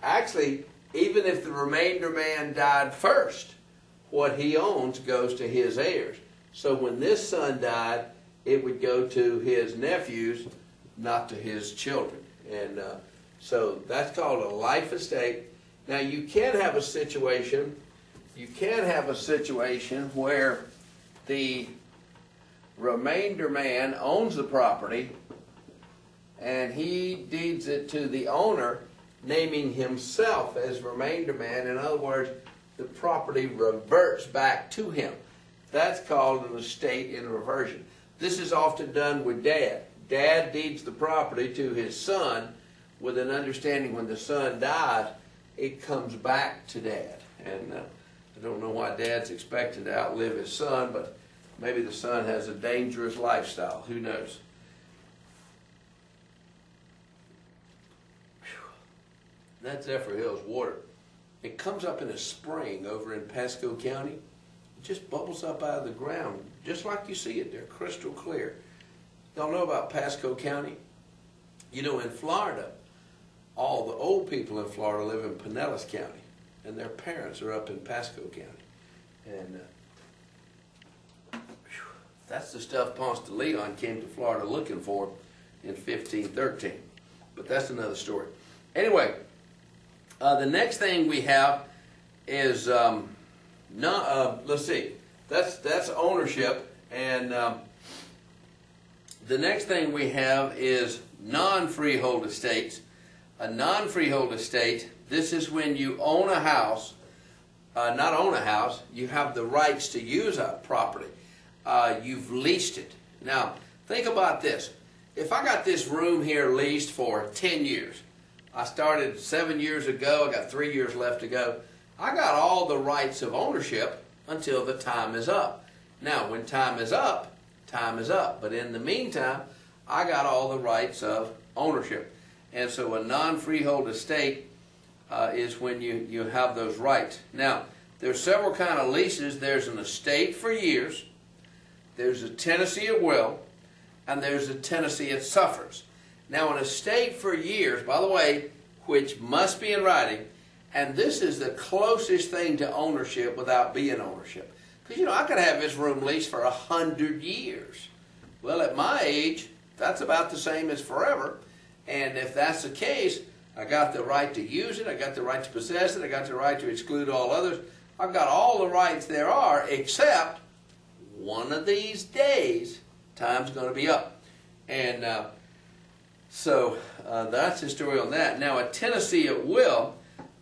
Speaker 1: Actually, even if the remainder man died first, what he owns goes to his heirs. So when this son died, it would go to his nephews, not to his children. And so that's called a life estate. Now you can have a situation where the remainder man owns the property and he deeds it to the owner, naming himself as remainder man. In other words, the property reverts back to him. That's called an estate in reversion. This is often done with dad. Dad deeds the property to his son with an understanding when the son dies, it comes back to dad. And I don't know why dad's expected to outlive his son, but maybe the son has a dangerous lifestyle. Who knows? That's Zephyr Hills water. It comes up in a spring over in Pasco County. It just bubbles up out of the ground, just like you see it there, crystal clear. Y'all know about Pasco County? You know, in Florida, all the old people in Florida live in Pinellas County, and their parents are up in Pasco County. And that's the stuff Ponce de Leon came to Florida looking for in 1513. But that's another story. Anyway, the next thing we have is, let's see, that's ownership. And the next thing we have is non-freehold estates. A non-freehold estate, this is when you own a house, not own a house, you have the rights to use a property. You've leased it. Now, think about this. If I got this room here leased for 10 years, I started 7 years ago, I got 3 years left to go, I got all the rights of ownership until the time is up. Now, when time is up, time is up. But in the meantime, I got all the rights of ownership. And so a non-freehold estate is when you have those rights. Now, there's several kind of leases. There's an estate for years, there's a tenancy at will, and there's a tenancy at suffrance. Now, an estate for years, by the way, which must be in writing, and this is the closest thing to ownership without being ownership. Because, you know, I could have this room leased for 100 years. Well, at my age, that's about the same as forever. And if that's the case, I got the right to use it, I got the right to possess it, I got the right to exclude all others. I've got all the rights there are, except one of these days, time's going to be up. And so that's the story on that. Now, a tenancy at will,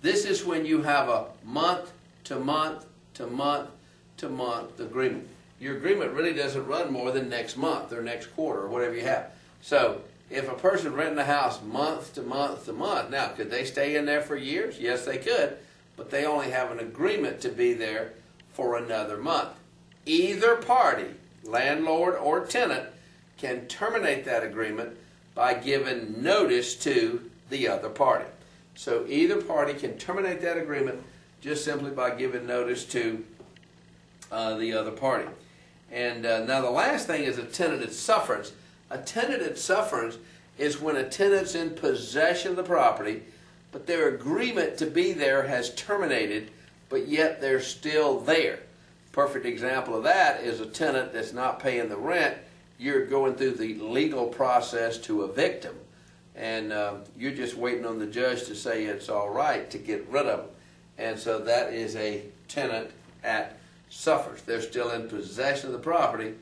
Speaker 1: this is when you have a month to month to month to month agreement. Your agreement really doesn't run more than next month or next quarter or whatever you have. So if a person renting a house month to month to month, now could they stay in there for years? Yes, they could, but they only have an agreement to be there for another month. Either party, landlord or tenant, can terminate that agreement by giving notice to the other party. So either party can terminate that agreement just simply by giving notice to the other party. And now the last thing is a tenanted sufferance. A tenanted sufferance is when a tenant's in possession of the property, but their agreement to be there has terminated, but yet they're still there. Perfect example of that is a tenant that's not paying the rent. You're going through the legal process to evict them, and you're just waiting on the judge to say it's all right to get rid of them. And so that is a tenant at suffers. They're still in possession of the property,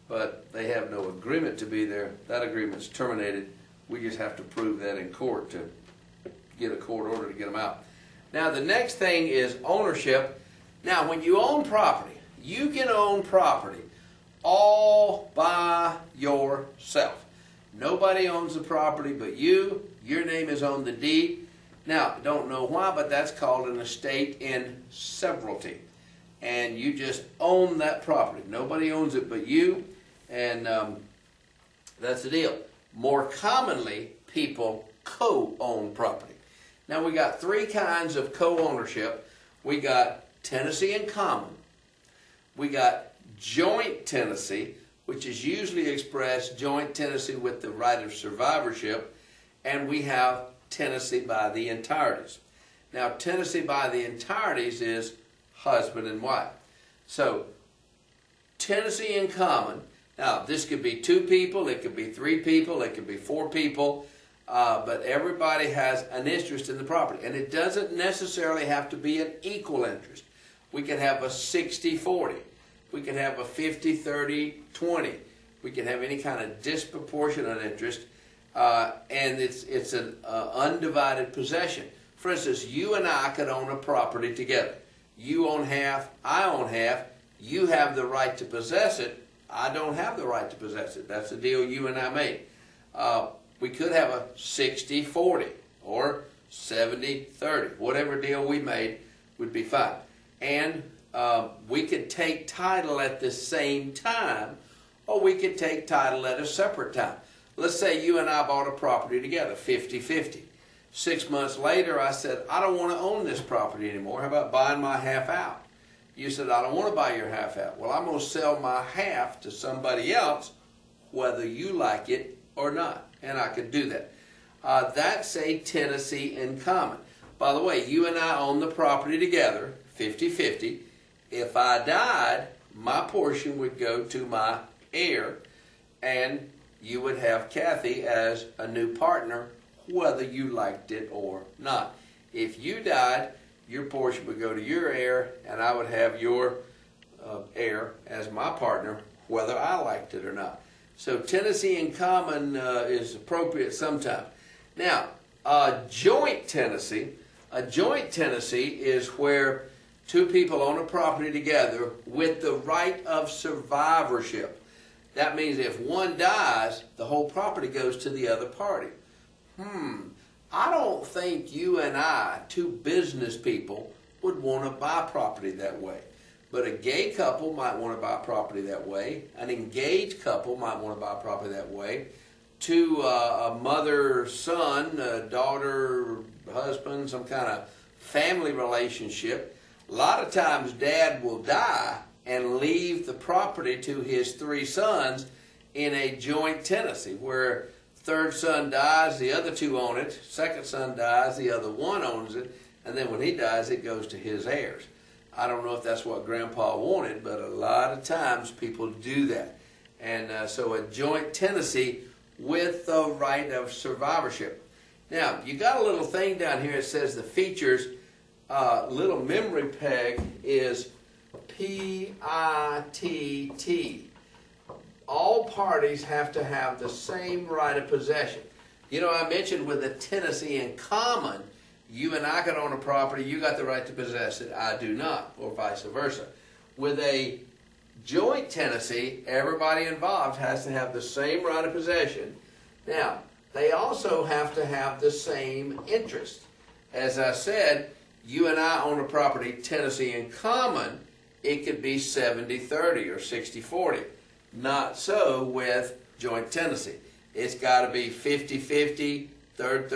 Speaker 1: but they have no agreement to be there. That agreement's terminated. We just have to prove that in court to get a court order to get them out. Now the next thing is ownership. Now when you own property, you can own property all by yourself. Nobody owns the property but you. Your name is on the deed. Now, don't know why, but that's called an estate in severalty. And you just own that property. Nobody owns it but you, and that's the deal. More commonly, people co-own property. Now, we got three kinds of co-ownership. We got tenancy in common. We got joint tenancy, which is usually expressed joint tenancy with the right of survivorship, and we have tenancy by the entireties. Now, tenancy by the entireties is husband and wife. So, tenancy in common. Now, this could be 2 people, it could be 3 people, it could be 4 people, but everybody has an interest in the property. And it doesn't necessarily have to be an equal interest. We can have a 60-40. We can have a 50-30-20. We can have any kind of disproportionate interest, and it's an undivided possession. For instance, you and I could own a property together. You own half, I own half. You have the right to possess it. I don't have the right to possess it. That's the deal you and I made. We could have a 60-40 or 70-30. Whatever deal we made would be fine. And we could take title at the same time, or we could take title at a separate time. Let's say you and I bought a property together, 50-50. 6 months later, I said, I don't want to own this property anymore. How about buying my half out? You said, I don't want to buy your half out. Well, I'm going to sell my half to somebody else, whether you like it or not. And I could do that. That's a tenancy in common. By the way, you and I own the property together, 50-50. If I died, my portion would go to my heir, and you would have Kathy as a new partner, whether you liked it or not. If you died, your portion would go to your heir, and I would have your heir as my partner, whether I liked it or not. So tenancy in common is appropriate sometimes. Now, joint tenancy. A joint tenancy is where 2 people own a property together with the right of survivorship. That means if one dies, the whole property goes to the other party. I don't think you and I, 2 business people, would want to buy property that way. But a gay couple might want to buy property that way. An engaged couple might want to buy property that way. 2, a mother, son, a daughter, husband, some kind of family relationship. A lot of times dad will die and leave the property to his 3 sons in a joint tenancy where 3rd son dies, the other 2 own it. 2nd son dies, the other 1 owns it. And then when he dies, it goes to his heirs. I don't know if that's what Grandpa wanted, but a lot of times people do that. And so a joint tenancy with the right of survivorship. Now, you got a little thing down here that says the features. Little memory peg is PITT. All parties have to have the same right of possession. You know, I mentioned with a tenancy in common, You and I could own a property, you got the right to possess it, I do not, or vice versa. With a joint tenancy, everybody involved has to have the same right of possession. Now, they also have to have the same interest. As I said, you and I own a property, tenancy in common, it could be 70-30 or 60-40. Not so with joint tenancy. It's got to be 50-50, third,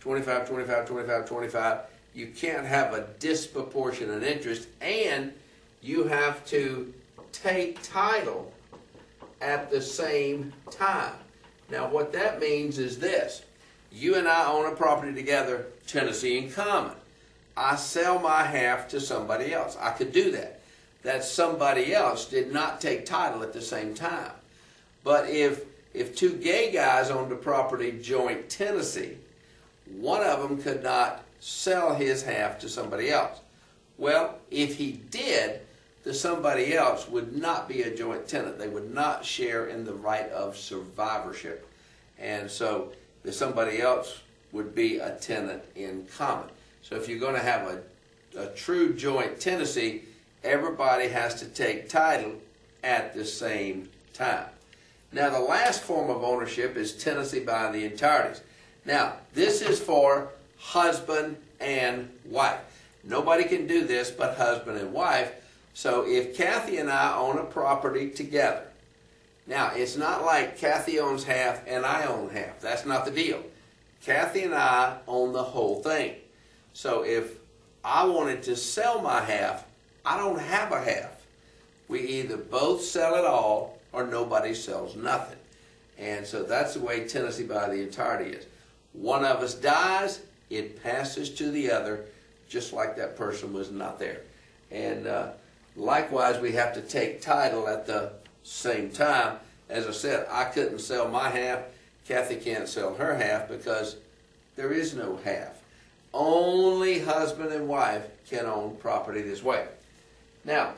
Speaker 1: 25-25. You can't have a disproportionate interest, and you have to take title at the same time. Now what that means is this. You and I own a property together, tenancy in common. I sell my half to somebody else. I could do that. That somebody else did not take title at the same time. But if two gay guys owned a property joint tenancy, one of them could not sell his half to somebody else. Well, if he did, the somebody else would not be a joint tenant. They would not share in the right of survivorship. And so the somebody else would be a tenant in common. So if you're going to have a true joint tenancy, everybody has to take title at the same time. Now the last form of ownership is tenancy by the entireties. Now this is for husband and wife. Nobody can do this but husband and wife. So if Kathy and I own a property together, now it's not like Kathy owns half and I own half. That's not the deal. Kathy and I own the whole thing. So if I wanted to sell my half, I don't have a half. We either both sell it all or nobody sells nothing. And so that's the way tenancy by the entirety is. One of us dies, it passes to the other, just like that person was not there. And likewise, we have to take title at the same time. As I said, I couldn't sell my half. Kathy can't sell her half because there is no half. Only husband and wife can own property this way. Now,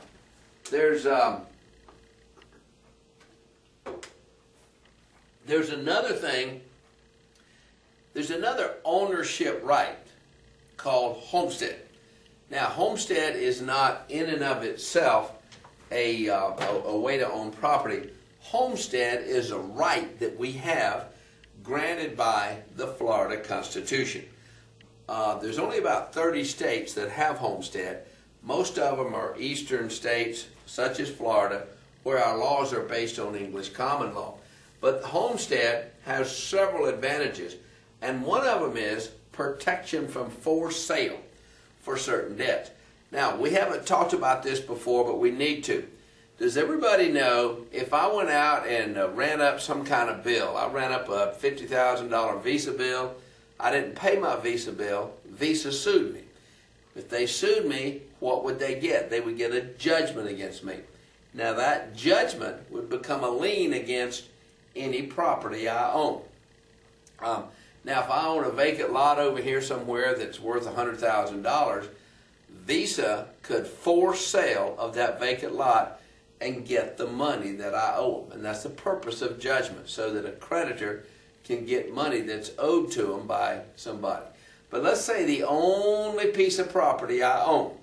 Speaker 1: there's another thing. There's another ownership right called homestead. Now, homestead is not in and of itself a way to own property. Homestead is a right that we have granted by the Florida Constitution. There's only about 30 states that have homestead. Most of them are eastern states, such as Florida, where our laws are based on English common law. But homestead has several advantages, and one of them is protection from forced sale for certain debts. Now, we haven't talked about this before, but we need to. Does everybody know if I went out and ran up some kind of bill, I ran up a $50,000 Visa bill, I didn't pay my Visa bill, Visa sued me. If they sued me, what would they get? They would get a judgment against me. Now that judgment would become a lien against any property I own. Now if I own a vacant lot over here somewhere that's worth $100,000, Visa could force sale of that vacant lot and get the money that I owe them. And that's the purpose of judgment, so that a creditor can get money that's owed to them by somebody. But let's say the only piece of property I own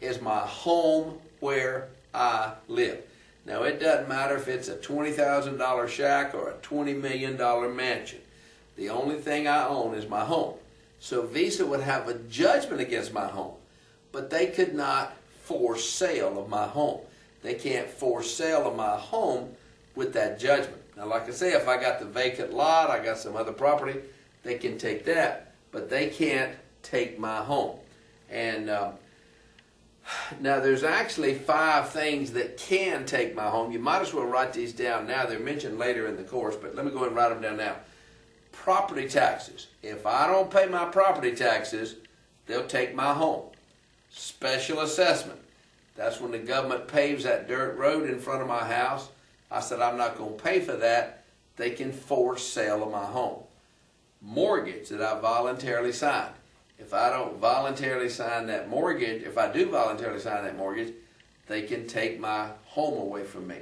Speaker 1: is my home where I live. Now it doesn't matter if it's a $20,000 shack or a $20 million mansion. The only thing I own is my home. So Visa would have a judgment against my home, but they could not force sale of my home. They can't force sale of my home with that judgment. Now, like I say, if I got the vacant lot, I got some other property, they can take that, but they can't take my home. And now there's actually 5 things that can take my home. You might as well write these down now. They're mentioned later in the course, but let me go ahead and write them down now. Property taxes. If I don't pay my property taxes, they'll take my home. Special assessment. That's when the government paves that dirt road in front of my house. I said I'm not going to pay for that. They can force sale of my home. Mortgage that I voluntarily signed. If I don't voluntarily sign that mortgage, if I do voluntarily sign that mortgage, they can take my home away from me.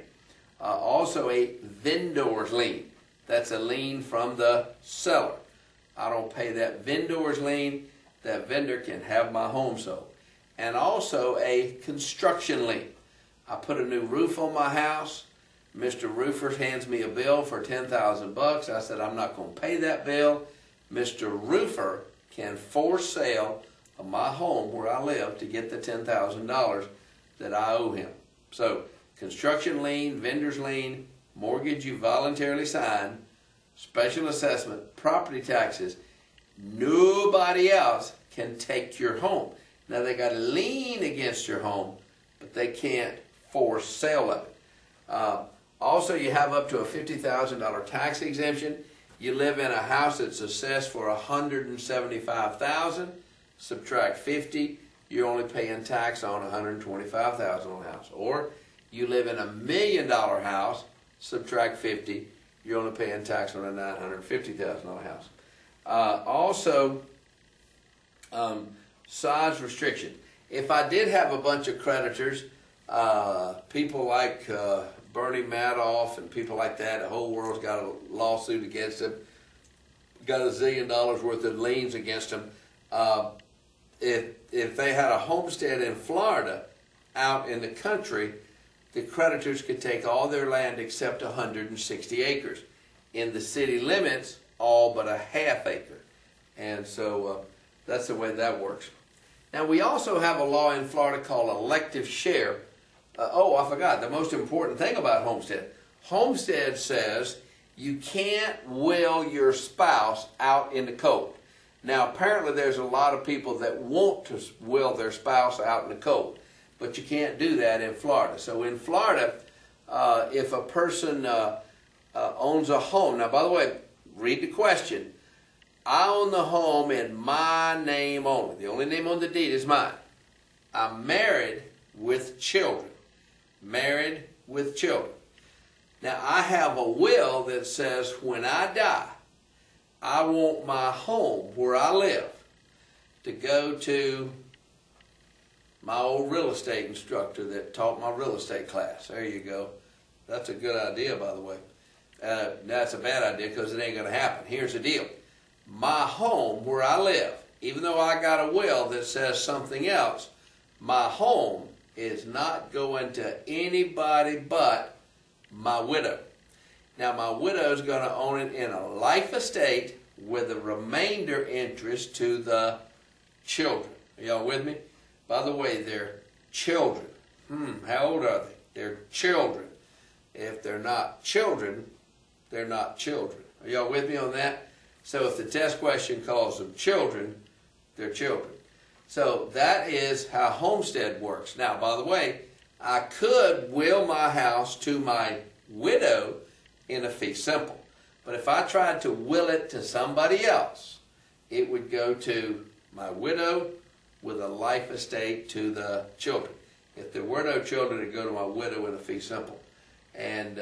Speaker 1: Also a vendor's lien. That's a lien from the seller. I don't pay that vendor's lien. that vendor can have my home sold. And also a construction lien. I put a new roof on my house. Mr. Roofer hands me a bill for $10,000. I said, I'm not going to pay that bill. Mr. Roofer can force sale of my home where I live to get the $10,000 that I owe him. So, construction lien, vendor's lien, mortgage you voluntarily sign, special assessment, property taxes. Nobody else can take your home. Now they got a lien against your home, but they can't force sale of it. Also, you have up to a $50,000 tax exemption. You live in a house that's assessed for $175,000. Subtract 50, you're only paying tax on $125,000 on the house. Or you live in $1 million house. Subtract 50, you're only paying tax on a $950,000 house. Also, size restriction. If I did have a bunch of creditors, people like Bernie Madoff and people like that, the whole world's got a lawsuit against them, got $1 zillion worth of liens against them. If they had a homestead in Florida, out in the country, the creditors could take all their land except 160 acres. In the city limits, all but a half acre. And so that's the way that works. Now we also have a law in Florida called elective share. I forgot the most important thing about homestead. Homestead says you can't will your spouse out in the cold. Now apparently there's a lot of people that want to will their spouse out in the cold, but you can't do that in Florida. So in Florida, if a person owns a home, now by the way, read the question. I own the home in my name only. The only name on the deed is mine. I'm married with children. Married with children. Now I have a will that says when I die, I want my home where I live to go to my old real estate instructor that taught my real estate class. There you go. That's a good idea, by the way. That's a bad idea because it ain't going to happen. Here's the deal. My home where I live, even though I got a will that says something else, my home is not going to anybody but my widow. Now my widow is going to own it in a life estate with a remainder interest to the children. Are y'all with me? By the way, they're children. How old are they? They're children. If they're not children, they're not children. Are y'all with me on that? So if the test question calls them children, they're children. So that is how homestead works. Now, by the way, I could will my house to my widow in a fee simple. But if I tried to will it to somebody else, it would go to my widow with a life estate to the children. If there were no children, it would go to my widow in a fee simple. And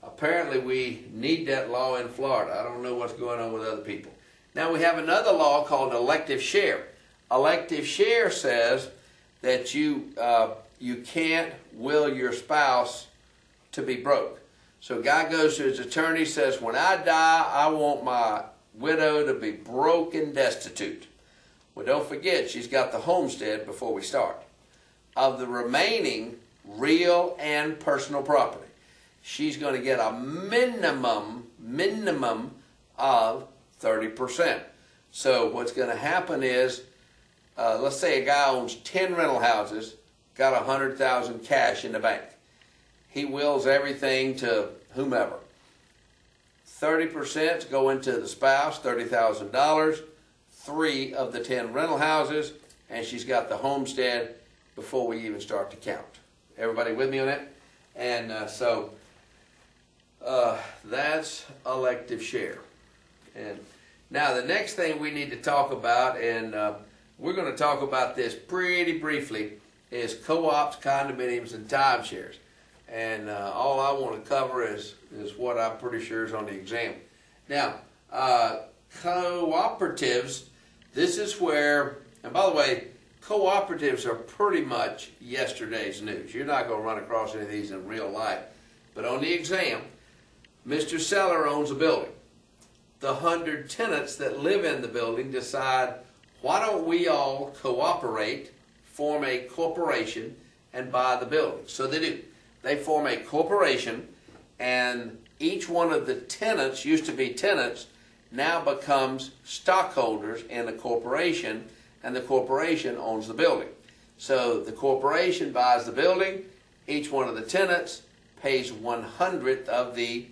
Speaker 1: apparently we need that law in Florida. I don't know what's going on with other people. Now we have another law called elective share. Elective share says that you can't will your spouse to be broke. So a guy goes to his attorney, says, when I die, I want my widow to be broke and destitute. Well, don't forget, she's got the homestead before we start. Of the remaining real and personal property, she's going to get a minimum of 30%. So what's going to happen is, let's say a guy owns 10 rental houses, got $100,000 cash in the bank. He wills everything to whomever. 30% go into the spouse, $30,000. 3 of the 10 rental houses, and she's got the homestead before we even start to count. Everybody with me on that? And so that's elective share. And now the next thing we need to talk about, and we're going to talk about this pretty briefly, is co-ops, condominiums, and timeshares. And all I want to cover is what I'm pretty sure is on the exam. Now, cooperatives, this is where, and by the way, cooperatives are pretty much yesterday's news. You're not going to run across any of these in real life. But on the exam, Mr. Seller owns a building. The 100 tenants that live in the building decide why don't we all cooperate, form a corporation, and buy the building? So they do. They form a corporation, and each one of the tenants, used to be tenants, now becomes stockholders in the corporation, and the corporation owns the building. So the corporation buys the building, each one of the tenants pays 1/100th of the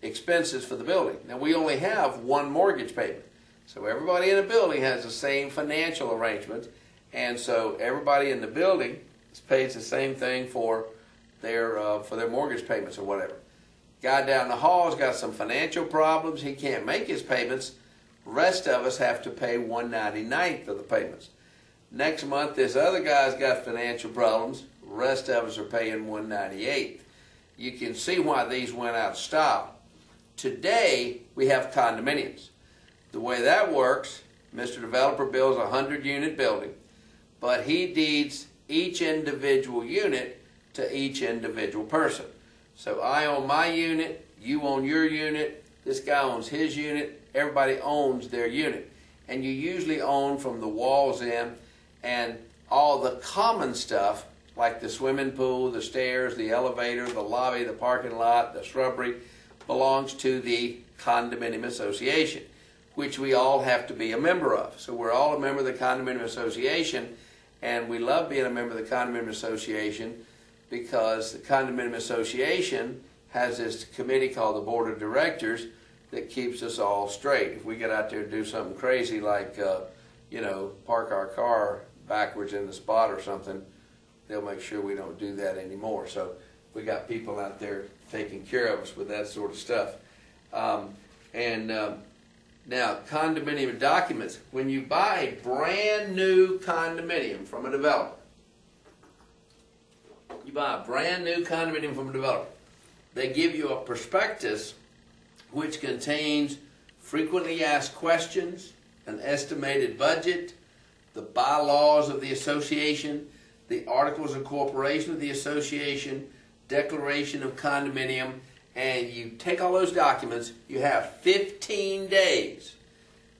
Speaker 1: expenses for the building. Now we only have one mortgage payment, so everybody in the building has the same financial arrangements, and so everybody in the building pays the same thing for their mortgage payments or whatever. Guy down the hall's got some financial problems, he can't make his payments. Rest of us have to pay 1/99th of the payments. Next month, this other guy's got financial problems. Rest of us are paying 1/98th. You can see why these went out of style. Today, we have condominiums. The way that works, Mr. Developer builds a 100-unit building, but he deeds each individual unit to each individual person. So I own my unit, you own your unit, this guy owns his unit, everybody owns their unit. And you usually own from the walls in, and all the common stuff, like the swimming pool, the stairs, the elevator, the lobby, the parking lot, the shrubbery, belongs to the condominium association, which we all have to be a member of. So we're all a member of the condominium association, and we love being a member of the condominium association because the condominium association has this committee called the board of directors that keeps us all straight. If we get out there and do something crazy like, park our car backwards in the spot or something, they'll make sure we don't do that anymore. So we got people out there taking care of us with that sort of stuff. Now, condominium documents. When you buy a brand new condominium from a developer, they give you a prospectus which contains frequently asked questions, an estimated budget, the bylaws of the association, the articles of incorporation of the association, declaration of condominium, and you take all those documents. You have 15 days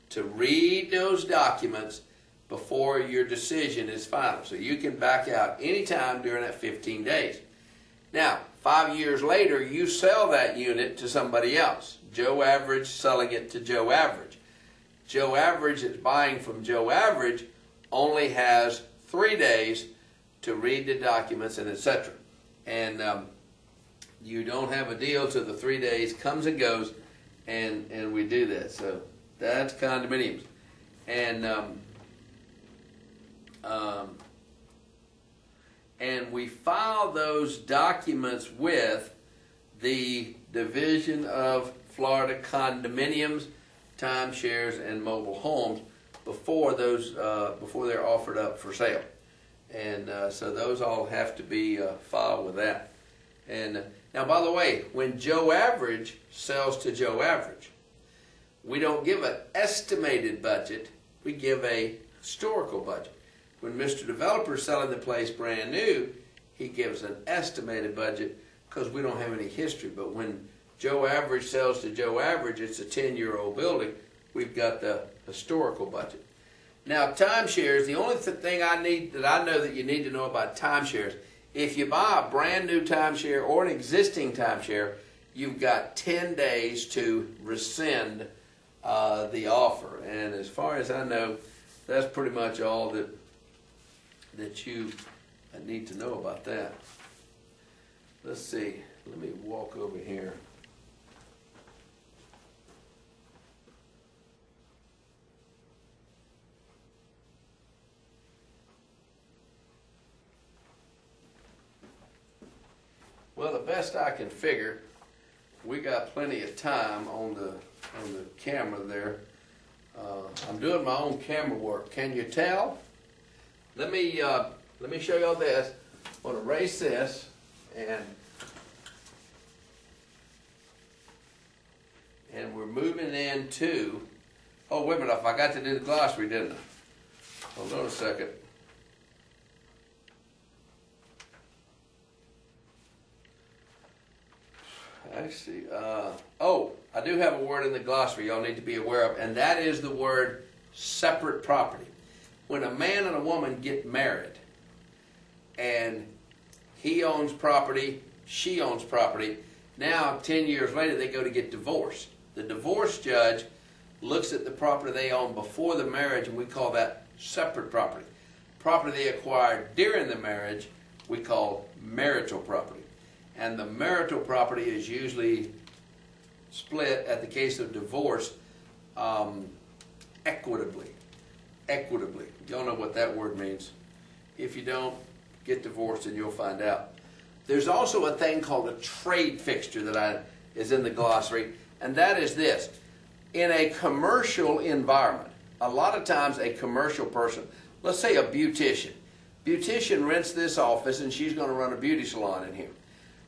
Speaker 1: to read those documents before your decision is final. So you can back out anytime during that 15 days. Now, 5 years later, you sell that unit to somebody else. Joe Average selling it to Joe Average. Joe Average that's buying from Joe Average only has 3 days to read the documents and etc. And you don't have a deal till the 3 days comes and goes, and we do that. So that's condominiums. And we file those documents with the Division of Florida Condominiums, Timeshares, and Mobile Homes before they're offered up for sale. And so those all have to be filed with that. And now, by the way, when Joe Average sells to Joe Average, we don't give an estimated budget, we give a historical budget. When Mr. Developer is selling the place brand new, he gives an estimated budget because we don't have any history. But when Joe Average sells to Joe Average, it's a 10-year-old building, we've got the historical budget. Now, timeshares, the only thing I know that you need to know about timeshares, if you buy a brand new timeshare or an existing timeshare, you've got 10 days to rescind the offer. And as far as I know, that's pretty much all that you need to know about that. Let's see. Let me walk over here. Well, the best I can figure, we got plenty of time on the camera there. I'm doing my own camera work. Can you tell? Let me show y'all this. I'm going to erase this and we're moving into. Oh, wait a minute! I forgot to do the glossary, didn't I? Hold on a second. Actually, I do have a word in the glossary y'all need to be aware of, and that is the word separate property. When a man and a woman get married and he owns property, she owns property, now 10 years later they go to get divorced. The divorce judge looks at the property they own before the marriage, and we call that separate property. Property they acquired during the marriage we call marital property. And the marital property is usually split, at the case of divorce, equitably. Equitably. Y'all know what that word means. If you don't, get divorced and you'll find out. There's also a thing called a trade fixture that is in the glossary, and that is this. In a commercial environment, a lot of times a commercial person, let's say a beautician. Beautician rents this office and she's going to run a beauty salon in here.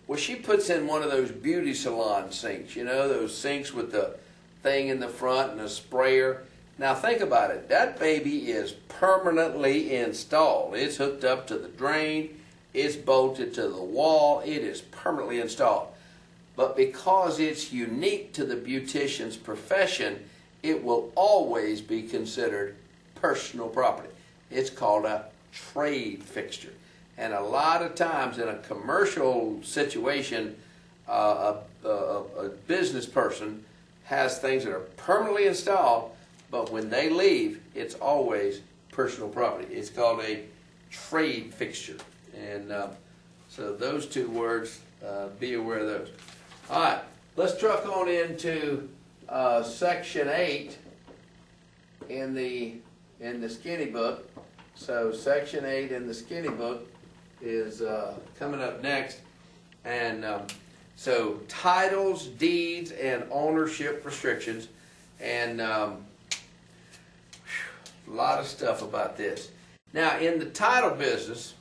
Speaker 1: Well, she puts in one of those beauty salon sinks, you know, those sinks with the thing in the front and a sprayer. Now think about it. That baby is permanently installed. It's hooked up to the drain. It's bolted to the wall. It is permanently installed. But because it's unique to the beautician's profession, it will always be considered personal property. It's called a trade fixture. And a lot of times in a commercial situation, a business person has things that are permanently installed, but when they leave, it's always personal property. It's called a trade fixture. And so those two words, be aware of those. All right, let's truck on into section 8 in the skinny book. So section 8 in the skinny book is coming up next. And so titles, deeds, and ownership restrictions. And a lot of stuff about this. Now, in the title business,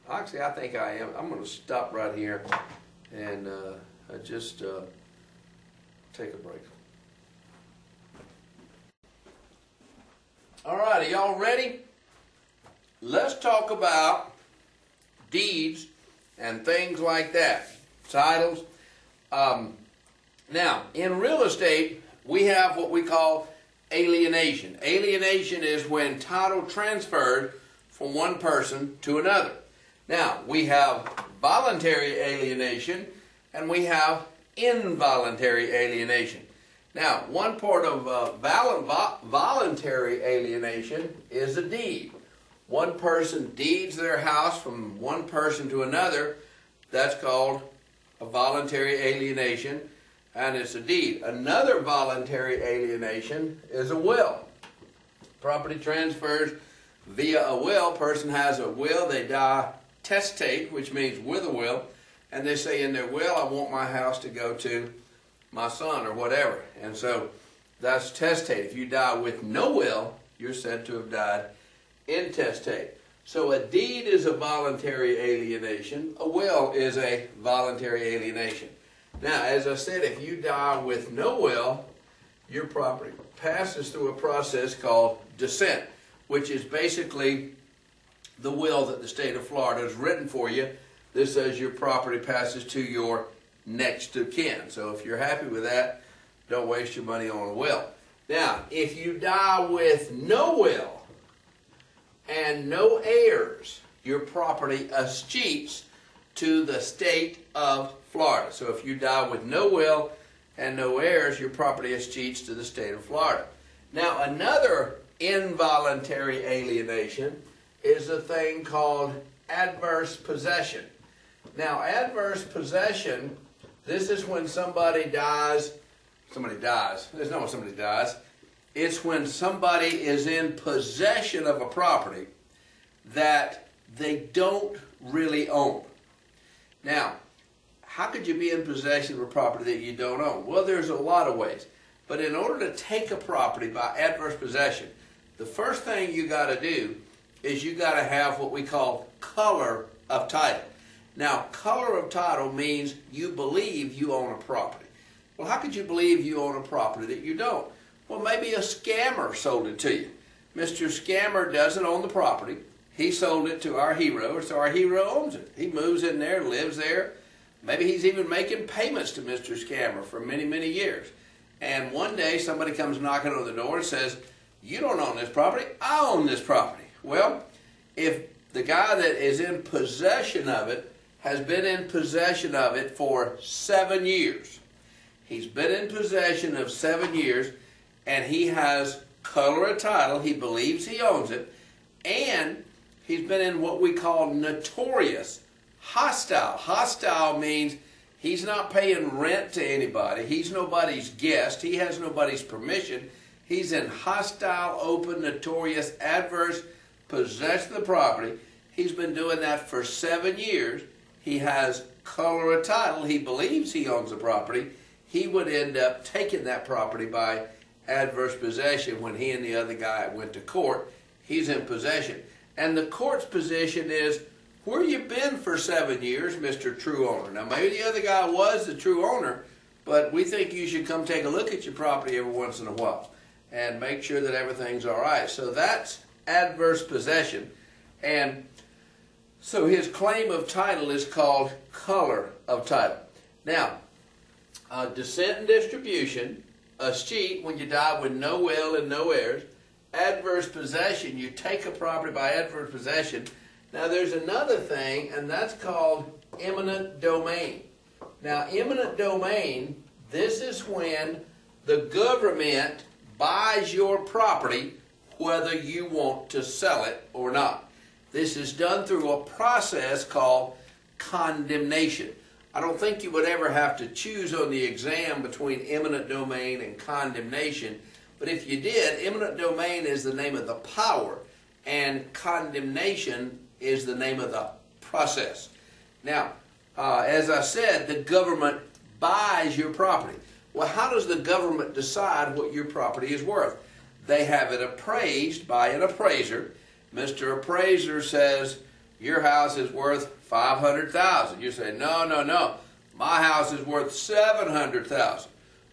Speaker 1: actually, I think I am. I'm going to stop right here and just take a break. All right, are y'all ready? Let's talk about deeds and things like that. Titles. Now, in real estate, we have what we call alienation. Alienation is when title transferred from one person to another. Now, we have voluntary alienation and we have involuntary alienation. Now, one part of voluntary alienation is a deed. One person deeds their house from one person to another. That's called a voluntary alienation, and it's a deed. Another voluntary alienation is a will. Property transfers via a will. Person has a will, they die testate, which means with a will, and they say in their will, I want my house to go to my son or whatever. And so that's testate. If you die with no will, you're said to have died intestate. So a deed is a voluntary alienation. A will is a voluntary alienation. Now, as I said, if you die with no will, your property passes through a process called descent, which is basically the will that the state of Florida has written for you. This says your property passes to your next of kin. So if you're happy with that, don't waste your money on a will. Now, if you die with no will and no heirs, your property escheats to the state of Florida. So if you die with no will and no heirs, your property escheats to the state of Florida. Now, another involuntary alienation is a thing called adverse possession. Now, adverse possession, this is when somebody dies. There's not when somebody dies. It's when somebody is in possession of a property that they don't really own. Now, how could you be in possession of a property that you don't own? Well, there's a lot of ways. But in order to take a property by adverse possession, the first thing you got to do is you got to have what we call color of title. Now, color of title means you believe you own a property. Well, how could you believe you own a property that you don't? Well, maybe a scammer sold it to you. Mr. Scammer doesn't own the property. He sold it to our hero, so our hero owns it. He moves in there, lives there. Maybe he's even making payments to Mr. Scammer for many, many years. And one day somebody comes knocking on the door and says, you don't own this property, I own this property. Well, if the guy that is in possession of it has been in possession of it for 7 years, he's been in possession of 7 years, and he has color of title, he believes he owns it, and he's been in what we call notorious hostile. Hostile means he's not paying rent to anybody. He's nobody's guest. He has nobody's permission. He's in hostile, open, notorious, adverse possession of the property. He's been doing that for 7 years. He has color of title. He believes he owns the property. He would end up taking that property by adverse possession when he and the other guy went to court. He's in possession. And the court's position is, where you been for 7 years, Mr. True Owner? Now, maybe the other guy was the true owner, but we think you should come take a look at your property every once in a while and make sure that everything's all right. So that's adverse possession. And so his claim of title is called color of title. Now, descent and distribution, escheat, when you die with no will and no heirs. Adverse possession, you take a property by adverse possession. Now there's another thing, and that's called eminent domain. Now eminent domain, this is when the government buys your property whether you want to sell it or not. This is done through a process called condemnation. I don't think you would ever have to choose on the exam between eminent domain and condemnation, but if you did, eminent domain is the name of the power, and condemnation is the name of the process. Now, as I said, the government buys your property. Well, how does the government decide what your property is worth? They have it appraised by an appraiser. Mr. Appraiser says, your house is worth $500,000. You say, no, no, no, my house is worth $700,000.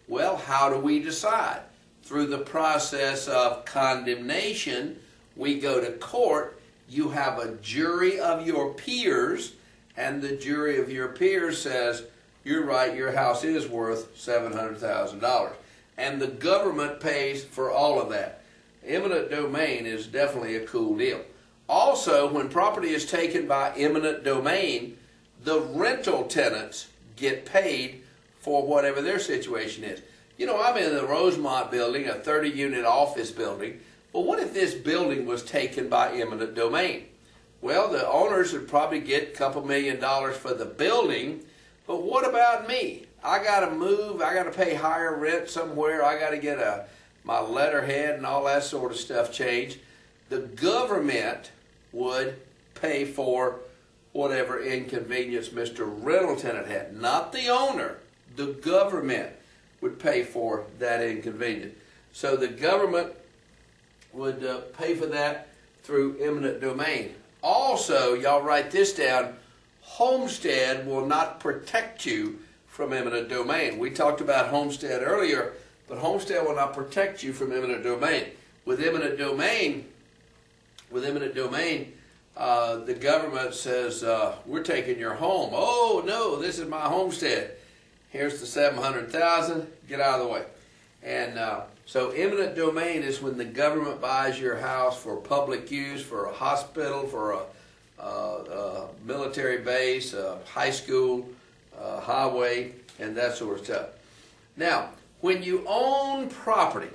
Speaker 1: Well, how do we decide? Through the process of condemnation. We go to court. You have a jury of your peers, and the jury of your peers says, you're right, your house is worth $700,000. And the government pays for all of that. Eminent domain is definitely a cool deal. Also, when property is taken by eminent domain, the rental tenants get paid for whatever their situation is. You know, I'm in the Rosemont building, a 30-unit office building. Well, what if this building was taken by eminent domain? Well, the owners would probably get a couple $1 million for the building, but what about me? I got to move, I got to pay higher rent somewhere, I got to get my letterhead and all that sort of stuff changed. The government would pay for whatever inconvenience Mr. Rental Tenant had. Not the owner. The government would pay for that inconvenience. So the government would pay for that through eminent domain. Also, y'all write this down, homestead will not protect you from eminent domain. We talked about homestead earlier, but homestead will not protect you from eminent domain. With eminent domain, the government says, we're taking your home. Oh no, this is my homestead. Here's the $700,000, get out of the way. And so eminent domain is when the government buys your house for public use, for a hospital, for a military base, a high school, highway, and that sort of stuff. Now, when you own property,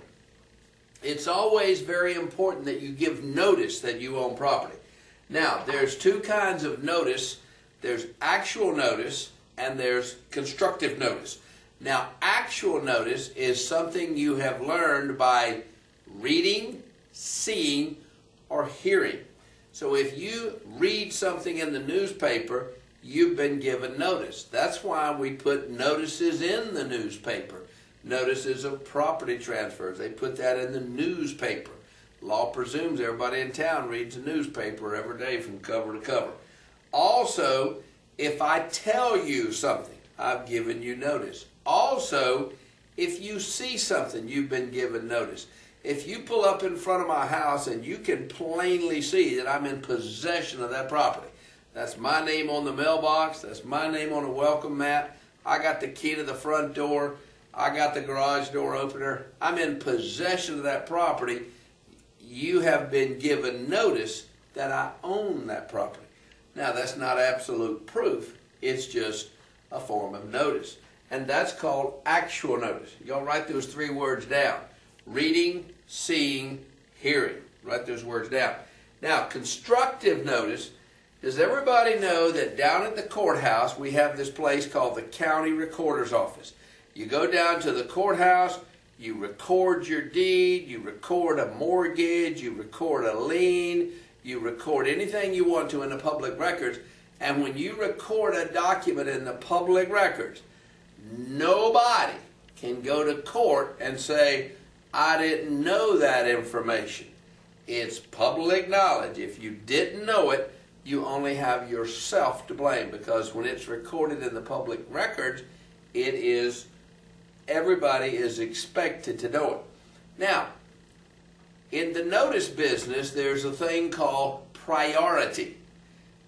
Speaker 1: it's always very important that you give notice that you own property. Now, there's two kinds of notice. There's actual notice and there's constructive notice. Now, actual notice is something you have learned by reading, seeing, or hearing. So if you read something in the newspaper, you've been given notice. That's why we put notices in the newspaper. Notices of property transfers. They put that in the newspaper. Law presumes everybody in town reads the newspaper every day from cover to cover. Also, if I tell you something, I've given you notice. Also, if you see something, you've been given notice. If you pull up in front of my house and you can plainly see that I'm in possession of that property, that's my name on the mailbox, that's my name on the welcome mat, I got the key to the front door, I got the garage door opener, I'm in possession of that property, you have been given notice that I own that property. Now, that's not absolute proof. It's just a form of notice. And that's called actual notice. Y'all write those 3 words down. Reading, seeing, hearing. Write those words down. Now, constructive notice. Does everybody know that down at the courthouse we have this place called the County Recorder's Office? You go down to the courthouse, you record your deed, you record a mortgage, you record a lien, you record anything you want to in the public records. And when you record a document in the public records, nobody can go to court and say, I didn't know that information. It's public knowledge. If you didn't know it, you only have yourself to blame, because when it's recorded in the public records, it is, everybody is expected to know it. Now, in the notice business, there's a thing called priority.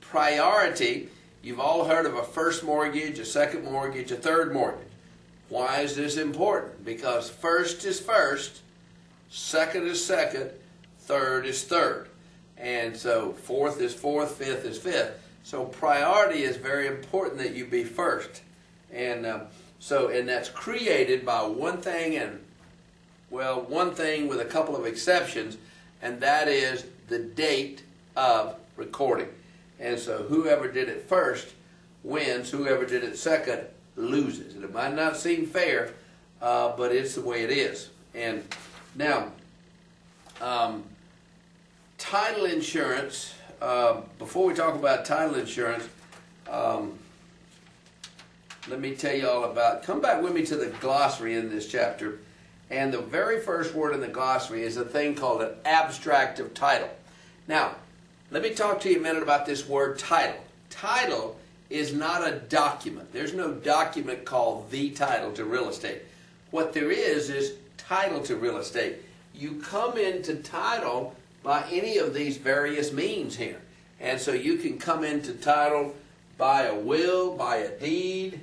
Speaker 1: Priority, you've all heard of a first mortgage, a second mortgage, a third mortgage. Why is this important? Because first is first, second is second, third is third. And so fourth is fourth, fifth is fifth. So priority is very important that you be first. And and that's created by one thing, and well, one thing with a couple of exceptions, and that is the date of recording. And so whoever did it first wins, whoever did it second loses. And it might not seem fair, but it's the way it is. And now, title insurance, before we talk about title insurance, let me tell you all about, come back with me to the glossary in this chapter. And the very first word in the glossary is a thing called an abstract of title. Now, let me talk to you a minute about this word title. Title is not a document. There's no document called the title to real estate. What there is title to real estate. You come into title by any of these various means here. And so you can come into title by a will, by a deed.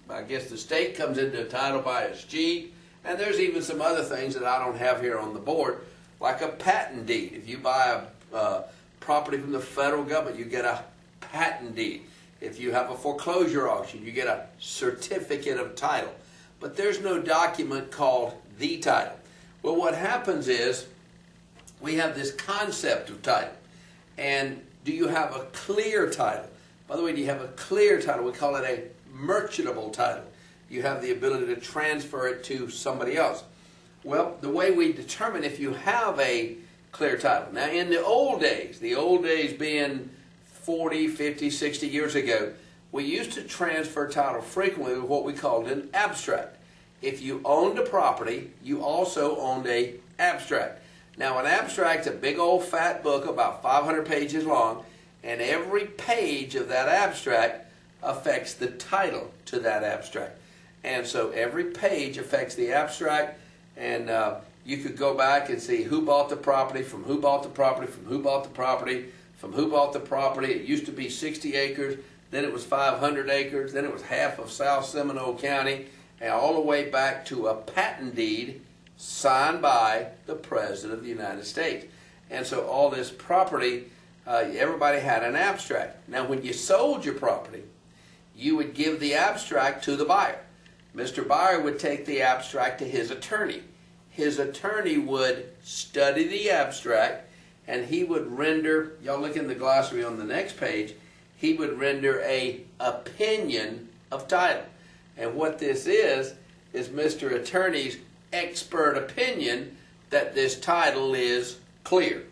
Speaker 1: I guess the state comes into title by a deed. And there's even some other things that I don't have here on the board, like a patent deed. If you buy a property from the federal government, you get a patent deed. If you have a foreclosure auction, you get a certificate of title. But there's no document called the title. Well, what happens is we have this concept of title. And do you have a clear title? By the way, do you have a clear title? We call it a merchantable title. You have the ability to transfer it to somebody else. Well, the way we determine if you have a clear title. Now, in the old days being 40, 50, 60 years ago, we used to transfer title frequently with what we called an abstract. If you owned a property, you also owned an abstract. Now, an abstract's a big old fat book about 500 pages long, and every page of that abstract affects the title to that abstract. And so every page affects the abstract, and you could go back and see who bought the property, from who bought the property, from who bought the property, from who bought the property. It used to be 60 acres, then it was 500 acres, then it was half of South Seminole County, and all the way back to a patent deed signed by the President of the United States. And so all this property, everybody had an abstract. Now, when you sold your property, you would give the abstract to the buyer. Mr. Buyer would take the abstract to his attorney. His attorney would study the abstract, and he would render, y'all look in the glossary on the next page, he would render an opinion of title. And what this is Mr. Attorney's expert opinion that this title is clear.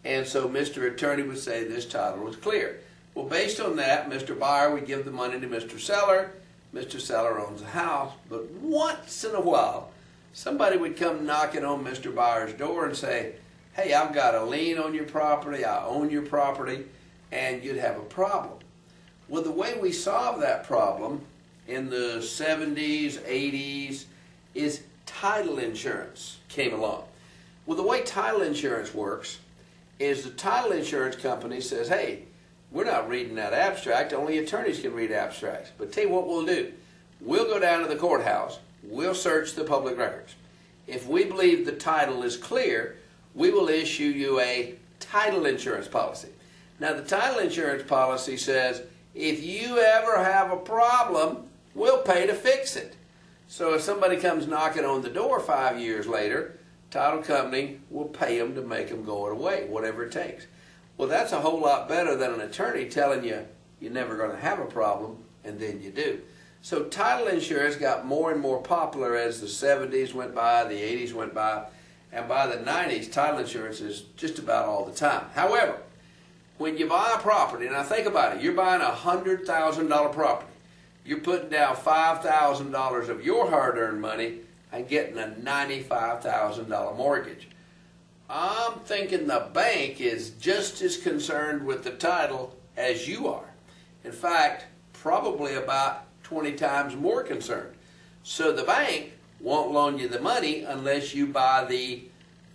Speaker 1: And so Mr. Attorney would say this title was clear. Well, based on that, Mr. Buyer would give the money to Mr. Seller. Mr. Seller owns a house, but once in a while, somebody would come knocking on Mr. Buyer's door and say, hey, I've got a lien on your property, I own your property, and you'd have a problem. Well, the way we solved that problem in the 70s, 80s, is title insurance came along. Well, the way title insurance works is the title insurance company says, hey, we're not reading that abstract. Only attorneys can read abstracts. But tell you what we'll do. We'll go down to the courthouse. we'll search the public records. If we believe the title is clear, we will issue you a title insurance policy. Now, the title insurance policy says, if you ever have a problem, we'll pay to fix it. So if somebody comes knocking on the door 5 years later, title company will pay them to make them go away, whatever it takes. Well, that's a whole lot better than an attorney telling you you're never going to have a problem, and then you do. So title insurance got more and more popular as the 70s went by, the 80s went by, and by the 90s, title insurance is just about all the time. However, when you buy a property, now think about it, you're buying a $100,000 property. You're putting down $5,000 of your hard-earned money and getting a $95,000 mortgage. I'm thinking the bank is just as concerned with the title as you are. In fact, probably about 20 times more concerned. So the bank won't loan you the money unless you buy the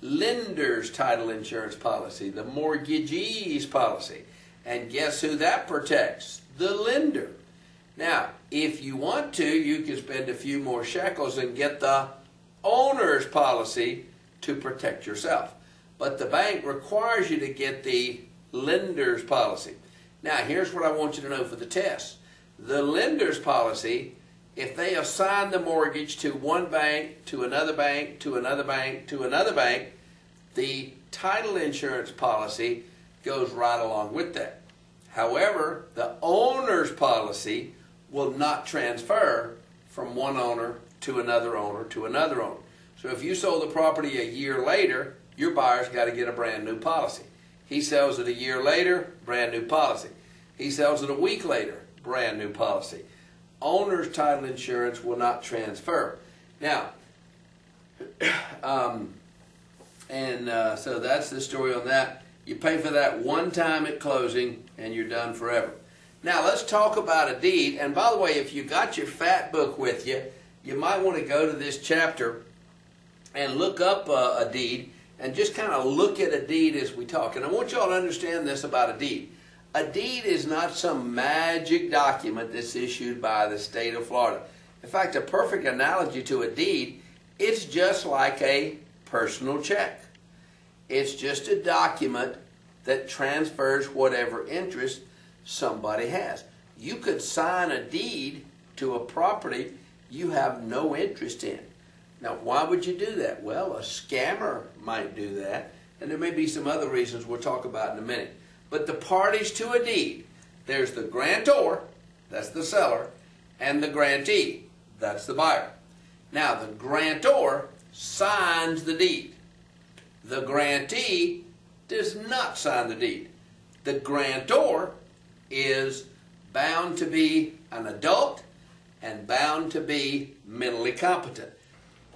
Speaker 1: lender's title insurance policy, the mortgagee's policy. And guess who that protects? The lender. Now, if you want to, you can spend a few more shekels and get the owner's policy to protect yourself. But the bank requires you to get the lender's policy. Now, here's what I want you to know for the test. The lender's policy, if they assign the mortgage to one bank, to another bank, to another bank, to another bank, the title insurance policy goes right along with that. However, the owner's policy will not transfer from one owner to another owner to another owner. So if you sold the property a year later, your buyer's got to get a brand new policy. He sells it a year later, brand new policy. He sells it a week later, brand new policy. Owner's title insurance will not transfer. Now, so that's the story on that. You pay for that one time at closing and you're done forever. Now let's talk about a deed. And by the way, if you got your fat book with you, you might want to go to this chapter and look up a deed and just kind of look at a deed as we talk. And I want you all to understand this about a deed. A deed is not some magic document that's issued by the state of Florida. In fact, a perfect analogy to a deed, it's just like a personal check. It's just a document that transfers whatever interest somebody has. You could sign a deed to a property you have no interest in. Now, why would you do that? Well, a scammer might do that, and there may be some other reasons we'll talk about in a minute. But the parties to a deed, there's the grantor, that's the seller, and the grantee, that's the buyer. Now, the grantor signs the deed. The grantee does not sign the deed. The grantor is bound to be an adult and bound to be mentally competent.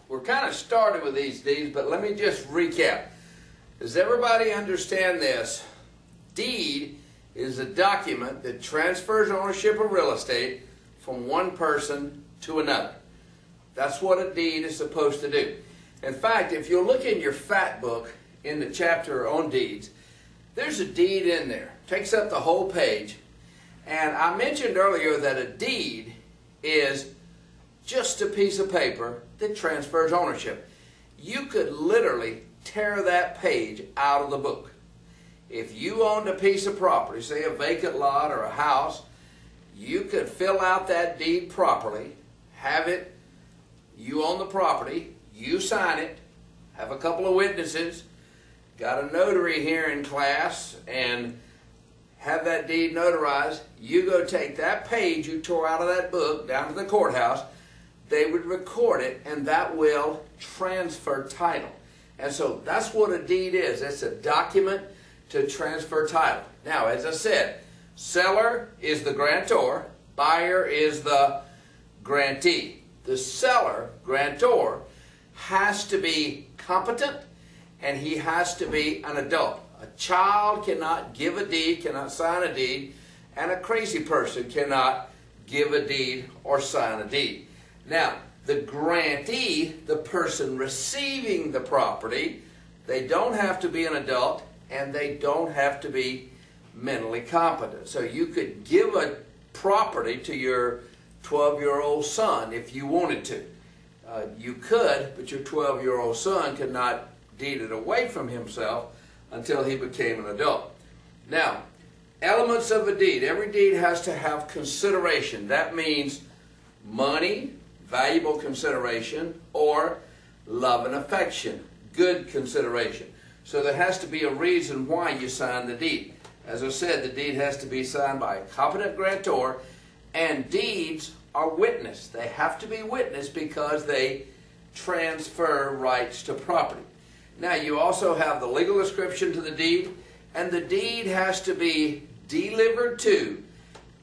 Speaker 1: We're kind of started with these deeds, but let me just recap. Does everybody understand this? Deed is a document that transfers ownership of real estate from one person to another. That's what a deed is supposed to do. In fact, if you look in your fat book in the chapter on deeds, there's a deed in there. It takes up the whole page. And I mentioned earlier that a deed is just a piece of paper that transfers ownership. You could literally tear that page out of the book. If you owned a piece of property, say a vacant lot or a house, you could fill out that deed properly, have it, you own the property, you sign it, have a couple of witnesses, got a notary here in class, and have that deed notarized. You go take that page you tore out of that book down to the courthouse, they would record it, and that will transfer title. And so that's what a deed is. It's a document to transfer title. Now, as I said, seller is the grantor, buyer is the grantee. The seller, grantor, has to be competent and he has to be an adult. A child cannot give a deed, cannot sign a deed, and a crazy person cannot give a deed or sign a deed. Now, the grantee, the person receiving the property, they don't have to be an adult and they don't have to be mentally competent. So you could give a property to your 12-year-old son if you wanted to. You could, but your 12-year-old son could not deed it away from himself until he became an adult. Now, elements of a deed. Every deed has to have consideration. That means money, valuable consideration, or love and affection, good consideration. So there has to be a reason why you sign the deed. As I said, the deed has to be signed by a competent grantor, and deeds are witnessed. They have to be witnessed because they transfer rights to property. Now, you also have the legal description to the deed, and the deed has to be delivered to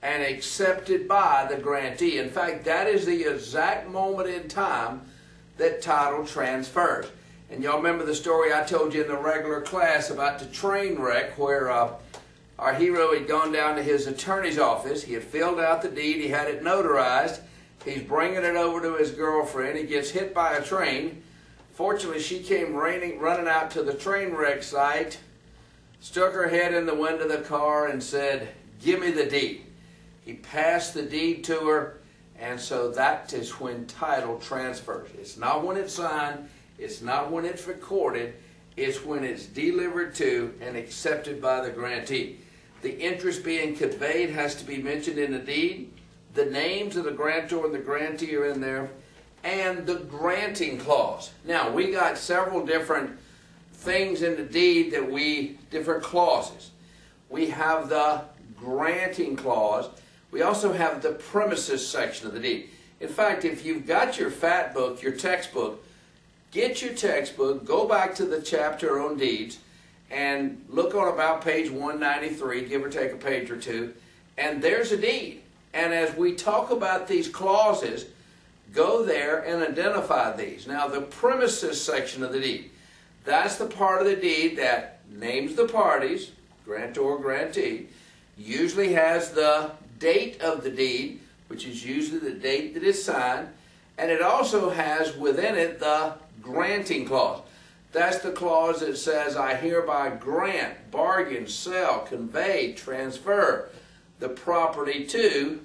Speaker 1: and accepted by the grantee. In fact, that is the exact moment in time that title transfers. And y'all remember the story I told you in the regular class about the train wreck where our hero had gone down to his attorney's office. He had filled out the deed. He had it notarized. He's bringing it over to his girlfriend. He gets hit by a train. Fortunately, she came running out to the train wreck site, stuck her head in the window of the car and said, "Give me the deed." He passed the deed to her, and so that is when title transfers. It's not when it's signed. It's not when it's recorded. It's when it's delivered to and accepted by the grantee. The interest being conveyed has to be mentioned in the deed. The names of the grantor and the grantee are in there, and the granting clause. Now, we got several different things in the deed different clauses. We have the granting clause. We also have the premises section of the deed. In fact, if you've got your fat book, your textbook, get your textbook, go back to the chapter on deeds, and look on about page 193, give or take a page or two, and there's a deed. And as we talk about these clauses, go there and identify these. Now, the premises section of the deed, that's the part of the deed that names the parties, grantor, grantee, usually has the date of the deed, which is usually the date that is signed, and it also has within it the granting clause. That's the clause that says, "I hereby grant, bargain, sell, convey, transfer the property to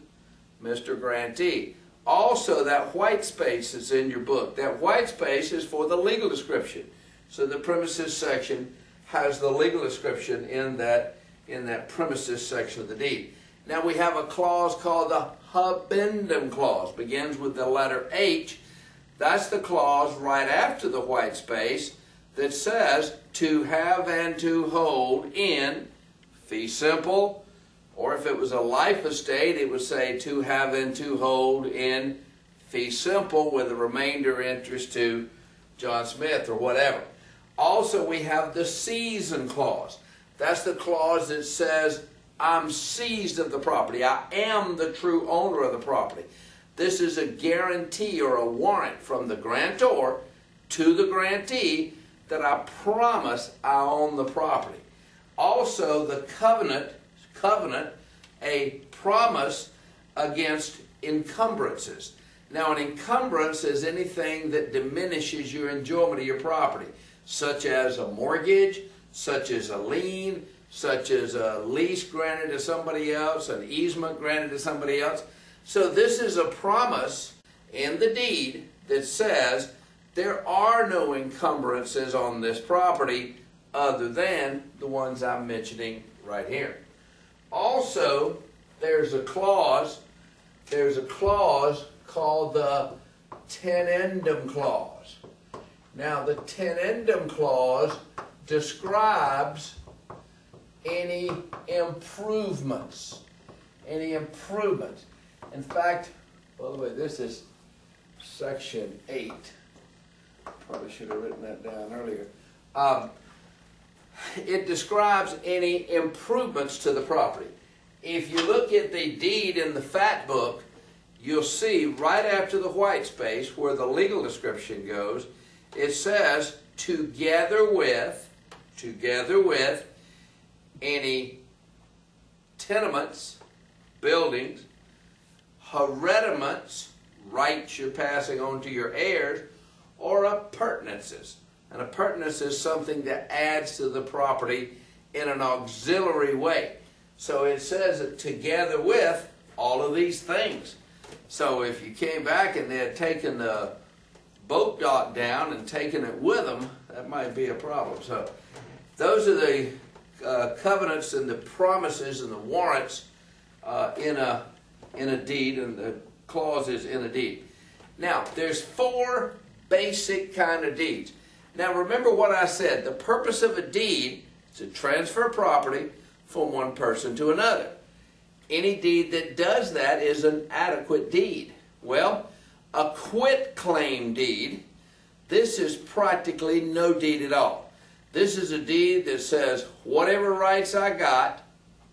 Speaker 1: Mr. Grantee." Also, that white space that's in your book, that white space is for the legal description. So the premises section has the legal description in that premises section of the deed. Now we have a clause called the habendum clause. Begins with the letter H. That's the clause right after the white space that says to have and to hold in fee simple, or if it was a life estate, it would say to have and to hold in fee simple with the remainder interest to John Smith or whatever. Also, we have the season clause. That's the clause that says I'm seized of the property. I am the true owner of the property. This is a guarantee or a warrant from the grantor to the grantee that I promise I own the property. Also, the covenant, a promise against encumbrances. Now, an encumbrance is anything that diminishes your enjoyment of your property, such as a mortgage, such as a lien, such as a lease granted to somebody else, an easement granted to somebody else. So this is a promise in the deed that says there are no encumbrances on this property other than the ones I'm mentioning right here. Also, there's a clause called the tenendum clause. Now, the tenendum clause describes any improvements. In fact, by the way, this is section 8. Probably should have written that down earlier. It describes any improvements to the property. If you look at the deed in the fat book, you'll see right after the white space where the legal description goes, it says together with any tenements, buildings, hereditaments, rights you're passing on to your heirs, or appurtenances. An appurtenance is something that adds to the property in an auxiliary way. So it says that together with all of these things. So if you came back and they had taken the boat dock down and taking it with them, that might be a problem. So those are the covenants and the promises and the warrants in a deed, and the clauses in a deed. Now, there's 4 basic kind of deeds. Now, remember what I said. The purpose of a deed is to transfer property from one person to another. Any deed that does that is an adequate deed. Well, a quitclaim deed, this is practically no deed at all. This is a deed that says, whatever rights I got,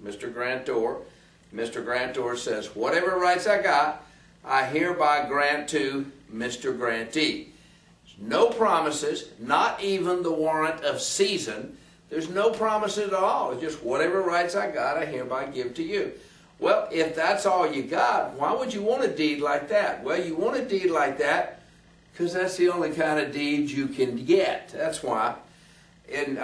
Speaker 1: Mr. Grantor says, whatever rights I got, I hereby grant to Mr. Grantee. No promises, not even the warrant of season. There's no promises at all. It's just whatever rights I got, I hereby give to you. Well, if that's all you got, why would you want a deed like that? Well, you want a deed like that because that's the only kind of deed you can get. That's why. And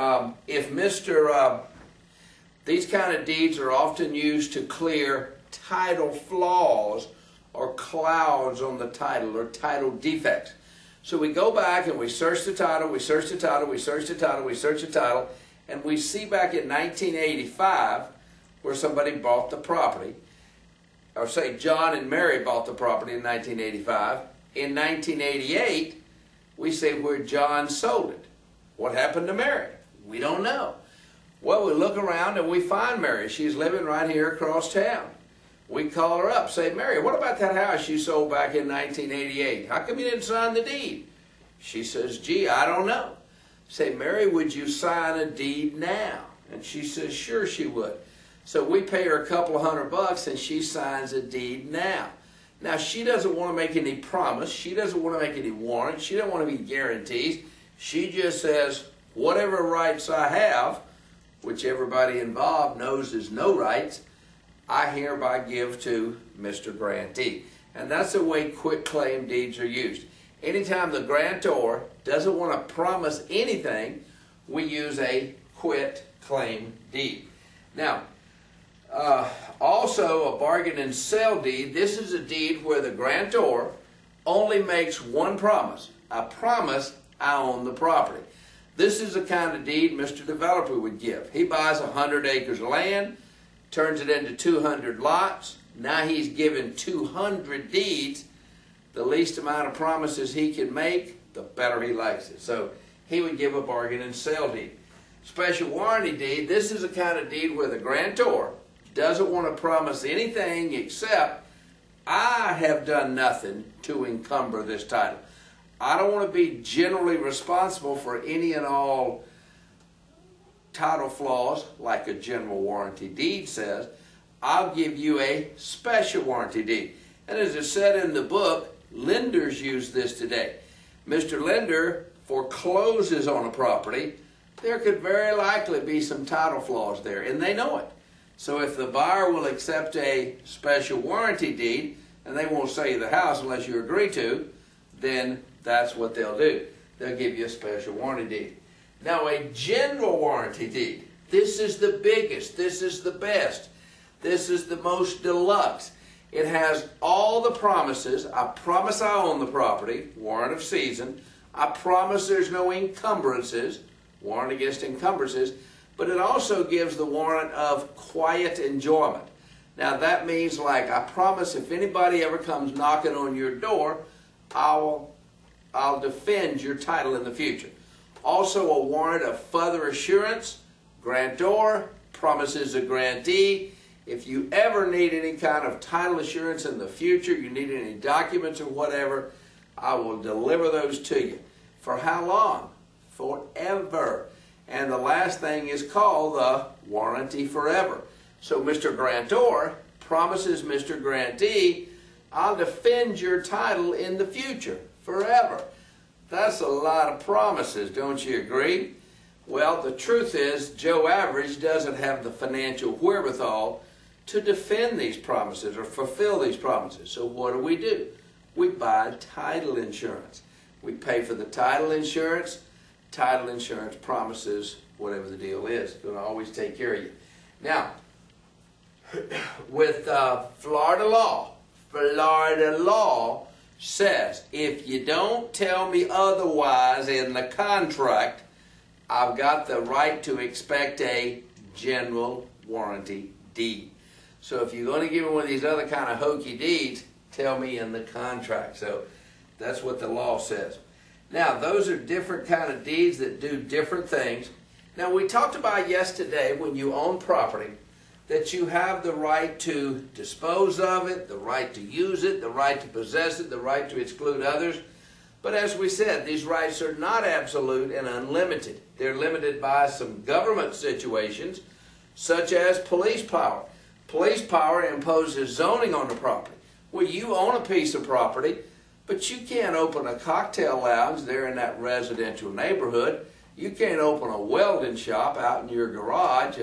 Speaker 1: these kind of deeds are often used to clear title flaws or clouds on the title or title defects. So we go back and we search the title, we search the title, we search the title, we search the title, and we see back in 1985 where somebody bought the property, or say John and Mary bought the property in 1985. In 1988, we say where John sold it. What happened to Mary? We don't know. Well, we look around and we find Mary. She's living right here across town. We call her up, say, Mary, what about that house you sold back in 1988? How come you didn't sign the deed? She says, gee, I don't know. Say, Mary, would you sign a deed now? And she says, sure she would. So we pay her a couple of $100 and she signs a deed now. Now, she doesn't want to make any promise. She doesn't want to make any warrants. She doesn't want to be guarantees. She just says, whatever rights I have, which everybody involved knows is no rights, I hereby give to Mr. Grantee. And that's the way quitclaim deeds are used. Anytime the grantor doesn't want to promise anything, we use a quitclaim deed. Now, also a bargain and sell deed. This is a deed where the grantor only makes one promise. I promise I own the property. This is the kind of deed Mr. Developer would give. He buys 100 acres of land, turns it into 200 lots. Now he's given 200 deeds. The least amount of promises he can make, the better he likes it. So he would give a bargain and sell deed. Special warranty deed, this is a kind of deed where the grantor doesn't want to promise anything except I have done nothing to encumber this title. I don't want to be generally responsible for any and all title flaws like a general warranty deed says. I'll give you a special warranty deed. And as it said in the book, lenders use this today. Mr. Lender forecloses on a property. There could very likely be some title flaws there, and they know it. So if the buyer will accept a special warranty deed, and they won't sell you the house unless you agree to, then that's what they'll do. They'll give you a special warranty deed. Now, a general warranty deed, this is the biggest, this is the best, this is the most deluxe. It has all the promises. I promise I own the property, warrant of season. I promise there's no encumbrances, warrant against encumbrances. But it also gives the warrant of quiet enjoyment. Now that means, like, I promise if anybody ever comes knocking on your door, I'll defend your title in the future. Also a warrant of further assurance. Grantor promises a grantee. If you ever need any kind of title assurance in the future, you need any documents or whatever, I will deliver those to you. For how long? Forever. And the last thing is called the warranty forever. So Mr. Grantor promises Mr. Grantee, I'll defend your title in the future, forever. That's a lot of promises, don't you agree? Well, the truth is, Joe Average doesn't have the financial wherewithal to defend these promises or fulfill these promises. So what do? We buy title insurance. We pay for the title insurance. Title insurance promises whatever the deal is. It's going to always take care of you. Now, with Florida law says, if you don't tell me otherwise in the contract, I've got the right to expect a general warranty deed. So if you're going to give me one of these other kind of hokey deeds, tell me in the contract. So that's what the law says. Now, those are different kind of deeds that do different things. Now, we talked about yesterday, when you own property, that you have the right to dispose of it, the right to use it, the right to possess it, the right to exclude others. But as we said, these rights are not absolute and unlimited. They're limited by some government situations, such as police power. Police power imposes zoning on the property. Well, you own a piece of property, but you can't open a cocktail lounge there in that residential neighborhood. You can't open a welding shop out in your garage.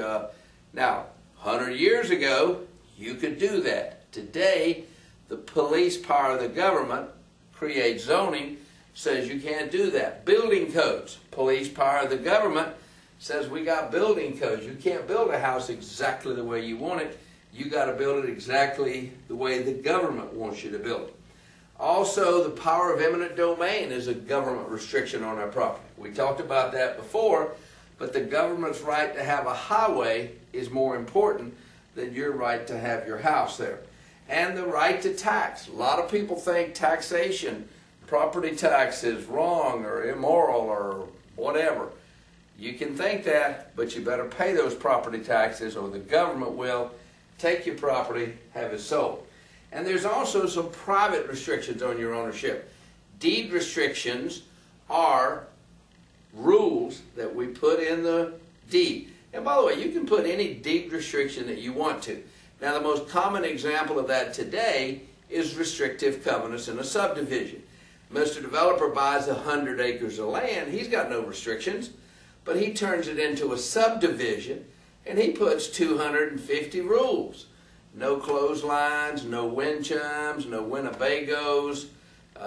Speaker 1: Now, 100 years ago, you could do that. Today, the police power of the government creates zoning, says you can't do that. Building codes, police power of the government says we got building codes. You can't build a house exactly the way you want it. You got to build it exactly the way the government wants you to build it. Also, the power of eminent domain is a government restriction on our property. We talked about that before, but the government's right to have a highway is more important than your right to have your house there. And the right to tax. A lot of people think taxation, property tax, is wrong or immoral or whatever. You can think that, but you better pay those property taxes or the government will take your property, have it sold. And there's also some private restrictions on your ownership. Deed restrictions are rules that we put in the deed. And by the way, you can put any deed restriction that you want to. Now, the most common example of that today is restrictive covenants in a subdivision. Mr. Developer buys 100 acres of land. He's got no restrictions, but he turns it into a subdivision, and he puts 250 rules. No clotheslines, no wind chimes, no Winnebagos,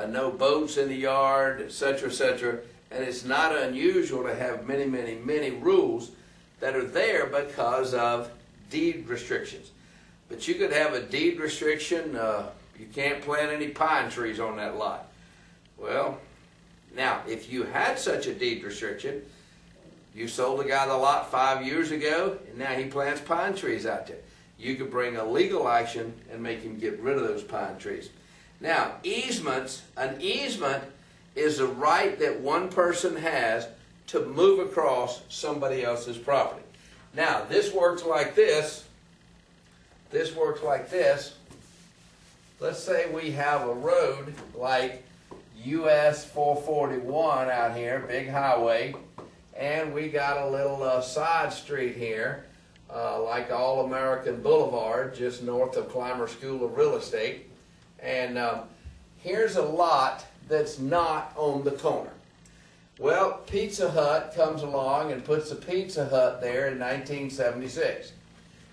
Speaker 1: no boats in the yard, etc., etc. And it's not unusual to have many, many, many rules that are there because of deed restrictions. But you could have a deed restriction, you can't plant any pine trees on that lot. Well, now, if you had such a deed restriction, you sold the guy the lot 5 years ago, and now he plants pine trees out there. You could bring a legal action and make him get rid of those pine trees. Now, easements, an easement is a right that one person has to move across somebody else's property. Now, this works like this. This works like this. Let's say we have a road like US 441 out here, big highway, and we got a little side street here, like All American Boulevard, just north of Clymer School of Real Estate. And here's a lot that's not on the corner. Well, Pizza Hut comes along and puts a Pizza Hut there in 1976.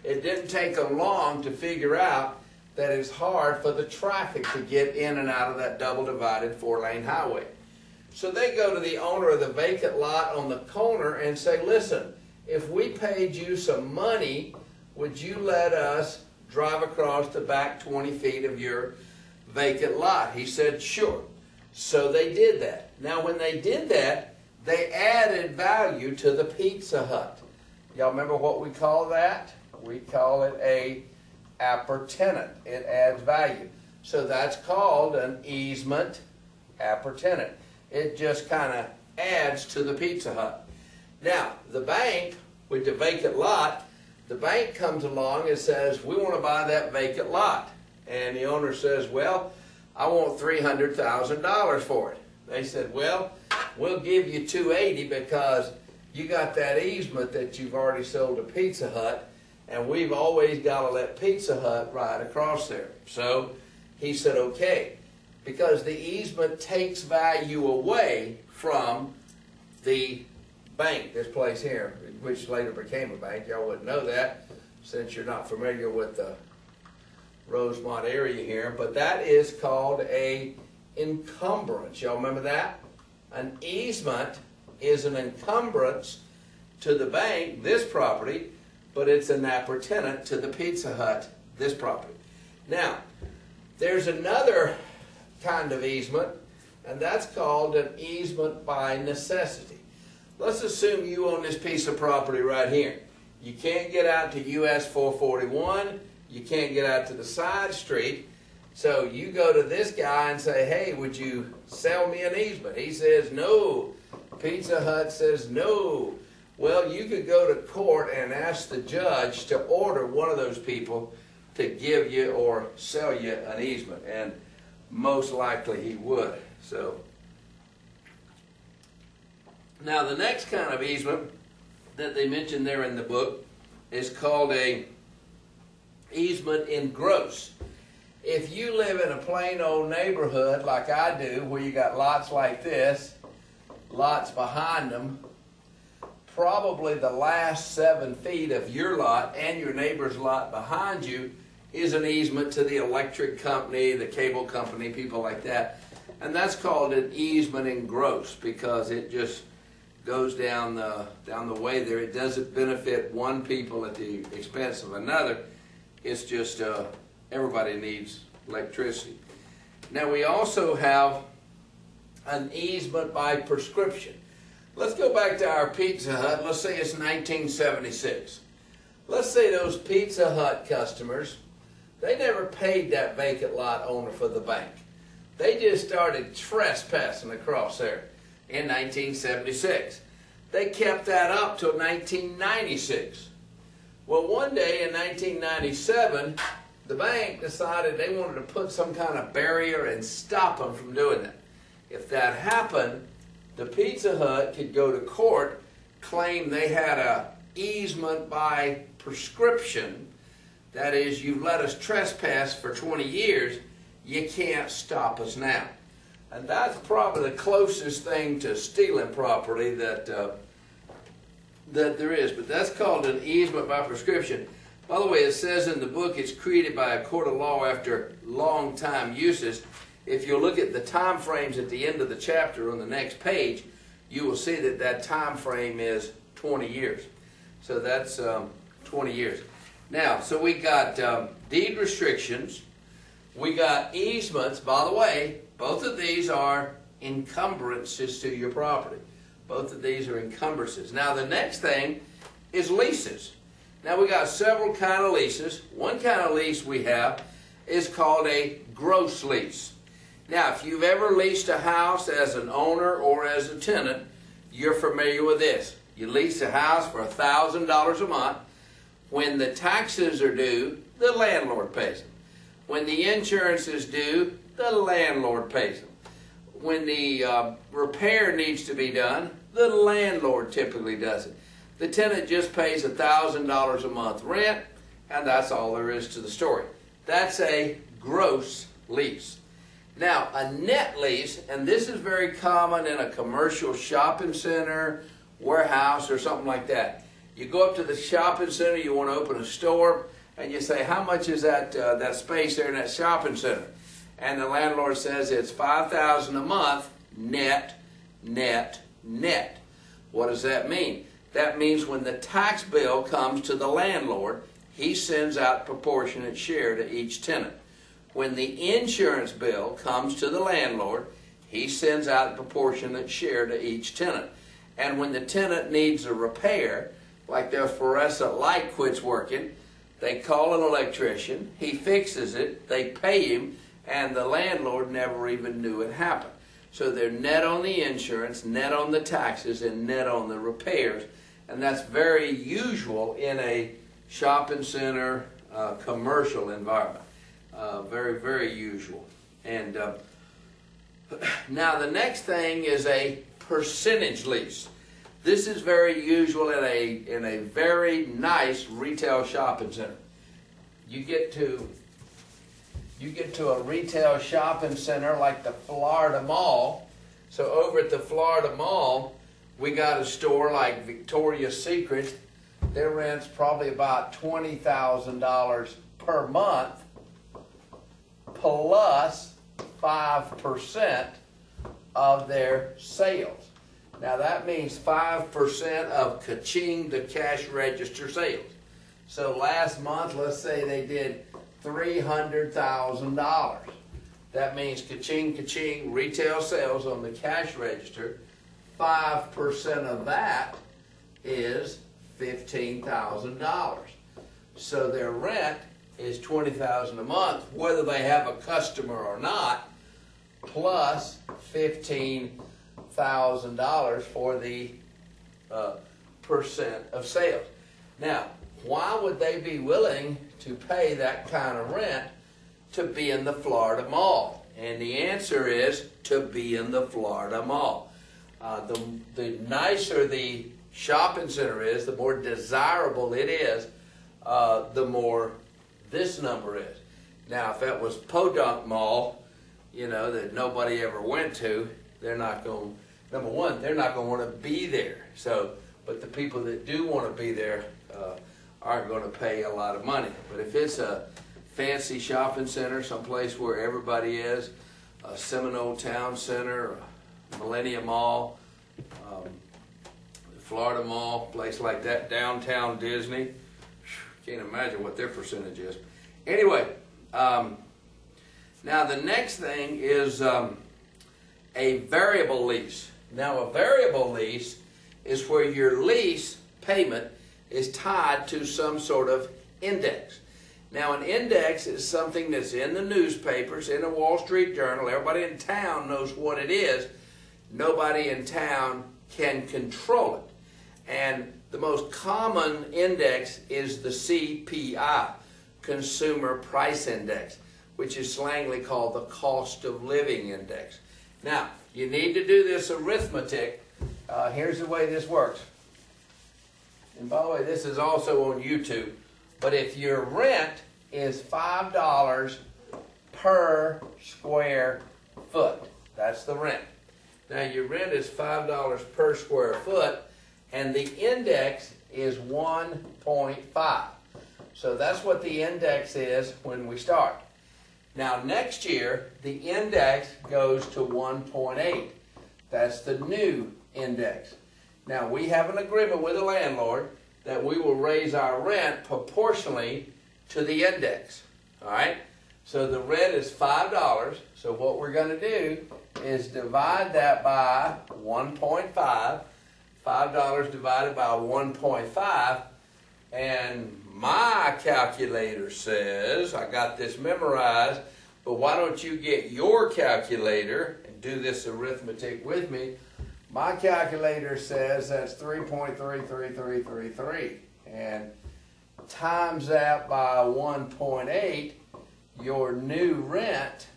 Speaker 1: It didn't take them long to figure out that it's hard for the traffic to get in and out of that double-divided 4-lane highway. So they go to the owner of the vacant lot on the corner and say, listen, if we paid you some money, would you let us drive across the back 20 feet of your vacant lot? He said, sure. So they did that. Now, when they did that, they added value to the Pizza Hut. Y'all remember what we call that? We call it a appurtenant. It adds value. So that's called an easement appurtenant. It just kind of adds to the Pizza Hut. Now, the bank, with the vacant lot, the bank comes along and says, we want to buy that vacant lot. And the owner says, well, I want $300,000 for it. They said, well, we'll give you $280 because you got that easement that you've already sold to Pizza Hut, and we've always got to let Pizza Hut ride across there. So he said, okay, because the easement takes value away from the bank, this place here, which later became a bank. Y'all wouldn't know that since you're not familiar with the Rosemont area here, but that is called a encumbrance. Y'all remember that? An easement is an encumbrance to the bank, this property, but it's an appurtenant to the Pizza Hut, this property. Now, there's another kind of easement, and that's called an easement by necessity. Let's assume you own this piece of property right here. You can't get out to US 441, you can't get out to the side street, so you go to this guy and say, hey, would you sell me an easement? He says no. Pizza Hut says no. Well, you could go to court and ask the judge to order one of those people to give you or sell you an easement, and most likely he would. So now the next kind of easement that they mention there in the book is called a easement in gross. If you live in a plain old neighborhood like I do, where you got lots like this, lots behind them, probably the last 7 feet of your lot and your neighbor's lot behind you is an easement to the electric company, the cable company, people like that. And that's called an easement in gross because it just goes down the way there. It doesn't benefit one people at the expense of another. It's just everybody needs electricity. Now we also have an easement by prescription. Let's go back to our Pizza Hut. Let's say it's 1976. Let's say those Pizza Hut customers, they never paid that vacant lot owner for the bank. They just started trespassing across there in 1976. They kept that up till 1996. Well, one day in 1997, the bank decided they wanted to put some kind of barrier and stop them from doing that. If that happened, the Pizza Hut could go to court, claim they had a easement by prescription. That is, you've let us trespass for 20 years, you can't stop us now. And that's probably the closest thing to stealing property that there is. But that's called an easement by prescription. By the way, it says in the book it's created by a court of law after long time uses. If you look at the time frames at the end of the chapter on the next page, you will see that that time frame is 20 years. So that's 20 years. Now, so we got deed restrictions. We got easements. By the way, both of these are encumbrances to your property. Both of these are encumbrances. Now, the next thing is leases. Now, we got several kind of leases. One kind of lease we have is called a gross lease. Now, if you've ever leased a house as an owner or as a tenant, you're familiar with this. You lease a house for $1,000 a month. When the taxes are due, the landlord pays them. When the insurance is due, the landlord pays them. When the repair needs to be done, the landlord typically does it. The tenant just pays $1,000 a month rent, and that's all there is to the story. That's a gross lease. Now, a net lease, and this is very common in a commercial shopping center, warehouse, or something like that. You go up to the shopping center, you want to open a store, and you say, how much is that space there in that shopping center? And the landlord says it's $5,000 a month, net, net, net. What does that mean? That means when the tax bill comes to the landlord, he sends out proportionate share to each tenant. When the insurance bill comes to the landlord, he sends out a proportionate share to each tenant. And when the tenant needs a repair, like their fluorescent light quits working, they call an electrician, he fixes it, they pay him, and the landlord never even knew it happened. So they're net on the insurance, net on the taxes, and net on the repairs. And that's very usual in a shopping center, commercial environment. Very, very usual. And now the next thing is a percentage lease. This is very usual in a very nice retail shopping center. You get to a retail shopping center like the Florida Mall. So over at the Florida Mall, we got a store like Victoria's Secret. Their rent's probably about $20,000 per month, plus 5% of their sales. Now that means 5% of ka-ching, the cash register sales. So last month, let's say they did $300,000. That means ka-ching, ka-ching, retail sales on the cash register. 5% of that is $15,000. So their rent is $20,000 a month, whether they have a customer or not, plus $15,000 for the percent of sales. Now, why would they be willing to pay that kind of rent to be in the Florida Mall? And the answer is to be in the Florida Mall. The nicer the shopping center is, the more desirable it is, the more this number is. Now, if that was Podunk Mall, you know, that nobody ever went to, they're not going, number one, they're not going to want to be there. So, but the people that do want to be there aren't going to pay a lot of money. But if it's a fancy shopping center, someplace where everybody is, a Seminole Town Center, a Millennium Mall, Florida Mall, place like that, downtown Disney, can't imagine what their percentage is. Anyway, now the next thing is a variable lease. Now a variable lease is where your lease payment is tied to some sort of index. Now an index is something that's in the newspapers, in the Wall Street Journal. Everybody in town knows what it is. Nobody in town can control it. And the most common index is the CPI, Consumer Price Index, which is slangily called the Cost of Living Index. Now, you need to do this arithmetic. Here's the way this works. And by the way, this is also on YouTube. But if your rent is $5 per square foot, that's the rent. Now, your rent is $5 per square foot, and the index is 1.5. So that's what the index is when we start. Now next year, the index goes to 1.8. That's the new index. Now we have an agreement with the landlord that we will raise our rent proportionally to the index. All right? So the rent is $5. So what we're going to do is divide that by 1.5. $5 divided by 1.5, and my calculator says, I got this memorized, but why don't you get your calculator and do this arithmetic with me? My calculator says that's 3.33333, and times that by 1.8, your new rent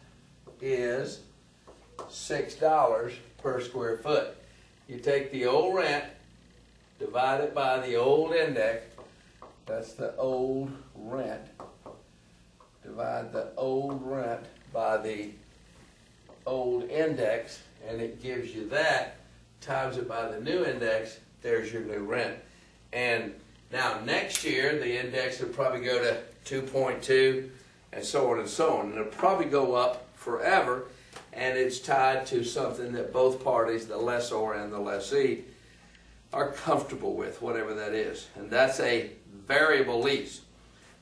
Speaker 1: is $6 per square foot. You take the old rent, divide it by the old index, that's the old rent, divide the old rent by the old index, and it gives you that, times it by the new index, there's your new rent. And now next year, the index will probably go to 2.2, and so on and so on. And it'll probably go up forever, and it's tied to something that both parties, the lessor and the lessee, are comfortable with, whatever that is. And that's a variable lease.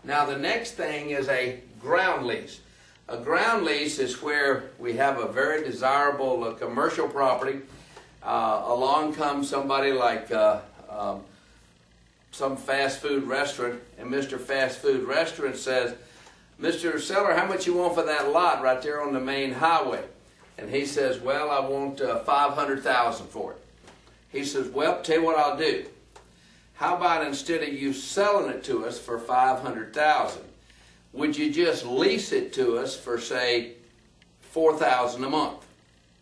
Speaker 1: Now the next thing is a ground lease. A ground lease is where we have a very desirable commercial property. Along comes somebody like some fast food restaurant, and Mr. Fast Food Restaurant says, Mr. Seller, how much you want for that lot right there on the main highway? And he says, well, I want $500,000 for it. He says, well, tell you what I'll do. How about instead of you selling it to us for $500,000, would you just lease it to us for, say, $4,000 a month?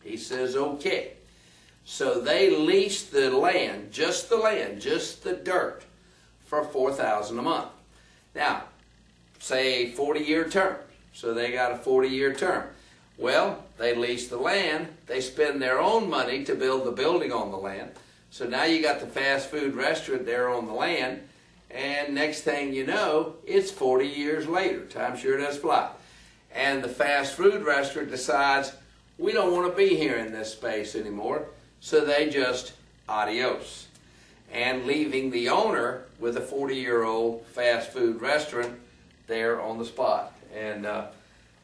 Speaker 1: He says, okay. So they leased the land, just the dirt, for $4,000 a month. Now, say 40-year term. So they got a 40-year term. Well, they lease the land, they spend their own money to build the building on the land. So now you got the fast food restaurant there on the land, and next thing you know, it's 40 years later. Time sure does fly. And the fast food restaurant decides, we don't want to be here in this space anymore, so they just adios. And leaving the owner with a 40-year-old fast food restaurant there on the spot. And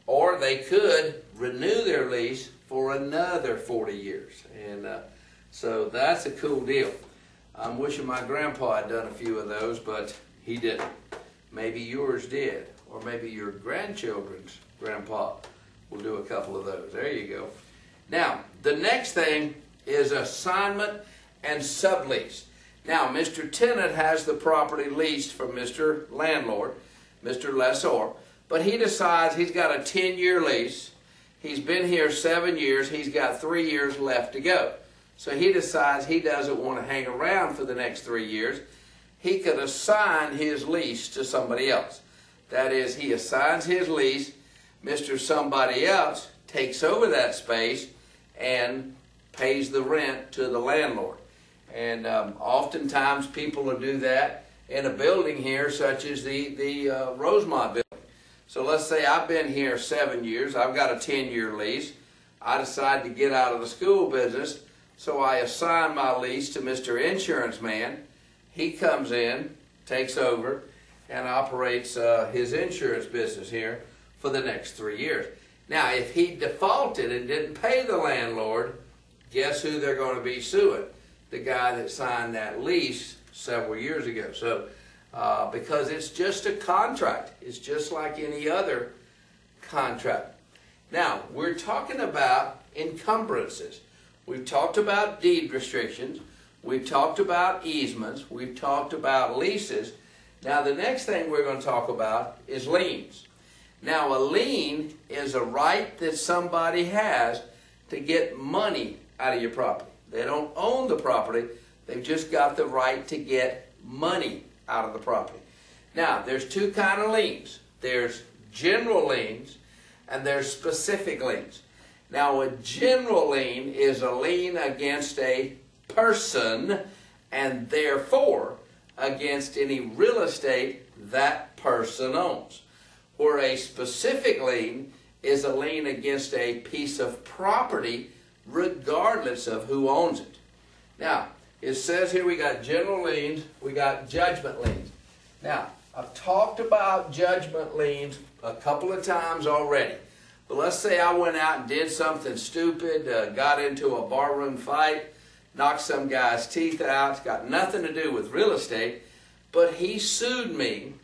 Speaker 1: or they could renew their lease for another 40 years. And so that's a cool deal. I'm wishing my grandpa had done a few of those, but he didn't. Maybe yours did, or maybe your grandchildren's grandpa will do a couple of those. There you go. Now, the next thing is assignment and sublease. Now, Mr. Tenant has the property leased from Mr. Landlord, Mr. Lessor, but he decides he's got a 10-year lease. He's been here 7 years. He's got 3 years left to go. So he decides he doesn't want to hang around for the next 3 years. He could assign his lease to somebody else. That is, he assigns his lease, Mr. Somebody else takes over that space and pays the rent to the landlord. And oftentimes people will do that in a building here, such as the Rosemont building. So let's say I've been here 7 years. I've got a 10-year lease. I decide to get out of the school business, so I assign my lease to Mr. Insurance Man. He comes in, takes over, and operates his insurance business here for the next 3 years. Now, if he defaulted and didn't pay the landlord, guess who they're going to be suing? The guy that signed that lease several years ago. So, because it's just a contract. It's just like any other contract. Now, we're talking about encumbrances. We've talked about deed restrictions. We've talked about easements. We've talked about leases. Now, the next thing we're going to talk about is liens. Now, a lien is a right that somebody has to get money out of your property. They don't own the property. They've just got the right to get money out of the property. Now, there's two kinds of liens. There's general liens and there's specific liens. Now, a general lien is a lien against a person and therefore against any real estate that person owns. Where a specific lien is a lien against a piece of property regardless of who owns it. Now, it says here we got general liens, we got judgment liens. Now, I've talked about judgment liens a couple of times already. But let's say I went out and did something stupid, got into a barroom fight, knocked some guy's teeth out. It's got nothing to do with real estate, but he sued me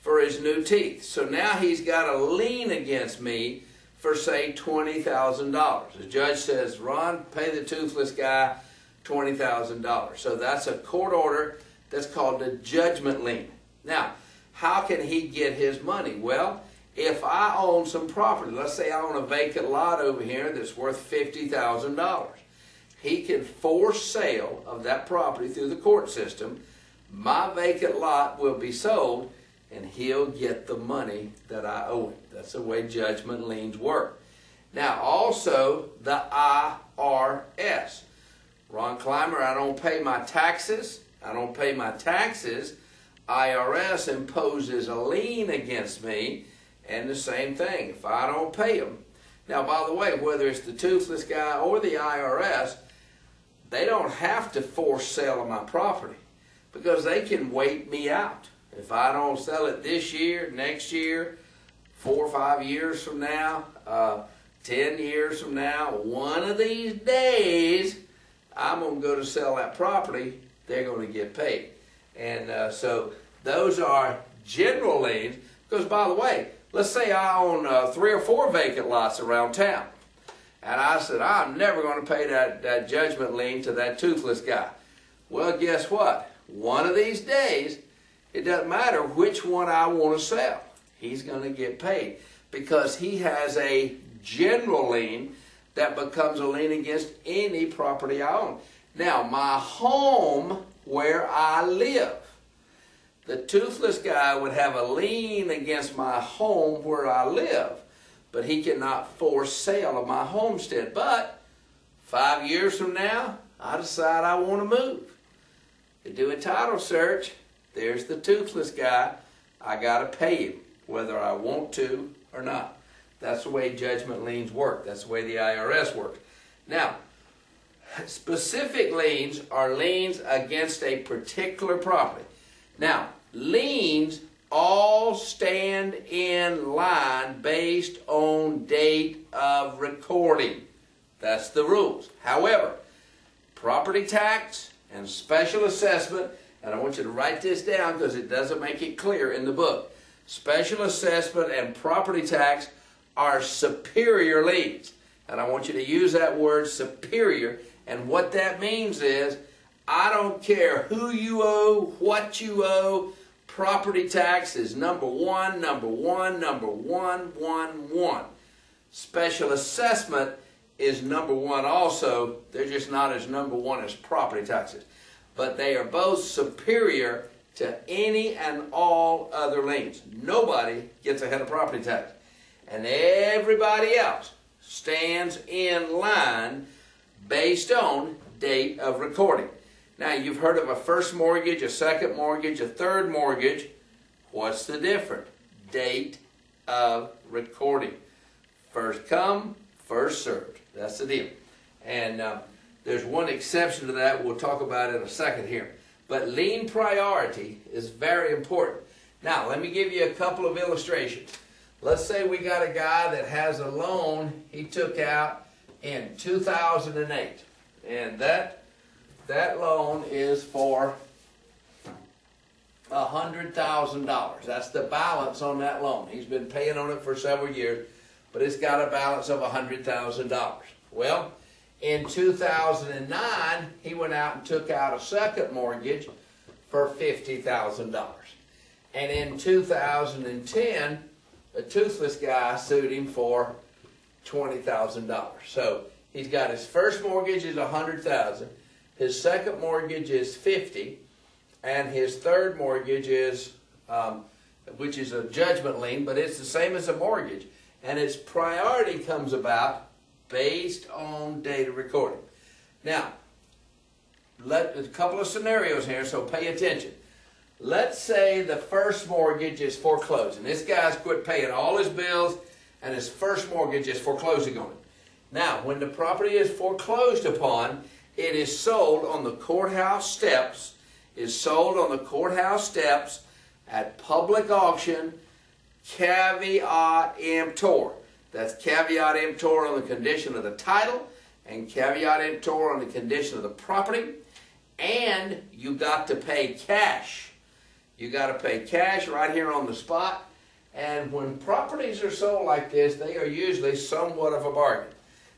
Speaker 1: for his new teeth. So now he's got a lien against me for, say, $20,000. The judge says, Ron, pay the toothless guy $20,000. So that's a court order that's called a judgment lien. Now, how can he get his money? Well, if I own some property, let's say I own a vacant lot over here that's worth $50,000. He can force sale of that property through the court system. My vacant lot will be sold, and he'll get the money that I owe him. That's the way judgment liens work. Now, also, the IRS. Ron Clymer, I don't pay my taxes. I don't pay my taxes. IRS imposes a lien against me, and the same thing, if I don't pay them. Now, by the way, whether it's the toothless guy or the IRS, they don't have to force sale of my property because they can wait me out. If I don't sell it this year, next year, 4 or 5 years from now, 10 years from now, one of these days, I'm going to go to sell that property, they're going to get paid. And so those are general liens, because by the way, let's say I own 3 or 4 vacant lots around town. And I said, I'm never going to pay that judgment lien to that toothless guy. Well, guess what? One of these days, it doesn't matter which one I want to sell. He's going to get paid because he has a general lien that becomes a lien against any property I own. Now, my home where I live, the toothless guy would have a lien against my home where I live, but he cannot force sale of my homestead. But 5 years from now, I decide I want to move. They do a title search. There's the toothless guy. I got to pay him, whether I want to or not. That's the way judgment liens work. That's the way the IRS works. Now, specific liens are liens against a particular property. Now, liens all stand in line based on date of recording. That's the rules. However, property tax and special assessment, and I want you to write this down because it doesn't make it clear in the book. Special assessment and property tax are superior liens. And I want you to use that word superior. And what that means is, I don't care who you owe, what you owe, property tax is number one, number one, number one, one, one. Special assessment is number one also. They're just not as number one as property taxes. But they are both superior to any and all other liens. Nobody gets ahead of property tax. And everybody else stands in line based on date of recording. Now, you've heard of a first mortgage, a second mortgage, a third mortgage. What's the difference? Date of recording. First come, first served. That's the deal. And there's one exception to that we'll talk about in a second here. But lien priority is very important. Now, let me give you a couple of illustrations. Let's say we got a guy that has a loan he took out in 2008. And that loan is for $100,000. That's the balance on that loan. He's been paying on it for several years, but it's got a balance of $100,000. Well, in 2009, he went out and took out a second mortgage for $50,000. And in 2010, a toothless guy sued him for $20,000. So he's got his first mortgage is $100,000, his second mortgage is $50,000, and his third mortgage is, which is a judgment lien, but it's the same as a mortgage, and its priority comes about based on date of recording. Now, a couple of scenarios here, so pay attention. Let's say the first mortgage is foreclosing. This guy's quit paying all his bills, and his first mortgage is foreclosing on it. Now, when the property is foreclosed upon, it is sold on the courthouse steps, at public auction, caveat emptor. That's caveat emptor on the condition of the title, and caveat emptor on the condition of the property. And you got to pay cash. You got to pay cash right here on the spot. And when properties are sold like this, they are usually somewhat of a bargain,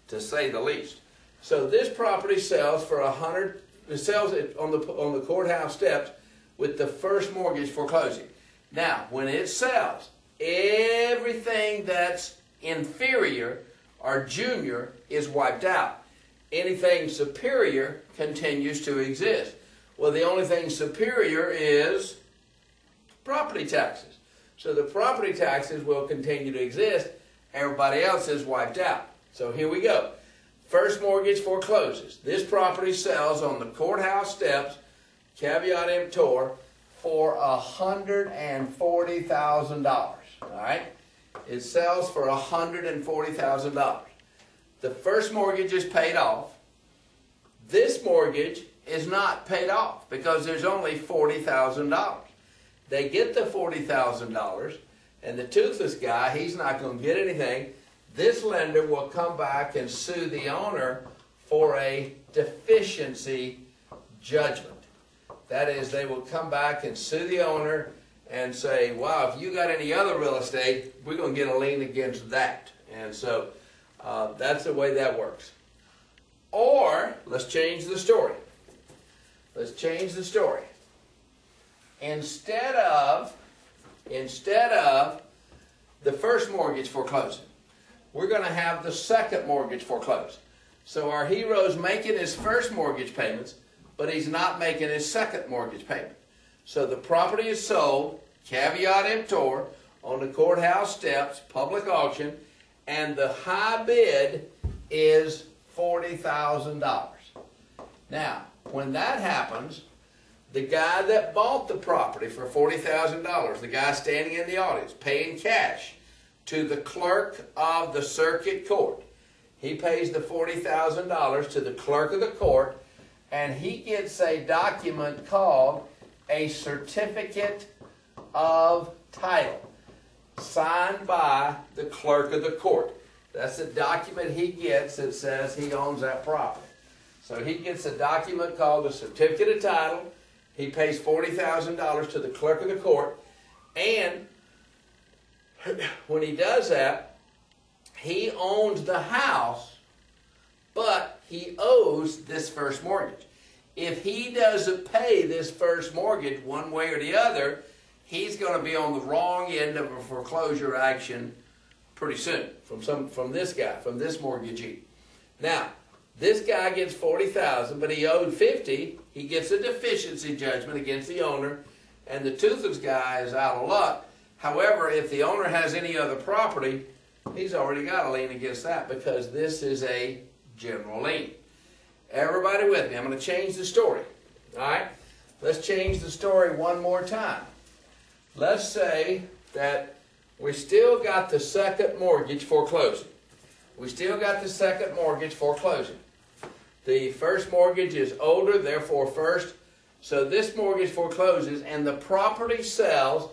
Speaker 1: to say the least. So this property sells for it sells it on the courthouse steps with the first mortgage foreclosing. Now, when it sells, everything that's inferior or junior is wiped out. Anything superior continues to exist. Well, the only thing superior is property taxes. So the property taxes will continue to exist. Everybody else is wiped out. So here we go. First mortgage forecloses. This property sells on the courthouse steps, caveat emptor, for $140,000. All right? It sells for $140,000. The first mortgage is paid off. This mortgage is not paid off because there's only $40,000. They get the $40,000, and the toothless guy, he's not going to get anything. This lender will come back and sue the owner for a deficiency judgment. That is, they will come back and sue the owner and say, wow, if you got any other real estate, we're going to get a lien against that. And so that's the way that works. Or, let's change the story. Let's change the story. Instead of the first mortgage foreclosing, we're going to have the second mortgage foreclosed. So our hero's making his first mortgage payments, but he's not making his second mortgage payment. So the property is sold, caveat emptor, on the courthouse steps, public auction, and the high bid is $40,000. Now, when that happens, the guy that bought the property for $40,000, the guy standing in the audience, paying cash to the clerk of the circuit court. He pays the $40,000 to the clerk of the court, and he gets a document called a certificate of title signed by the clerk of the court. That's the document he gets that says he owns that property. So he gets a document called a certificate of title. He pays $40,000 to the clerk of the court, and when he does that, he owns the house, but he owes this first mortgage. If he doesn't pay this first mortgage one way or the other, he's going to be on the wrong end of a foreclosure action pretty soon from this guy, from this mortgagee. Now, this guy gets $40,000, but he owed $50,000. He gets a deficiency judgment against the owner, and the toothless guy is out of luck. However, if the owner has any other property, he's already got a lien against that because this is a general lien. Everybody with me? I'm going to change the story. All right? Let's change the story one more time. Let's say that we still got the second mortgage foreclosing. We still got the second mortgage foreclosing. The first mortgage is older, therefore first. So this mortgage forecloses and the property sells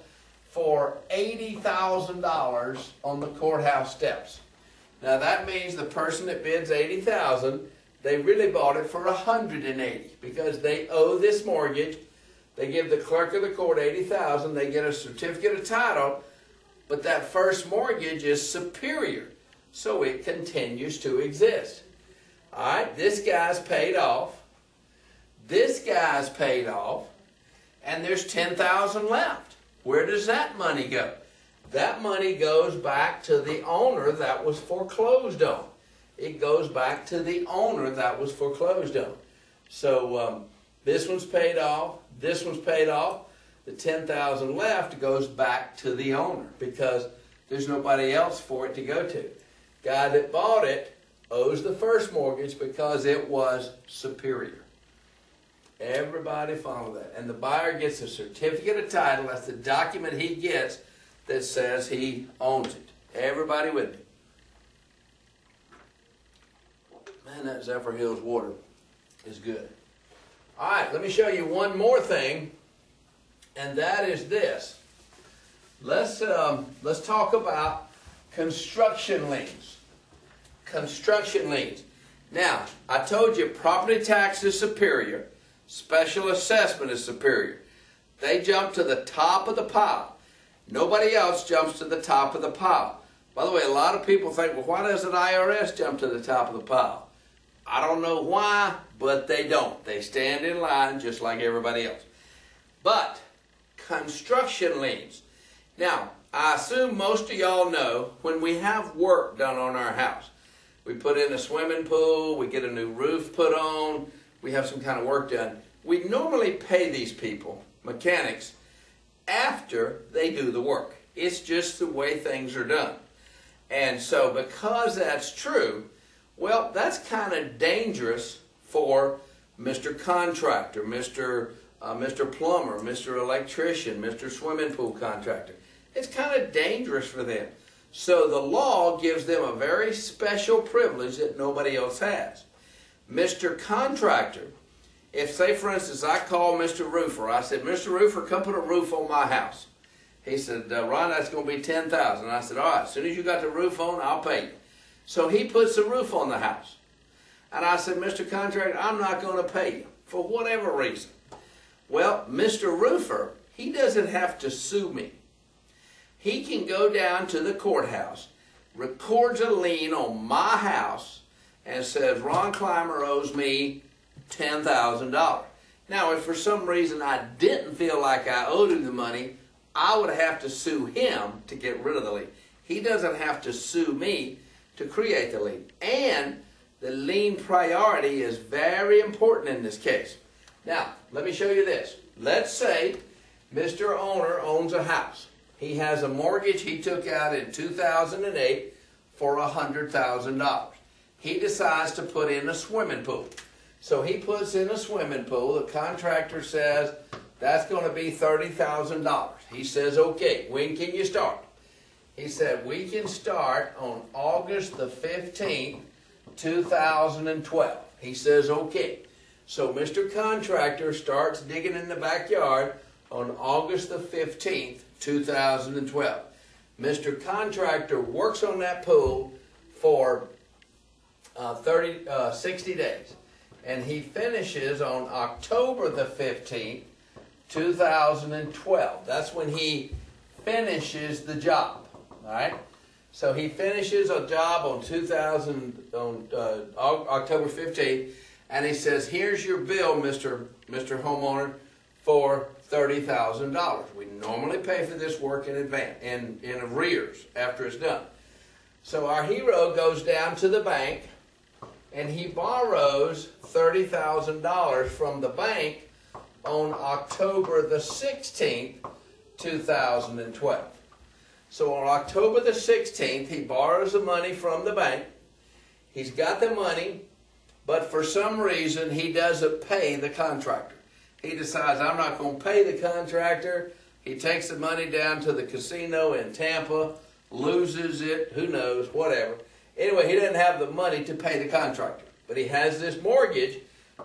Speaker 1: for $80,000 on the courthouse steps. Now that means the person that bids $80,000, they really bought it for $180,000 because they owe this mortgage. They give the clerk of the court $80,000. They get a certificate of title, but that first mortgage is superior, so it continues to exist. All right, this guy's paid off. This guy's paid off, and there's $10,000 left. Where does that money go? That money goes back to the owner that was foreclosed on. It goes back to the owner that was foreclosed on. So this one's paid off. This one's paid off. The $10,000 left goes back to the owner because there's nobody else for it to go to. Guy that bought it owes the first mortgage because it was superior. Everybody follow that. And the buyer gets a certificate of title. That's the document he gets that says he owns it. Everybody with me? Man, that Zephyr Hills water is good. All right, let me show you one more thing, and that is this. Let's talk about construction liens. Construction liens. Now, I told you property tax is superior. Special assessment is superior. They jump to the top of the pile. Nobody else jumps to the top of the pile. By the way, a lot of people think, well, why doesn't IRS jump to the top of the pile? I don't know why, but they don't. They stand in line just like everybody else. But construction liens. Now, I assume most of y'all know when we have work done on our house. We put in a swimming pool, we get a new roof put on, we have some kind of work done. We normally pay these people, mechanics, after they do the work. It's just the way things are done. And so because that's true, well, that's kind of dangerous for Mr. Contractor, Mr. Plumber, Mr. Electrician, Mr. Swimming Pool Contractor. It's kind of dangerous for them. So the law gives them a very special privilege that nobody else has. Mr. Contractor, if, say, for instance, I call Mr. Roofer, I said, Mr. Roofer, come put a roof on my house. He said, Ron, that's going to be $10,000. I said, all right, as soon as you got the roof on, I'll pay you. So he puts the roof on the house. And I said, Mr. Contractor, I'm not going to pay you for whatever reason. Well, Mr. Roofer, he doesn't have to sue me. He can go down to the courthouse, records a lien on my house, and says, Ron Clymer owes me $10,000. Now, if for some reason I didn't feel like I owed him the money, I would have to sue him to get rid of the lien. He doesn't have to sue me to create the lien. And the lien priority is very important in this case. Now, let me show you this. Let's say Mr. Owner owns a house. He has a mortgage he took out in 2008 for $100,000. He decides to put in a swimming pool. So he puts in a swimming pool. The contractor says, that's going to be $30,000. He says, okay, when can you start? He said, we can start on August the 15th, 2012. He says, okay. So Mr. Contractor starts digging in the backyard on August the 15th, 2012. Mr. Contractor works on that pool for 60 days. And he finishes on October the 15th, 2012. That's when he finishes the job. All right? So he finishes a job on October 15th, and he says, here's your bill, Mr. Homeowner, for $30,000. We normally pay for this work in advance, in arrears, after it's done. So our hero goes down to the bank, and he borrows $30,000 from the bank on October the 16th, 2012. So on October the 16th, he borrows the money from the bank. He's got the money, but for some reason, he doesn't pay the contractor. He decides, I'm not going to pay the contractor. He takes the money down to the casino in Tampa, loses it, who knows, whatever. Anyway, he doesn't have the money to pay the contractor. But he has this mortgage,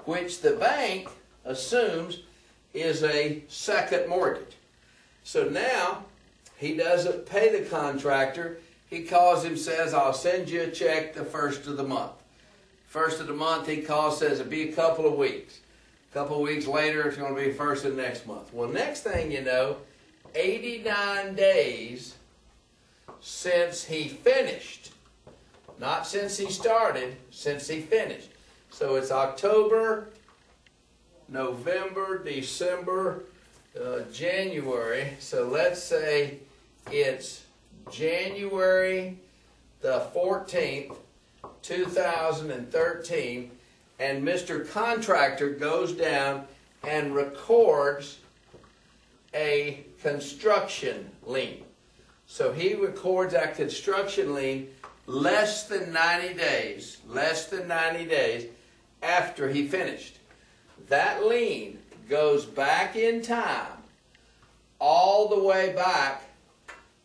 Speaker 1: which the bank assumes is a second mortgage. So now, he doesn't pay the contractor. He calls him, says, I'll send you a check the first of the month. First of the month, he calls, says it'll be a couple of weeks. A couple of weeks later, it's going to be first of next month. Well, next thing you know, 89 days since he finished. Not since he started, since he finished. So it's October, November, December, January. So let's say it's January the 14th, 2013, and Mr. Contractor goes down and records a construction lien. So he records that construction lien less than 90 days after he finished. That lien goes back in time, all the way back,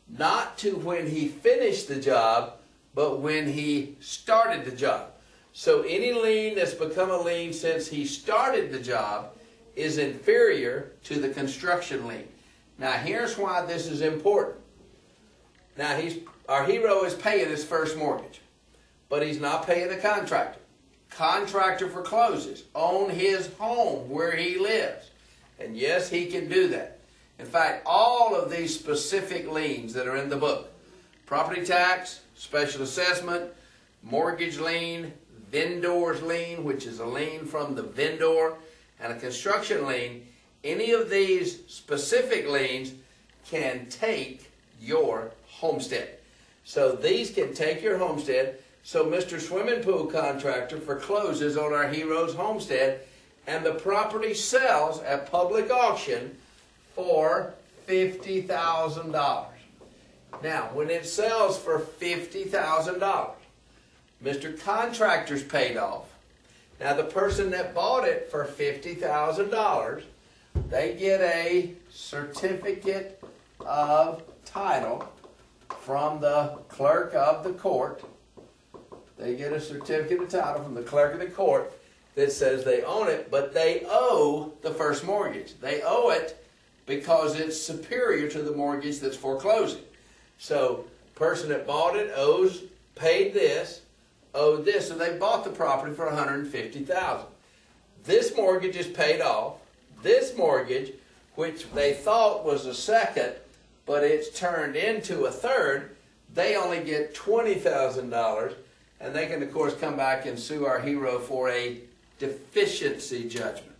Speaker 1: not to when he finished the job, but when he started the job. So any lien that's become a lien since he started the job is inferior to the construction lien. Now here's why this is important. Now our hero is paying his first mortgage, but he's not paying the contractor. Contractor forecloses on his home where he lives. And yes, he can do that. In fact, all of these specific liens that are in the book, property tax, special assessment, mortgage lien, vendor's lien, which is a lien from the vendor, and a construction lien, any of these specific liens can take your homestead. So these can take your homestead. So Mr. Swimming Pool Contractor forecloses on our hero's homestead, and the property sells at public auction for $50,000. Now, when it sells for $50,000, Mr. Contractor's paid off. Now, the person that bought it for $50,000, they get a certificate of title from the clerk of the court. They get a certificate of title from the clerk of the court that says they own it, but they owe the first mortgage. They owe it because it's superior to the mortgage that's foreclosing. So, person that bought it paid this, owed this, so they bought the property for $150,000. This mortgage is paid off. This mortgage, which they thought was a second, but it's turned into a third, they only get $20,000, and they can, of course, come back and sue our hero for a deficiency judgment.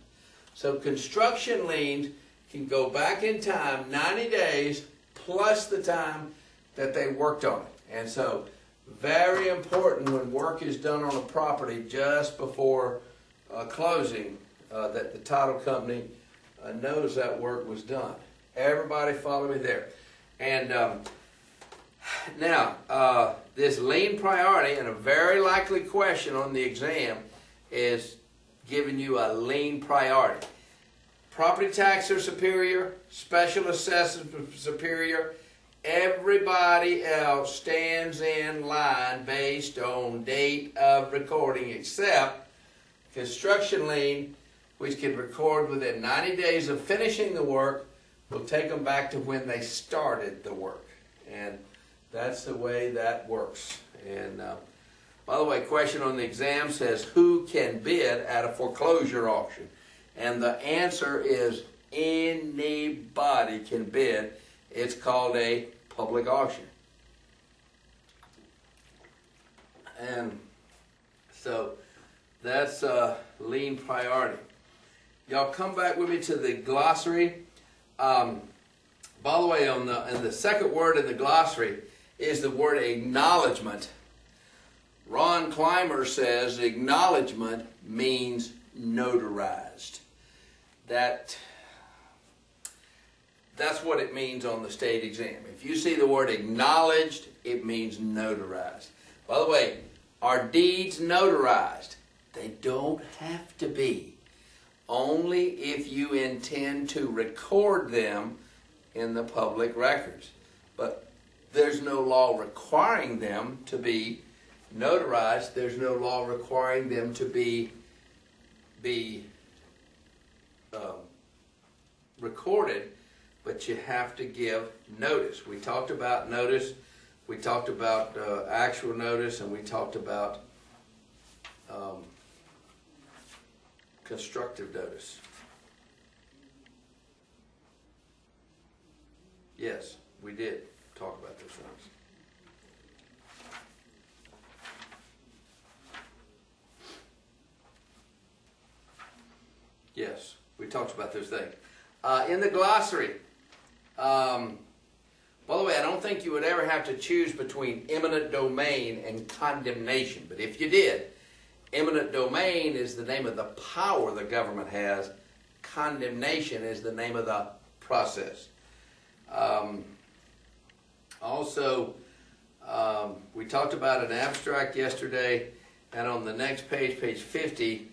Speaker 1: So construction liens can go back in time 90 days plus the time that they worked on it. And so, very important when work is done on a property just before closing that the title company knows that work was done. Everybody follow me there. And now, this lien priority, and a very likely question on the exam is giving you a lien priority. Property tax are superior, special assessment superior. Everybody else stands in line based on date of recording, except construction lien, which can record within 90 days of finishing the work, will take them back to when they started the work. And that's the way that works. And by the way, question on the exam says, who can bid at a foreclosure auction? And the answer is anybody can bid. It's called a public auction. And so that's lien priority. Y'all come back with me to the glossary. By the way, and the second word in the glossary is the word acknowledgement. Ron Clymer says acknowledgement means notarized. That's what it means on the state exam. If you see the word acknowledged, it means notarized. By the way, are deeds notarized? They don't have to be. Only if you intend to record them in the public records. But there's no law requiring them to be notarized. There's no law requiring them to be recorded, but you have to give notice. We talked about notice. We talked about actual notice, and we talked about constructive notice. Yes, we did talk about those things. Yes, we talked about those things. In the glossary, by the way, I don't think you would ever have to choose between eminent domain and condemnation. But if you did, eminent domain is the name of the power the government has. Condemnation is the name of the process. Also, we talked about an abstract yesterday, and on the next page, page 50,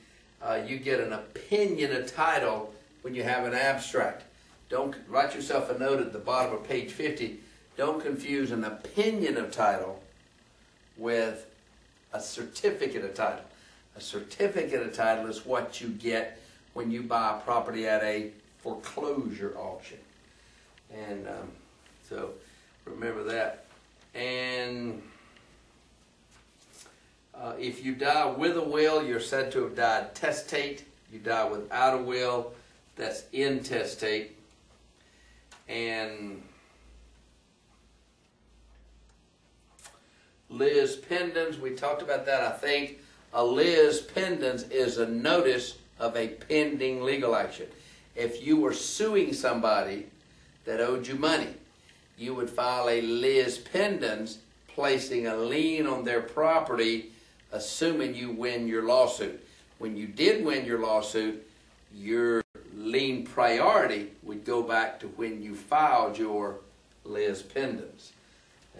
Speaker 1: you get an opinion, a title, when you have an abstract. Don't write yourself a note at the bottom of page 50. Don't confuse an opinion of title with a certificate of title. A certificate of title is what you get when you buy a property at a foreclosure auction. And so remember that. And if you die with a will, you're said to have died testate. You die without a will, that's intestate. And lis pendens, we talked about that, I think. A lis pendens is a notice of a pending legal action. If you were suing somebody that owed you money, you would file a lis pendens, placing a lien on their property, assuming you win your lawsuit. When you did win your lawsuit, your lien priority would go back to when you filed your lis pendens.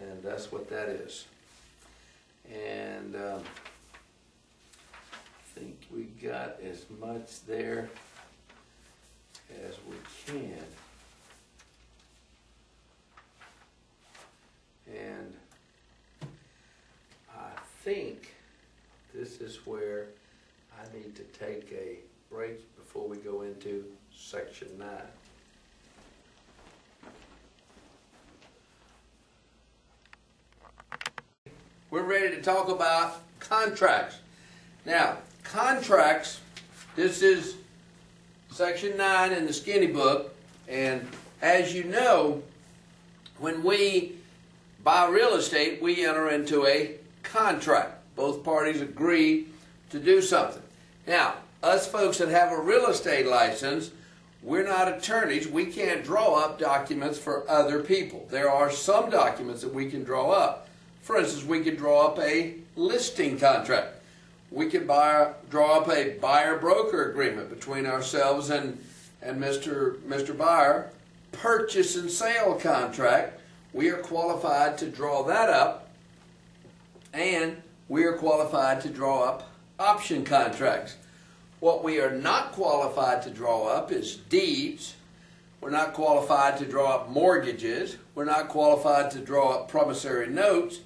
Speaker 1: And that's what that is. And I think we got as much there as we can. And I think this is where I need to take a break before we go into section 9. We're ready to talk about contracts. Now, contracts, this is section 9 in the Skinny book, and as you know, when we buy real estate, we enter into a contract. Both parties agree to do something. Now, us folks that have a real estate license, we're not attorneys. We can't draw up documents for other people. There are some documents that we can draw up. For instance, we could draw up a listing contract. We could draw up a buyer-broker agreement between ourselves and Mr. Buyer. Purchase and sale contract. We are qualified to draw that up. And we are qualified to draw up option contracts. What we are not qualified to draw up is deeds. We're not qualified to draw up mortgages. We're not qualified to draw up promissory notes.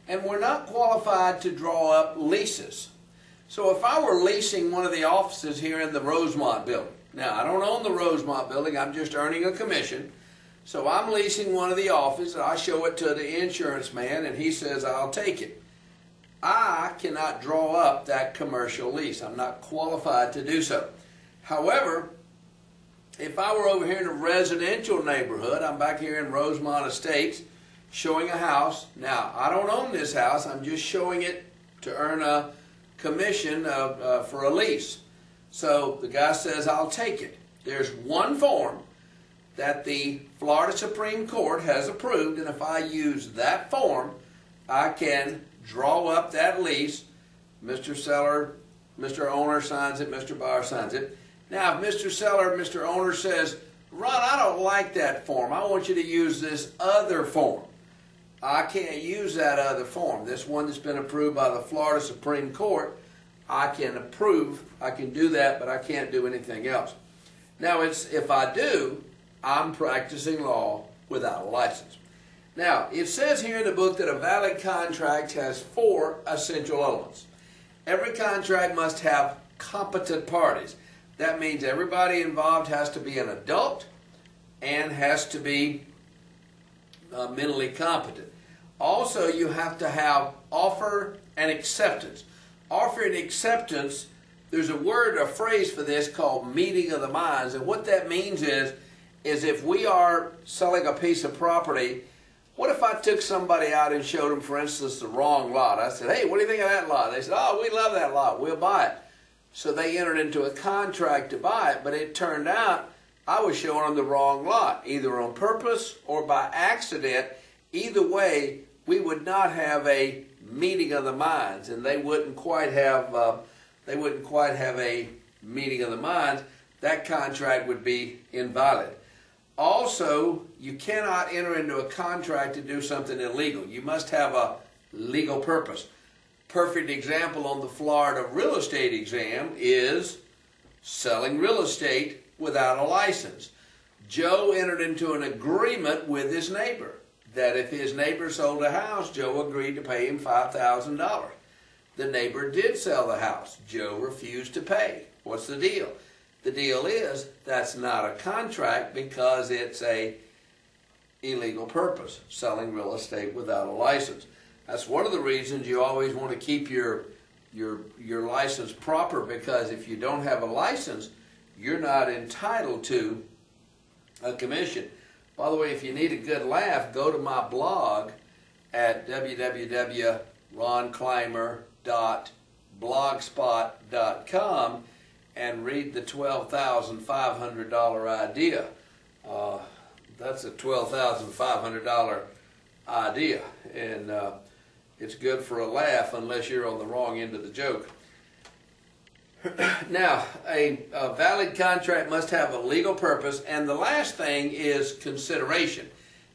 Speaker 1: And we're not qualified to draw up leases. So if I were leasing one of the offices here in the Rosemont building, Now, I don't own the Rosemont building. I'm just earning a commission. So I'm leasing one of the offices. I show it to the insurance man, and he says, I'll take it. I cannot draw up that commercial lease. I'm not qualified to do so. However, if I were over here in a residential neighborhood, I'm back here in Rosemont Estates showing a house. Now, I don't own this house. I'm just showing it to earn a commission for a lease. So the guy says, I'll take it. There's one form that the Florida Supreme Court has approved, and if I use that form, I can draw up that lease. Mr. Seller, Mr. Owner signs it, Mr. Buyer signs it. Now, if Mr. Seller, Mr. Owner says, Ron, I don't like that form. I want you to use this other form. I can't use that other form. This one that's been approved by the Florida Supreme Court, I can approve. I can do that, but I can't do anything else. Now, if I do, I'm practicing law without a license. Now, it says here in the book that a valid contract has 4 essential elements. Every contract must have competent parties. That means everybody involved has to be an adult and has to be mentally competent. Also, you have to have offer and acceptance. Offer and acceptance, there's a phrase for this called meeting of the minds. And what that means is if we are selling a piece of property, what if I took somebody out and showed them, for instance, the wrong lot? I said, hey, what do you think of that lot? They said, oh, we love that lot. We'll buy it. So they entered into a contract to buy it, but it turned out I was showing them the wrong lot, either on purpose or by accident. Either way, we would not have a meeting of the minds, and they wouldn't quite have a meeting of the minds. That contract would be invalid. Also, you cannot enter into a contract to do something illegal. You must have a legal purpose. Perfect example on the Florida real estate exam is selling real estate without a license. Joe entered into an agreement with his neighbor that if his neighbor sold a house, Joe agreed to pay him $5,000. The neighbor did sell the house. Joe refused to pay. What's the deal? The deal is that's not a contract because it's a illegal purpose, selling real estate without a license. That's one of the reasons you always want to keep your license proper, because if you don't have a license, you're not entitled to a commission. By the way, if you need a good laugh, go to my blog at www.ronclymer.blogspot.com and read the $12,500 idea. That's a $12,500 idea, and it's good for a laugh unless you're on the wrong end of the joke. Now, a valid contract must have a legal purpose, and the last thing is consideration.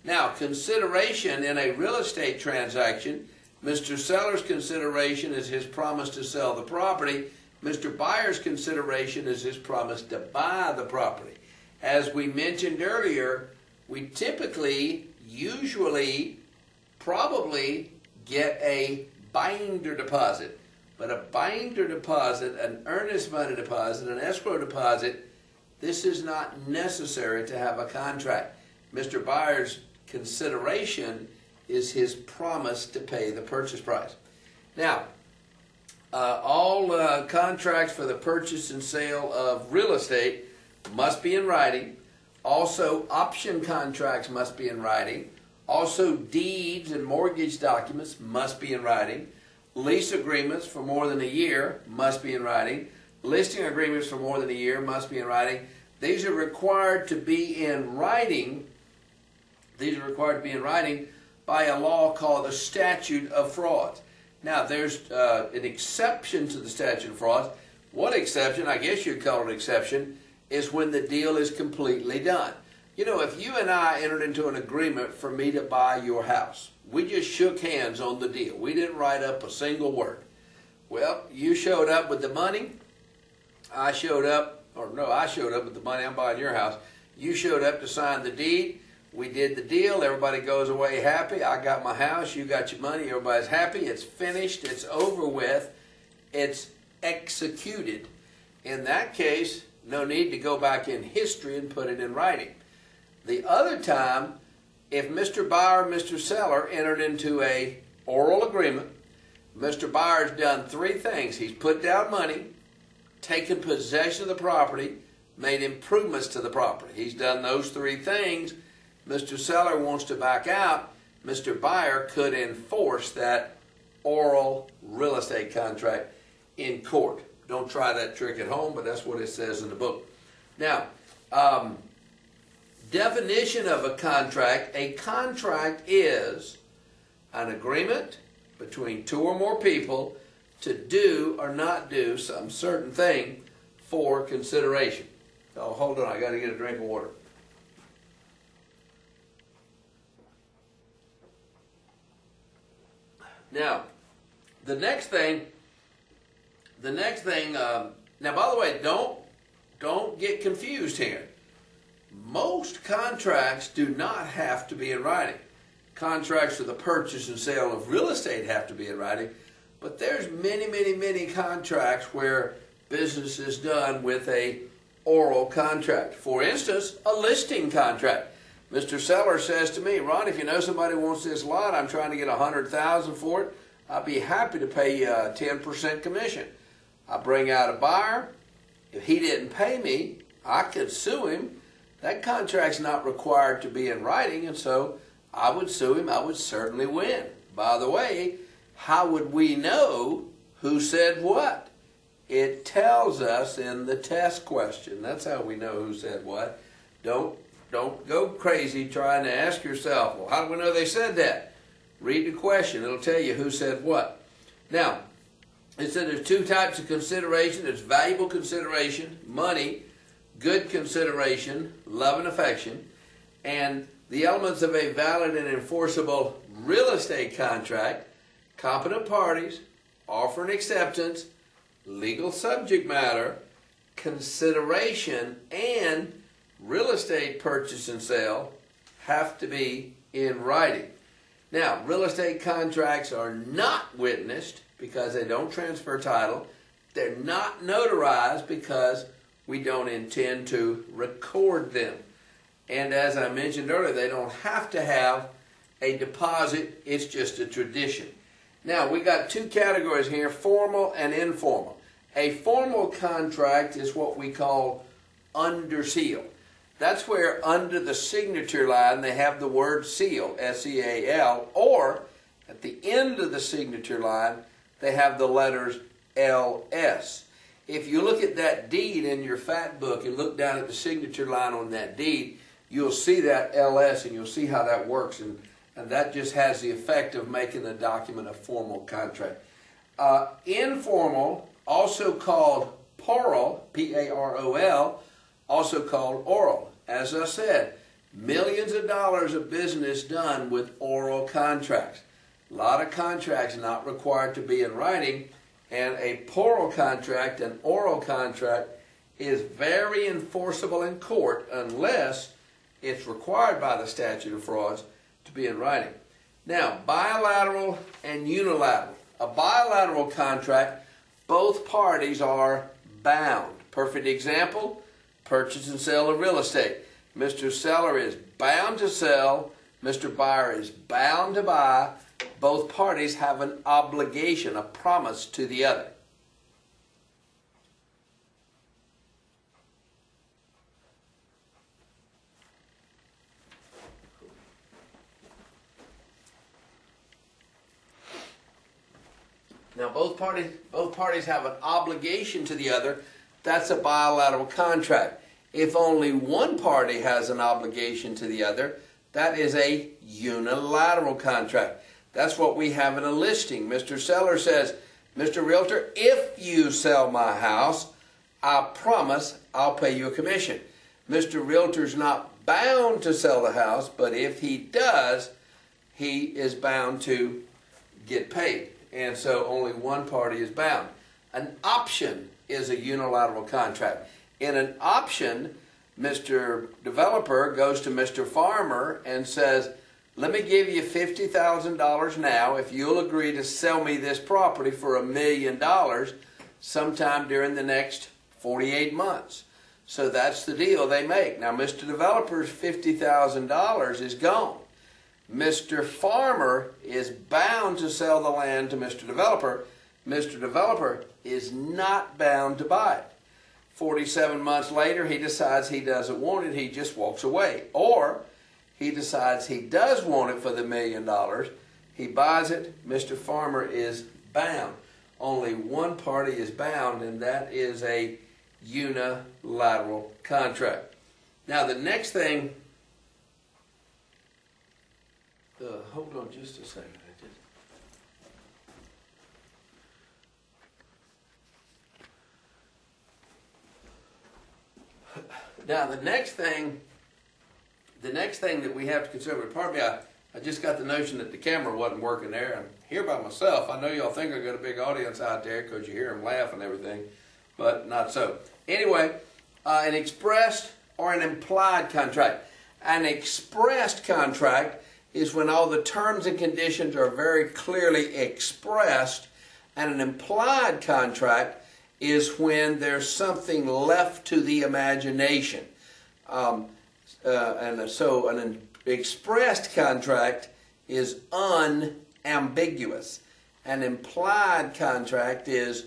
Speaker 1: Now, consideration in a real estate transaction, Mr. Seller's consideration is his promise to sell the property. Mr. Buyer's consideration is his promise to buy the property. As we mentioned earlier, we usually, probably get a binder deposit. But a binder deposit, an earnest money deposit, an escrow deposit, this is not necessary to have a contract. Mr. Buyer's consideration is his promise to pay the purchase price. Now, all contracts for the purchase and sale of real estate must be in writing. Also, option contracts must be in writing. Also, deeds and mortgage documents must be in writing. Lease agreements for more than a year must be in writing. Listing agreements for more than a year must be in writing. These are required to be in writing. These are required to be in writing by a law called the Statute of Frauds. Now, there's an exception to the Statute of Frauds. One exception, I guess you'd call it an exception, is when the deal is completely done. You know, if you and I entered into an agreement for me to buy your house, we just shook hands on the deal. We didn't write up a single word. Well, you showed up with the money. I showed up with the money. I'm buying your house. You showed up to sign the deed. We did the deal. Everybody goes away happy. I got my house. You got your money. Everybody's happy. It's finished. It's over with. It's executed. In that case, No need to go back in history and put it in writing. The other time, if Mr. Buyer and Mr. Seller entered into a oral agreement, Mr. Buyer's done three things. He's put down money, taken possession of the property, made improvements to the property. He's done those three things. Mr. Seller wants to back out. Mr. Buyer could enforce that oral real estate contract in court. Don't try that trick at home, but that's what it says in the book. Now, definition of a contract is an agreement between two or more people to do or not do some certain thing for consideration. Oh, hold on, I got to get a drink of water. Now, the next thing, now by the way, don't get confused here. Most contracts do not have to be in writing. Contracts for the purchase and sale of real estate have to be in writing, but there's many contracts where business is done with a oral contract. For instance, a listing contract. Mr. Seller says to me, Ron, if you know somebody wants this lot, I'm trying to get $100,000 for it. I'd be happy to pay you a 10% commission. I bring out a buyer. If he didn't pay me, I could sue him. That contract's not required to be in writing, and so I would sue him. I would certainly win. By the way, how would we know who said what? It tells us in the test question. That's how we know who said what. Don't go crazy trying to ask yourself, well, how do we know they said that? Read the question. It'll tell you who said what. Now, it said there's two types of consideration. There's valuable consideration, money, good consideration, love and affection, and the elements of a valid and enforceable real estate contract, competent parties, offer and acceptance, legal subject matter, consideration, and real estate purchase and sale have to be in writing. Now, real estate contracts are not witnessed because they don't transfer title. They're not notarized because we don't intend to record them. And as I mentioned earlier, they don't have to have a deposit. It's just a tradition. Now, we got two categories here, formal and informal. A formal contract is what we call under seal. That's where under the signature line they have the word seal, S-E-A-L, or at the end of the signature line they have the letters L-S. If you look at that deed in your fact book and look down at the signature line on that deed, you'll see that L-S and you'll see how that works, and that just has the effect of making the document a formal contract. Informal, also called parol, P-A-R-O-L, also called oral. As I said, millions of dollars of business done with oral contracts. A lot of contracts not required to be in writing, and a parol contract, an oral contract, is very enforceable in court unless it's required by the statute of frauds to be in writing. Now, bilateral and unilateral. A bilateral contract, both parties are bound. Perfect example, purchase and sale of real estate. Mr. Seller is bound to sell. Mr. Buyer is bound to buy. Both parties have an obligation, a promise to the other. Now, both parties have an obligation to the other. That's a bilateral contract. If only one party has an obligation to the other, that is a unilateral contract. That's what we have in a listing. Mr. Seller says, Mr. Realtor, if you sell my house, I promise I'll pay you a commission. Mr. Realtor's not bound to sell the house, but if he does, he is bound to get paid. And so only one party is bound. An option is a unilateral contract. In an option, Mr. Developer goes to Mr. Farmer and says, let me give you $50,000 now if you'll agree to sell me this property for $1 million sometime during the next 48 months. So that's the deal they make. Now, Mr. Developer's $50,000 is gone. Mr. Farmer is bound to sell the land to Mr. Developer. Mr. Developer is not bound to buy it. 47 months later, he decides he doesn't want it. He just walks away. Or he decides he does want it for the $1 million. He buys it. Mr. Farmer is bound. Only one party is bound, and that is a unilateral contract. Now, the next thing, hold on just a second. Now, the next thing that we have to consider, pardon me, I just got the notion that the camera wasn't working there. I'm here by myself. I know y'all think I got a big audience out there because you hear them laugh and everything, but not so. Anyway, an expressed or an implied contract. An expressed contract is when all the terms and conditions are very clearly expressed, and an implied contract is when there's something left to the imagination. And so an expressed contract is unambiguous. An implied contract is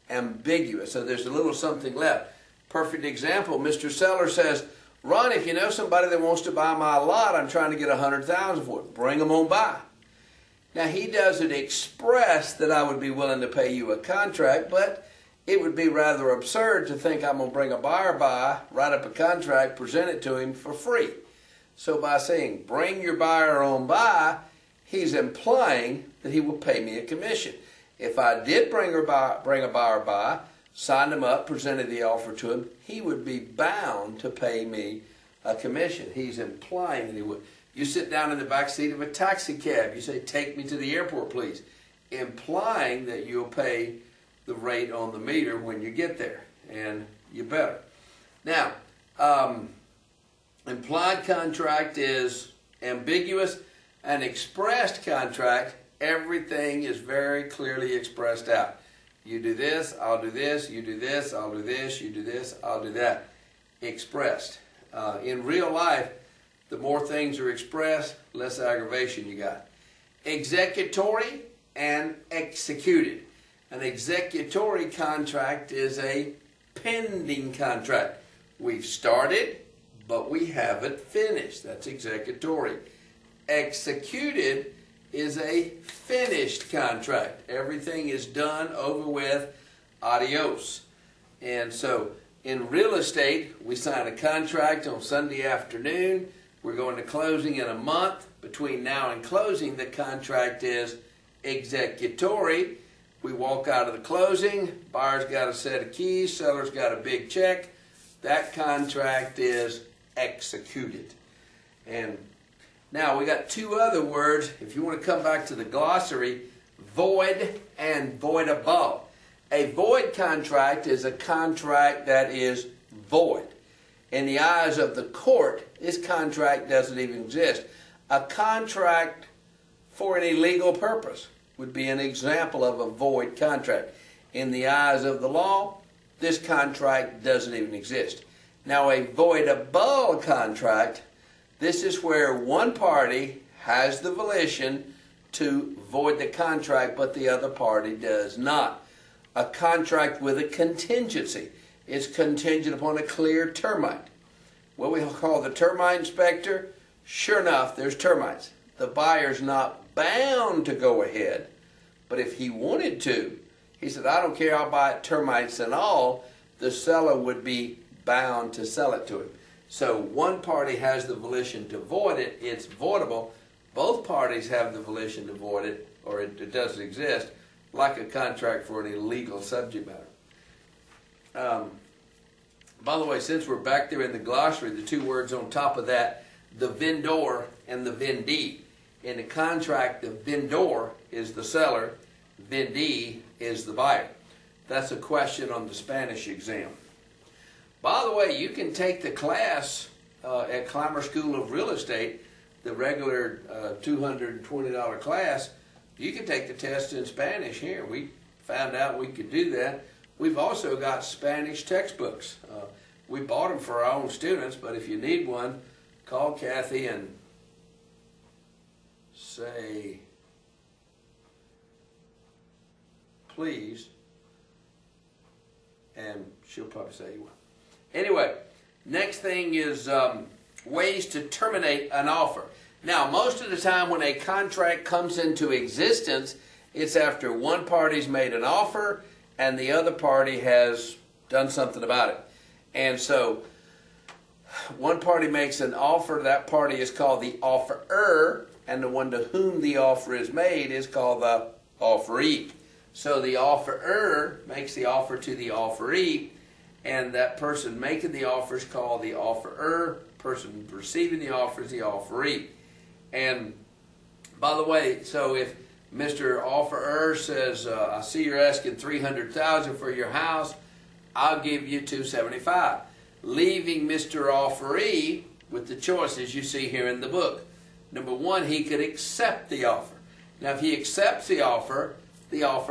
Speaker 1: ambiguous. So there's a little something left. Perfect example, Mr. Seller says, Ron, if you know somebody that wants to buy my lot, I'm trying to get $100,000 for it. Bring them on by. Now, he doesn't express that I would be willing to pay you a contract, but it would be rather absurd to think I'm going to bring a buyer by, write up a contract, present it to him for free. So by saying, bring your buyer on by, he's implying that he will pay me a commission. If I did bring a buyer by, signed him up, presented the offer to him, he would be bound to pay me a commission. He's implying that he would. You sit down in the back seat of a taxi cab. You say, take me to the airport, please. Implying that you'll pay the rate on the meter when you get there. And you better. Now, implied contract is ambiguous. An expressed contract, everything is very clearly expressed out. You do this, I'll do this, you do this, I'll do this, you do this, I'll do that. Expressed. In real life, the more things are expressed, less aggravation you got. Executory and executed. An executory contract is a pending contract. We've started, but we haven't finished. That's executory. Executed is a finished contract. Everything is done, over with, adios. And so in real estate, we sign a contract on Sunday afternoon. We're going to closing in a month. Between now and closing, the contract is executory. We walk out of the closing. Buyer's got a set of keys. Seller's got a big check. That contract is executed. And now we got two other words. If you want to come back to the glossary, void and voidable. A void contract is a contract that is void. In the eyes of the court, this contract doesn't even exist. A contract for an illegal purpose would be an example of a void contract. In the eyes of the law, this contract doesn't even exist. Now, a voidable contract, this is where one party has the volition to void the contract, but the other party does not. A contract with a contingency is contingent upon a clear termite. What we call the termite inspector, sure enough, there's termites. The buyer's not bound to go ahead, but if he wanted to, he said, I don't care, I'll buy it termites and all, the seller would be bound to sell it to him. So one party has the volition to void it, it's voidable. Both parties have the volition to void it, or it doesn't exist, like a contract for an illegal subject matter. By the way, since we're back there in the glossary, the two words on top of that, the vendor and the vendee. In the contract, the vendor is the seller, vendee is the buyer. That's a question on the Spanish exam. By the way, you can take the class at Clymer School of Real Estate, the regular $220 class. You can take the test in Spanish here. We found out we could do that. We've also got Spanish textbooks. We bought them for our own students, but if you need one, call Kathy and say, please, and she'll probably say you will. Anyway, next thing is ways to terminate an offer. Now, most of the time when a contract comes into existence, it's after one party's made an offer and the other party has done something about it. And so, one party makes an offer, that party is called the offerer, and the one to whom the offer is made is called the offeree. So the offerer makes the offer to the offeree, and that person making the offer is called the offerer. Person receiving the offer is the offeree. And by the way, so if Mr. Offerer says, I see you're asking $300,000 for your house, I'll give you $275,000, leaving Mr. Offeree with the choices you see here in the book. Number one, he could accept the offer. Now, if he accepts the offer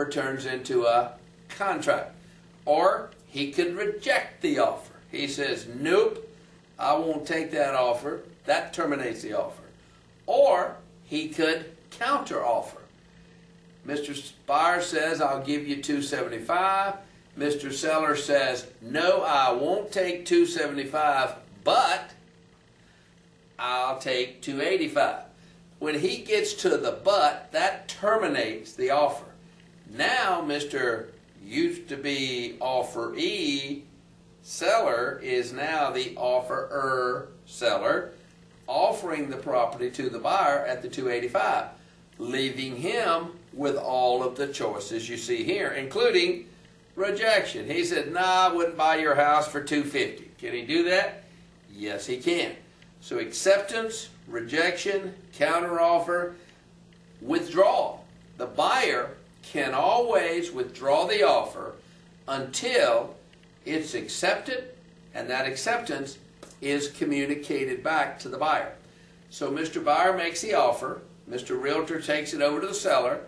Speaker 1: turns into a contract. Or he could reject the offer. He says, nope, I won't take that offer. That terminates the offer. Or he could counter offer. Mr. Buyer says, I'll give you $275,000. Mr. Seller says, no, I won't take $275,000, but I'll take $285,000. When he gets to the but, that terminates the offer. Now, Mr. used to be offeree seller is now the offerer seller, offering the property to the buyer at the $285,000, leaving him with all of the choices you see here, including rejection. He said, nah, I wouldn't buy your house for $250,000. Can he do that? Yes, he can. So acceptance, rejection, counteroffer, withdrawal. The buyer can always withdraw the offer until it's accepted, and that acceptance is communicated back to the buyer. So Mr. Buyer makes the offer. Mr. Realtor takes it over to the seller.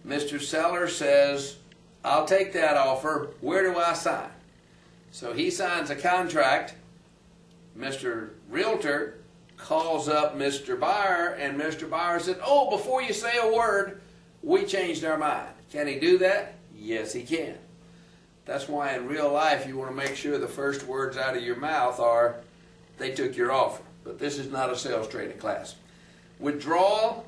Speaker 1: Mr. Seller says, I'll take that offer. Where do I sign? So he signs a contract. Mr. Realtor calls up Mr. Buyer, and Mr. Buyer said, oh, before you say a word, we changed our mind. Can he do that? Yes, he can. That's why in real life you want to make sure the first words out of your mouth are, they took your offer. But this is not a sales training class. Withdrawal,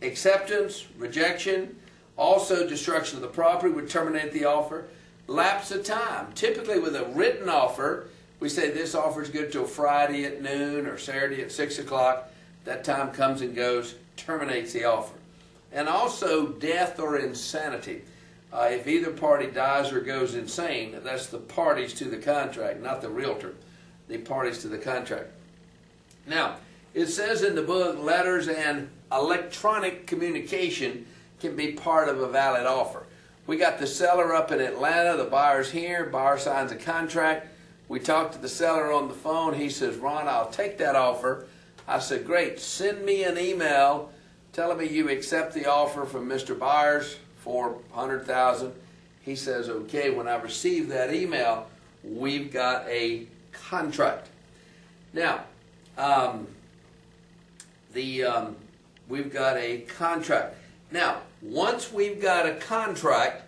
Speaker 1: acceptance, rejection, also destruction of the property would terminate the offer. Lapse of time. Typically with a written offer, we say this offer is good till Friday at noon or Saturday at 6 o'clock. That time comes and goes, terminates the offer. And also death or insanity. If either party dies or goes insane, that's the parties to the contract, not the realtor. The parties to the contract. Now, it says in the book, letters and electronic communication can be part of a valid offer. We got the seller up in Atlanta, the buyer's here, buyer signs a contract. We talked to the seller on the phone. He says, Ron, I'll take that offer. I said, great, send me an email telling me you accept the offer from Mr. Byers for $100,000. He says, okay, when I receive that email, we've got a contract. Now, we've got a contract. Now, once we've got a contract,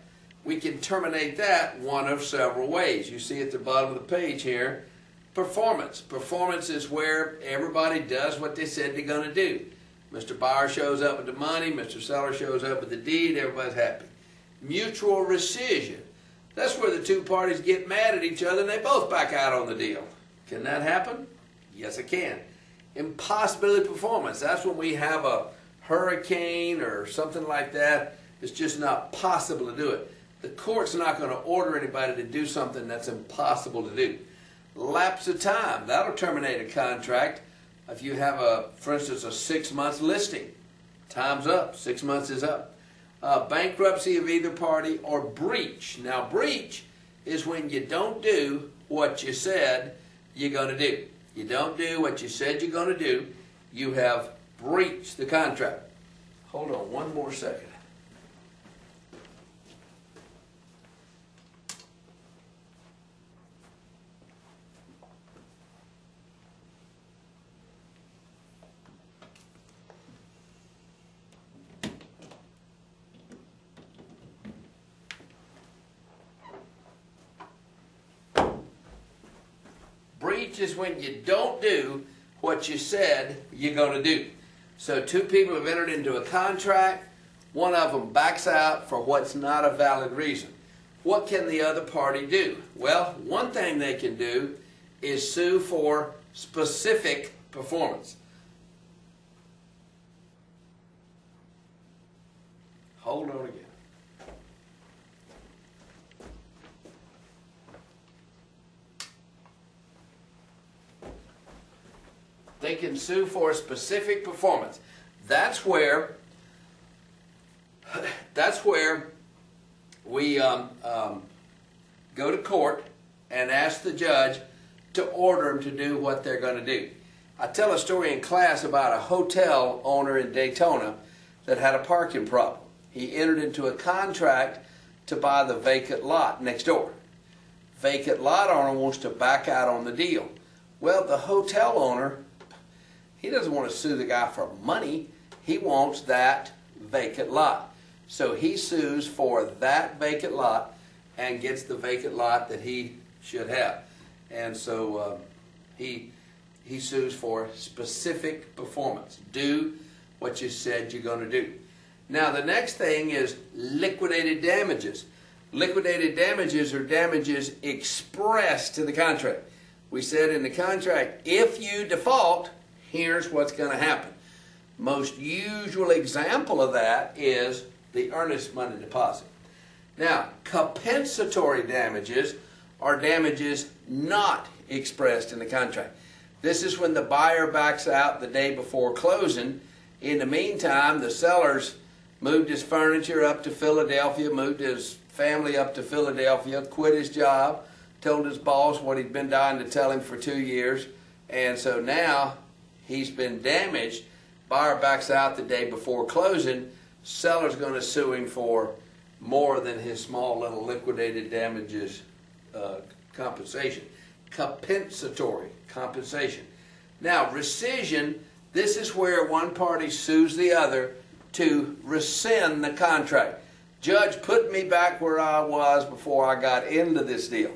Speaker 1: we can terminate that one of several ways. You see at the bottom of the page here, performance. Performance is where everybody does what they said they're going to do. Mr. Buyer shows up with the money, Mr. Seller shows up with the deed, everybody's happy. Mutual rescission. That's where the two parties get mad at each other and they both back out on the deal. Can that happen? Yes, it can. Impossibility of performance. That's when we have a hurricane or something like that. It's just not possible to do it. The court's not going to order anybody to do something that's impossible to do. Lapse of time. That'll terminate a contract. If you have, for instance, a 6 month listing, time's up, 6 months is up. Bankruptcy of either party or breach. Now, breach is when you don't do what you said you're going to do. You don't do what you said you're going to do. You have breached the contract. Hold on one more second. breach is when you don't do what you said you're going to do. So two people have entered into a contract. One of them backs out for what's not a valid reason. What can the other party do? Well, one thing they can do is sue for specific performance. Hold on again. They can sue for a specific performance. That's where we go to court and ask the judge to order them to do what they're going to do. I tell a story in class about a hotel owner in Daytona that had a parking problem. He entered into a contract to buy the vacant lot next door. Vacant lot owner wants to back out on the deal. Well, the hotel owner, he doesn't want to sue the guy for money. He wants that vacant lot. So he sues for that vacant lot and gets the vacant lot that he should have. And so he sues for specific performance. Do what you said you're going to do. Now the next thing is liquidated damages. Liquidated damages are damages expressed to the contract. We said in the contract, if you default, here's what's going to happen. Most usual example of that is the earnest money deposit. Now, compensatory damages are damages not expressed in the contract. This is when the buyer backs out the day before closing. In the meantime, the seller's moved his furniture up to Philadelphia, moved his family up to Philadelphia, quit his job, told his boss what he'd been dying to tell him for 2 years, and so now he's been damaged. Buyer backs out the day before closing. Seller's going to sue him for more than his small little liquidated damages compensation. Compensatory compensation. Now, rescission, this is where one party sues the other to rescind the contract. Judge, put me back where I was before I got into this deal.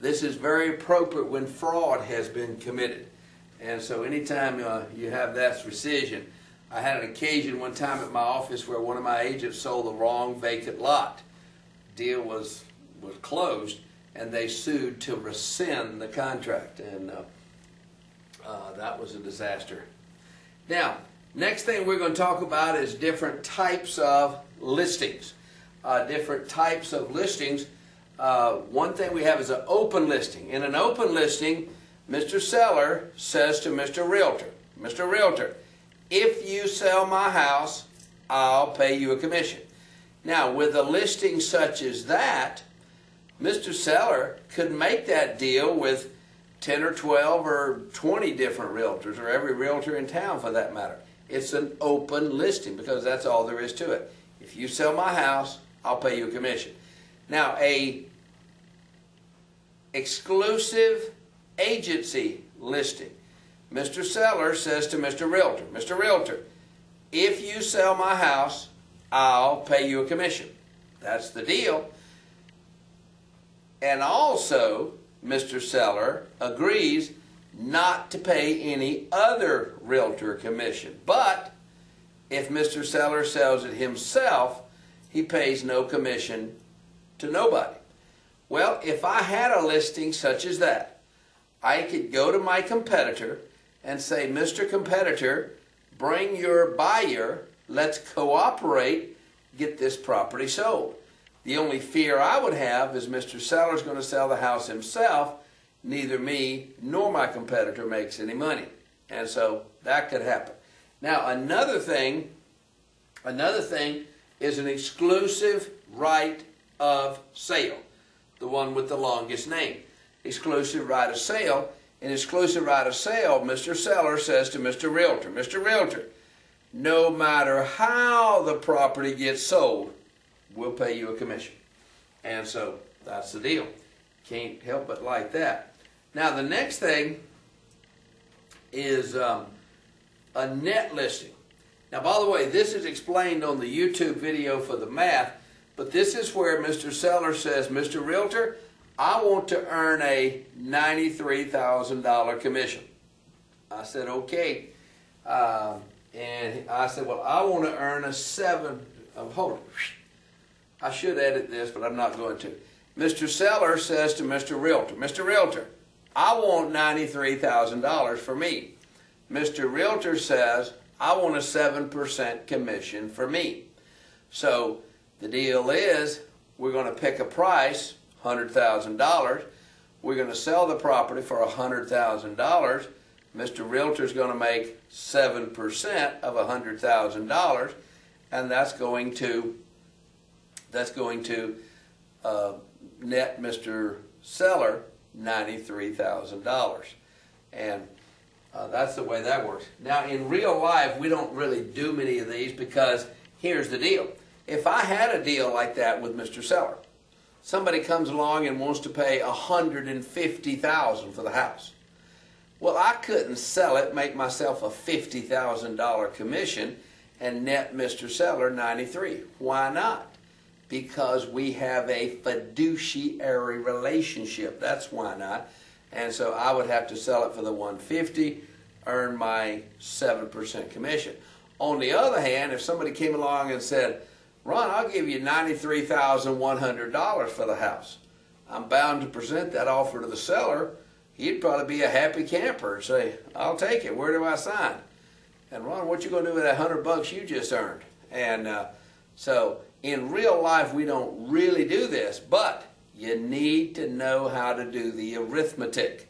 Speaker 1: This is very appropriate when fraud has been committed. And so anytime you have that rescission, I had an occasion one time at my office where one of my agents sold the wrong vacant lot. Deal was closed, and they sued to rescind the contract, and that was a disaster. Now, next thing we're going to talk about is different types of listings. Different types of listings. One thing we have is an open listing. In an open listing, Mr. Seller says to Mr. Realtor, Mr. Realtor, if you sell my house, I'll pay you a commission. Now, with a listing such as that, Mr. Seller could make that deal with 10 or 12 or 20 different realtors, or every realtor in town for that matter. It's an open listing because that's all there is to it. If you sell my house, I'll pay you a commission. Now, a exclusive agency listing. Mr. Seller says to Mr. Realtor, Mr. Realtor, if you sell my house, I'll pay you a commission. That's the deal. And also, Mr. Seller agrees not to pay any other realtor commission. But if Mr. Seller sells it himself, he pays no commission to nobody. Well, if I had a listing such as that, I could go to my competitor and say, Mr. Competitor, bring your buyer, let's cooperate, get this property sold. The only fear I would have is Mr. Seller's going to sell the house himself. Neither me nor my competitor makes any money. And so that could happen. Now, another thing is an exclusive right of sale, the one with the longest name. Exclusive right of sale. In exclusive right of sale, Mr. Seller says to Mr. Realtor, Mr. Realtor, no matter how the property gets sold, we'll pay you a commission. And so that's the deal. Can't help but like that. Now the next thing is a net listing. Now, by the way, this is explained on the YouTube video for the math, but this is where Mr. Seller says, Mr. Realtor, I want to earn a $93,000 commission. I said, okay. And I said, well, I want to earn a hold on. I should edit this, but I'm not going to. Mr. Seller says to Mr. Realtor, Mr. Realtor, I want $93,000 for me. Mr. Realtor says, I want a 7% commission for me. So the deal is, we're going to pick a price, $100,000. We're going to sell the property for $100,000. Mr. Realtor's going to make 7% of $100,000, and that's going to net Mr. Seller $93,000, and that's the way that works. Now, in real life, we don't really do many of these because here's the deal. If I had a deal like that with Mr. Seller, somebody comes along and wants to pay $150,000 for the house. Well, I couldn't sell it, make myself a $50,000 commission, and net Mr. Seller $93,000. Why not? Because we have a fiduciary relationship. That's why not. And so I would have to sell it for the $150,000, earn my 7% commission. On the other hand, if somebody came along and said, Ron, I'll give you $93,100 for the house, I'm bound to present that offer to the seller. He'd probably be a happy camper and say, I'll take it. Where do I sign? And Ron, what you going to do with that $100 you just earned? And so in real life, we don't really do this, but you need to know how to do the arithmetic.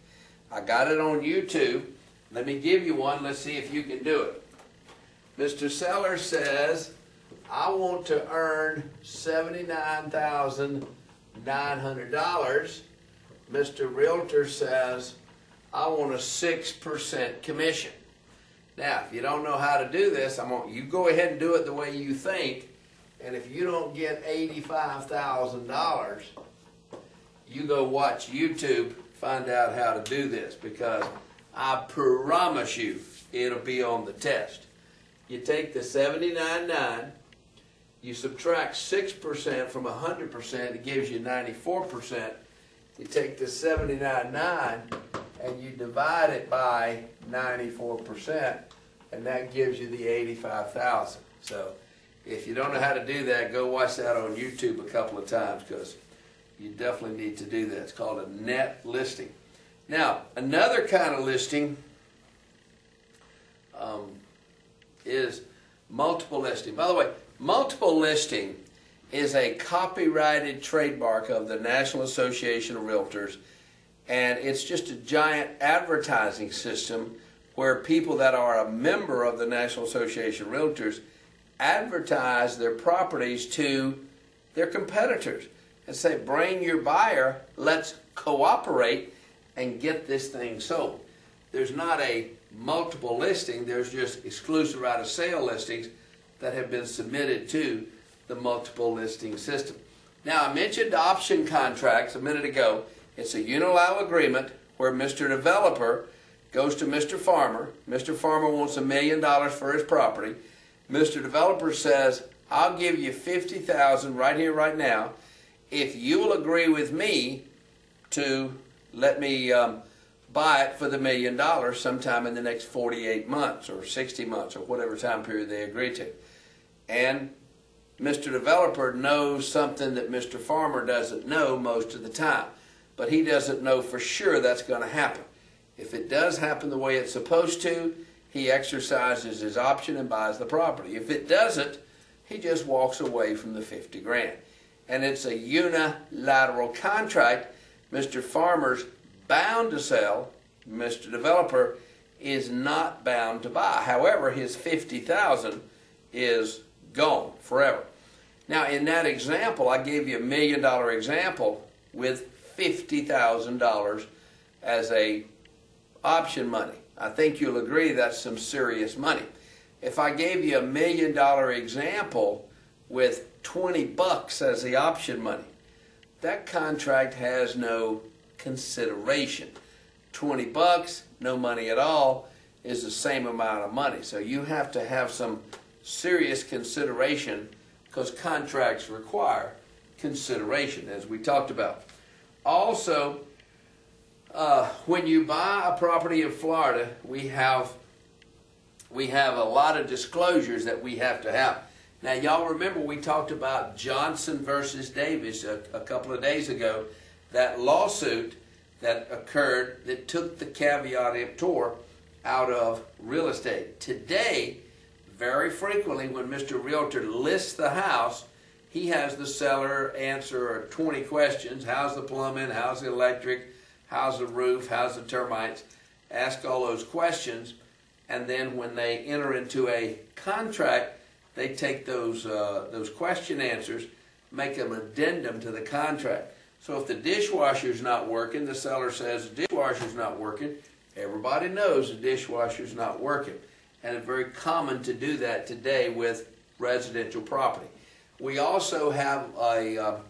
Speaker 1: I got it on YouTube. Let me give you one. Let's see if you can do it. Mr. Seller says, I want to earn $79,900. Mr. Realtor says, I want a 6% commission. Now, if you don't know how to do this, you go ahead and do it the way you think, and if you don't get $85,000, you go watch YouTube, find out how to do this, because I promise you it'll be on the test. You take the $79,900, you subtract 6% from 100%, it gives you 94%. You take the $79,900 and you divide it by 94%, and that gives you the $85,000. So if you don't know how to do that, go watch that on YouTube a couple of times, because you definitely need to do that. It's called a net listing. Now, another kind of listing is multiple listing. By the way, multiple listing is a copyrighted trademark of the National Association of Realtors, and it's just a giant advertising system where people that are a member of the National Association of Realtors advertise their properties to their competitors and say, bring your buyer, let's cooperate and get this thing sold. There's not a multiple listing, there's just exclusive right of sale listings that have been submitted to the multiple listing system. Now, I mentioned option contracts a minute ago. It's a unilateral agreement where Mr. Developer goes to Mr. Farmer. Mr. Farmer wants $1 million for his property. Mr. Developer says, I'll give you $50,000 right here, right now, if you will agree with me to let me buy it for the $1 million sometime in the next 48 months or 60 months or whatever time period they agree to. And Mr. Developer knows something that Mr. Farmer doesn't know most of the time, but he doesn't know for sure that's going to happen. If it does happen the way it's supposed to, he exercises his option and buys the property. If it doesn't, he just walks away from the $50,000. And it's a unilateral contract. Mr. Farmer's bound to sell. Mr. Developer is not bound to buy. However, his $50,000 is gone forever. Now, in that example, I gave you $1 million example with $50,000 as a option money. I think you'll agree that's some serious money. If I gave you $1 million example with $20 as the option money, that contract has no consideration. $20, no money at all, is the same amount of money. So you have to have some serious consideration, because contracts require consideration, as we talked about. Also, when you buy a property in Florida, we have a lot of disclosures that we have to have. Now, y'all remember we talked about Johnson versus Davis a couple of days ago, that lawsuit that occurred that took the caveat emptor out of real estate. Today, very frequently when Mr. Realtor lists the house, he has the seller answer 20 questions. How's the plumbing? How's the electric? How's the roof? How's the termites? Ask all those questions, and then when they enter into a contract, they take those question answers, make an addendum to the contract. So if the dishwasher's not working, the seller says the dishwasher's not working. Everybody knows the dishwasher's not working. And it's very common to do that today with residential property. We also have a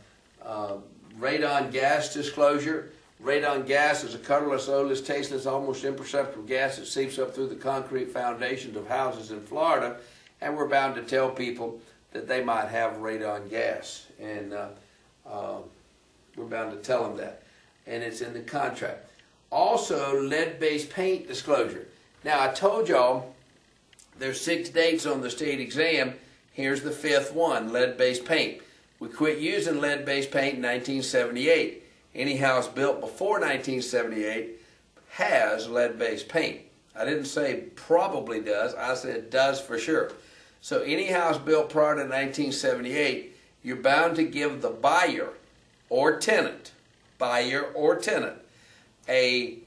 Speaker 1: radon gas disclosure. Radon gas is a colorless, odorless, tasteless, almost imperceptible gas that seeps up through the concrete foundations of houses in Florida, and we're bound to tell people that they might have radon gas, and we're bound to tell them that, and it's in the contract. Also, lead-based paint disclosure. Now, I told y'all there's 6 dates on the state exam. Here's the 5th one, lead-based paint. We quit using lead-based paint in 1978. Any house built before 1978 has lead-based paint. I didn't say probably does, I said does for sure. So any house built prior to 1978, you're bound to give the buyer or tenant, a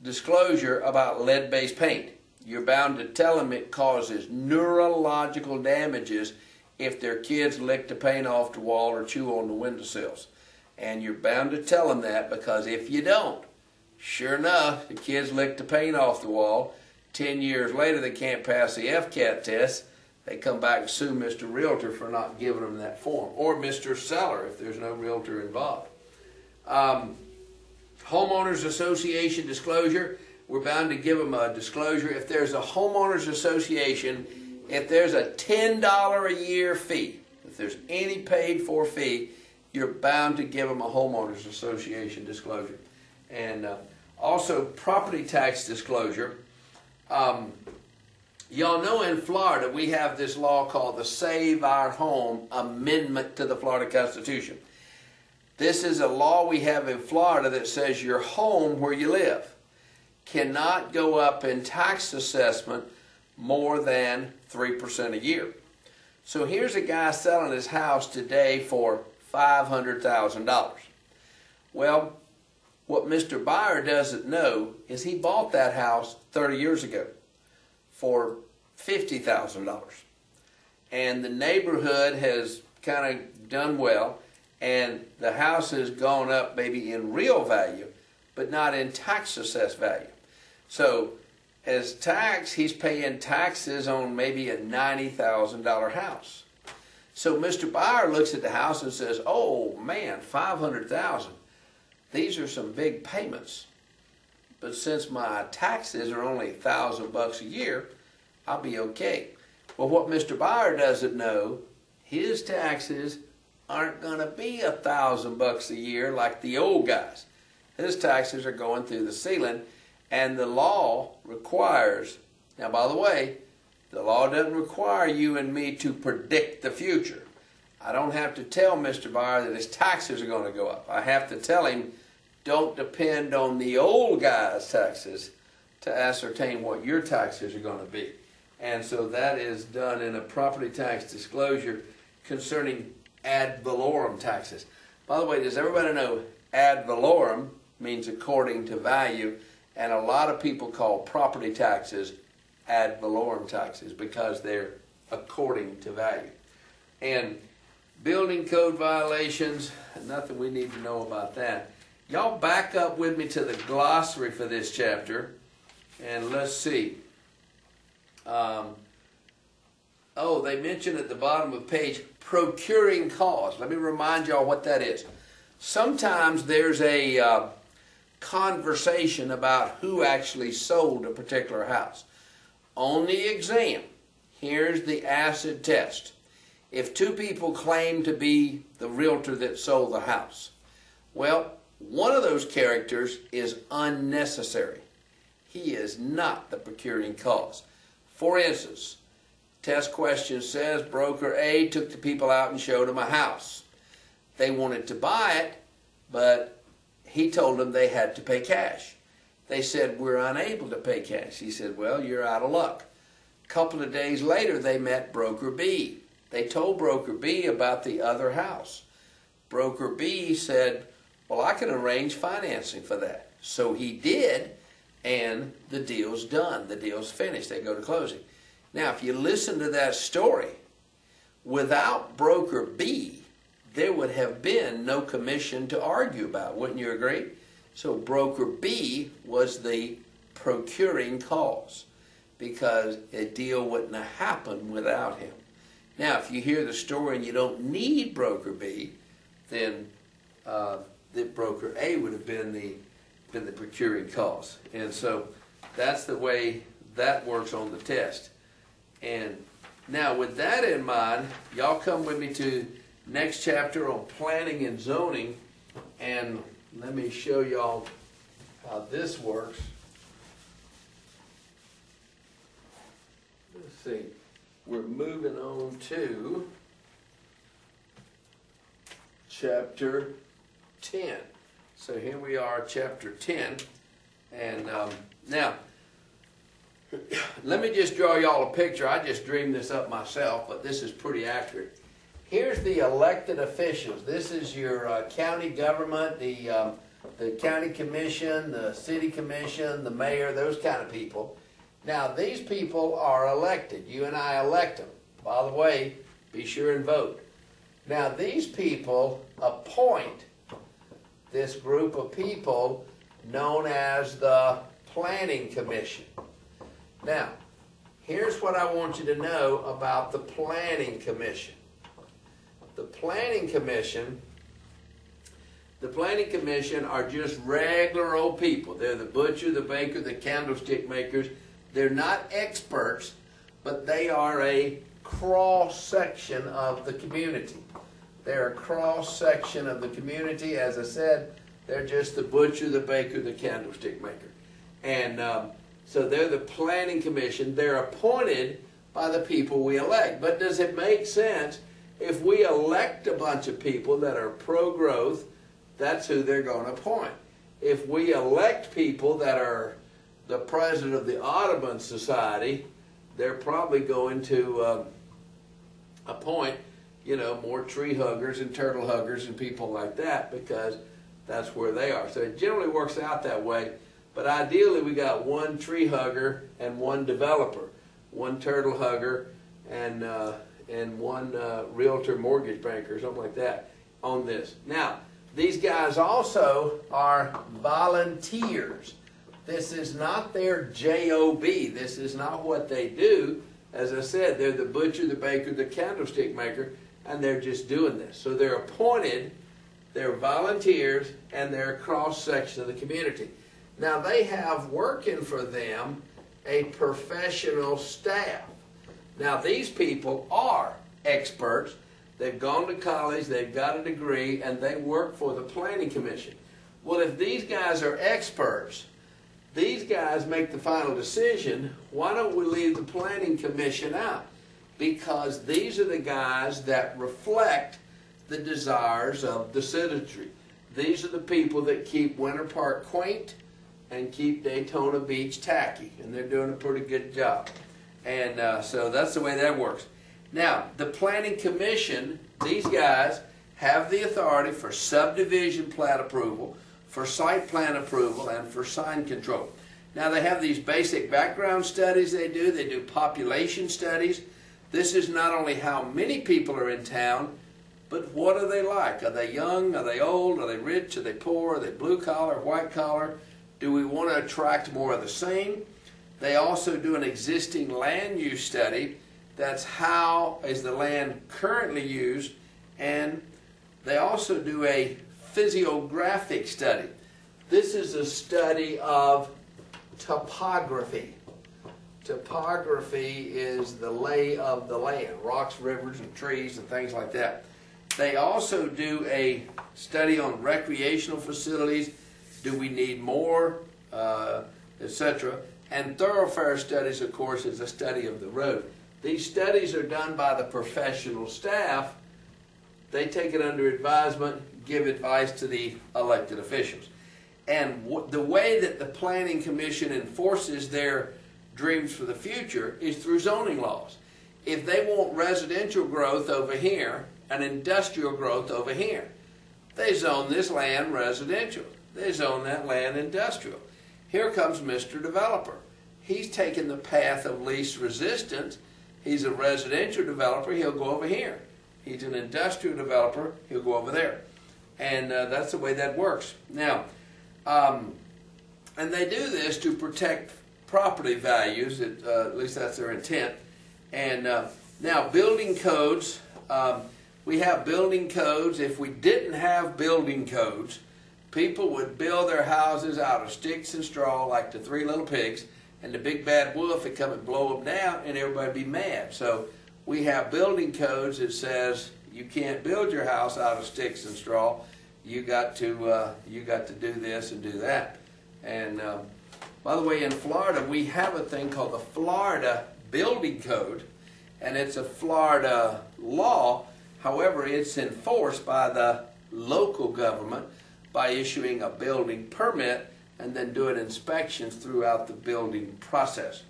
Speaker 1: disclosure about lead-based paint. You're bound to tell them it causes neurological damages if their kids lick the paint off the wall or chew on the windowsills. And you're bound to tell them that, because if you don't, sure enough, the kids lick the paint off the wall. 10 years later, they can't pass the FCAT test. They come back and sue Mr. Realtor for not giving them that form, or Mr. Seller if there's no realtor involved. Homeowners Association disclosure, we're bound to give them a disclosure. If there's a homeowners association, if there's a $10 a year fee, if there's any paid for fee, you're bound to give them a homeowners association disclosure. And also property tax disclosure. Y'all know in Florida we have this law called the Save Our Home Amendment to the Florida Constitution. This is a law we have in Florida that says your home where you live cannot go up in tax assessment more than 3% a year. So here's a guy selling his house today for $500,000. Well, what Mr. Buyer doesn't know is he bought that house 30 years ago for $50,000. And the neighborhood has kind of done well, and the house has gone up maybe in real value, but not in tax assessed value. So as tax, he's paying taxes on maybe a $90,000 house. So Mr. Buyer looks at the house and says, oh man, $500,000. These are some big payments. But since my taxes are only $1,000 a year, I'll be okay. Well, what Mr. Buyer doesn't know, his taxes aren't going to be $1,000 a year like the old guys. His taxes are going through the ceiling, and the law requires, now by the way, the law doesn't require you and me to predict the future. I don't have to tell Mr. Buyer that his taxes are going to go up. I have to tell him, don't depend on the old guy's taxes to ascertain what your taxes are going to be. And so that is done in a property tax disclosure concerning ad valorem taxes. By the way, does everybody know ad valorem means according to value, and a lot of people call property taxes ad valorem taxes because they're according to value. And building code violations, nothing we need to know about that. Y'all back up with me to the glossary for this chapter, and let's see. Oh, they mentioned at the bottom of the page, procuring cause. Let me remind y'all what that is. Sometimes there's a conversation about who actually sold a particular house. On the exam, here's the acid test. If two people claim to be the realtor that sold the house, well, One of those characters is unnecessary. He is not the procuring cause. For instance, test question says broker A took the people out and showed them a house. They wanted to buy it, but he told them they had to pay cash. They said, we're unable to pay cash. He said, well, you're out of luck. A couple of days later, they met broker B. They told broker B about the other house. Broker B said, well, I can arrange financing for that. So he did, and the deal's done. The deal's finished. They go to closing. Now, if you listen to that story, without broker B, there would have been no commission to argue about. Wouldn't you agree? So broker B was the procuring cause, because a deal wouldn't have happened without him. Now, if you hear the story and you don't need broker B, then the broker A would have been the procuring cause. And so that's the way that works on the test. And now with that in mind, y'all come with me to next chapter on planning and zoning, and let me show y'all how this works. Let's see. We're moving on to chapter 10. So here we are, chapter 10. And now, let me just draw y'all a picture. I just dreamed this up myself, but this is pretty accurate. Here's the elected officials. This is your county government, the county commission, the city commission, the mayor, those kind of people. Now, these people are elected. You and I elect them. By the way, be sure and vote. Now, these people appoint this group of people known as the Planning Commission. Now, here's what I want you to know about the Planning Commission. The Planning Commission are just regular old people. They're the butcher, the baker, the candlestick makers. They're not experts, but they are a cross-section of the community. They're a cross-section of the community. As I said, they're just the butcher, the baker, the candlestick maker. And so they're the Planning Commission. They're appointed by the people we elect. But does it make sense if we elect a bunch of people that are pro-growth, that's who they're going to appoint? If we elect people that are the president of the Audubon Society, they're probably going to appoint, you know, more tree huggers and turtle huggers and people like that, because that's where they are. So it generally works out that way. But ideally, we got one tree hugger and one developer, one turtle hugger and one realtor mortgage banker, or something like that, on this. Now, these guys also are volunteers. This is not their job. This is not what they do. As I said, they're the butcher, the baker, the candlestick maker, and they're just doing this. So they're appointed, they're volunteers, and they're a cross-section of the community. Now, they have working for them a professional staff. Now, these people are experts. They've gone to college, they've got a degree, and they work for the Planning Commission. Well, if these guys are experts, these guys make the final decision, why don't we leave the Planning Commission out? Because these are the guys that reflect the desires of the citizenry. These are the people that keep Winter Park quaint and keep Daytona Beach tacky, and they're doing a pretty good job. And so that's the way that works. Now, the Planning Commission, these guys have the authority for subdivision plat approval, for site plan approval, and for sign control. Now, they have these basic background studies they do population studies. This is not only how many people are in town, but what are they like? Are they young? Are they old? Are they rich? Are they poor? Are they blue collar, white collar? Do we want to attract more of the same? They also do an existing land use study. That's how is the land currently used. And they also do a physiographic study. This is a study of topography. Topography is the lay of the land, rocks, rivers, and trees, and things like that. They also do a study on recreational facilities. Do we need more, etc. And thoroughfare studies, of course, is a study of the road. These studies are done by the professional staff. They take it under advisement, give advice to the elected officials. And the way that the Planning Commission enforces their dreams for the future is through zoning laws. If they want residential growth over here and industrial growth over here, they zone this land residential. They zone that land industrial. Here comes Mr. Developer. He's taken the path of least resistance. He's a residential developer, he'll go over here. He's an industrial developer, he'll go over there. And that's the way that works. Now, and they do this to protect property values, at least that's their intent. And now building codes, we have building codes. If we didn't have building codes, people would build their houses out of sticks and straw like the Three Little Pigs, and the big bad wolf would come and blow them down and everybody would be mad. So we have building codes that says you can't build your house out of sticks and straw. You got to do this and do that. And by the way, in Florida, we have a thing called the Florida Building Code, and it's a Florida law. However, it's enforced by the local government by issuing a building permit and then doing inspections throughout the building process.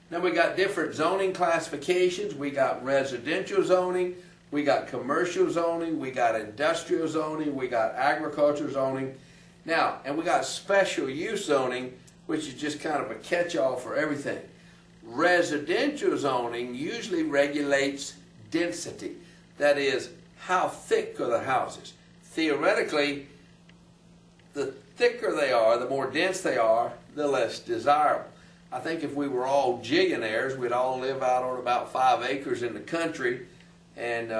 Speaker 1: Now we got different zoning classifications. We got residential zoning, we got commercial zoning, we got industrial zoning, we got agricultural zoning. Now, and we got special use zoning, which is just kind of a catch-all for everything. Residential zoning usually regulates density. That is, how thick are the houses? Theoretically, the thicker they are, the more dense they are, the less desirable. I think if we were all gillionaires, we'd all live out on about 5 acres in the country and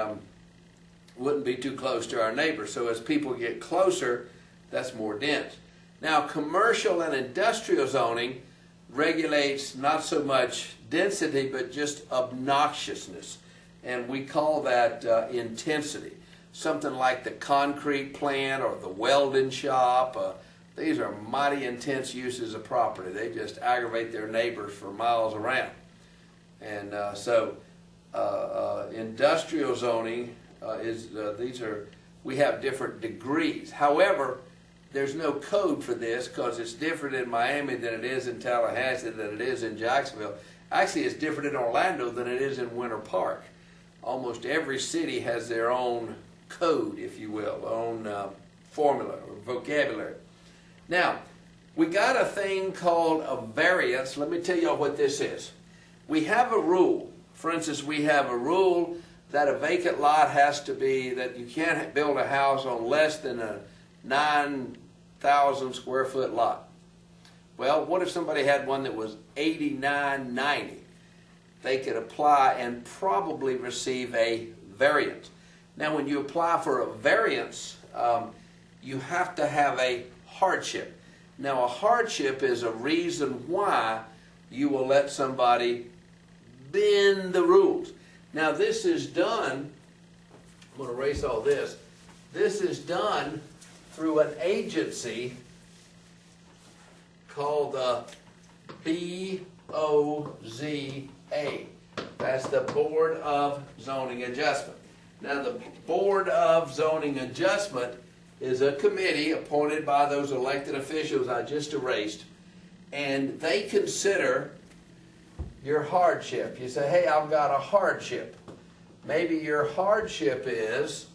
Speaker 1: wouldn't be too close to our neighbors. So as people get closer, that's more dense. Now, commercial and industrial zoning regulates not so much density, but just obnoxiousness. And we call that intensity. Something like the concrete plant or the welding shop. These are mighty intense uses of property. They just aggravate their neighbors for miles around. And industrial zoning we have different degrees. However, there's no code for this because it's different in Miami than it is in Tallahassee, than it is in Jacksonville. Actually, it's different in Orlando than it is in Winter Park. Almost every city has their own code, if you will, own formula or vocabulary. Now, we got a thing called a variance. Let me tell you what this is. We have a rule. For instance, we have a rule that a vacant lot has to be, that you can't build a house on less than a 9,000 square foot lot. Well, what if somebody had one that was 8990? They could apply and probably receive a variance. Now, when you apply for a variance, you have to have a hardship. Now, a hardship is a reason why you will let somebody bend the rules. Now, this is done, I'm going to erase all this. This is done through an agency called the BOZA. That's the Board of Zoning Adjustment. Now, the Board of Zoning Adjustment is a committee appointed by those elected officials I just erased, and they consider your hardship. You say, hey, I've got a hardship. Maybe your hardship is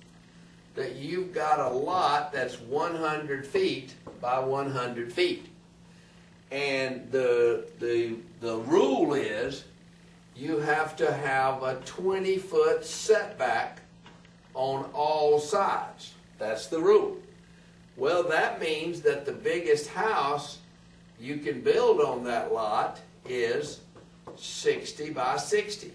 Speaker 1: that you've got a lot that's 100 feet by 100 feet. And the rule is you have to have a 20-foot setback on all sides. That's the rule. Well, that means that the biggest house you can build on that lot is 60 by 60.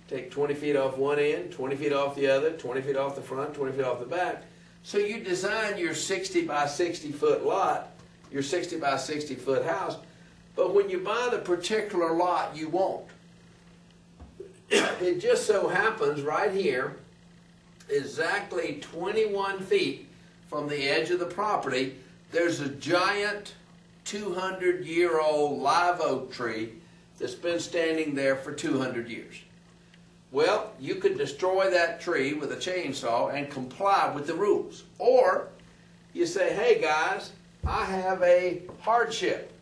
Speaker 1: Take 20 feet off one end, 20 feet off the other, 20 feet off the front, 20 feet off the back. So you design your 60 by 60 foot lot, your 60 by 60 foot house, but when you buy the particular lot, you won't. It just so happens right here exactly 21 feet from the edge of the property, there's a giant 200-year-old live oak tree that's been standing there for 200 years. Well, you could destroy that tree with a chainsaw and comply with the rules. Or you say, hey guys, I have a hardship.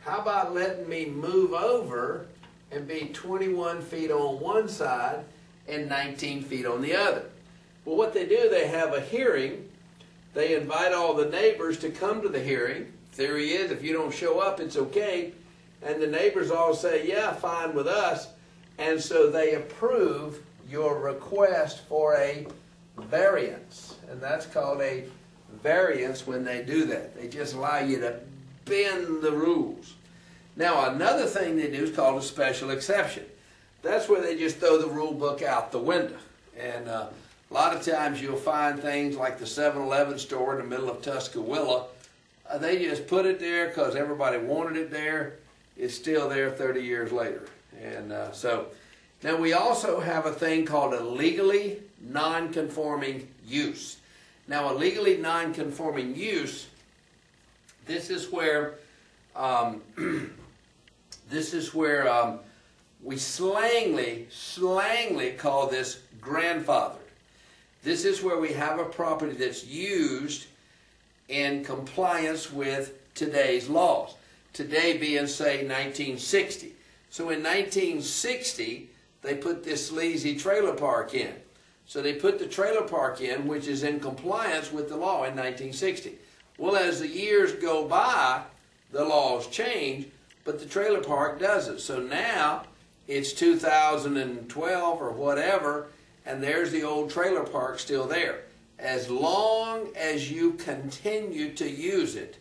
Speaker 1: How about letting me move over and be 21 feet on one side and 19 feet on the other? Well, what they do, they have a hearing. They invite all the neighbors to come to the hearing. Theory is, if you don't show up, it's okay. And the neighbors all say, yeah, fine with us. And so they approve your request for a variance. And that's called a variance when they do that. They just allow you to bend the rules. Now, another thing they do is called a special exception. That's where they just throw the rule book out the window. And a lot of times you'll find things like the 7-Eleven store in the middle of Tuscaloosa. They just put it there because everybody wanted it there. It's still there 30 years later. And so, now we also have a thing called a legally non-conforming use. Now, a legally non-conforming use, this is where we slangly call this grandfathered. This is where we have a property that's used in compliance with today's laws. Today being, say, 1960. So in 1960, they put this sleazy trailer park in. So they put the trailer park in, which is in compliance with the law in 1960. Well, as the years go by, the laws change, but the trailer park doesn't. So now it's 2012 or whatever, and there's the old trailer park still there. As long as you continue to use it,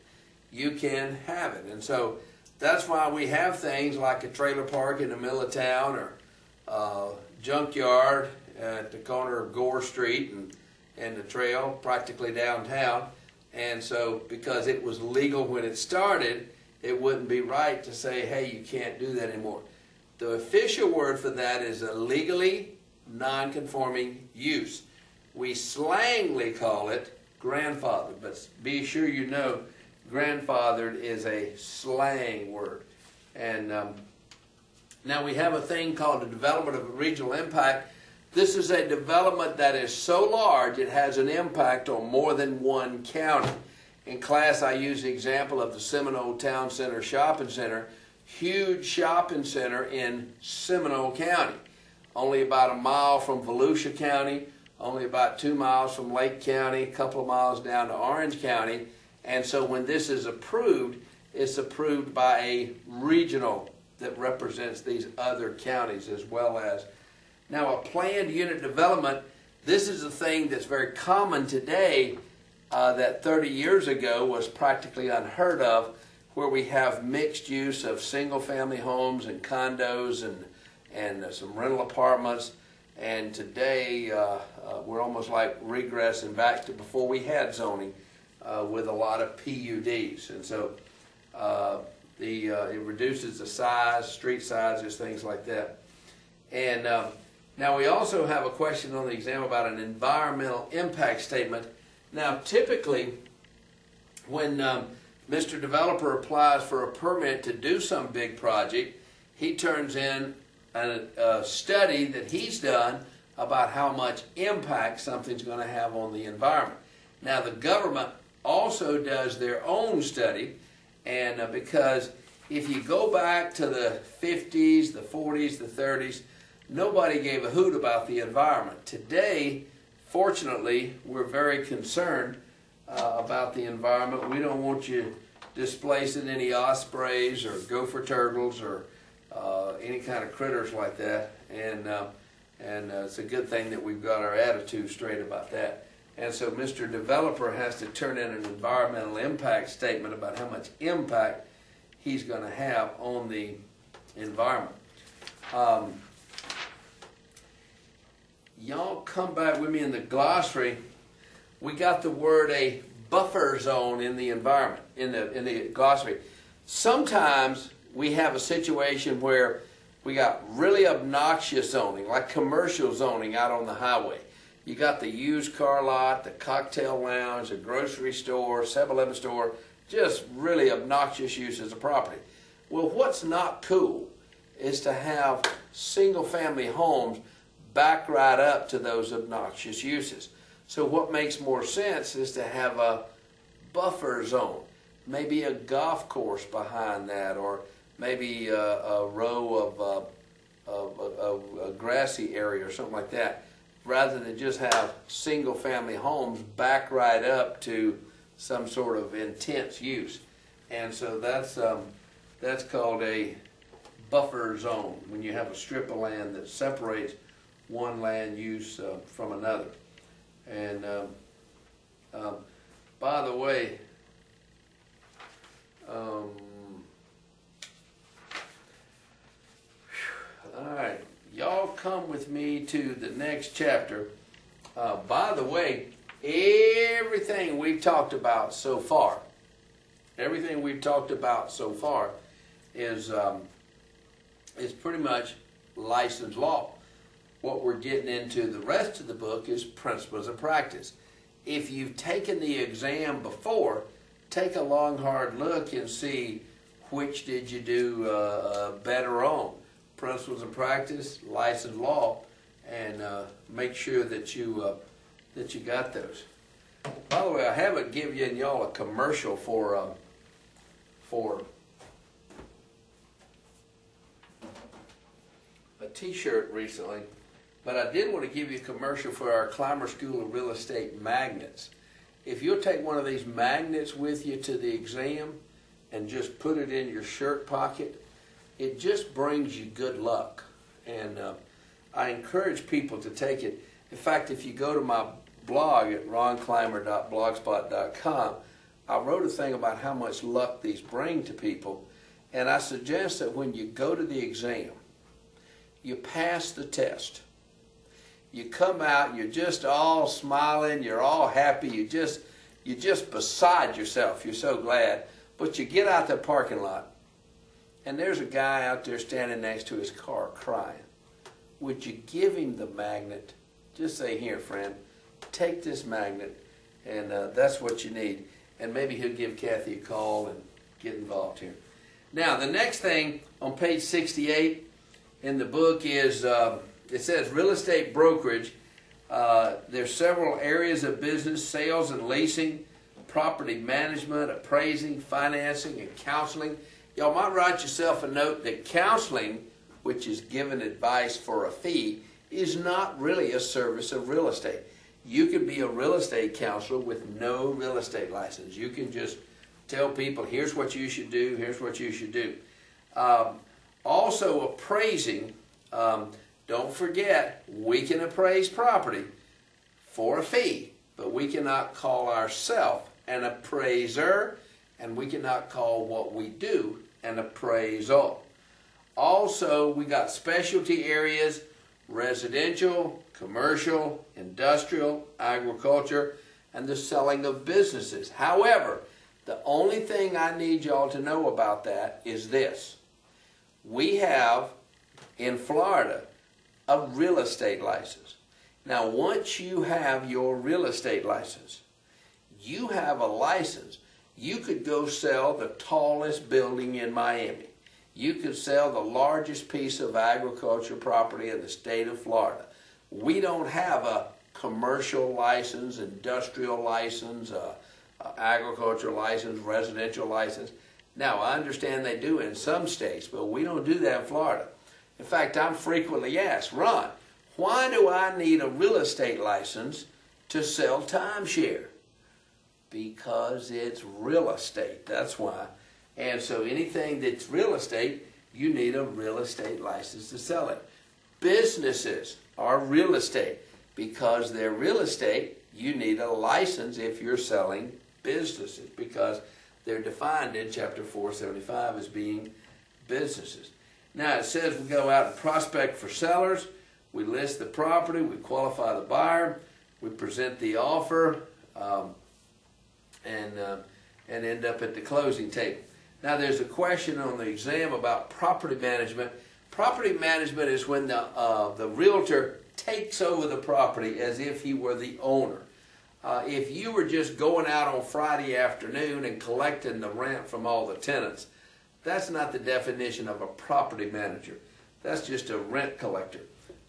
Speaker 1: you can have it. And so that's why we have things like a trailer park in the middle of town, or junkyard at the corner of Gore Street and the trail practically downtown. And so because it was legal when it started, it wouldn't be right to say, hey, you can't do that anymore. The official word for that is a legally non-conforming use. We slangly call it grandfathered, but be sure you know grandfathered is a slang word. And now we have a thing called the development of regional impact. This is a development that is so large it has an impact on more than one county. In class I use the example of the Seminole Town Center Shopping Center, huge shopping center in Seminole County, only about a mile from Volusia County, only about 2 miles from Lake County, a couple of miles down to Orange County. And so when this is approved, it's approved by a regional that represents these other counties as well as. Now, a planned unit development, this is a thing that's very common today that 30 years ago was practically unheard of, where we have mixed use of single-family homes and condos and some rental apartments. And today, we're almost like regressing back to before we had zoning with a lot of PUDs. And so it reduces the size, street sizes, things like that. And now we also have a question on the exam about an environmental impact statement. Now typically when Mr. Developer applies for a permit to do some big project, he turns in a study that he's done about how much impact something's going to have on the environment. Now the government also does their own study, and because if you go back to the 50s, the 40s, the 30s, nobody gave a hoot about the environment. Today, fortunately, we're very concerned about the environment. We don't want you displacing any ospreys or gopher turtles or any kind of critters like that. And it's a good thing that we've got our attitude straight about that. And so Mr. Developer has to turn in an environmental impact statement about how much impact he's going to have on the environment. Y'all come back with me in the glossary. We got the word a buffer zone in the environment, in the glossary. Sometimes we have a situation where we got really obnoxious zoning, like commercial zoning out on the highway. You got the used car lot, the cocktail lounge, the grocery store, 7-Eleven store, just really obnoxious uses of property. Well, what's not cool is to have single-family homes back right up to those obnoxious uses. So what makes more sense is to have a buffer zone, maybe a golf course behind that, or maybe a row of a grassy area or something like that, rather than just have single-family homes back right up to some sort of intense use. And so that's called a buffer zone, when you have a strip of land that separates one land use from another. And by the way, all right, y'all come with me to the next chapter. By the way, everything we've talked about so far is pretty much license law. What we're getting into the rest of the book is principles of practice. If you've taken the exam before, take a long hard look and see which did you do better on. Principles of practice, license law, and make sure that you got those. By the way, I haven't given y'all a commercial for a t-shirt recently, but I did want to give you a commercial for our Clymer School of Real Estate magnets. If you'll take one of these magnets with you to the exam and just put it in your shirt pocket, it just brings you good luck. And I encourage people to take it. In fact, if you go to my blog at ronclymer.blogspot.com, I wrote a thing about how much luck these bring to people, and I suggest that when you go to the exam, you pass the test. You come out, you're just all smiling, you're all happy, you're just beside yourself, you're so glad. But you get out the parking lot, and there's a guy out there standing next to his car crying. Would you give him the magnet? Just say, here, friend, take this magnet, and that's what you need. And maybe he'll give Kathy a call and get involved here. Now, the next thing on page 68 in the book is, it says real estate brokerage. There's several areas of business: sales and leasing, property management, appraising, financing, and counseling. Y'all might write yourself a note that counseling, which is giving advice for a fee, is not really a service of real estate. You could be a real estate counselor with no real estate license. You can just tell people, here's what you should do, here's what you should do. Also, appraising. Don't forget, we can appraise property for a fee, but we cannot call ourselves an appraiser, and we cannot call what we do an appraisal. Also, we got specialty areas: residential, commercial, industrial, agriculture, and the selling of businesses. However, the only thing I need y'all to know about that is this. We have, in Florida, a real estate license. Now, once you have your real estate license, you have a license. You could go sell the tallest building in Miami. You could sell the largest piece of agriculture property in the state of Florida. We don't have a commercial license, industrial license, agricultural license, residential license. Now, I understand they do in some states, but we don't do that in Florida. In fact, I'm frequently asked, Ron, why do I need a real estate license to sell timeshare? Because it's real estate, that's why. And so anything that's real estate, you need a real estate license to sell it. Businesses are real estate. Because they're real estate, you need a license if you're selling businesses, because they're defined in Chapter 475 as being businesses. Now, it says we go out and prospect for sellers, we list the property, we qualify the buyer, we present the offer, and end up at the closing table. Now, there's a question on the exam about property management. Property management is when the realtor takes over the property as if he were the owner. If you were just going out on Friday afternoon and collecting the rent from all the tenants, that's not the definition of a property manager. That's just a rent collector.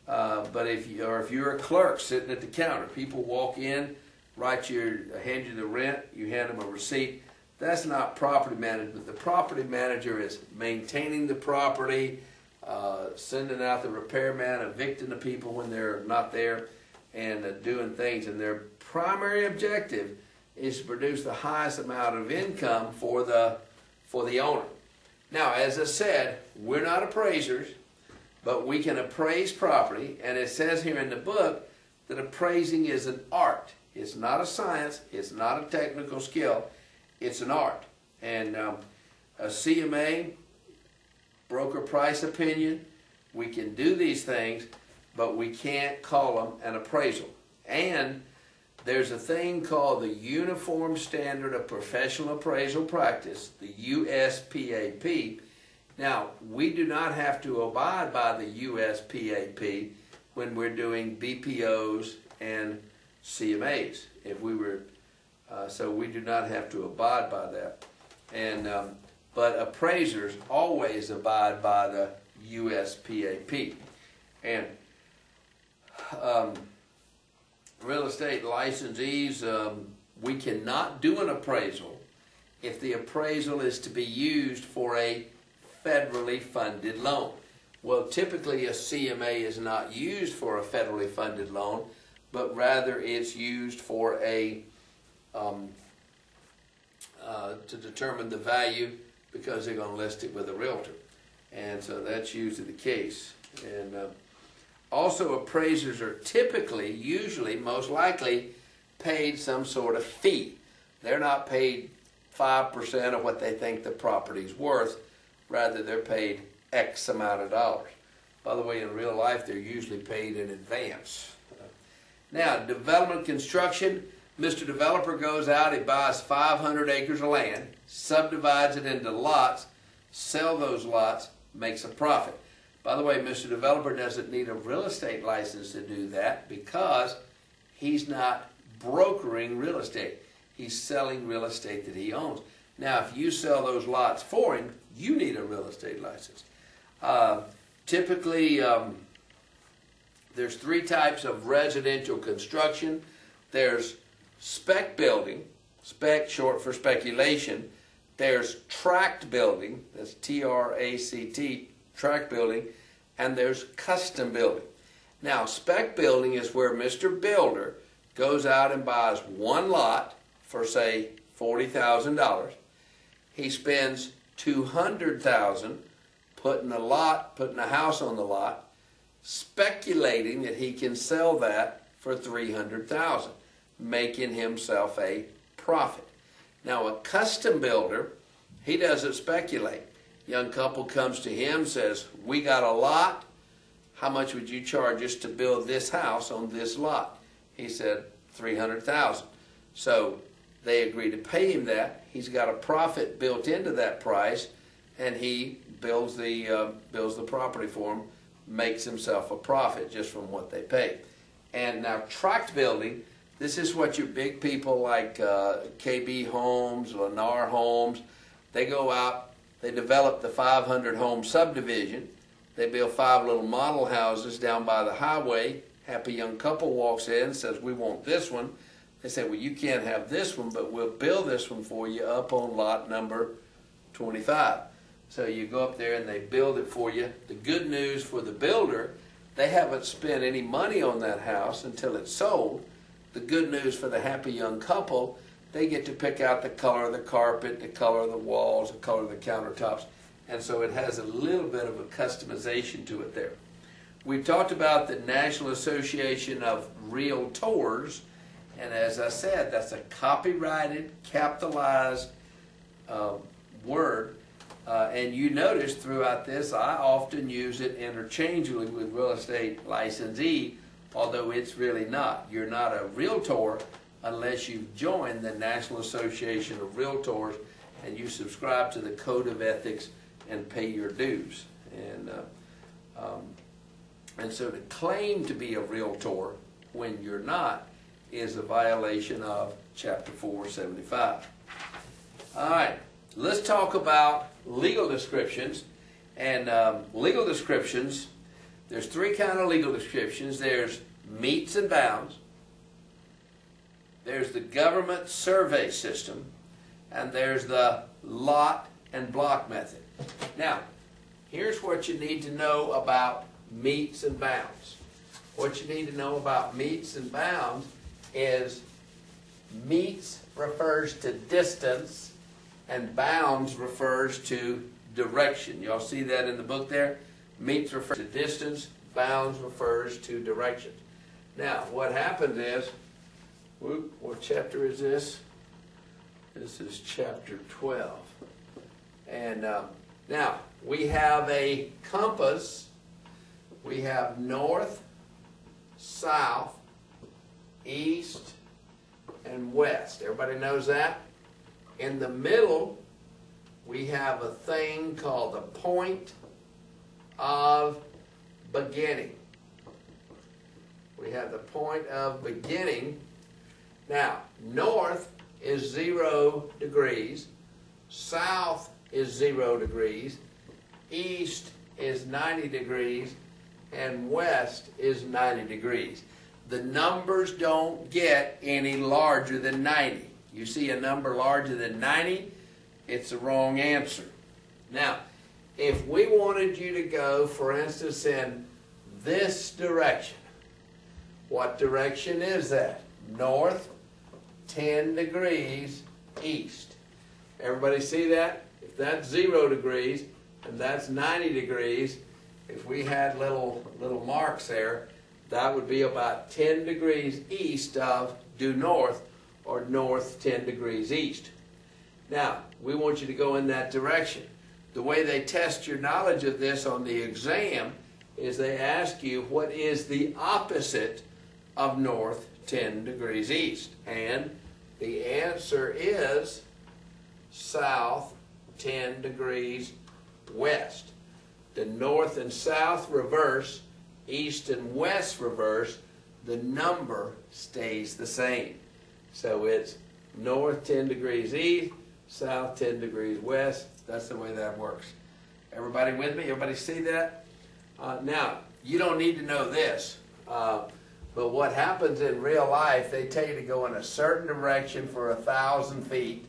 Speaker 1: But if you're a clerk sitting at the counter, people walk in, hand you the rent, you hand them a receipt. That's not property management. The property manager is maintaining the property, sending out the repairman, evicting the people when they're not there, and doing things. And their primary objective is to produce the highest amount of income for the owner. Now, as I said, we're not appraisers, but we can appraise property, and it says here in the book that appraising is an art. It's not a science, it's not a technical skill, it's an art. And a CMA, broker price opinion, we can do these things, but we can't call them an appraisal. And there's a thing called the Uniform Standard of Professional Appraisal Practice, the USPAP. Now, we do not have to abide by the USPAP when we're doing BPOs and CMAs. So we do not have to abide by that. And but appraisers always abide by the USPAP. And real estate licensees, we cannot do an appraisal if the appraisal is to be used for a federally funded loan. Well, typically a CMA is not used for a federally funded loan, but rather it's used for to determine the value because they're going to list it with a realtor. And so that's usually the case. And also appraisers are usually, most likely, paid some sort of fee. They're not paid 5% of what they think the property's worth. Rather, they're paid X amount of dollars. By the way, in real life, they're usually paid in advance. Now, development construction, Mr. Developer goes out, he buys 500 acres of land, subdivides it into lots, sells those lots, makes a profit. By the way, Mr. Developer doesn't need a real estate license to do that because he's not brokering real estate. He's selling real estate that he owns. Now, if you sell those lots for him, you need a real estate license. Typically, there's three types of residential construction. There's spec building, spec short for speculation. There's tract building, that's T-R-A-C-T, tract building, and there's custom building. Now, spec building is where Mr. Builder goes out and buys one lot for, say, $40,000. He spends $200,000 putting a house on the lot, speculating that he can sell that for $300,000, making himself a profit. Now, a custom builder, he doesn't speculate. Young couple comes to him, says, "We got a lot. How much would you charge us to build this house on this lot?" He said, $300,000. So they agree to pay him that. He's got a profit built into that price, and he builds the property for him, makes himself a profit just from what they pay. And now tract building, this is what your big people like KB Homes, Lennar Homes, they go out, they develop the 500 home subdivision, they build 5 little model houses down by the highway. Happy young couple walks in and says, "We want this one." They say, "Well, you can't have this one, but we'll build this one for you up on lot number 25. So you go up there and they build it for you. The good news for the builder, they haven't spent any money on that house until it's sold. The good news for the happy young couple, they get to pick out the color of the carpet, the color of the walls, the color of the countertops. And so it has a little bit of a customization to it there. We've talked about the National Association of Realtors, and as I said, that's a copyrighted, capitalized word. And you notice throughout this, I often use it interchangeably with real estate licensee, although it's really not. You're not a realtor unless you've joined the National Association of Realtors and you subscribe to the Code of Ethics and pay your dues. And And so to claim to be a realtor when you're not is a violation of Chapter 475. All right, let's talk about legal descriptions. And legal descriptions, there's three kinds of legal descriptions. There's metes and bounds. There's the government survey system. And there's the lot and block method. Now, here's what you need to know about metes and bounds. What you need to know about metes and bounds is metes refers to distance and bounds refers to direction. Y'all see that in the book there? Metes refers to distance, bounds refers to direction. Now, what happens is, what chapter is this? This is chapter 12. And now, we have a compass. We have north, south, east, and west. Everybody knows that? In the middle, we have a thing called the point of beginning. We have the point of beginning. Now, north is 0 degrees, south is 0 degrees, east is 90 degrees, and west is 90 degrees. The numbers don't get any larger than 90. You see a number larger than 90, it's the wrong answer. Now, if we wanted you to go, for instance, in this direction, what direction is that? North, 10 degrees east. Everybody see that? If that's 0 degrees and that's 90 degrees, if we had little marks there, that would be about 10 degrees east of due north, or north 10 degrees east. Now, we want you to go in that direction. The way they test your knowledge of this on the exam is they ask you what is the opposite of north 10 degrees east. And the answer is south 10 degrees west. The north and south reverse, east and west reverse, the number stays the same. So it's north 10 degrees east, south 10 degrees west. That's the way that works. Everybody with me? Everybody see that? Now, you don't need to know this, but what happens in real life, they tell you to go in a certain direction for 1,000 feet.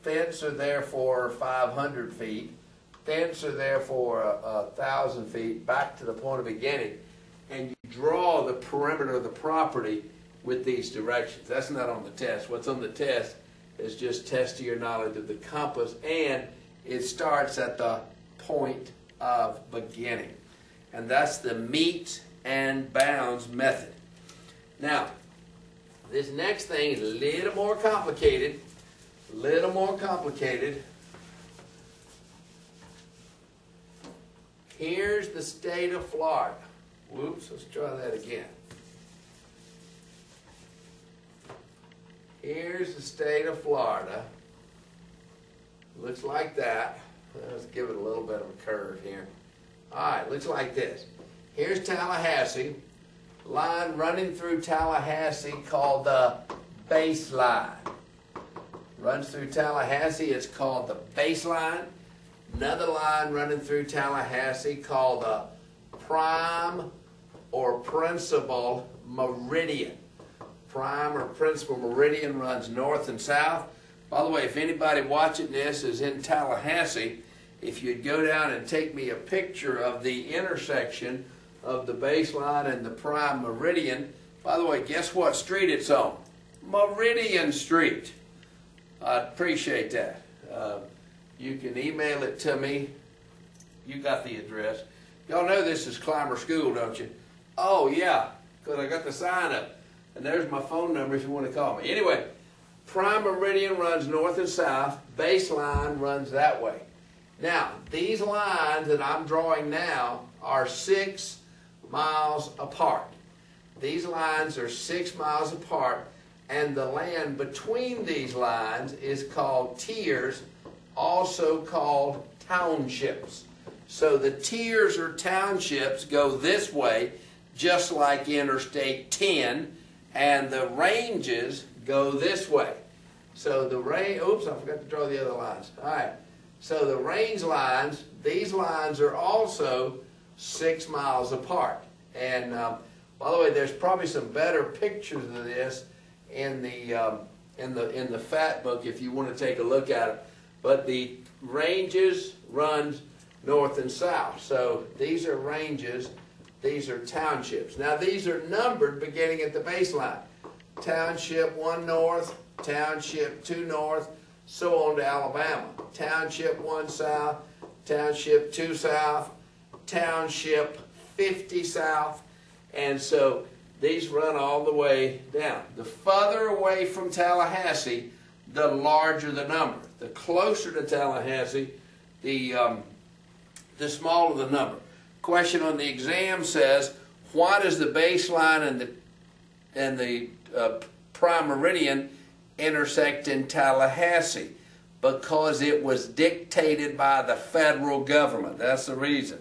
Speaker 1: Thence are there for 500 feet. Thence are there for 1,000 feet, back to the point of beginning. And you draw the perimeter of the property with these directions. That's not on the test. What's on the test is just testing your knowledge of the compass, and it starts at the point of beginning. And that's the metes and bounds method. Now, this next thing is a little more complicated. Here's the state of Florida. Whoops, let's try that again. Here's the state of Florida. Looks like that. Let's give it a little bit of a curve here. All right, looks like this. Here's Tallahassee. Line running through Tallahassee called the baseline. Runs through Tallahassee, it's called the baseline. Another line running through Tallahassee called the prime or principal meridian. Prime or principal meridian runs north and south. By the way, if anybody watching this is in Tallahassee, if you'd go down and take me a picture of the intersection of the baseline and the prime meridian. By the way, guess what street it's on? Meridian Street. I'd appreciate that. You can email it to me. You got the address. Y'all know this is Clymer School, don't you? Oh, yeah, because I got the sign up. And there's my phone number if you want to call me. Anyway, prime meridian runs north and south. Baseline runs that way. Now, these lines that I'm drawing now are 6 miles apart. These lines are 6 miles apart, and the land between these lines is called tiers, also called townships. So the tiers or townships go this way, just like Interstate 10, and the ranges go this way. So the range, oops, I forgot to draw the other lines. All right, so the range lines, these lines are also 6 miles apart. And by the way, there's probably some better pictures of this in the Fat Book if you want to take a look at it. But the ranges run north and south. So these are ranges, these are townships. Now these are numbered beginning at the baseline. Township 1 north, Township 2 north, so on to Alabama. Township 1 south, Township 2 south, Township 50 south, and so these run all the way down. The further away from Tallahassee, the larger the number. The closer to Tallahassee, the smaller the number. Question on the exam says, why does the baseline and the prime meridian intersect in Tallahassee? Because it was dictated by the federal government. That's the reason.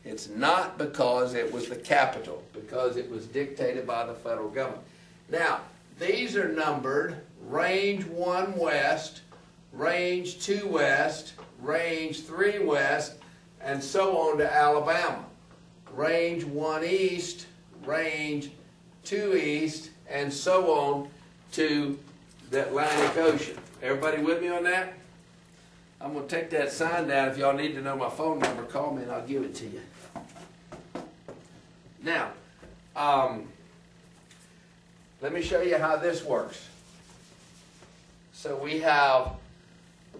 Speaker 1: It's not because it was the capital, because it was dictated by the federal government. Now, these are numbered range 1 west, range 2 west, range 3 west, and so on to Alabama. Range 1 east, range 2 east, and so on to the Atlantic Ocean. Everybody with me on that? I'm going to take that sign down. If y'all need to know my phone number, call me and I'll give it to you. Now, let me show you how this works. So we have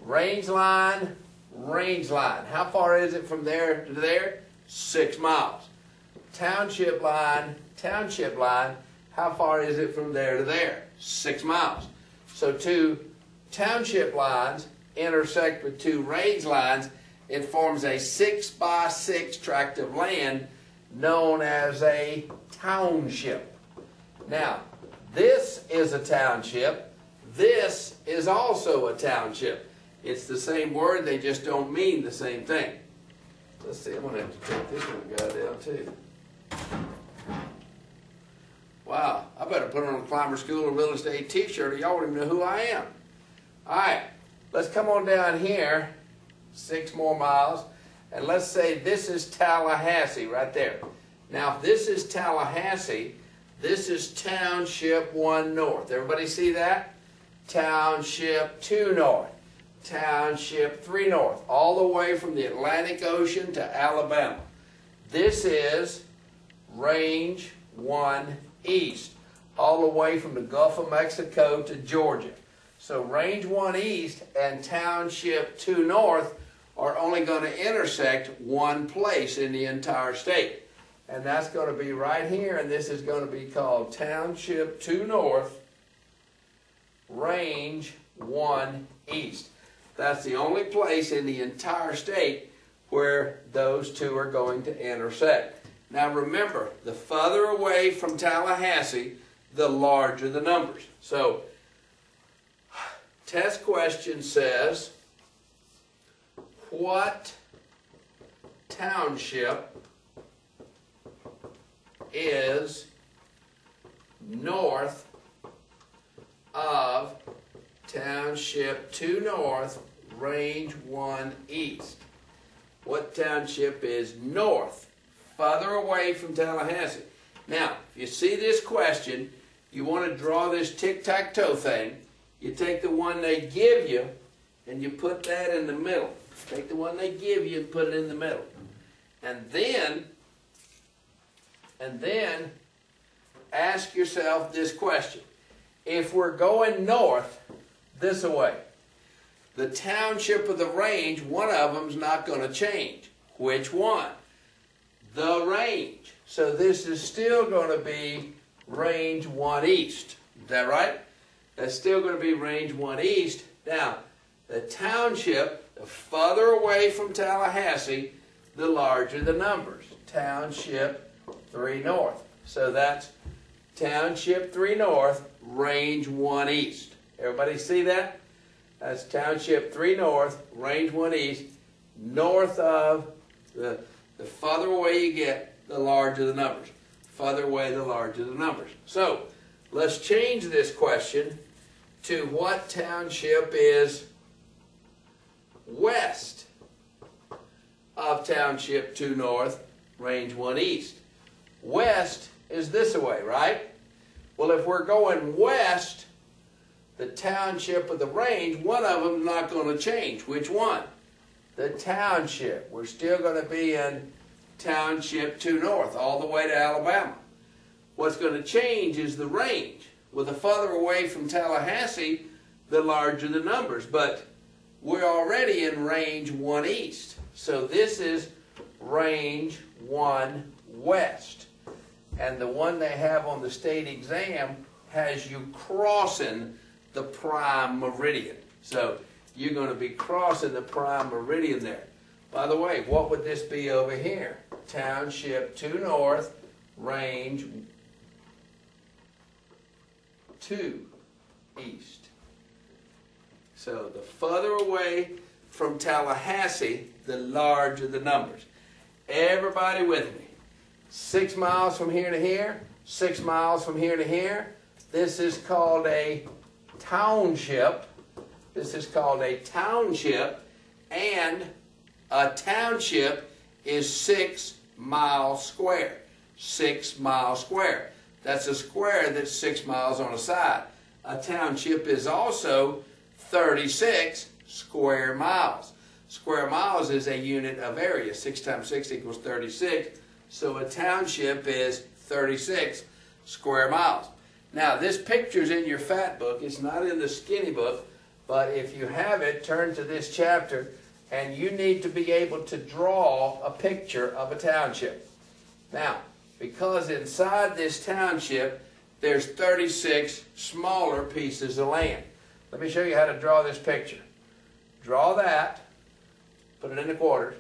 Speaker 1: range line, range line. How far is it from there to there? 6 miles. Township line, township line. How far is it from there to there? 6 miles. So two township lines intersect with two range lines. It forms a 6x6 tract of land known as a township. Now, this is a township. This is also a township. It's the same word, they just don't mean the same thing. Let's see, I'm going to have to take this one guy down too. Wow, I better put on a Climber School of Real Estate t-shirt or y'all won't even know who I am. Alright, let's come on down here, 6 more miles, and let's say this is Tallahassee right there. Now if this is Tallahassee, this is Township 1 north. Everybody see that? Township 2 north. Township 3 north. All the way from the Atlantic Ocean to Alabama. This is Range 1 east. All the way from the Gulf of Mexico to Georgia. So Range 1 east and Township 2 north are only going to intersect one place in the entire state. And that's going to be right here, and this is going to be called Township 2 north, Range 1 east. That's the only place in the entire state where those two are going to intersect. Now remember, the further away from Tallahassee, the larger the numbers. So, test question says, what township is north of Township 2 north, Range 1 east? What township is north, further away from Tallahassee? Now, if you see this question, you want to draw this tic-tac-toe thing. You take the one they give you, and you put that in the middle. Take the one they give you and put it in the middle. And then ask yourself this question. If we're going north this way, the township of the range, one of them's not going to change. Which one? The range. So this is still going to be Range 1 east. Is that right? That's still going to be Range 1 east. Now, the township, the further away from Tallahassee, the larger the numbers. Township 3 north. So that's Township 3 north, Range 1 east. Everybody see that? That's Township 3 north, Range 1 east. North of, the further away you get, the larger the numbers. Further away, the larger the numbers. So, let's change this question to what township is west of Township 2 North, Range 1 East. West is this way, right? Well, if we're going west, the township of the range, one of them is not going to change. Which one? The township. We're still going to be in Township 2 North, all the way to Alabama. What's going to change is the range. Well, the further away from Tallahassee, the larger the numbers. But we're already in Range 1 East. So this is Range 1 West. And the one they have on the state exam has you crossing the prime meridian. So you're going to be crossing the prime meridian there. By the way, what would this be over here? Township 2 North, Range 2 East. So the further away from Tallahassee, the larger the numbers. Everybody with me? 6 miles from here to here, 6 miles from here to here. This is called a township. This is called a township, and a township is 6 miles square. 6 miles square. That's a square that's 6 miles on a side. A township is also 36 square miles. Square miles is a unit of area. 6 times 6 equals 36. So a township is 36 square miles. Now, this picture's in your fat book. It's not in the skinny book. But if you have it, turn to this chapter, and you need to be able to draw a picture of a township. Now, because inside this township, there's 36 smaller pieces of land. Let me show you how to draw this picture. Draw that, put it into quarters,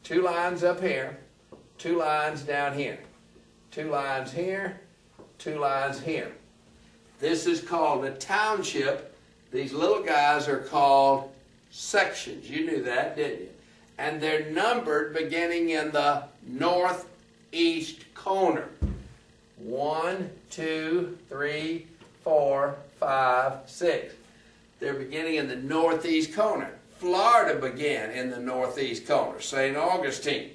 Speaker 1: 2 lines up here, 2 lines down here, 2 lines here, 2 lines here. This is called a township. These little guys are called sections. You knew that, didn't you? And they're numbered beginning in the northeast corner. 1, 2, 3, 4, 5, 6. They're beginning in the northeast corner. Florida began in the northeast corner. St. Augustine.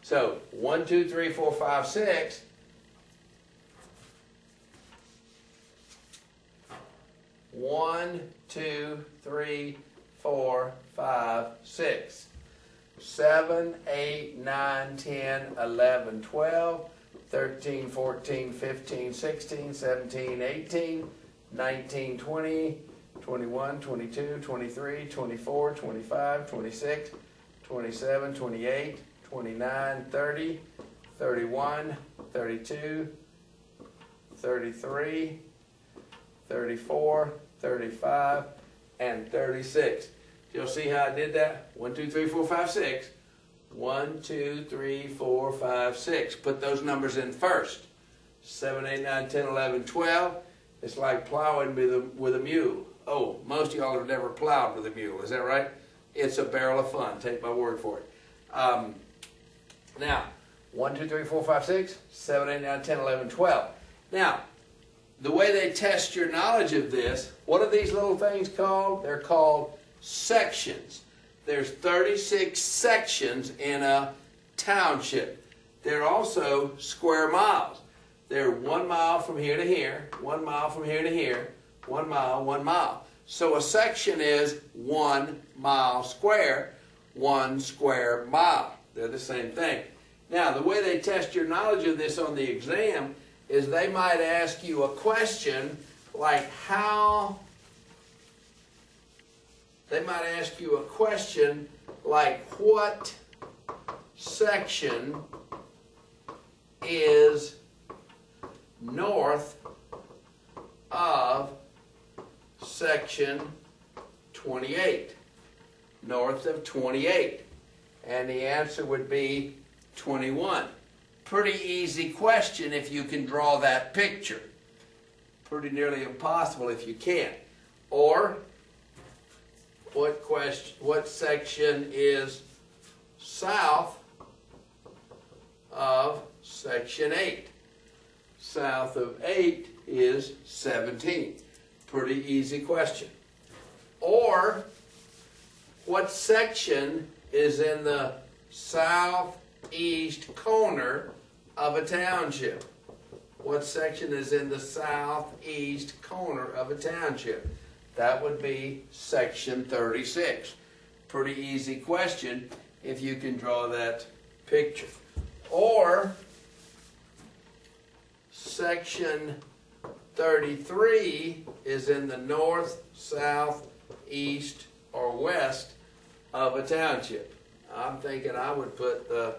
Speaker 1: So 1, 2, 3, 4, 5, 6. 1, 2, 3, 4, 5, 6. 7, 8, 9, 10, 11, 12, 13, 14, 15, 16, 17, 18, 19, 20, 21, 22, 23, 24, 25, 26, 27, 28, 29, 30, 31, 32, 33, 34, 35, and 36. You'll see how I did that? 1, 2, 3, 4, 5, 6. 1, 2, 3, 4, 5, 6. Put those numbers in first. 7, 8, 9, 10, 11, 12. It's like plowing with a mule. Oh, most of y'all have never plowed with a mule. Is that right? It's a barrel of fun. Take my word for it. Now, 1, 2, 3, 4, 5, 6, 7, 8, 9, 10, 11, 12. Now, the way they test your knowledge of this, what are these little things called? They're called sections. There's 36 sections in a township. They're also square miles. They're 1 mile from here to here, 1 mile from here to here, 1 mile, 1 mile. So a section is 1 mile square, 1 square mile. They're the same thing. Now, the way they test your knowledge of this on the exam is they might ask you a question like what section is north of section 28? North of 28. And the answer would be 21. Pretty easy question if you can draw that picture. Pretty nearly impossible if you can't. Or, what section is south of section 8? south of 8 is 17. Pretty easy question. Or, what section is in the southeast corner of a township? What section is in the southeast corner of a township? That would be section 36. Pretty easy question if you can draw that picture. Or section 33 is in the north, south, east, or west of a township. I'm thinking I would put the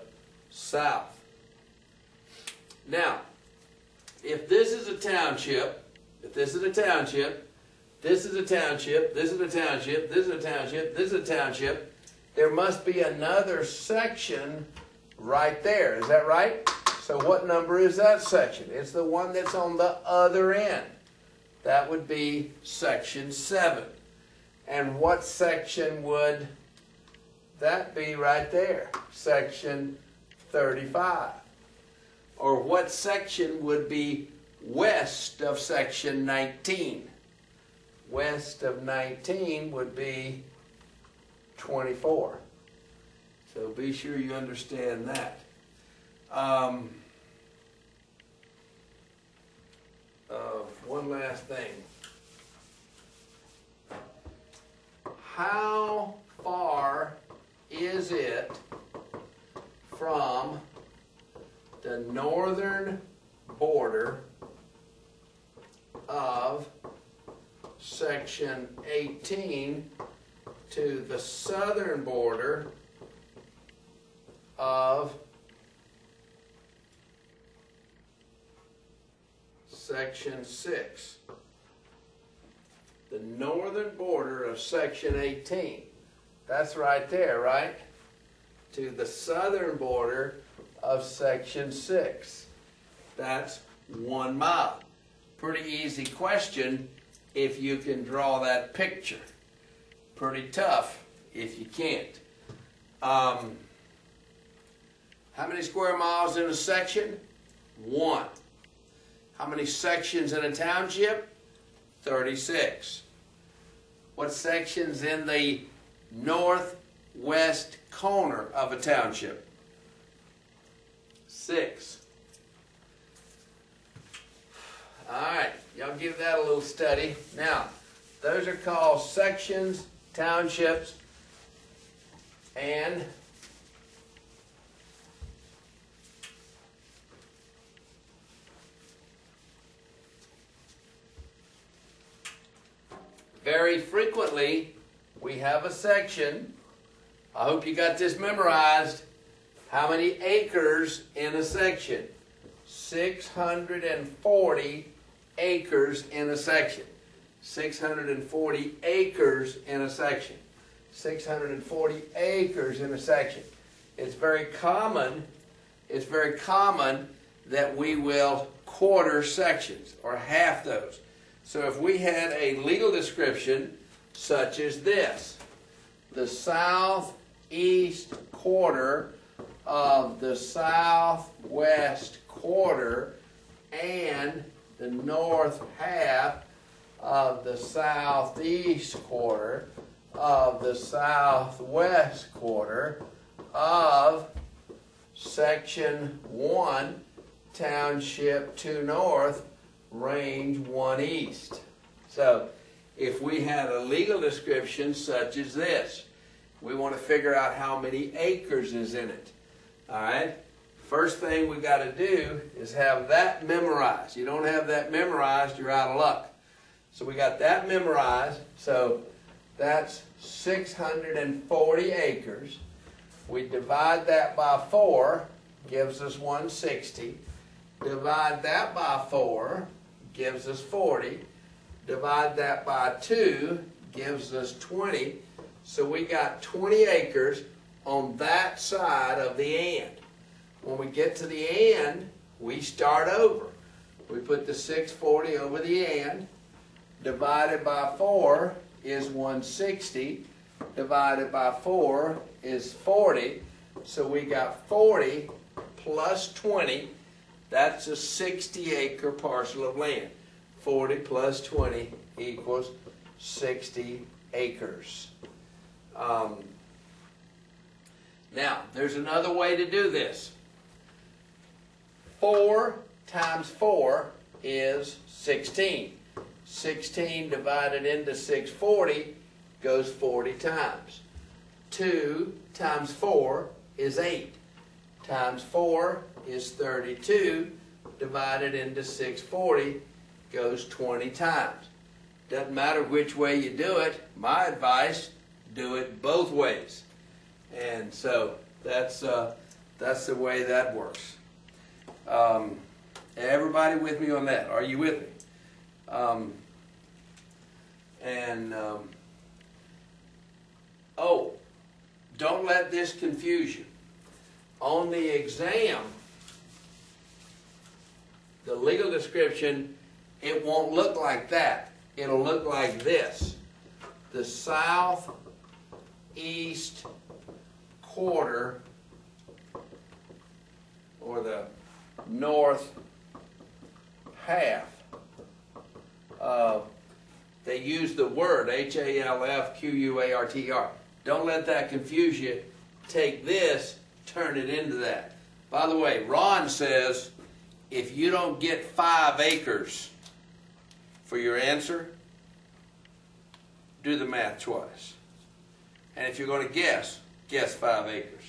Speaker 1: south. Now, if this is a township, this is a township, this is a township, this is a township, this is a township, this is a township, there must be another section right there. Is that right? So what number is that section? It's the one that's on the other end. That would be section 7. And what section would that be right there? Section 35. Or what section would be west of section 19? West of 19 would be 24. So be sure you understand that. One last thing. How far is it from the northern border of section 18 to the southern border of section 6? The northern border of section 18. That's right there, right? To the southern border of section 6. That's 1 mile. Pretty easy question if you can draw that picture. Pretty tough if you can't. How many square miles in a section? 1. How many sections in a township? 36. What section's in the northwest corner of a township? 6. Alright, y'all give that a little study. Now, those are called sections, townships, and very frequently we have a section. I hope you got this memorized. How many acres in a section? 640 acres in a section. 640 acres in a section. 640 acres in a section. It's very common that we will quarter sections or half those. So if we had a legal description such as this, the southeast quarter of the southwest quarter and the north half of the southeast quarter of the southwest quarter of section 1, township 2 north, range 1 east. So if we had a legal description such as this, we want to figure out how many acres is in it. Alright? First thing we got to do is have that memorized. You don't have that memorized, you're out of luck. So we got that memorized. So that's 640 acres. We divide that by 4, gives us 160. Divide that by 4, gives us 40. Divide that by 2, gives us 20. So we got 20 acres on that side of the and. When we get to the and, we start over. We put the 640 over the and. Divided by 4 is 160. Divided by 4 is 40. So we got 40 plus 20 That's a 60-acre parcel of land. 40 plus 20 equals 60 acres. Now, there's another way to do this. 4 times 4 is 16. 16 divided into 640 goes 40 times. 2 times 4 is 8. Times 4 is 32. Divided into 640 goes 20 times. Doesn't matter which way you do it. My advice, do it both ways. And so that's the way that works. Everybody with me on that? Are you with me? Oh, don't let this confuse you. On the exam, the legal description, it won't look like that. It'll look like this. The southeast quarter, or the north half. They use the word HALFQUARTER. Don't let that confuse you. Take this, turn it into that. By the way, Ron says if you don't get 5 acres for your answer, do the math twice. And if you're going to guess 5 acres.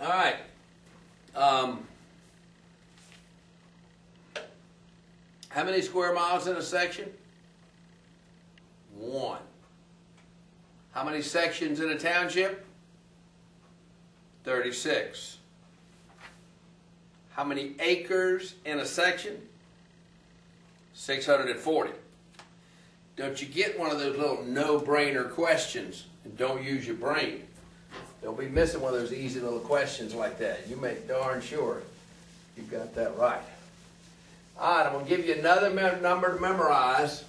Speaker 1: All right. How many square miles in a section? 1. How many sections in a township? 36. How many acres in a section? 640. Don't you get one of those little no-brainer questions and don't use your brain. Don't be missing one of those easy little questions like that. You make darn sure you got that right. All right, I'm going to give you another number to memorize.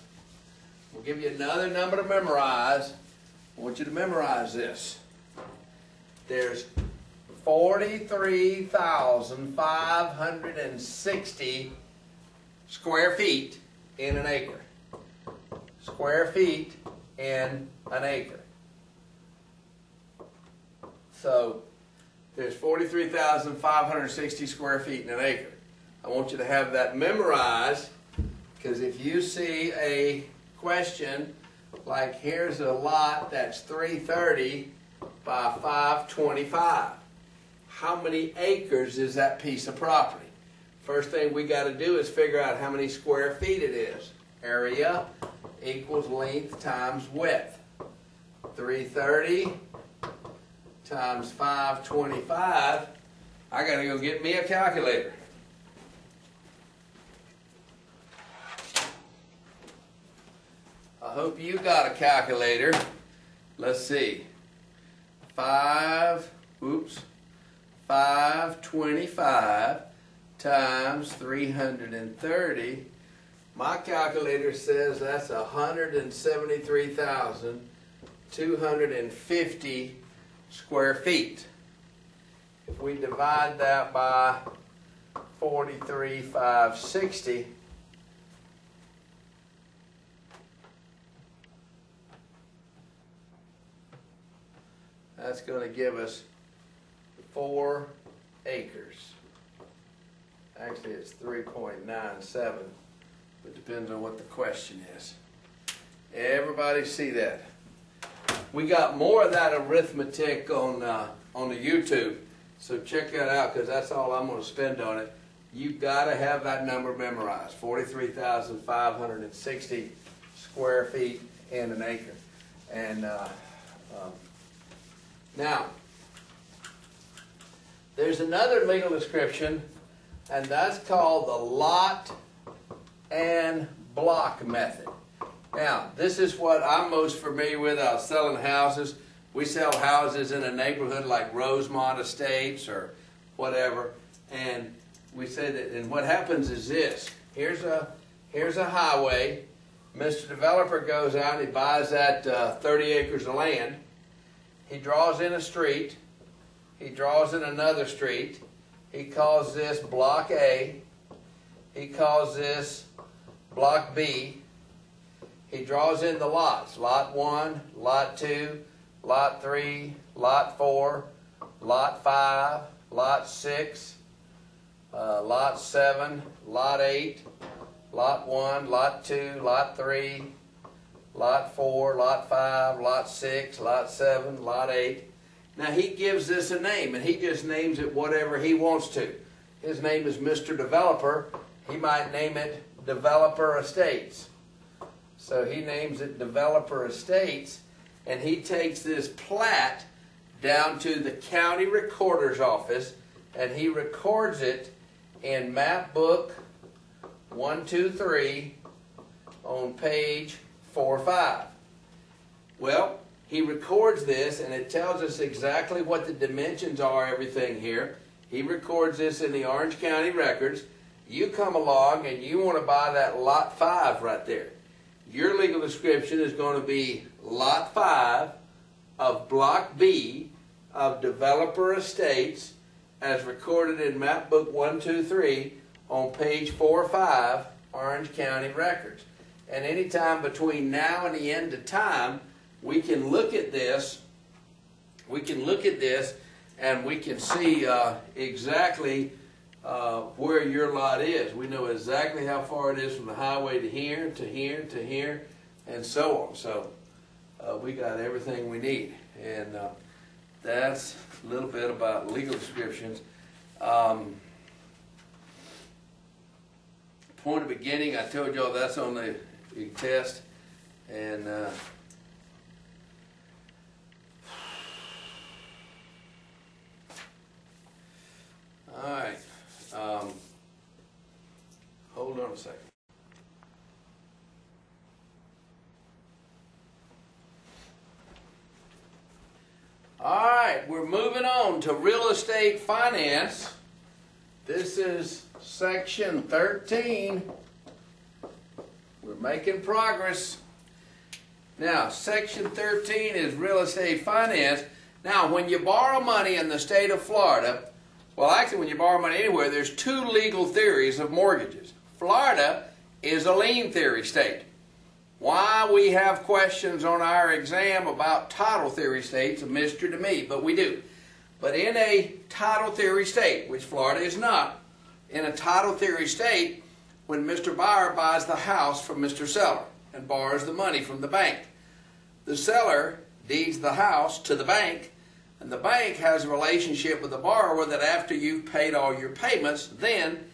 Speaker 1: We'll give you another number to memorize. I want you to memorize this. There's 43,560 square feet in an acre. Square feet in an acre. So there's 43,560 square feet in an acre. I want you to have that memorized, because if you see a question like here's a lot that's 330 by 525. How many acres is that piece of property? First thing we got to do is figure out how many square feet it is. Area equals length times width. 330 times 525. I got to go get me a calculator. I hope you got a calculator. Let's see. 525 times 330. My calculator says that's 173,250 square feet. If we divide that by 43,560, that's going to give us 4 acres. Actually, it's 3.97, but depends on what the question is. Everybody see that? We got more of that arithmetic on the YouTube, so check that out, because that's all I'm going to spend on it. You've got to have that number memorized, 43,560 square feet in an acre. And now, there's another legal description, and that's called the lot and block method. Now, this is what I'm most familiar with. I was selling houses. We sell houses in a neighborhood like Rosemont Estates or whatever, and we say that. And what happens is this: here's a highway. Mr. Developer goes out and he buys that 30 acres of land. he draws in a street, he draws in another street, he calls this Block A, he calls this Block B, he draws in the lots, Lot 1, Lot 2, Lot 3, Lot 4, Lot 5, Lot 6, Lot 7, Lot 8, Lot 1, Lot 2, Lot 3, Lot 4, Lot 5, Lot 6, Lot 7, Lot 8. Now he gives this a name, and he just names it whatever he wants to. His name is Mr. Developer. He might name it Developer Estates. So he names it Developer Estates, and he takes this plat down to the county recorder's office, and he records it in map book 123 on page 45. Well, he records this, and it tells us exactly what the dimensions are, everything here. He records this in the Orange County records. You come along and you want to buy that Lot 5 right there. Your legal description is going to be Lot 5 of Block B of Developer Estates as recorded in map book 123 on page 45, Orange County records. And anytime between now and the end of time, we can look at this. We can look at this, and we can see exactly where your lot is. We know exactly how far it is from the highway to here, to here, to here, and so on. So we got everything we need, and that's a little bit about legal descriptions. Point of beginning, I told y'all that's on the test, and all right. Hold on a second. All right, we're moving on to real estate finance. This is section 13. We're making progress. Now, section 13 is real estate finance. Now, when you borrow money in the state of Florida, well, actually, when you borrow money anywhere, there's two legal theories of mortgages. Florida is a lien theory state. Why we have questions on our exam about title theory states, a mystery to me, but we do. But in a title theory state, which Florida is not, in a title theory state, when Mr. Buyer buys the house from Mr. Seller and borrows the money from the bank, the seller deeds the house to the bank, and the bank has a relationship with the borrower that after you've paid all your payments, then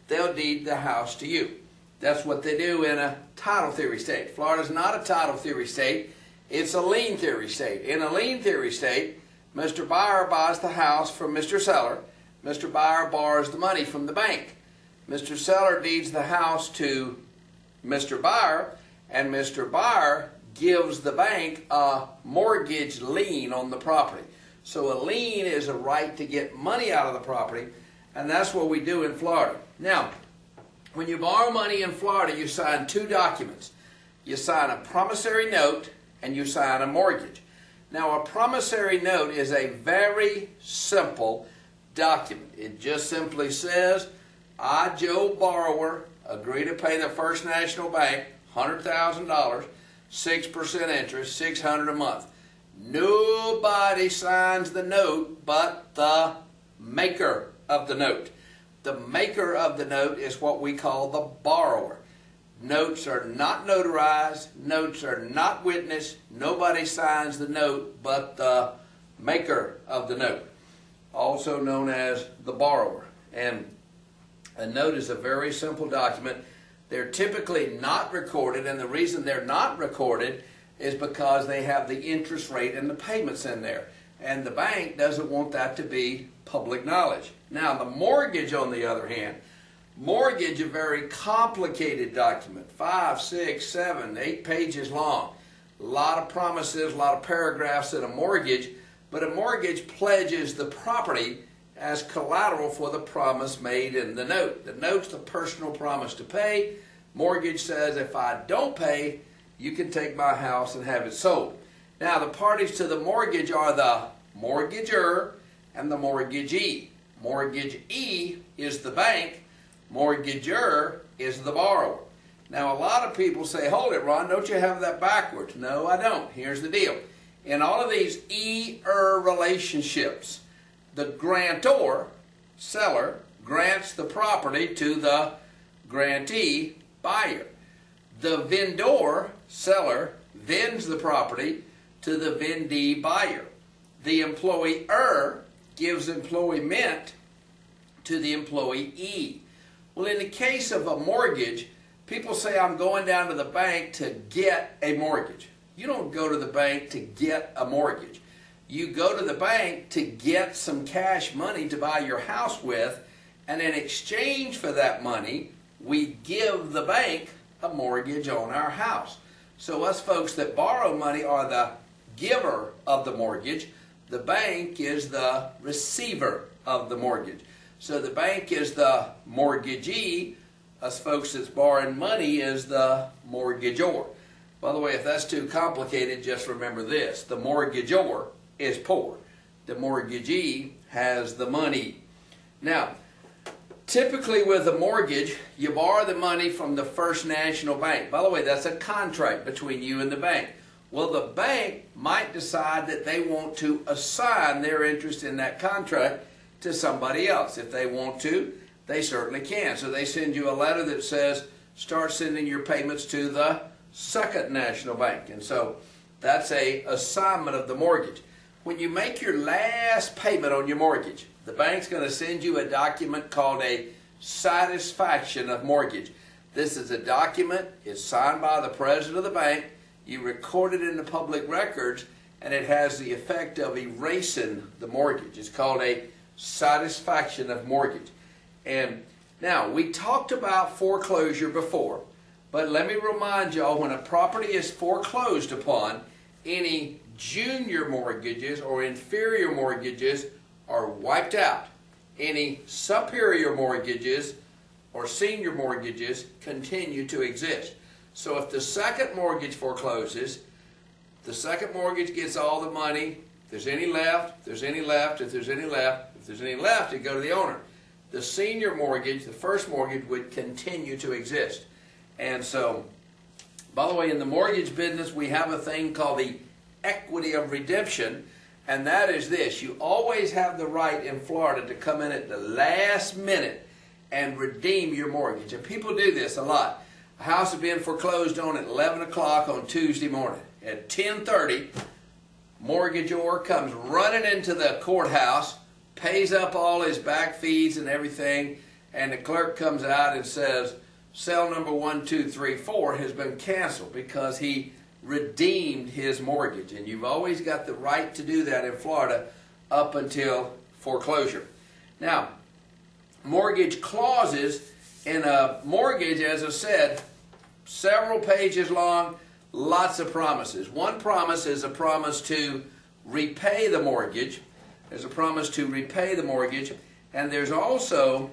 Speaker 1: they'll deed the house to you. That's what they do in a title theory state. Florida's not a title theory state. It's a lien theory state. In a lien theory state, Mr. Buyer buys the house from Mr. Seller. Mr. Buyer borrows the money from the bank. Mr. Seller deeds the house to Mr. Buyer, and Mr. Buyer gives the bank a mortgage lien on the property. So a lien is a right to get money out of the property, and that's what we do in Florida. Now, when you borrow money in Florida, you sign two documents. You sign a promissory note and you sign a mortgage. Now, a promissory note is a very simple document. It just simply says, I, Joe Borrower, agree to pay the First National Bank $100,000, 6% interest, $600 a month. Nobody signs the note but the maker of the note. The maker of the note is what we call the borrower. Notes are not notarized. Notes are not witnessed. Nobody signs the note but the maker of the note, also known as the borrower. And a note is a very simple document. They're typically not recorded, and the reason they're not recorded is because they have the interest rate and the payments in there. And the bank doesn't want that to be public knowledge. Now, the mortgage, on the other hand, mortgage, a very complicated document, 5, 6, 7, 8 pages long. A lot of promises, a lot of paragraphs in a mortgage, but a mortgage pledges the property as collateral for the promise made in the note. The note's the personal promise to pay. Mortgage says, if I don't pay, you can take my house and have it sold. Now, the parties to the mortgage are the mortgager and the mortgagee. Mortgagee is the bank. Mortgager is the borrower. Now, a lot of people say, hold it, Ron, don't you have that backwards? No, I don't. Here's the deal. In all of these relationships, the grantor, seller, grants the property to the grantee, buyer. The vendor, seller, vends the property to the vendee, buyer. The employer gives employment to the employee. Well, in the case of a mortgage, people say, I'm going down to the bank to get a mortgage. You don't go to the bank to get a mortgage. You go to the bank to get some cash money to buy your house with, and in exchange for that money, we give the bank a mortgage on our house. So us folks that borrow money are the giver of the mortgage. The bank is the receiver of the mortgage. So the bank is the mortgagee. Us folks that's borrowing money is the mortgagor. By the way, if that's too complicated, just remember this. The mortgagor is poor. The mortgagee has the money. Now, typically with a mortgage, you borrow the money from the First National Bank. By the way, that's a contract between you and the bank. Well, the bank might decide that they want to assign their interest in that contract to somebody else. If they want to, they certainly can. So they send you a letter that says, start sending your payments to the Second National Bank. And so that's an assignment of the mortgage. When you make your last payment on your mortgage, the bank's going to send you a document called a satisfaction of mortgage. This is a document. It's signed by the president of the bank. You record it in the public records, and it has the effect of erasing the mortgage. It's called a satisfaction of mortgage. And now, we talked about foreclosure before, but let me remind y'all, when a property is foreclosed upon, any junior mortgages or inferior mortgages are wiped out. Any superior mortgages or senior mortgages continue to exist. So if the second mortgage forecloses, the second mortgage gets all the money. If there's any left, if there's any left, if there's any left, if there's any left, it go to the owner. The senior mortgage, the first mortgage, would continue to exist. And so, by the way, in the mortgage business, we have a thing called the equity of redemption, and that is this. You always have the right in Florida to come in at the last minute and redeem your mortgage. And people do this a lot. A house is being foreclosed on at 11 o'clock on Tuesday morning. At 10:30, mortgagor comes running into the courthouse, pays up all his back fees and everything, and the clerk comes out and says, sale number 1234 has been canceled because he redeemed his mortgage. And you've always got the right to do that in Florida up until foreclosure. Now, mortgage clauses in a mortgage, as I said, several pages long, lots of promises. One promise is a promise to repay the mortgage. There's a promise to repay the mortgage. And there's also,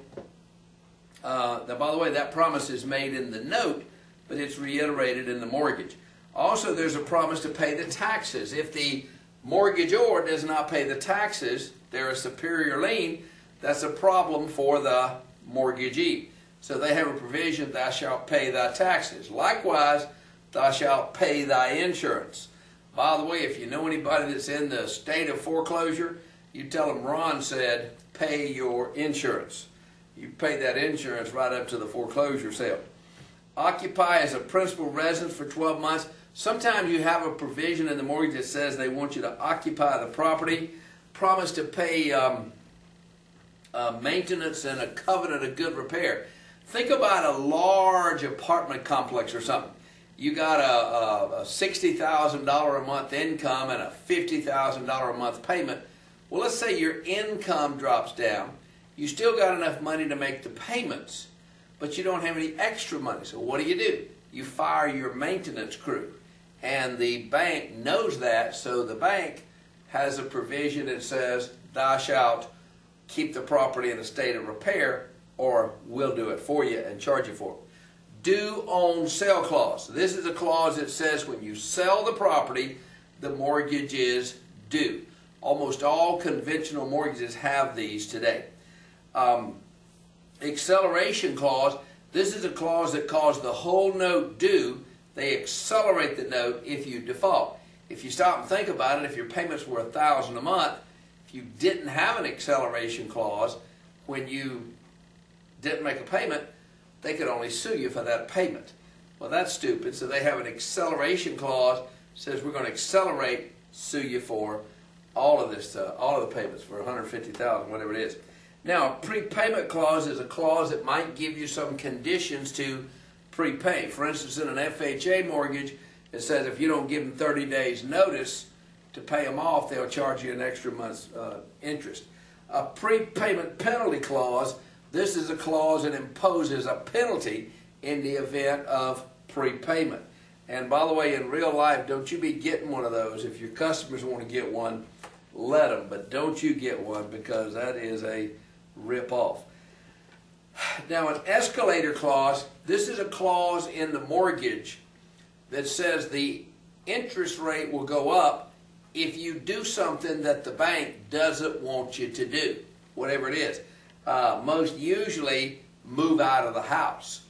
Speaker 1: by the way, that promise is made in the note, but it's reiterated in the mortgage. Also, there's a promise to pay the taxes. If the mortgagor does not pay the taxes, they're a superior lien, that's a problem for the mortgagee. So they have a provision, thou shalt pay thy taxes. Likewise, thou shalt pay thy insurance. By the way, if you know anybody that's in the state of foreclosure, you tell them Ron said, pay your insurance. You pay that insurance right up to the foreclosure sale. Occupy as a principal residence for 12 months. Sometimes you have a provision in the mortgage that says they want you to occupy the property. Promise to pay maintenance and a covenant of good repair. Think about a large apartment complex or something. You got a $60,000 a month income and a $50,000 a month payment. Well, let's say your income drops down. You still got enough money to make the payments, but you don't have any extra money. So what do? You fire your maintenance crew. And the bank knows that, so the bank has a provision that says, thou shalt keep the property in a state of repair, or we'll do it for you and charge you for it. Due on sale clause. This is a clause that says when you sell the property, the mortgage is due. Almost all conventional mortgages have these today. Acceleration clause, this is a clause that calls the whole note due. They accelerate the note if you default. If you stop and think about it, if your payments were $1,000 a month, if you didn't have an acceleration clause, when you didn't make a payment, they could only sue you for that payment. Well, that's stupid. So they have an acceleration clause, says we're going to accelerate, sue you for all of this, all of the payments for $150,000, whatever it is. Now, a prepayment clause is a clause that might give you some conditions to prepay. For instance, in an FHA mortgage, it says if you don't give them 30 days notice to pay them off, they'll charge you an extra month's interest. A prepayment penalty clause, this is a clause that imposes a penalty in the event of prepayment. And by the way, in real life, don't you be getting one of those. If your customers want to get one, let them, but don't you get one, because that is a rip-off. Now, an escalator clause, this is a clause in the mortgage that says the interest rate will go up if you do something that the bank doesn't want you to do, whatever it is. Most usually, move out of the house.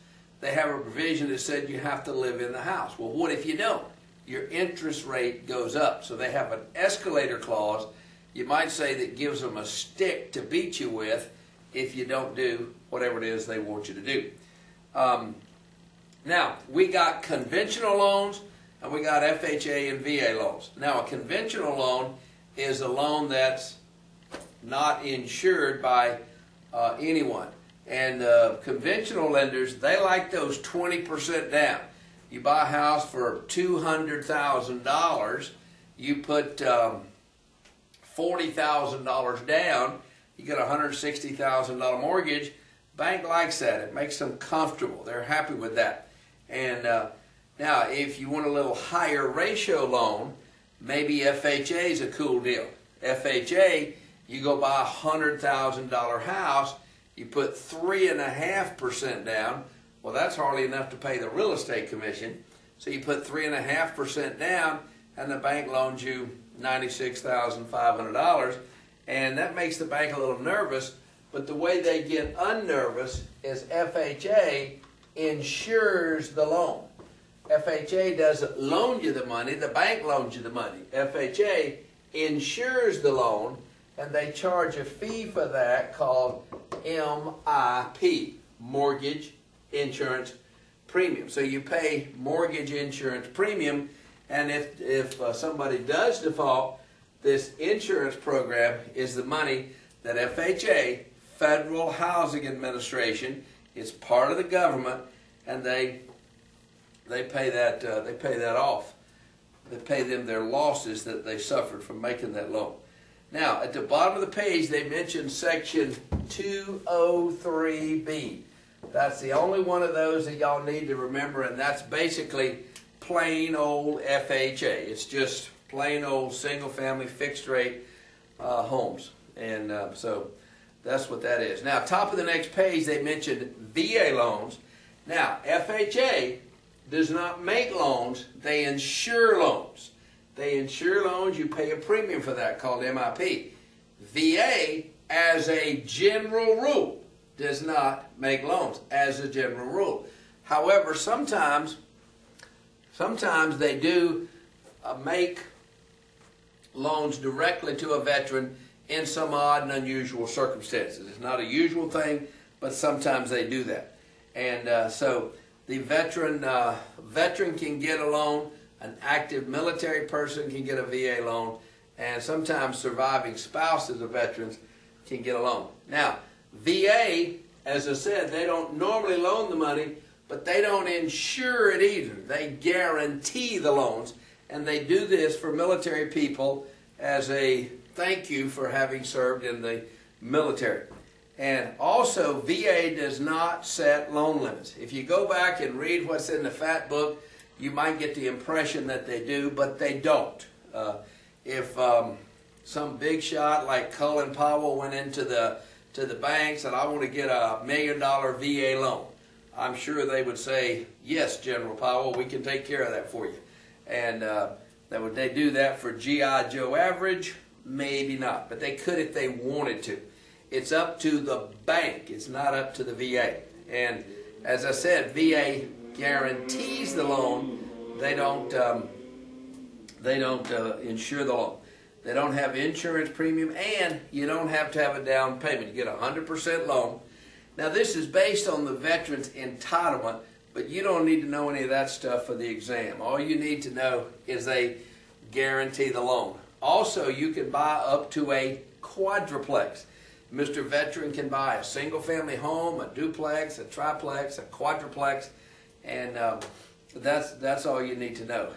Speaker 1: They have a provision that said you have to live in the house. Well, what if you don't? Your interest rate goes up. So they have an escalator clause, you might say, that gives them a stick to beat you with if you don't do whatever it is they want you to do. Now, we got conventional loans and we got FHA and VA loans. Now, a conventional loan is a loan that's not insured by anyone. And conventional lenders, they like those 20% down. You buy a house for $200,000, you put $40,000 down, you get a $160,000 mortgage. Bank likes that. It makes them comfortable. They're happy with that. And now, if you want a little higher ratio loan, maybe FHA is a cool deal. FHA, you go buy a $100,000 house, you put 3.5% down. Well, that's hardly enough to pay the real estate commission. So you put 3.5% down, and the bank loans you $96,500, and that makes the bank a little nervous. But the way they get unnervous is FHA insures the loan. FHA doesn't loan you the money, the bank loans you the money. FHA insures the loan, and they charge a fee for that called MIP, Mortgage Insurance Premium. So you pay mortgage insurance premium, and if somebody does default, this insurance program is the money that FHA, Federal Housing Administration, is part of the government, and they pay that off. They pay them their losses that they suffered from making that loan. Now, at the bottom of the page, they mention Section 203B. That's the only one of those that y'all need to remember, and that's basically plain old FHA. It's just plain old single-family fixed-rate homes. And so that's what that is. Now, top of the next page, they mentioned VA loans. Now, FHA does not make loans. They insure loans. They insure loans. You pay a premium for that called MIP. VA, as a general rule, does not make loans, as a general rule. However, sometimes they do make loans directly to a veteran in some odd and unusual circumstances. It's not a usual thing, but sometimes they do that. And so the veteran can get a loan, an active military person can get a VA loan, and sometimes surviving spouses of veterans can get a loan. Now, VA, as I said, they don't normally loan the money, but they don't insure it either. They guarantee the loans, and they do this for military people as a thank you for having served in the military. And also, VA does not set loan limits. If you go back and read what's in the Fat Book, you might get the impression that they do, but they don't. If some big shot like Colin Powell went into the bank and said, I want to get a $1 million VA loan, I'm sure they would say, yes, General Powell, we can take care of that for you. And Now, would they do that for G.I. Joe average? Maybe not, but they could if they wanted to. It's up to the bank. It's not up to the VA. And as I said, VA guarantees the loan. They don't insure the loan. They don't have insurance premium, and you don't have to have a down payment. You get a 100% loan. Now, this is based on the veteran's entitlement, but you don't need to know any of that stuff for the exam. All you need to know is they guarantee the loan. Also, you can buy up to a quadruplex. Mr. Veteran can buy a single-family home, a duplex, a triplex, a quadruplex, and that's all you need to know.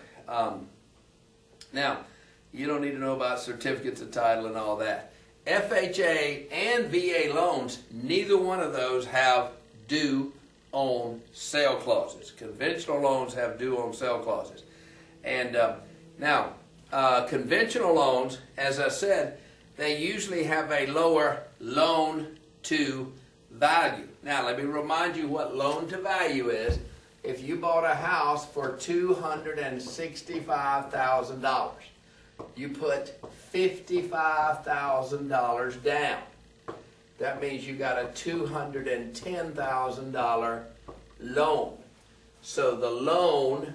Speaker 1: Now, you don't need to know about certificates of title and all that. FHA and VA loans, neither one of those have due on sale clauses. Conventional loans have due on sale clauses. And now, conventional loans, as I said, they usually have a lower loan to value. Now, let me remind you what loan to value is. If you bought a house for $265,000, you put $55,000 down. That means you got a $210,000 loan. So the loan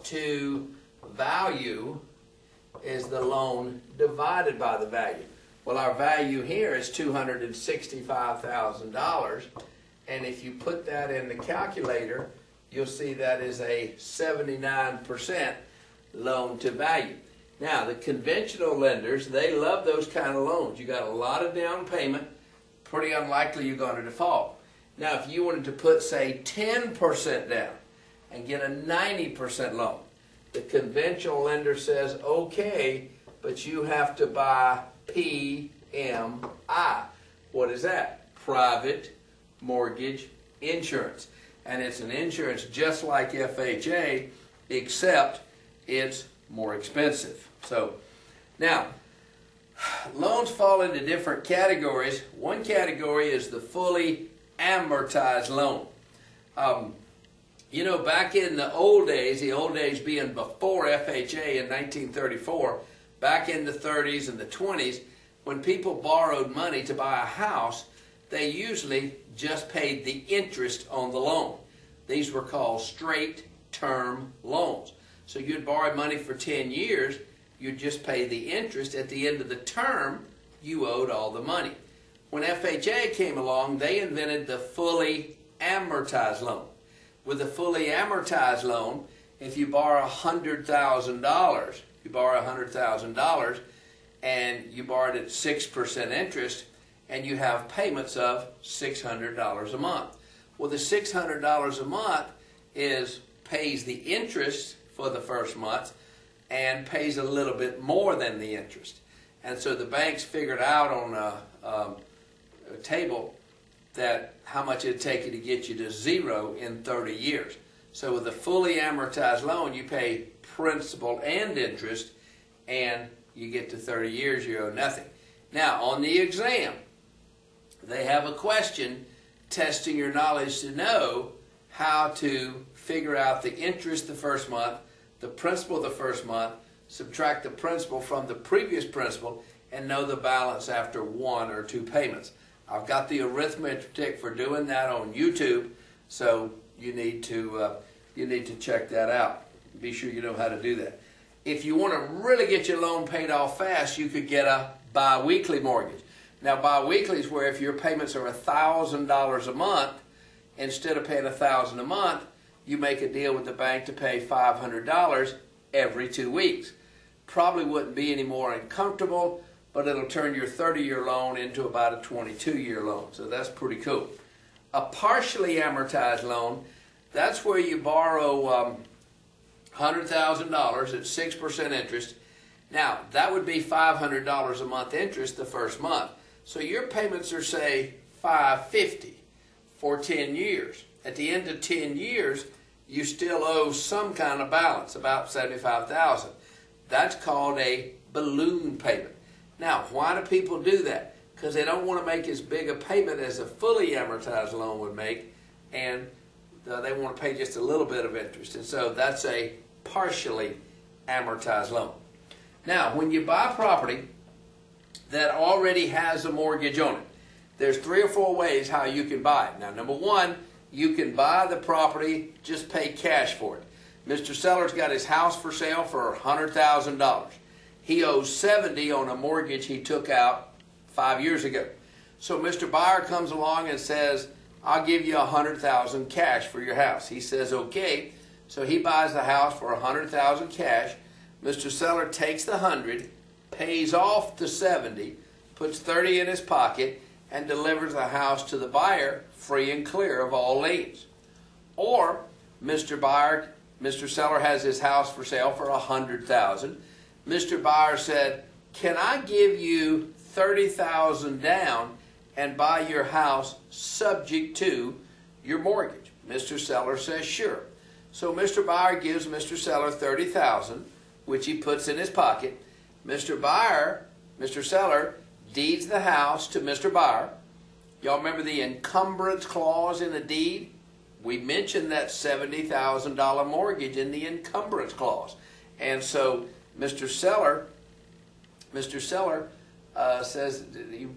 Speaker 1: to value is the loan divided by the value. Well, our value here is $265,000, and if you put that in the calculator, you'll see that is a 79% loan to value. Now, the conventional lenders, they love those kind of loans. You got a lot of down payment, pretty unlikely you're going to default. Now, if you wanted to put, say, 10% down and get a 90% loan, the conventional lender says, okay, but you have to buy PMI. What is that? Private mortgage insurance. And it's an insurance just like FHA, except it's more expensive. So, now, loans fall into different categories. One category is the fully amortized loan. You know, back in the old days being before FHA in 1934, back in the 30s and the 20s, when people borrowed money to buy a house, they usually just paid the interest on the loan. These were called straight-term loans. So you'd borrow money for 10 years, you'd just pay the interest. At the end of the term, you owed all the money. When FHA came along, they invented the fully amortized loan. With a fully amortized loan, if you borrow $100,000, and you borrowed at 6% interest, and you have payments of $600 a month. Well, the $600 a month pays the interest for the first month and pays a little bit more than the interest. And so the banks figured out on a table that how much it'd take you to get you to zero in 30 years. So with a fully amortized loan, you pay principal and interest, and you get to 30 years, you owe nothing. Now, on the exam, they have a question testing your knowledge to know how to figure out the interest the first month, the principal the first month, subtract the principal from the previous principal, and know the balance after 1 or 2 payments. I've got the arithmetic for doing that on YouTube, so you need to check that out. Be sure you know how to do that. If you want to really get your loan paid off fast, you could get a bi-weekly mortgage. Now, bi-weekly is where if your payments are $1,000 a month, instead of paying $1,000 a month, you make a deal with the bank to pay $500 every 2 weeks. Probably wouldn't be any more uncomfortable, but it'll turn your 30-year loan into about a 22-year loan. So that's pretty cool. A partially amortized loan, that's where you borrow $100,000 at 6% interest. Now, that would be $500 a month interest the first month. So your payments are, say, $550 for 10 years. At the end of 10 years, you still owe some kind of balance, about $75,000. That's called a balloon payment. Now, why do people do that? Because they don't want to make as big a payment as a fully amortized loan would make, and they want to pay just a little bit of interest. And so that's a partially amortized loan. Now, when you buy property that already has a mortgage on it, there's 3 or 4 ways how you can buy it. Now, number one, you can buy the property, just pay cash for it. Mr. Seller's got his house for sale for $100,000. He owes $70,000 on a mortgage he took out 5 years ago. So Mr. Buyer comes along and says, I'll give you $100,000 cash for your house. He says, okay. So he buys the house for $100,000 cash. Mr. Seller takes the $100,000, pays off the $70,000, puts $30,000 in his pocket, and delivers the house to the buyer free and clear of all liens. Or Mr. Seller has his house for sale for $100,000. Mr. Buyer said, can I give you $30,000 down and buy your house subject to your mortgage? Mr. Seller says, sure. So Mr. Buyer gives Mr. Seller $30,000, which he puts in his pocket. Mr. Seller deeds the house to Mr. Buyer. Y'all remember the encumbrance clause in the deed? We mentioned that $70,000 mortgage in the encumbrance clause. And so Mr. Seller says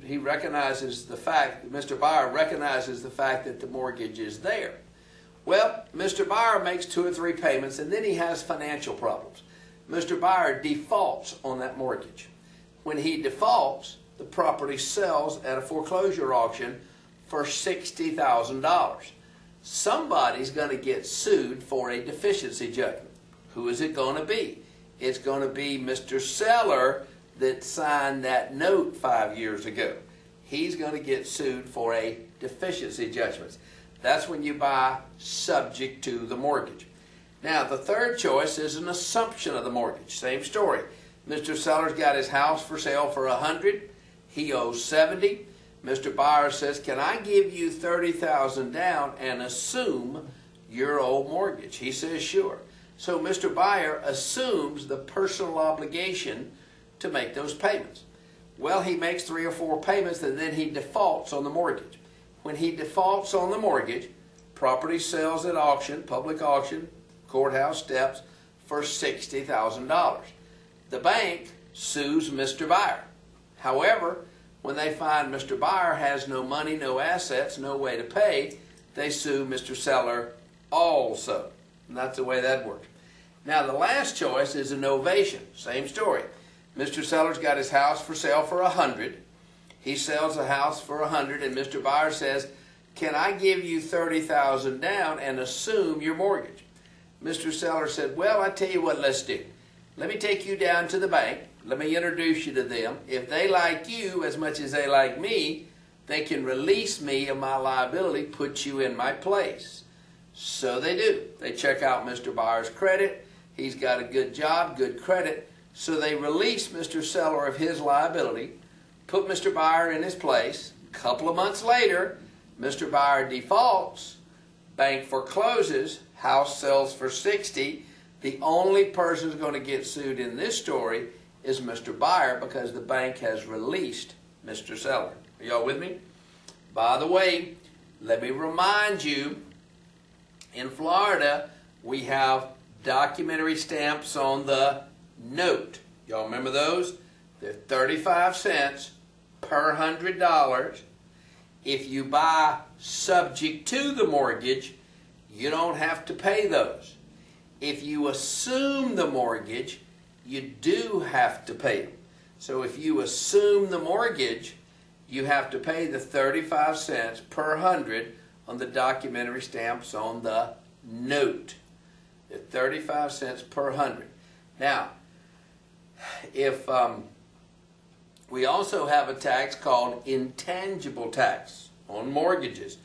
Speaker 1: he recognizes the fact, Mr. Buyer recognizes the fact that the mortgage is there. Well, Mr. Buyer makes 2 or 3 payments, and then he has financial problems. Mr. Buyer defaults on that mortgage. When he defaults, the property sells at a foreclosure auction for $60,000. Somebody's going to get sued for a deficiency judgment. Who is it going to be? It's going to be Mr. Seller that signed that note 5 years ago. He's going to get sued for a deficiency judgment. That's when you buy subject to the mortgage. Now, the third choice is an assumption of the mortgage. Same story. Mr. Seller's got his house for sale for $100,000. He owes $70,000. Mr. Buyer says, can I give you $30,000 down and assume your old mortgage? He says, sure. So Mr. Buyer assumes the personal obligation to make those payments. Well, he makes 3 or 4 payments, and then he defaults on the mortgage. When he defaults on the mortgage, property sells at auction, public auction, courthouse steps, for $60,000. The bank sues Mr. Buyer. However, when they find Mr. Buyer has no money, no assets, no way to pay, they sue Mr. Seller also. And that's the way that works. Now, the last choice is a novation. Same story. Mr. Seller's got his house for sale for $100,000. He sells the house for $100,000, and Mr. Buyer says, can I give you $30,000 down and assume your mortgage? Mr. Seller said, well, I tell you what, let's do. Let me take you down to the bank. Let me introduce you to them. If they like you as much as they like me, they can release me of my liability, put you in my place. So they do. They check out Mr. Buyer's credit. He's got a good job, good credit. So they release Mr. Seller of his liability, put Mr. Buyer in his place. A couple of months later, Mr. Buyer defaults, bank forecloses, house sells for $60,000. The only person who's going to get sued in this story is Mr. Buyer because the bank has released Mr. Seller. Are y'all with me? By the way, let me remind you, in Florida, we have documentary stamps on the note. Y'all remember those? They're 35 cents per $100. If you buy subject to the mortgage, you don't have to pay those. If you assume the mortgage, you do have to pay them. So if you assume the mortgage, you have to pay the 35 cents per $100 on the documentary stamps on the note. The 35 cents per $100. Now, if we also have a tax called intangible tax on mortgages,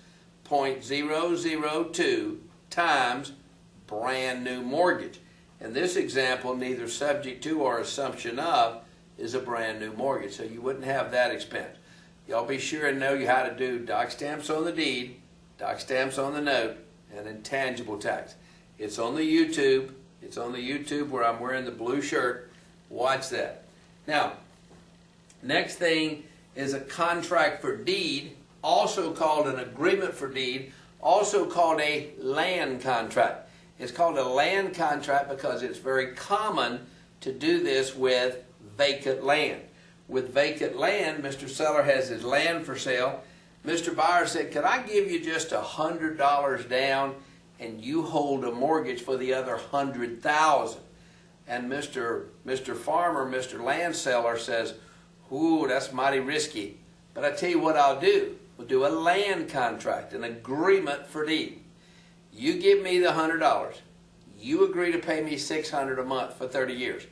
Speaker 1: 0.002 times brand new mortgage. In this example, neither subject to or assumption of is a brand new mortgage, so you wouldn't have that expense. Y'all be sure and know how to do doc stamps on the deed, doc stamps on the note, and intangible tax. It's on the YouTube. It's on the YouTube where I'm wearing the blue shirt. Watch that. Now, next thing is a contract for deed, also called an agreement for deed, also called a land contract. It's called a land contract because it's very common to do this with vacant land. With vacant land, Mr. Seller has his land for sale. Mr. Buyer said, "Could I give you just $100 down and you hold a mortgage for the other $100,000?" And Mr. Farmer, Mr. Land Seller says, "Ooh, that's mighty risky. But I tell you what I'll do. We'll do a land contract, an agreement for deed. You give me the $100. You agree to pay me $600 a month for 30 years.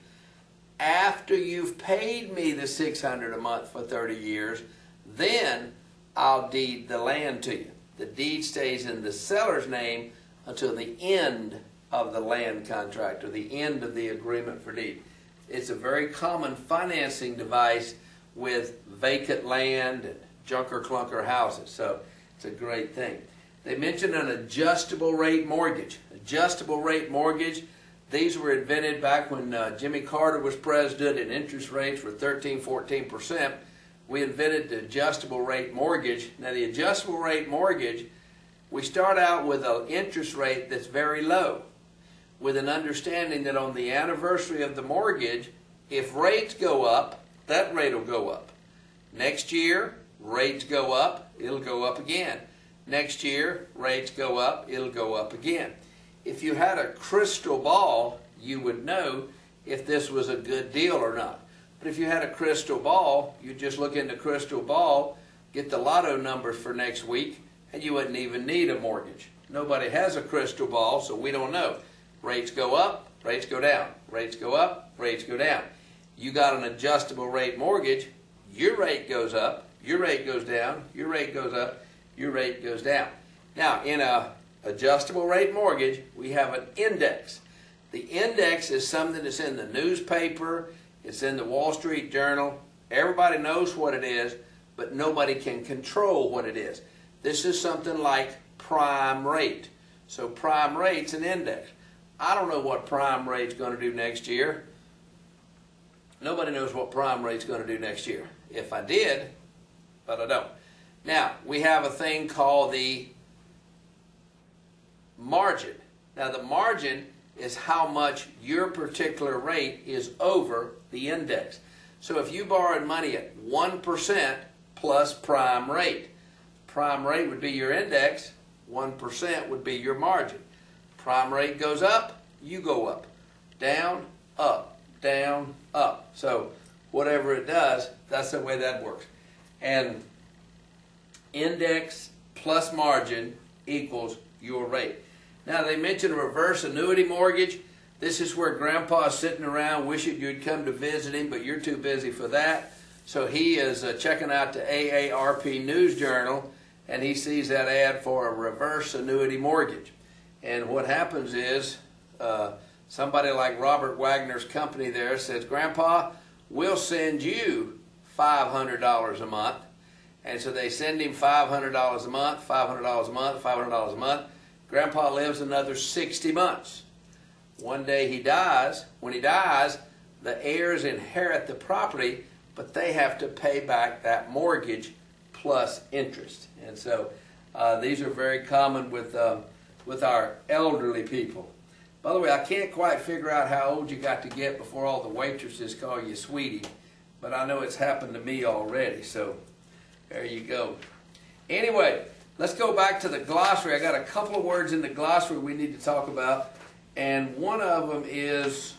Speaker 1: After you've paid me the $600 a month for 30 years, then I'll deed the land to you. The deed stays in the seller's name until the end of the land contract or the end of the agreement for deed." It's a very common financing device with vacant land and junker clunker houses, so it's a great thing. They mentioned an adjustable rate mortgage. Adjustable rate mortgage, these were invented back when Jimmy Carter was president and interest rates were 13, 14%. We invented the adjustable rate mortgage. Now the adjustable rate mortgage, we start out with an interest rate that's very low, with an understanding that on the anniversary of the mortgage, if rates go up, that rate will go up. Next year, rates go up, it'll go up again. Next year, rates go up, it'll go up again. If you had a crystal ball, you would know if this was a good deal or not. But if you had a crystal ball, you just look in the crystal ball, get the lotto numbers for next week, and you wouldn't even need a mortgage. Nobody has a crystal ball, so we don't know. Rates go up, rates go down. Rates go up, rates go down. You got an adjustable rate mortgage, your rate goes up, your rate goes down, your rate goes up, your rate goes down. Now, in a adjustable rate mortgage, we have an index. The index is something that's in the newspaper, it's in the Wall Street Journal. Everybody knows what it is, but nobody can control what it is. This is something like prime rate. So prime rate's an index. I don't know what prime rate's going to do next year. Nobody knows what prime rate's going to do next year. If I did, but I don't. Now, we have a thing called the margin. Now, the margin is how much your particular rate is over the index. So if you borrowed money at 1% plus prime rate would be your index, 1% would be your margin. Prime rate goes up, you go up. Down, up, down, up. So whatever it does, that's the way that works. And index plus margin equals your rate. Now they mentioned a reverse annuity mortgage. This is where Grandpa's sitting around wishing you'd come to visit him, but you're too busy for that. So he is checking out the AARP News Journal, and he sees that ad for a reverse annuity mortgage. And what happens is somebody like Robert Wagner's company there says, "Grandpa, we'll send you $500 a month." And so they send him $500 a month, $500 a month, $500 a month. Grandpa lives another 60 months. One day he dies. When he dies, the heirs inherit the property, but they have to pay back that mortgage plus interest. And so these are very common with our elderly people. By the way, I can't quite figure out how old you got to get before all the waitresses call you sweetie, but I know it's happened to me already, so there you go. Anyway, let's go back to the glossary. I got a couple of words in the glossary we need to talk about, and one of them is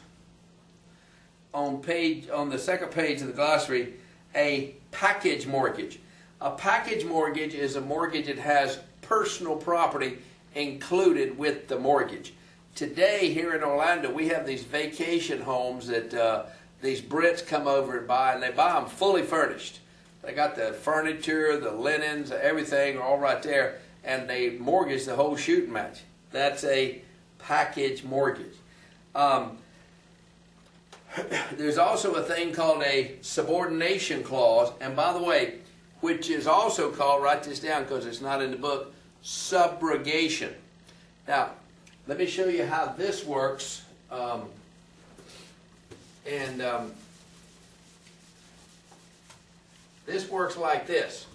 Speaker 1: on the second page of the glossary, a package mortgage. A package mortgage is a mortgage that has personal property included with the mortgage. Today here in Orlando, we have these vacation homes that these Brits come over and buy, and they buy them fully furnished. They got the furniture, the linens, everything all right there, and they mortgage the whole shooting match. That's a package mortgage. There's also a thing called a subordination clause, and by the way, which is also called, write this down because it's not in the book, subrogation. Now, let me show you how this works. This works like this.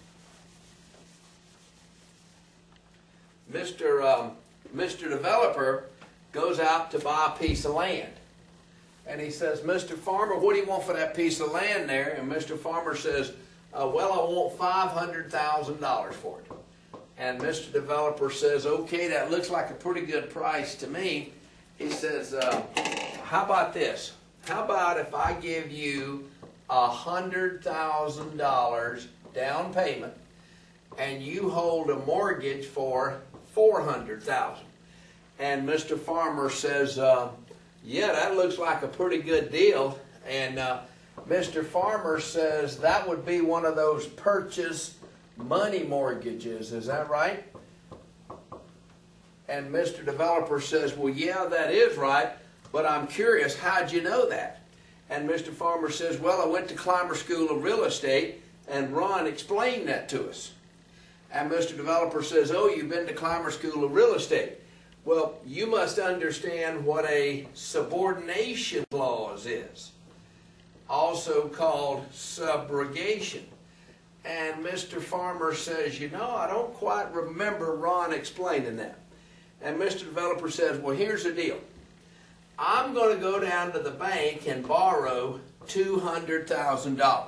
Speaker 1: Mr. Developer goes out to buy a piece of land. And he says, Mr. Farmer, what do you want for that piece of land there? And Mr. Farmer says, well, I want $500,000 for it. And Mr. Developer says, okay, that looks like a pretty good price to me. He says, how about this? How about if I give you $100,000 down payment and you hold a mortgage for $400,000? And Mr. Farmer says, yeah, that looks like a pretty good deal. And Mr. Farmer says that would be one of those purchase money mortgages. Is that right? And Mr. Developer says, well, yeah, that is right, but I'm curious, how'd you know that? And Mr. Farmer says, well, I went to Clymer School of Real Estate, and Ron explained that to us. And Mr. Developer says, oh, you've been to Clymer School of Real Estate. Well, you must understand what a subordination clause is, also called subrogation. And Mr. Farmer says, you know, I don't quite remember Ron explaining that. And Mr. Developer says, well, here's the deal. I'm going to go down to the bank and borrow $200,000.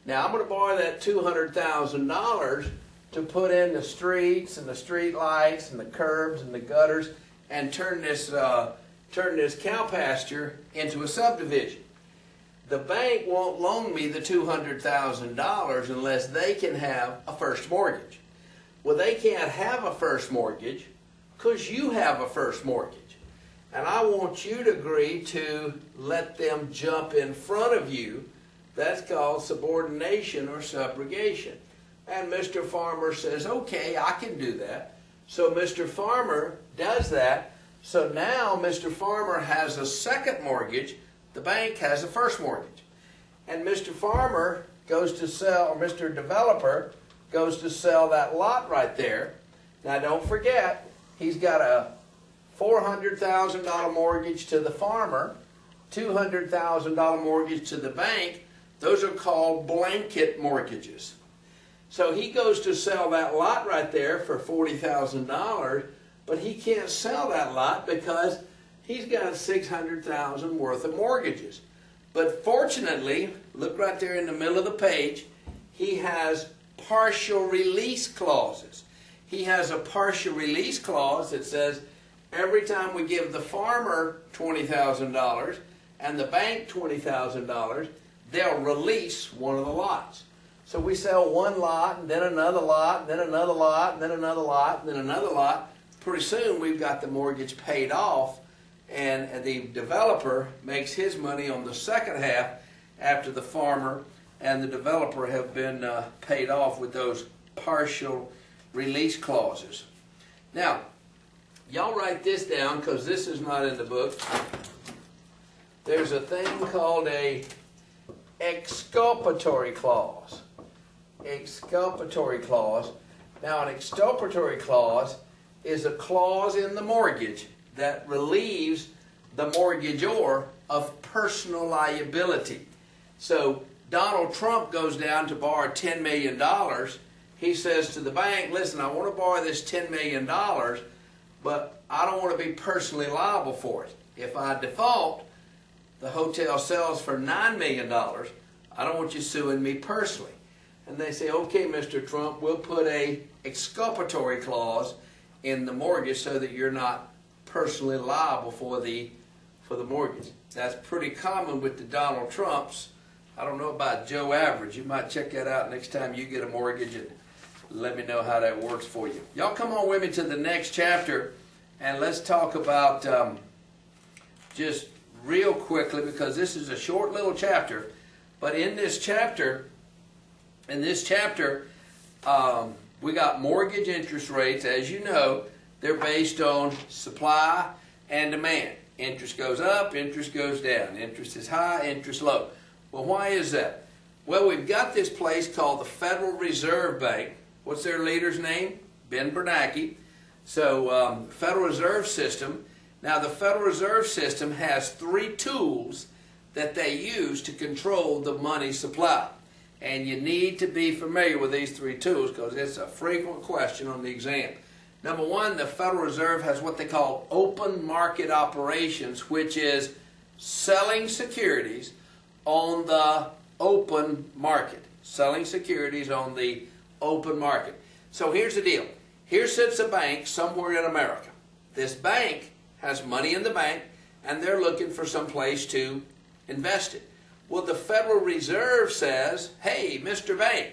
Speaker 1: Now, I'm going to borrow that $200,000 to put in the streets and the street lights and the curbs and the gutters and turn this cow pasture into a subdivision. The bank won't loan me the $200,000 unless they can have a first mortgage. Well, they can't have a first mortgage because you have a first mortgage. And I want you to agree to let them jump in front of you. That's called subordination or subrogation. And Mr. Farmer says, okay, I can do that. So Mr. Farmer does that. So now Mr. Farmer has a second mortgage. The bank has a first mortgage. And Mr. Farmer goes to sell, or Mr. Developer goes to sell that lot right there. Now don't forget, he's got a $400,000 mortgage to the farmer, $200,000 mortgage to the bank. Those are called blanket mortgages. So he goes to sell that lot right there for $40,000, but he can't sell that lot because he's got $600,000 worth of mortgages. But fortunately, look right there in the middle of the page, he has partial release clauses. He has a partial release clause that says every time we give the farmer $20,000 and the bank $20,000, they'll release one of the lots. So we sell one lot, and then another lot, and then another lot, and then another lot, and then another lot. Pretty soon we've got the mortgage paid off, and the developer makes his money on the second half after the farmer and the developer have been paid off with those partial release clauses. Now, y'all write this down because this is not in the book. There's a thing called a exculpatory clause. Exculpatory clause. Now, an exculpatory clause is a clause in the mortgage that relieves the mortgagor of personal liability. So Donald Trump goes down to borrow $10 million. He says to the bank, listen, I want to borrow this $10 million, but I don't want to be personally liable for it. If I default, the hotel sells for $9 million. I don't want you suing me personally. And they say, okay, Mr. Trump, we'll put a exculpatory clause in the mortgage so that you're not personally liable for the mortgage. That's pretty common with the Donald Trumps. I don't know about Joe Average. You might check that out next time you get a mortgage and let me know how that works for you. Y'all come on with me to the next chapter and let's talk about just real quickly, because this is a short little chapter, but in this chapter, we got mortgage interest rates. As you know, they're based on supply and demand. Interest goes up, interest goes down. Interest is high, interest low. Well, why is that? Well, we've got this place called the Federal Reserve Bank. What's their leader's name? Ben Bernanke. So, Federal Reserve System. Now, the Federal Reserve System has three tools that they use to control the money supply. And you need to be familiar with these three tools because it's a frequent question on the exam. Number one, the Federal Reserve has what they call open market operations, which is selling securities on the open market. Selling securities on the open market. So here's the deal. Here sits a bank somewhere in America. This bank has money in the bank, and they're looking for some place to invest it. Well, the Federal Reserve says, hey, Mr. Bank,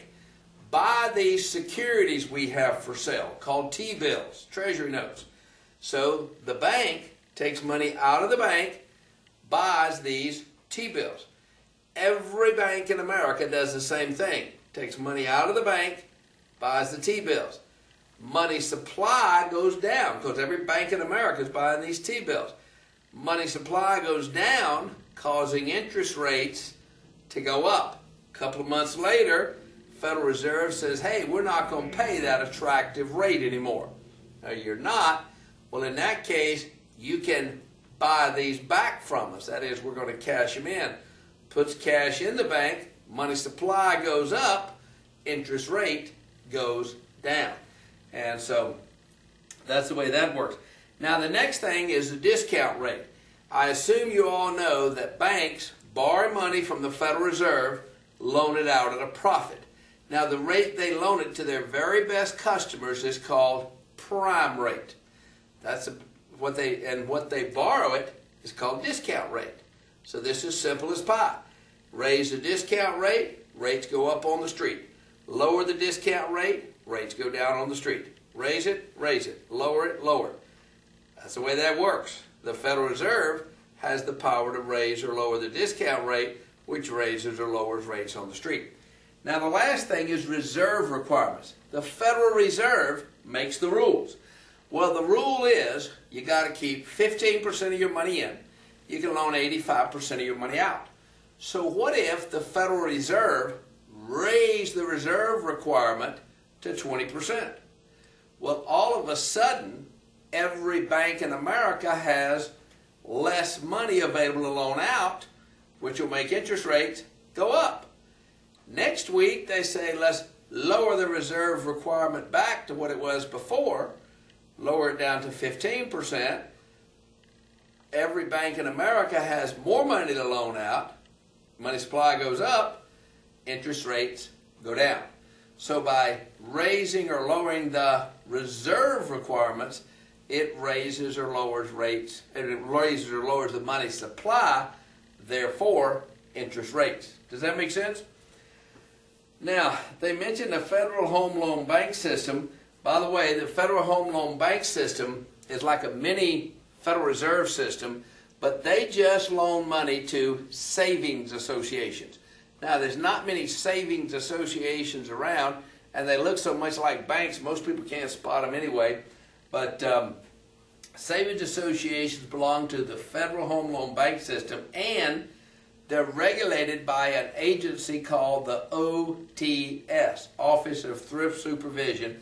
Speaker 1: buy these securities we have for sale, called T-bills, Treasury notes. So the bank takes money out of the bank, buys these T-bills. Every bank in America does the same thing. Takes money out of the bank, buys the T-bills. Money supply goes down because every bank in America is buying these T-bills. Money supply goes down, causing interest rates to go up. A couple of months later, Federal Reserve says, hey, we're not going to pay that attractive rate anymore. Now, you're not. Well, in that case, you can buy these back from us. That is, we're going to cash them in. Puts cash in the bank, money supply goes up, interest rate goes down. And so that's the way that works. Now, the next thing is the discount rate. I assume you all know that banks borrow money from the Federal Reserve, loan it out at a profit. Now, the rate they loan it to their very best customers is called prime rate. That's what they borrow it is called discount rate. So this is simple as pie. Raise the discount rate, rates go up on the street. Lower the discount rate, rates go down on the street. Raise it, lower it, lower it. That's the way that works. The Federal Reserve has the power to raise or lower the discount rate, which raises or lowers rates on the street. Now, the last thing is reserve requirements. The Federal Reserve makes the rules. Well, the rule is you got to keep 15% of your money in. You can loan 85% of your money out. So what if the Federal Reserve raised the reserve requirement to 20%? Well, all of a sudden, every bank in America has less money available to loan out, which will make interest rates go up. Next week, they say, let's lower the reserve requirement back to what it was before, lower it down to 15%. Every bank in America has more money to loan out. Money supply goes up, interest rates go down. So by raising or lowering the reserve requirements, it raises or lowers rates, and it raises or lowers the money supply, therefore interest rates. Does that make sense? Now, they mentioned the Federal Home Loan Bank System. By the way, the Federal Home Loan Bank System is like a mini Federal Reserve system, but they just loan money to savings associations. Now, there's not many savings associations around, and they look so much like banks, most people can't spot them anyway. But savings associations belong to the Federal Home Loan Bank System, and they're regulated by an agency called the OTS, Office of Thrift Supervision,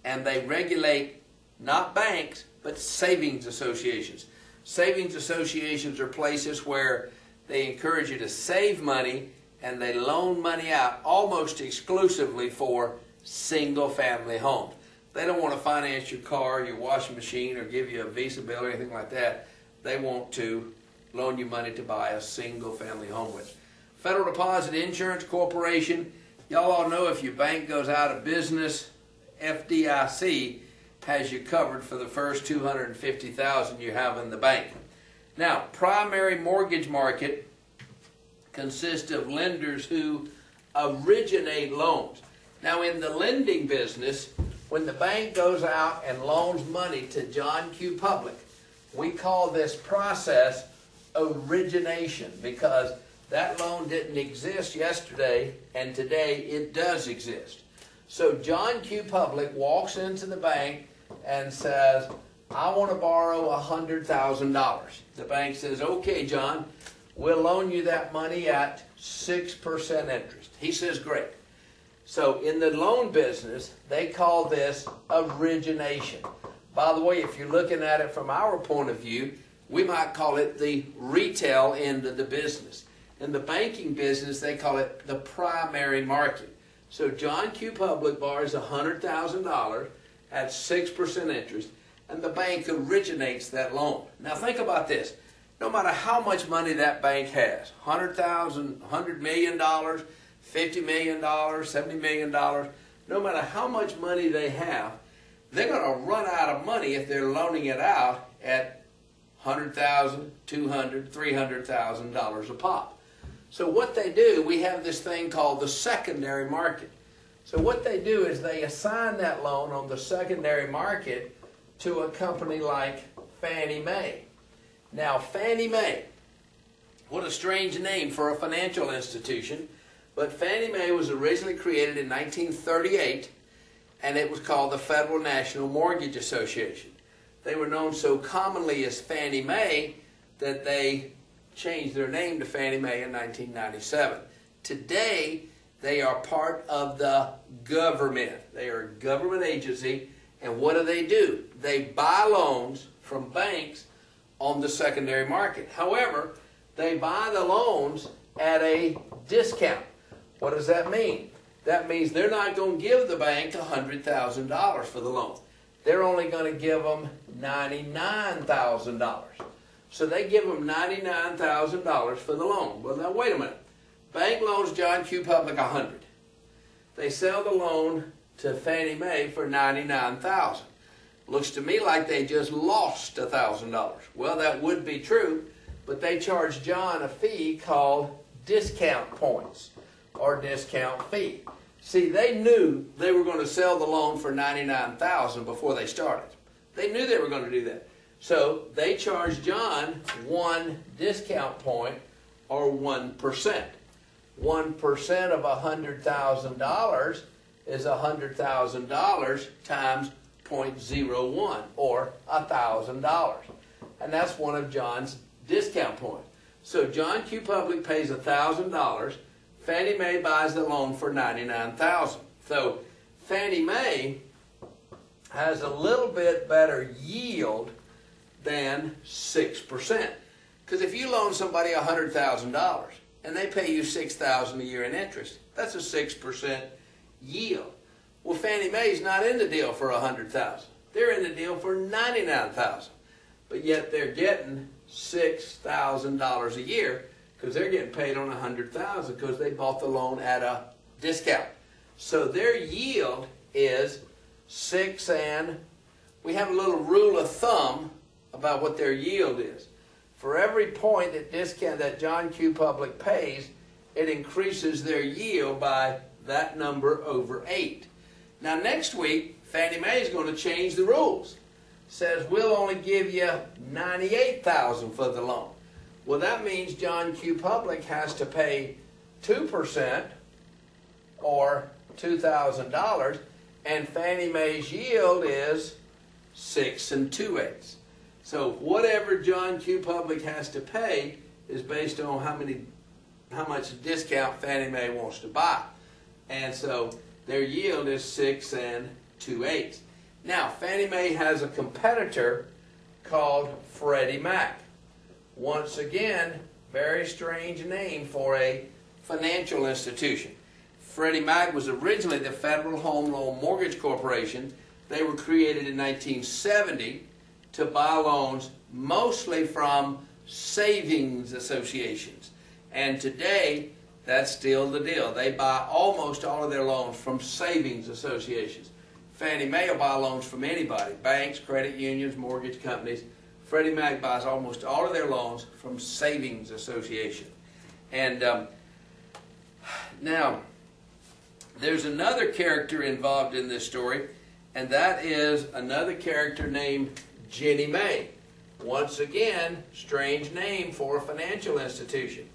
Speaker 1: and they regulate not banks, but savings associations. Savings associations are places where they encourage you to save money, and they loan money out almost exclusively for single-family homes. They don't want to finance your car, your washing machine, or give you a Visa bill or anything like that. They want to loan you money to buy a single-family home with. Federal Deposit Insurance Corporation, y'all all know if your bank goes out of business, FDIC has you covered for the first $250,000 you have in the bank. Now, primary mortgage market consists of lenders who originate loans. Now, in the lending business, when the bank goes out and loans money to John Q. Public, we call this process origination because that loan didn't exist yesterday, and today it does exist. So John Q. Public walks into the bank and says, I want to borrow $100,000. The bank says, okay, John, we'll loan you that money at 6% interest. He says, great. So in the loan business, they call this origination. By the way, if you're looking at it from our point of view, we might call it the retail end of the business. In the banking business, they call it the primary market. So John Q. Public borrows $100,000 at 6% interest, and the bank originates that loan. Now think about this. no matter how much money that bank has, $100,000, $100 million, $50 million, $70 million, no matter how much money they have, they're going to run out of money if they're loaning it out at $100,000, $200,000, $300,000 a pop. So what they do, we have this thing called the secondary market. So what they do is they assign that loan on the secondary market to a company like Fannie Mae. Now, Fannie Mae, what a strange name for a financial institution, but Fannie Mae was originally created in 1938, and it was called the Federal National Mortgage Association. They were known so commonly as Fannie Mae that they changed their name to Fannie Mae in 1997. Today, they are part of the government. They are a government agency, and what do? They buy loans from banks on the secondary market. However, they buy the loans at a discount. What does that mean? That means they're not going to give the bank $100,000 for the loan. They're only going to give them $99,000. So they give them $99,000 for the loan. Well, now wait a minute. Bank loans John Q. Public $100,000. They sell the loan to Fannie Mae for $99,000. Looks to me like they just lost $1,000. Well, that would be true, but they charge John a fee called discount points or discount fee. See, they knew they were going to sell the loan for $99,000 before they started. They knew they were going to do that. So they charged John 1 discount point or 1%. 1% of $100,000 is $100,000 times 0.01 or $1,000. And that's one of John's discount points. So John Q. Public pays $1,000. Fannie Mae buys the loan for $99,000. So Fannie Mae has a little bit better yield than 6%. Because if you loan somebody $100,000 and they pay you $6,000 a year in interest, that's a 6% yield. Well, Fannie Mae's not in the deal for $100,000. They're in the deal for $99,000. But yet they're getting $6,000 a year because they're getting paid on $100,000 because they bought the loan at a discount. So their yield is 6, and we have a little rule of thumb about what their yield is. For every point that John Q. Public pays, it increases their yield by that number over 8. Now next week, Fannie Mae is going to change the rules. Says we'll only give you $98,000 for the loan. Well, that means John Q. Public has to pay 2% or $2,000, and Fannie Mae's yield is 6 2/8. So whatever John Q. Public has to pay is based on how much discount Fannie Mae wants to buy. And so their yield is 6 2/8. Now, Fannie Mae has a competitor called Freddie Mac. Once again, very strange name for a financial institution. Freddie Mac was originally the Federal Home Loan Mortgage Corporation. They were created in 1970 to buy loans mostly from savings associations. And today, that's still the deal. They buy almost all of their loans from savings associations. Fannie Mae will buy loans from anybody, banks, credit unions, mortgage companies. Freddie Mac buys almost all of their loans from savings associations. And now, there's another character involved in this story, and that is another character named Ginnie Mae. Once again, strange name for a financial institution.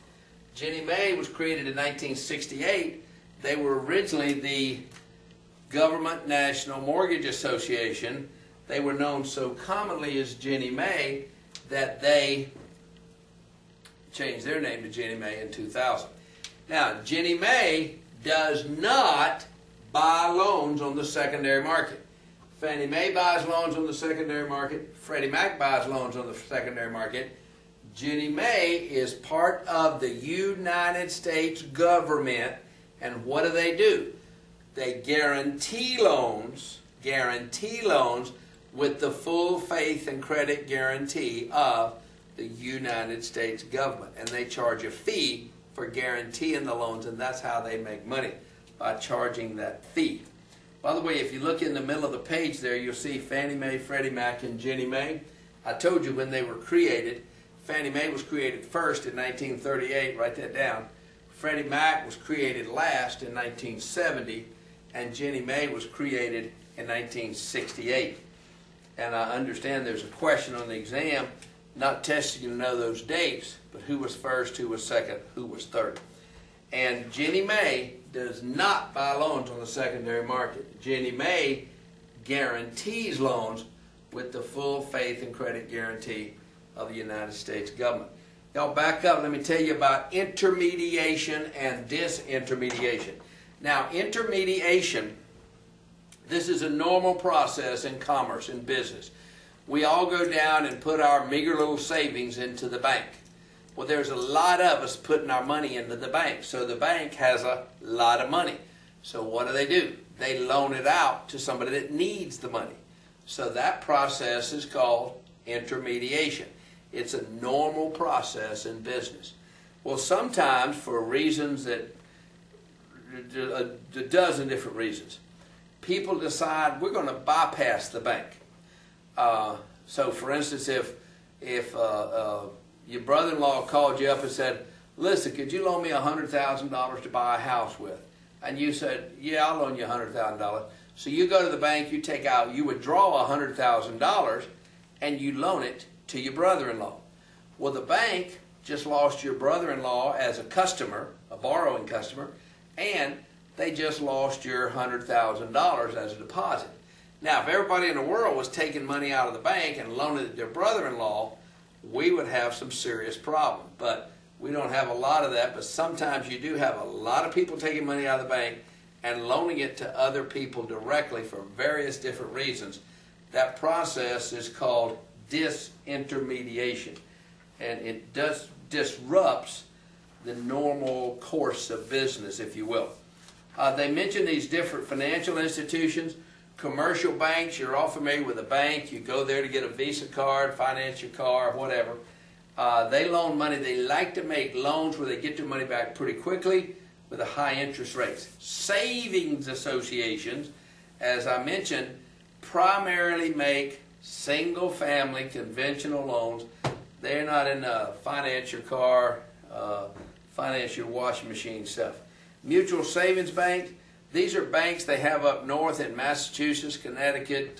Speaker 1: Ginnie Mae was created in 1968. They were originally the Government National Mortgage Association. They were known so commonly as Ginnie Mae that they changed their name to Ginnie Mae in 2000. Now, Ginnie Mae does not buy loans on the secondary market. Fannie Mae buys loans on the secondary market. Freddie Mac buys loans on the secondary market. Ginnie Mae is part of the United States government, and what do? They guarantee loans with the full faith and credit guarantee of the United States government, and they charge a fee for guaranteeing the loans, and that's how they make money, by charging that fee. By the way, if you look in the middle of the page there, you'll see Fannie Mae, Freddie Mac, and Ginnie Mae. I told you when they were created. Fannie Mae was created first in 1938, write that down. Freddie Mac was created last in 1970, and Ginnie Mae was created in 1968. And I understand there's a question on the exam, not testing you to know those dates, but who was first, who was second, who was third. And Ginnie Mae does not buy loans on the secondary market. Ginnie Mae guarantees loans with the full faith and credit guarantee of the United States government. Y'all back up, let me tell you about intermediation and disintermediation. Now, intermediation, this is a normal process in commerce, in business. We all go down and put our meager little savings into the bank. Well, there's a lot of us putting our money into the bank, so the bank has a lot of money. So what do? They loan it out to somebody that needs the money. So that process is called intermediation. It's a normal process in business. Well, sometimes for reasons that, a dozen different reasons, people decide we're going to bypass the bank. So for instance, if your brother-in-law called you up and said, listen, could you loan me $100,000 to buy a house with? And you said, yeah, I'll loan you $100,000. So you go to the bank, you withdraw $100,000 and you loan it to your brother-in-law. Well, the bank just lost your brother-in-law as a customer, a borrowing customer, and they just lost your $100,000 as a deposit. Now, if everybody in the world was taking money out of the bank and loaning it to their brother-in-law, we would have some serious problem. But we don't have a lot of that, but sometimes you do have a lot of people taking money out of the bank and loaning it to other people directly for various different reasons. That process is called disintermediation, and it disrupts the normal course of business, if you will. They mention these different financial institutions. Commercial banks, you're all familiar with a bank. You go there to get a Visa card, finance your car, whatever. They loan money. They like to make loans where they get their money back pretty quickly with a high interest rates. Savings associations, as I mentioned, primarily make single-family conventional loans. They're not in finance your car, finance your washing machine stuff. Mutual savings bank, these are banks they have up north in Massachusetts, Connecticut,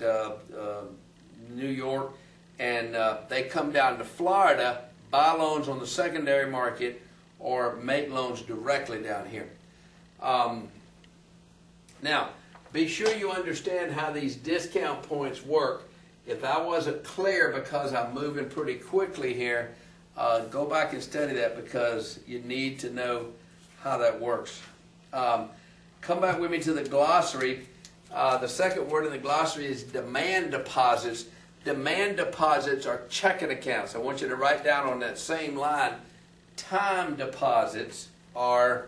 Speaker 1: New York, and they come down to Florida, buy loans on the secondary market, or make loans directly down here. Now, be sure you understand how these discount points work. If that wasn't clear because I'm moving pretty quickly here, go back and study that because you need to know how that works. Come back with me to the glossary. The second word in the glossary is demand deposits. Demand deposits are checking accounts. I want you to write down on that same line, time deposits are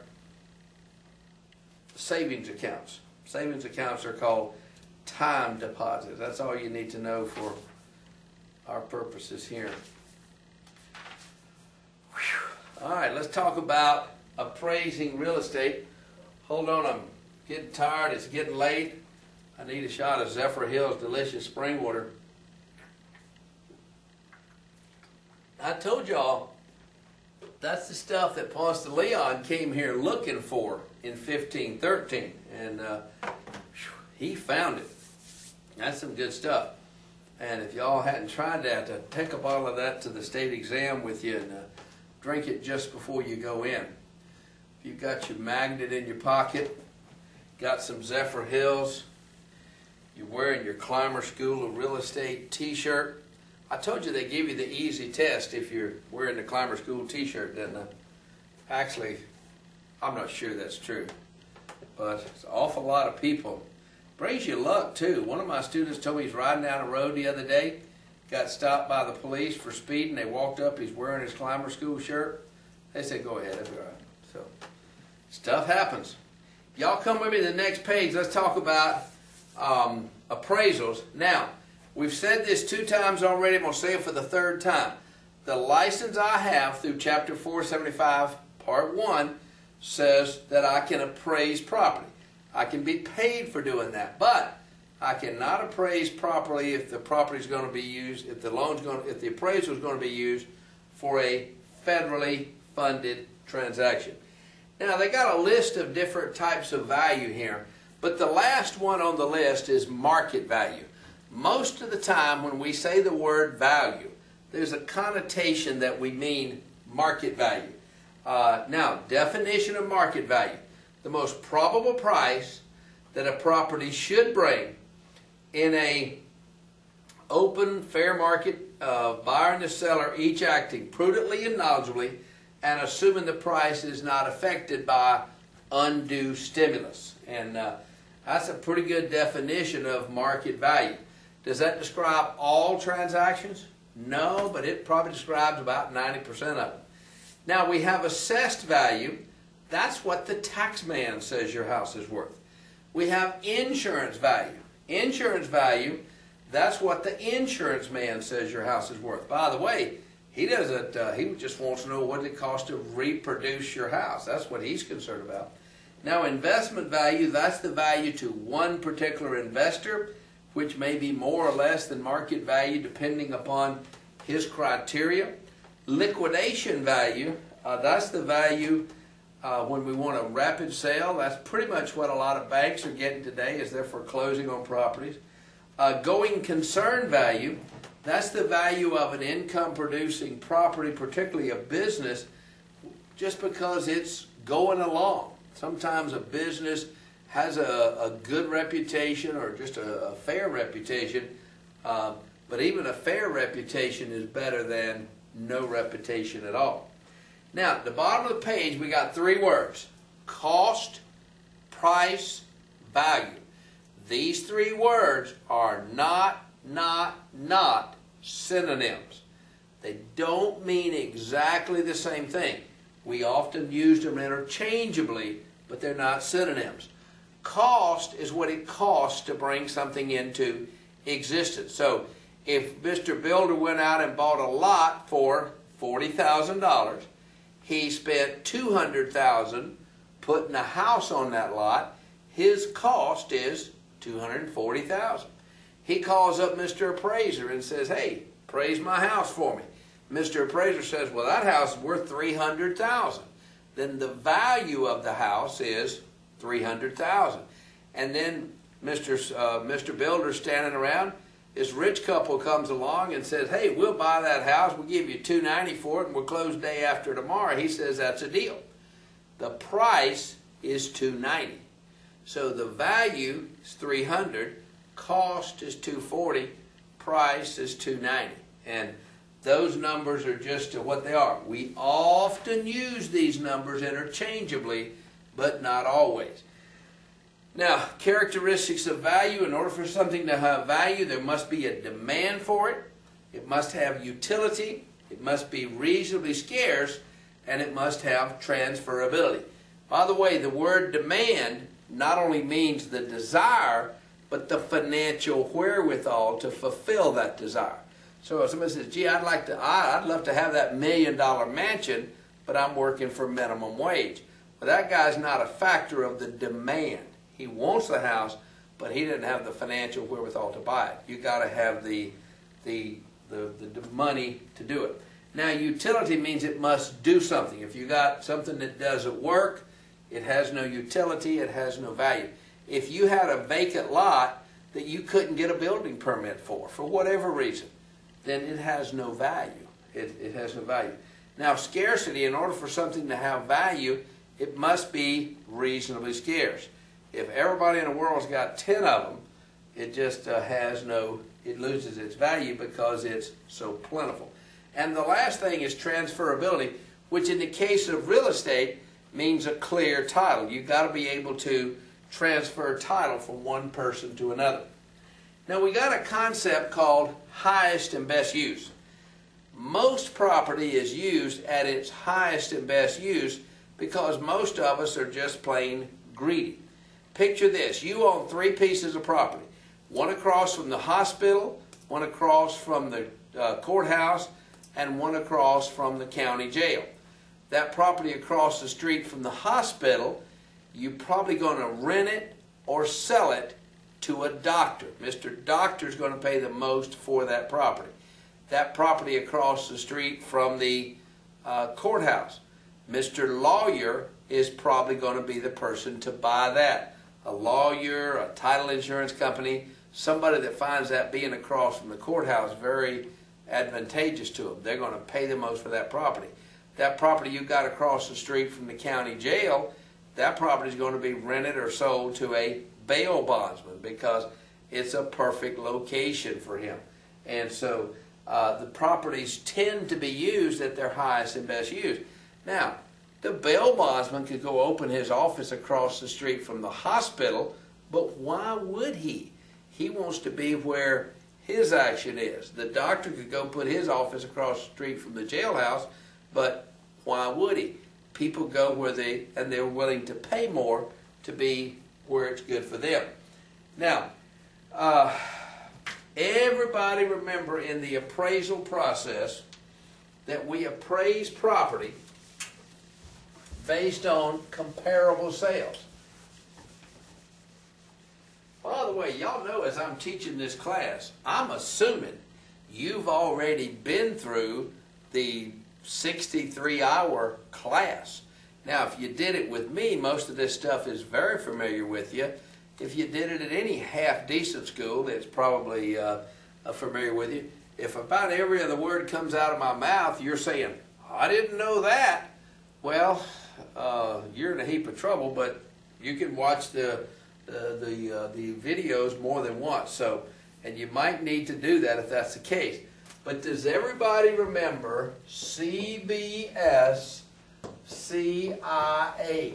Speaker 1: savings accounts. Savings accounts are called time deposits. That's all you need to know for our purposes here. Whew. All right, let's talk about appraising real estate. Hold on, I'm getting tired. It's getting late. I need a shot of Zephyrhills delicious spring water. I told y'all that's the stuff that Ponce de Leon came here looking for in 1513, and he found it. That's some good stuff. And if y'all hadn't tried that, take a bottle of that to the state exam with you and drink it just before you go in. If you've got your magnet in your pocket, got some Zephyrhills, you're wearing your Clymer School of Real Estate t-shirt. I told you they give you the easy test if you're wearing the Clymer School t-shirt, didn't I? Actually, I'm not sure that's true, but it's an awful lot of people. Brings you luck, too. One of my students told me he's riding down the road the other day, got stopped by the police for speeding. They walked up, he's wearing his Clymer School shirt. They said, go ahead, it'll be all right. So, stuff happens. Y'all come with me to the next page. Let's talk about appraisals. Now, we've said this 2 times already. I'm going to say it for the 3rd time. the license I have through Chapter 475, Part 1, says that I can appraise property. I can be paid for doing that, but I cannot appraise properly if the property is going to be used, if the appraisal is going to be used for a federally funded transaction. Now, they got a list of different types of value here, but the last one on the list is market value. Most of the time when we say the word value, there's a connotation that we mean market value. Now, definition of market value. The most probable price that a property should bring in a open, fair market, buyer and the seller each acting prudently and knowledgeably and assuming the price is not affected by undue stimulus. And that's a pretty good definition of market value. Does that describe all transactions? No, but it probably describes about 90% of them. Now, we have assessed value. That's what the tax man says your house is worth. We have insurance value. Insurance value, that's what the insurance man says your house is worth. By the way, he doesn't, he just wants to know what it costs to reproduce your house. That's what he's concerned about. Now, investment value, that's the value to one particular investor, which may be more or less than market value depending upon his criteria. Liquidation value, that's the value when we want a rapid sale. That's pretty much what a lot of banks are getting today, is they're foreclosing on properties. Going concern value, that's the value of an income-producing property, particularly a business, just because it's going along. Sometimes a business has a good reputation or just a fair reputation, but even a fair reputation is better than no reputation at all. Now, at the bottom of the page, we got three words: cost, price, value. These three words are not synonyms. They don't mean exactly the same thing. We often use them interchangeably, but they're not synonyms. Cost is what it costs to bring something into existence. So if Mr. Builder went out and bought a lot for $40,000, he spent $200,000 putting a house on that lot, his cost is $240,000. He calls up Mr. Appraiser and says, "Hey, appraise my house for me." Mr. Appraiser says, "Well, that house is worth $300,000. Then the value of the house is $300,000. And then Mr. Builder standing around, this rich couple comes along and says, "Hey, we'll buy that house. We'll give you $290 for it, and we'll close day after tomorrow." He says, "That's a deal." The price is $290. So the value is $300, cost is $240, price is $290. And those numbers are just what they are. We often use these numbers interchangeably, but not always. Now, characteristics of value. In order for something to have value, there must be a demand for it. It must have utility. It must be reasonably scarce, and it must have transferability. By the way, the word demand not only means the desire, but the financial wherewithal to fulfill that desire. So if somebody says, "Gee, I'd love to have that $1 million mansion, but I'm working for minimum wage." Well, that guy's not a factor of the demand. He wants the house, but he didn't have the financial wherewithal to buy it. You got to have the money to do it. Now, utility means it must do something. If you got something that doesn't work, it has no utility, it has no value. If you had a vacant lot that you couldn't get a building permit for whatever reason, then it has no value. It has no value. Now, scarcity, in order for something to have value, it must be reasonably scarce. If everybody in the world's got 10 of them, it just it loses its value because it's so plentiful. And the last thing is transferability, which in the case of real estate means a clear title. You've got to be able to transfer title from one person to another. Now, we got a concept called highest and best use. Most property is used at its highest and best use because most of us are just plain greedy. Picture this: you own 3 pieces of property, one across from the hospital, one across from the courthouse, and one across from the county jail. That property across the street from the hospital, you're probably going to rent it or sell it to a doctor. Mr. Doctor's going to pay the most for that property. That property across the street from the courthouse, Mr. Lawyer is probably going to be the person to buy that. A lawyer, a title insurance company, somebody that finds that being across from the courthouse very advantageous to them. They're going to pay the most for that property. That property you got across the street from the county jail, that property is going to be rented or sold to a bail bondsman because it's a perfect location for him. And so the properties tend to be used at their highest and best use. Now, the bail bondsman could go open his office across the street from the hospital, but why would he? He wants to be where his action is. The doctor could go put his office across the street from the jailhouse, but why would he? People go where they're willing to pay more to be where it's good for them. Now, everybody remember in the appraisal process that we appraise property based on comparable sales. By the way, y'all know as I'm teaching this class, I'm assuming you've already been through the 63-hour class. Now, if you did it with me, most of this stuff is very familiar with you. If you did it at any half-decent school, it's probably familiar with you. If about every other word comes out of my mouth, you're saying, I didn't know that. Well, you're in a heap of trouble, but you can watch the videos more than once. So, and you might need to do that if that's the case. But does everybody remember CBS CIA?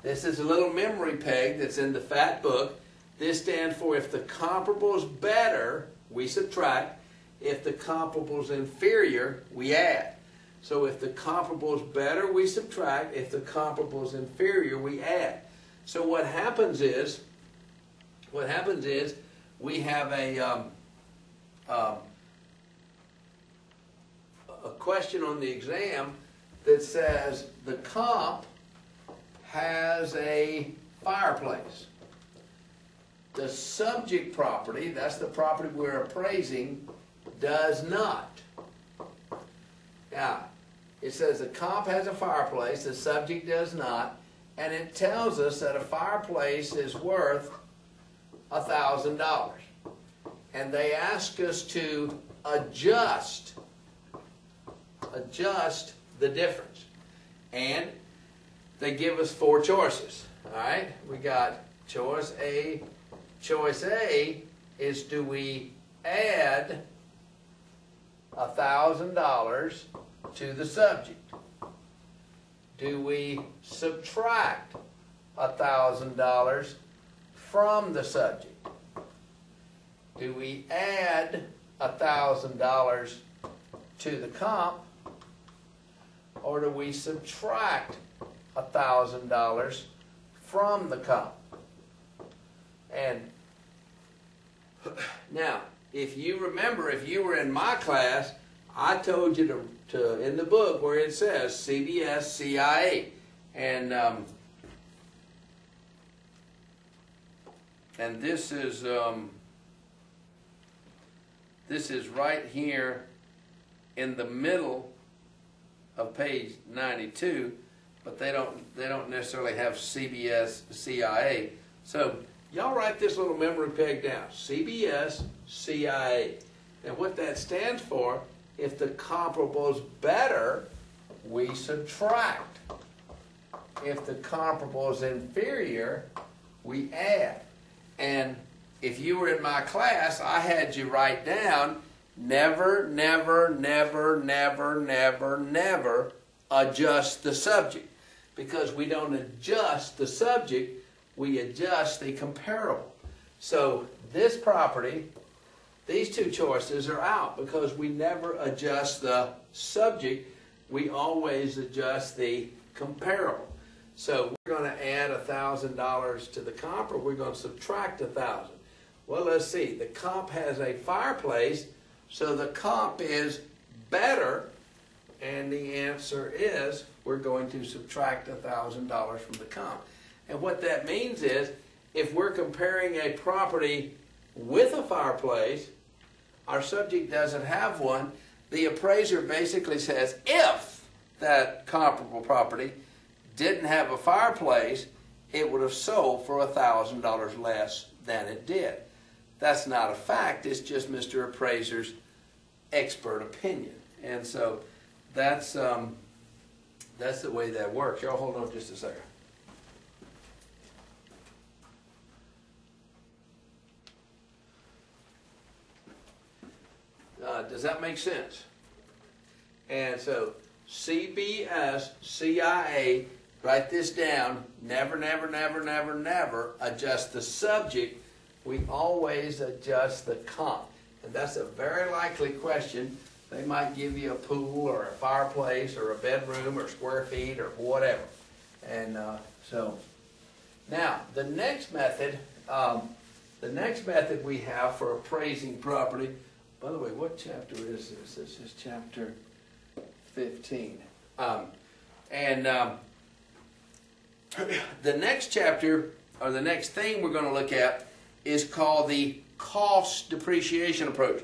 Speaker 1: This is a little memory peg that's in the fat book. This stands for if the comparable's better, we subtract. If the comparable's inferior, we add. So if the comparable's better, we subtract. If the comparable's inferior, we add. So what happens is we have a question on the exam that says the comp has a fireplace. The subject property, that's the property we're appraising, does not. Now, it says the comp has a fireplace, the subject does not, and it tells us that a fireplace is worth $1,000. And they ask us to adjust the difference. And they give us 4 choices. All right, we got choice A. Choice A is, do we add $1,000 to the subject? Do we subtract $1,000 from the subject? Do we add $1,000 to the comp, or do we subtract $1,000 from the comp? And now, if you remember, if you were in my class, I told you to in the book where it says CBS CIA, and this is right here in the middle of page 92, but they don't necessarily have CBS CIA. So y'all write this little memory peg down, CBS CIA. And what that stands for, if the comparable's better, we subtract. If the comparable's inferior, we add. And if you were in my class, I had you write down, never, never, never, never, never, never adjust the subject. Because we don't adjust the subject, we adjust the comparable. So this property, these 2 choices are out because we never adjust the subject, we always adjust the comparable. So we're going to add $1,000 to the comp, or we're going to subtract $1,000. Well, let's see. The comp has a fireplace, so the comp is better And the answer is we're going to subtract $1,000 from the comp. And what that means is if we're comparing a property with a fireplace, our subject doesn't have one, the appraiser basically says if that comparable property didn't have a fireplace, it would have sold for $1,000 less than it did. That's not a fact, it's just Mr. Appraiser's expert opinion. And so that's the way that works. Y'all hold on just a second. Does that make sense? And so CBS, CIA, write this down, never, never, never, never, never adjust the subject. We always adjust the comp. And that's a very likely question. They might give you a pool or a fireplace or a bedroom or square feet or whatever. And so now the next method we have for appraising property. By the way, what chapter is this? This is chapter 15. The next chapter, or the next thing we're going to look at, is called the cost depreciation approach.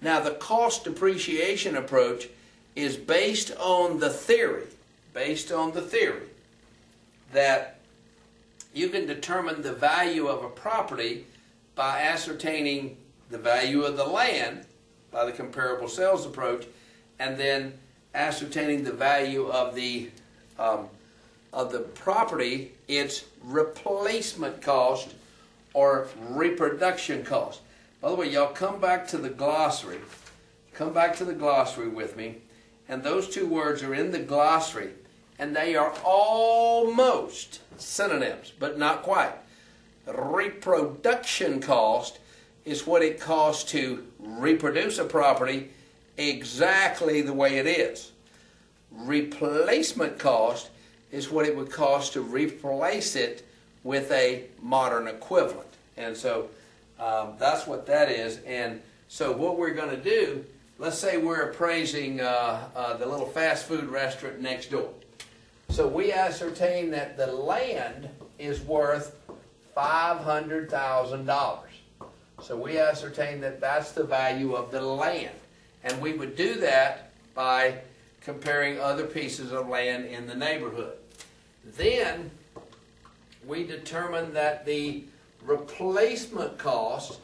Speaker 1: Now, the cost depreciation approach is based on the theory that you can determine the value of a property by ascertaining the value of the land by the comparable sales approach, and then ascertaining the value of the property, its replacement cost or reproduction cost. By the way, y'all come back to the glossary. Come back to the glossary with me. And those two words are in the glossary. And they are almost synonyms, but not quite. Reproduction cost is what it costs to reproduce a property exactly the way it is. Replacement cost is what it would cost to replace it with a modern equivalent. And so that's what that is. And so what we're going to do, let's say we're appraising the little fast food restaurant next door. So we ascertain that the land is worth $500,000. So we ascertain that that's the value of the land. And we would do that by comparing other pieces of land in the neighborhood. Then we determine that the replacement cost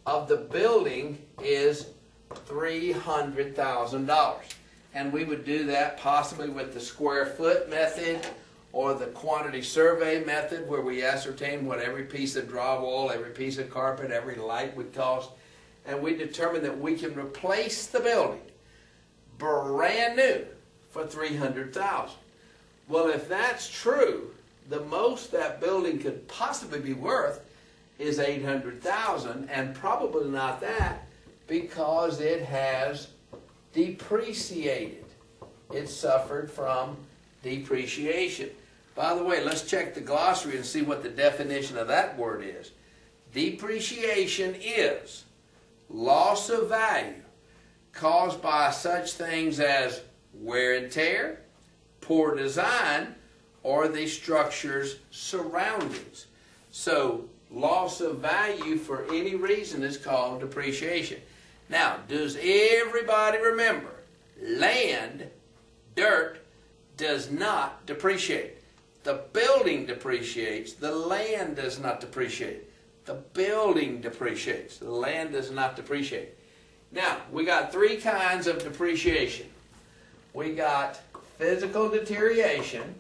Speaker 1: of the building is $300,000. And we would do that possibly with the square foot method or the quantity survey method, where we ascertain what every piece of drywall, every piece of carpet, every light would cost. And we determine that we can replace the building brand new for $300,000. Well, if that's true, the most that building could possibly be worth is $800,000, and probably not that, because it has depreciated. It suffered from depreciation. By the way, let's check the glossary and see what the definition of that word is. Depreciation is loss of value caused by such things as wear and tear, poor design, or the structure's surroundings. So loss of value for any reason is called depreciation. Now, does everybody remember, land, dirt, does not depreciate. The building depreciates, the land does not depreciate. The building depreciates, the land does not depreciate. Now, we got three kinds of depreciation. We got physical deterioration,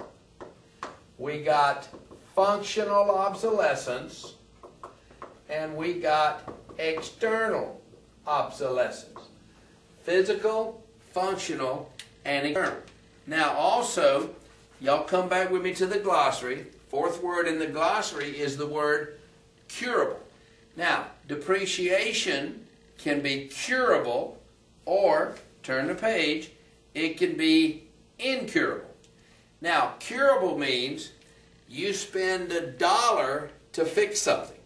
Speaker 1: we got functional obsolescence, and we got external obsolescence. Physical, functional, and external. Now also, y'all come back with me to the glossary. Fourth word in the glossary is the word curable. Now, depreciation can be curable, or, turn the page, it can be incurable. Now, curable means you spend $1 to fix something.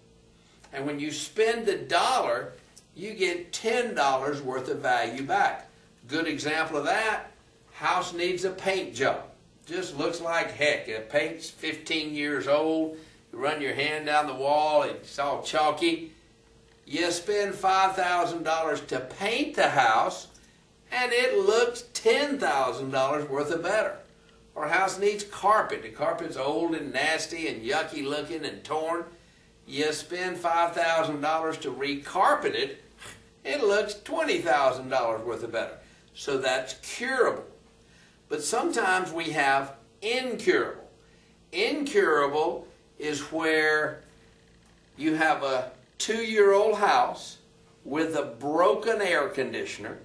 Speaker 1: And when you spend $1, you get $10 worth of value back. Good example of that, House needs a paint job. Just looks like heck. The paint's 15 years old. You run your hand down the wall, it's all chalky. You spend $5,000 to paint the house, and it looks $10,000 worth of better. Our house needs carpet. The carpet's old and nasty and yucky looking and torn. You spend $5,000 to recarpet it, it looks $20,000 worth of better. So that's curable. But sometimes we have incurable. Incurable is where you have a 2-year-old house with a broken air conditioner.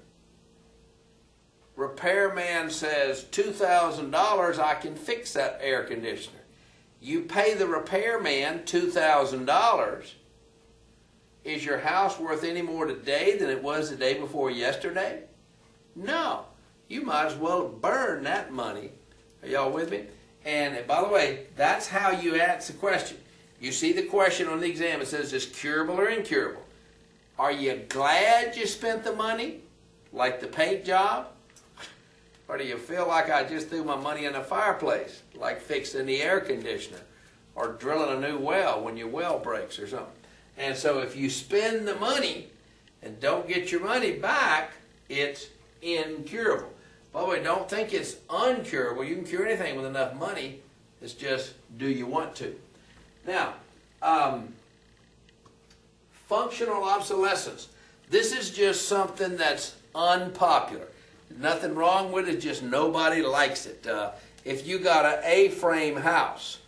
Speaker 1: Repairman says, $2,000, I can fix that air conditioner. You pay the repairman $2,000. Is your house worth any more today than it was the day before yesterday? No. You might as well burn that money. Are y'all with me? And by the way, that's how you ask the question. You see the question on the exam. It says, is curable or incurable? Are you glad you spent the money, like the paint job? Or do you feel like I just threw my money in the fireplace, like fixing the air conditioner or drilling a new well when your well breaks or something? And so if you spend the money and don't get your money back, it's incurable. By the way, don't think it's uncurable. You can cure anything with enough money. It's just, do you want to? Now, functional obsolescence. This is just something that's unpopular. Nothing wrong with it, just nobody likes it. If you got an A-frame house,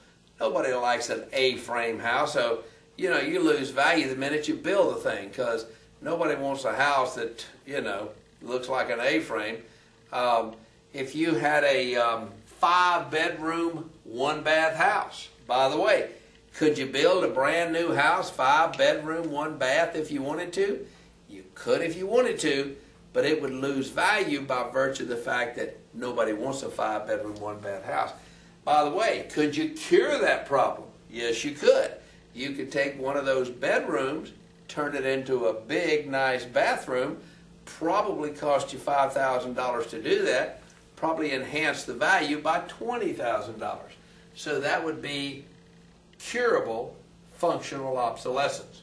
Speaker 1: nobody likes an A-frame house, so you lose value the minute you build the thing, because nobody wants a house that looks like an A-frame. If you had a 5-bedroom, 1-bath house, by the way, could you build a brand new house, 5-bedroom, 1-bath if you wanted to? You could if you wanted to, but it would lose value by virtue of the fact that nobody wants a 5-bedroom, 1-bath house. By the way, could you cure that problem? Yes, you could. You could take one of those bedrooms, turn it into a big, nice bathroom, probably cost you $5,000 to do that, probably enhance the value by $20,000. So that would be curable functional obsolescence.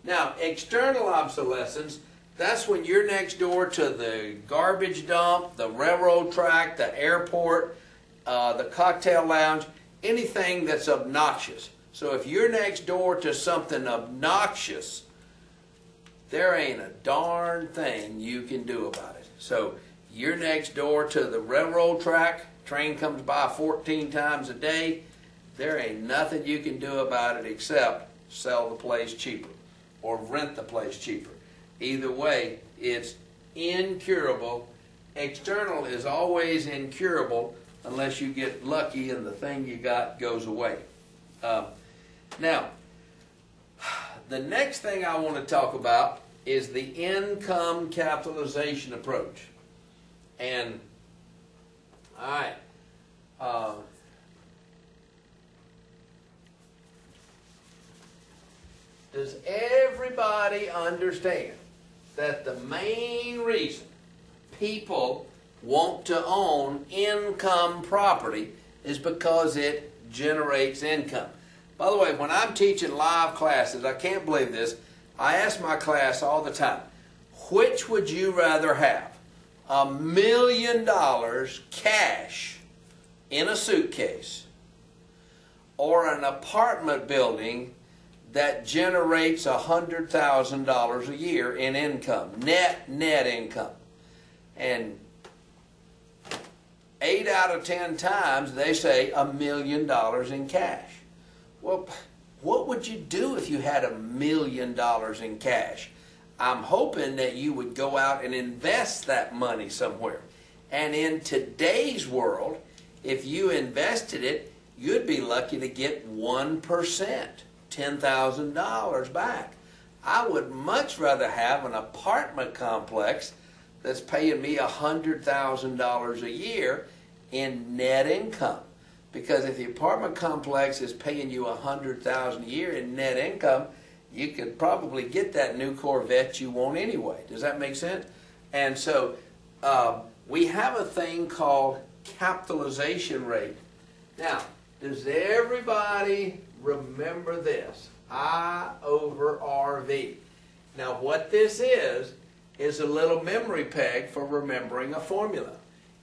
Speaker 1: Now, external obsolescence, that's when you're next door to the garbage dump, the railroad track, the airport, the cocktail lounge, anything that's obnoxious. So if you're next door to something obnoxious, there ain't a darn thing you can do about it. So you're next door to the railroad track, train comes by 14 times a day, there ain't nothing you can do about it except sell the place cheaper or rent the place cheaper. Either way, it's incurable. External is always incurable unless you get lucky and the thing you got goes away. Now, the next thing I want to talk about is the income capitalization approach. And, all right, does everybody understand that the main reason people want to own income property is because it generates income? By the way, when I'm teaching live classes, I can't believe this, I ask my class all the time, which would you rather have? $1 million cash in a suitcase or an apartment building that generates $100,000 a year in income, net income? And 8 out of 10 times they say $1 million in cash. Well, what would you do if you had $1 million in cash? I'm hoping that you would go out and invest that money somewhere. And in today's world, if you invested it, you'd be lucky to get 1%, $10,000 back. I would much rather have an apartment complex that's paying me $100,000 a year in net income. Because if the apartment complex is paying you $100,000 a year in net income, you could probably get that new Corvette you want anyway. Does that make sense? And so we have a thing called capitalization rate. Now, does everybody remember this? I over RV. Now, what this is a little memory peg for remembering a formula.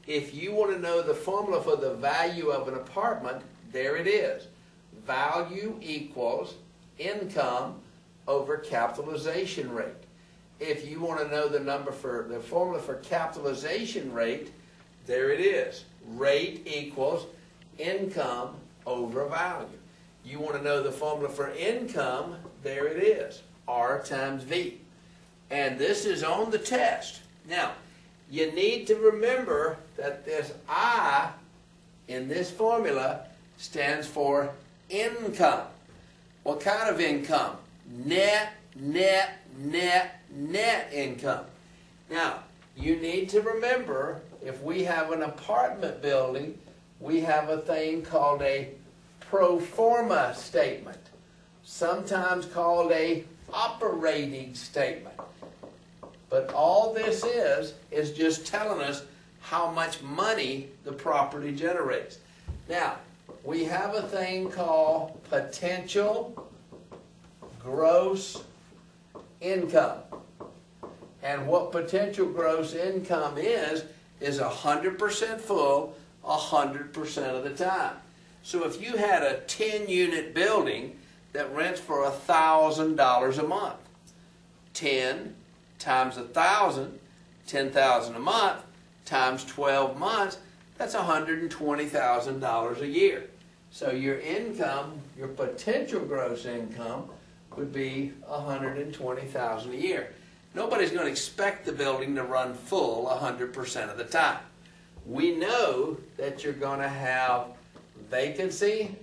Speaker 1: If you want to know the formula for the value of an apartment, there it is. Value equals income over capitalization rate. If you want to know the formula for capitalization rate, there it is. Rate equals income over value. You want to know the formula for income, there it is. R times V. And this is on the test. Now, you need to remember that this I in this formula stands for income. What kind of income? Net, net, net, net income. Now, you need to remember, if we have an apartment building, we have a thing called a pro forma statement, sometimes called a operating statement. But all this is just telling us how much money the property generates. Now, we have a thing called potential gross income. And what potential gross income is 100% full 100% of the time. So if you had a 10-unit building that rents for $1,000 a month, 10 times 1,000, 10,000 a month, times 12 months, that's $120,000 a year. So your income, your potential gross income, would be $120,000 a year. Nobody's going to expect the building to run full 100% of the time. We know that you're going to have vacancy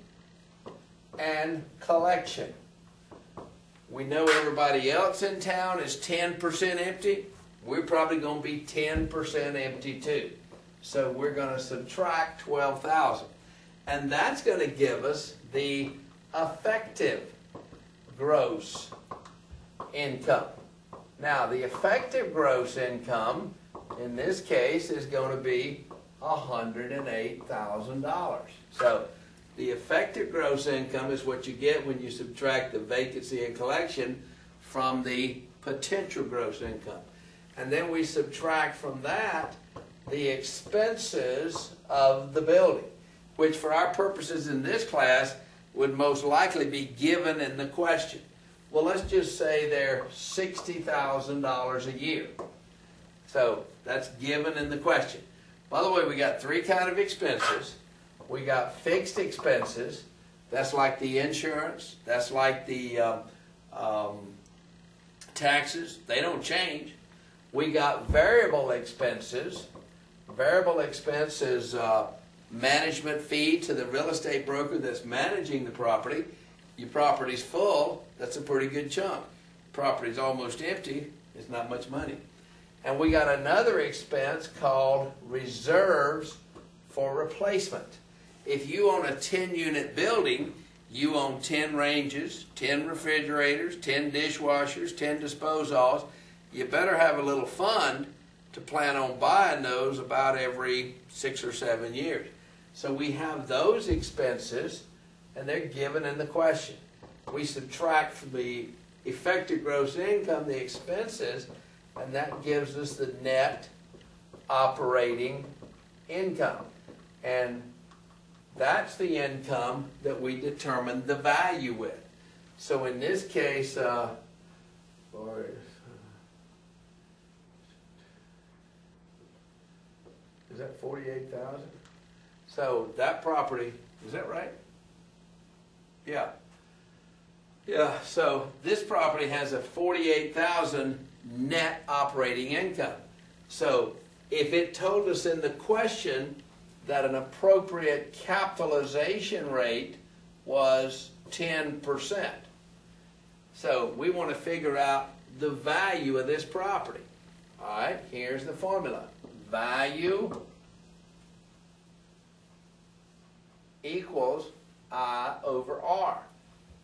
Speaker 1: and collection. We know everybody else in town is 10% empty. We're probably going to be 10% empty too. So we're going to subtract 12,000. And that's going to give us the effective gross income. Now, the effective gross income in this case is going to be $108,000. So the effective gross income is what you get when you subtract the vacancy and collection from the potential gross income. And then we subtract from that the expenses of the building, which for our purposes in this class would most likely be given in the question. Well, let's just say they're $60,000 a year. So that's given in the question. By the way, we got three kinds of expenses. We got fixed expenses. That's like the insurance. That's like the taxes. They don't change. We got variable expenses. Variable expense is management fee to the real estate broker that's managing the property. Your property's full, that's a pretty good chunk. Property's almost empty, it's not much money. And we got another expense called reserves for replacement. If you own a 10-unit building, you own 10 ranges, 10 refrigerators, 10 dishwashers, 10 disposals. You better have a little fund to plan on buying those about every 6 or 7 years. So we have those expenses, and they're given in the question. We subtract from the effective gross income the expenses, and that gives us the net operating income. And that's the income that we determine the value with. So in this case, is that 48,000? So that property, is that right? Yeah. Yeah, so this property has a 48,000 net operating income. So if it told us in the question that an appropriate capitalization rate was 10%. So we want to figure out the value of this property. All right, here's the formula. Value equals I over R.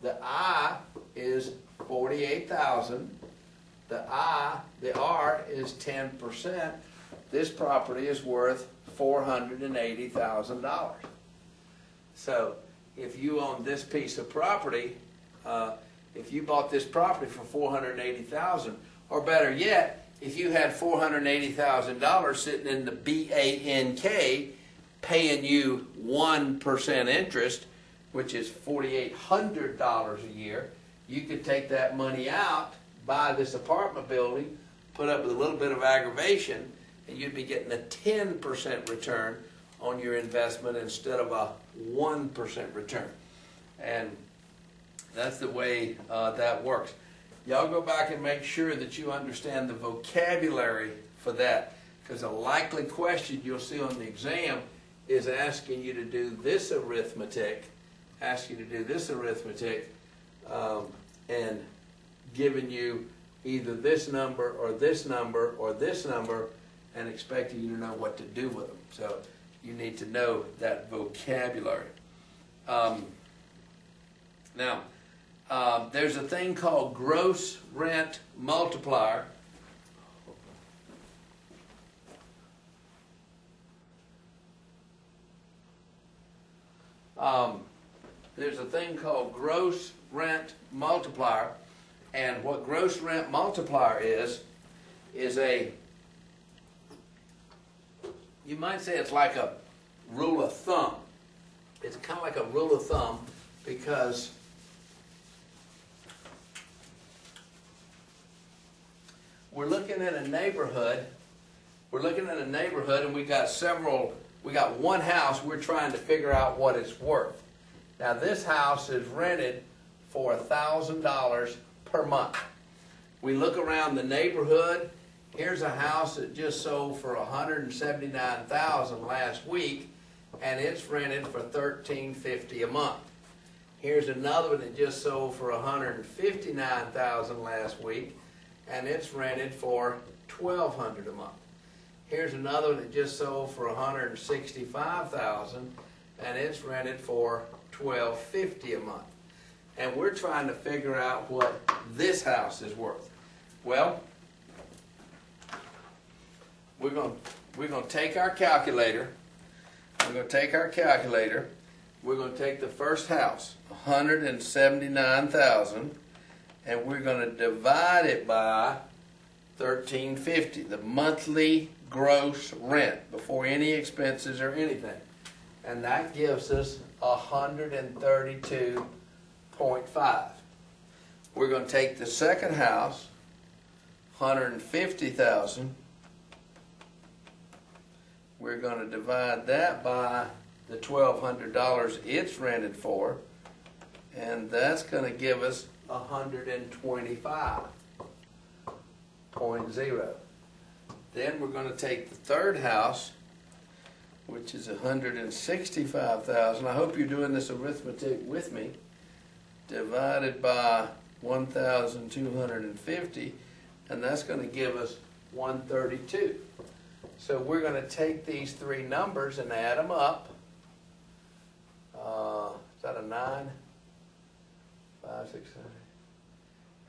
Speaker 1: The I is 48,000. The R is 10%. this property is worth $480,000. So if you own this piece of property, if you bought this property for $480,000, or better yet, if you had $480,000 sitting in the BANK paying you 1% interest, which is $4,800 a year, you could take that money out, buy this apartment building, put up with a little bit of aggravation, and you'd be getting a 10% return on your investment instead of a 1% return. And that's the way that works. Y'all go back and make sure that you understand the vocabulary for that, because a likely question you'll see on the exam is asking you to do this arithmetic, and giving you either this number or this number or this number, and expecting you to know what to do with them. So you need to know that vocabulary. Now, there's a thing called gross rent multiplier. There's a thing called gross rent multiplier, and what gross rent multiplier is a, you might say it's like a rule of thumb. It's kind of like a rule of thumb because we're looking at a neighborhood. And we got one house we're trying to figure out what it's worth. Now this house is rented for $1,000 per month. We look around the neighborhood. Here's a house that just sold for $179,000 last week, and it's rented for $1,350 a month. Here's another one that just sold for $159,000 last week, and it's rented for $1,200 a month. Here's another one that just sold for $165,000, and it's rented for $1,250 a month. And we're trying to figure out what this house is worth. Well, we're going to take our calculator. We're going to take the first house, $179,000, and we're going to divide it by $1,350, the monthly gross rent before any expenses or anything. And that gives us $132.5. We're going to take the second house, $150,000. We're going to divide that by the $1,200 it's rented for, and that's going to give us 125.0. Then we're going to take the third house, which is $165,000. I hope you're doing this arithmetic with me. Divided by 1,250, and that's going to give us 132. So we're going to take these three numbers and add them up. Is that a 9? 5, 6, 7.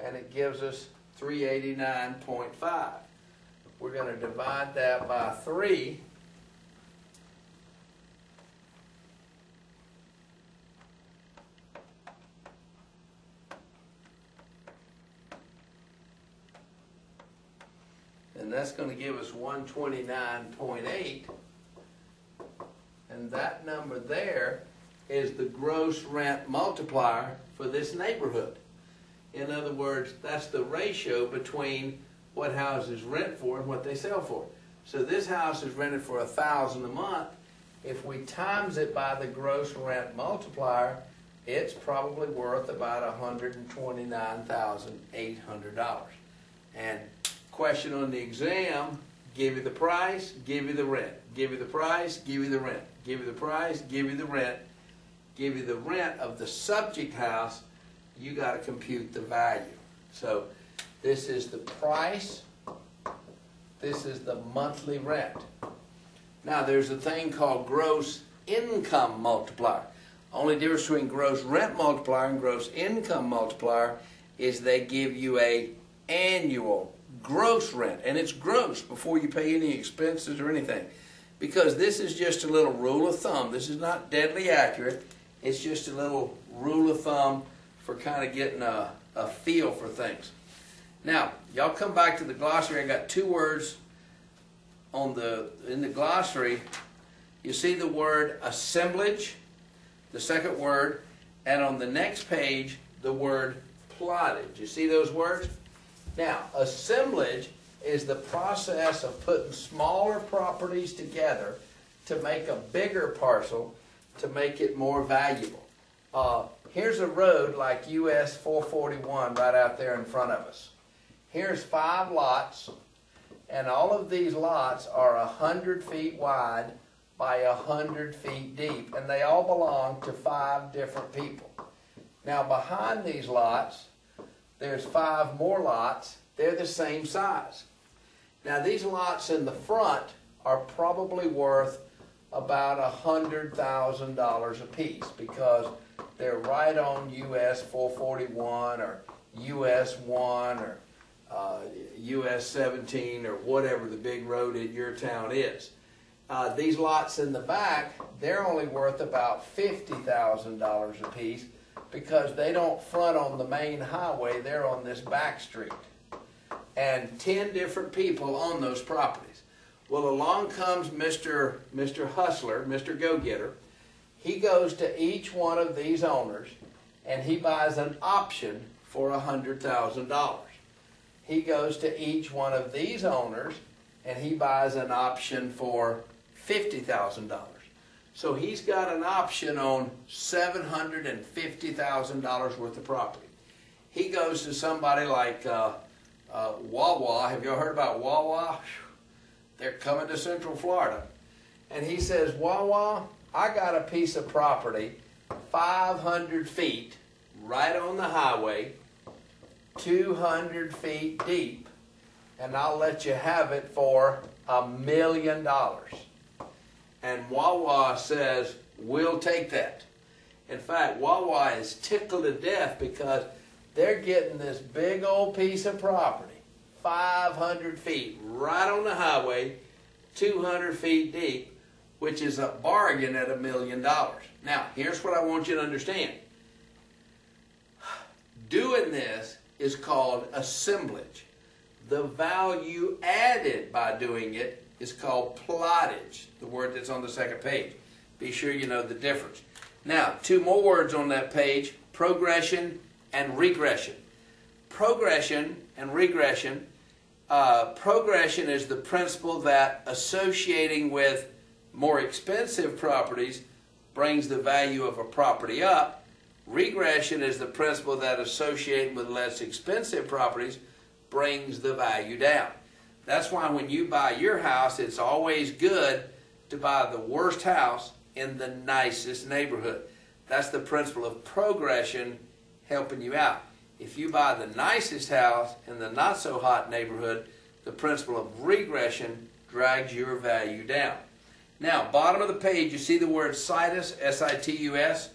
Speaker 1: And it gives us 389.5. We're going to divide that by 3. And that's going to give us 129.8. And that number there is the gross rent multiplier for this neighborhood. In other words, that's the ratio between what houses rent for and what they sell for. So this house is rented for $1,000 a month. If we times it by the gross rent multiplier, it's probably worth about $129,800. And question on the exam, give you the price, give you the rent. Give you the price, give you the rent. Give you the price, give you the rent. Give you the rent of the subject house, you got to compute the value. So this is the price, this is the monthly rent. Now there's a thing called gross income multiplier. Only difference between gross rent multiplier and gross income multiplier is they give you a annual gross rent, and it's gross before you pay any expenses or anything, because this is just a little rule of thumb. This is not deadly accurate. It's just a little rule of thumb for kind of getting a feel for things. Now, y'all come back to the glossary. I got two words in the glossary. You see the word assemblage, the second word, and on the next page, the word plottage. You see those words? Now, assemblage is the process of putting smaller properties together to make a bigger parcel to make it more valuable. Here's a road like US 441 right out there in front of us. Here's 5 lots, and all of these lots are 100 feet wide by 100 feet deep, and they all belong to 5 different people. Now behind these lots, there's 5 more lots. They're the same size. Now these lots in the front are probably worth about $100,000 a piece because they're right on US 441 or US 1 or US 17 or whatever the big road in your town is. These lots in the back, they're only worth about $50,000 a piece because they don't front on the main highway, they're on this back street. And 10 different people own those properties. Well, along comes Mr. Hustler, Mr. Go-Getter. He goes to each one of these owners and he buys an option for $100,000. He goes to each one of these owners and he buys an option for $50,000. So he's got an option on $750,000 worth of property. He goes to somebody like Wawa. Have you all heard about Wawa? They're coming to Central Florida. And he says, Wawa, I got a piece of property 500 feet right on the highway, 200 feet deep, and I'll let you have it for $1 million. And Wawa says, we'll take that. In fact, Wawa is tickled to death because they're getting this big old piece of property, 500 feet, right on the highway, 200 feet deep, which is a bargain at $1 million. Now, here's what I want you to understand. Doing this is called assemblage. The value added by doing it is called plottage, the word that's on the second page. Be sure you know the difference. Now, 2 more words on that page, progression and regression. Progression and regression. Progression is the principle that associating with more expensive properties brings the value of a property up. Regression is the principle that associating with less expensive properties brings the value down. That's why when you buy your house, it's always good to buy the worst house in the nicest neighborhood. That's the principle of progression helping you out. If you buy the nicest house in the not so hot neighborhood, the principle of regression drags your value down. Now, bottom of the page, you see the word situs, S-I-T-U-S.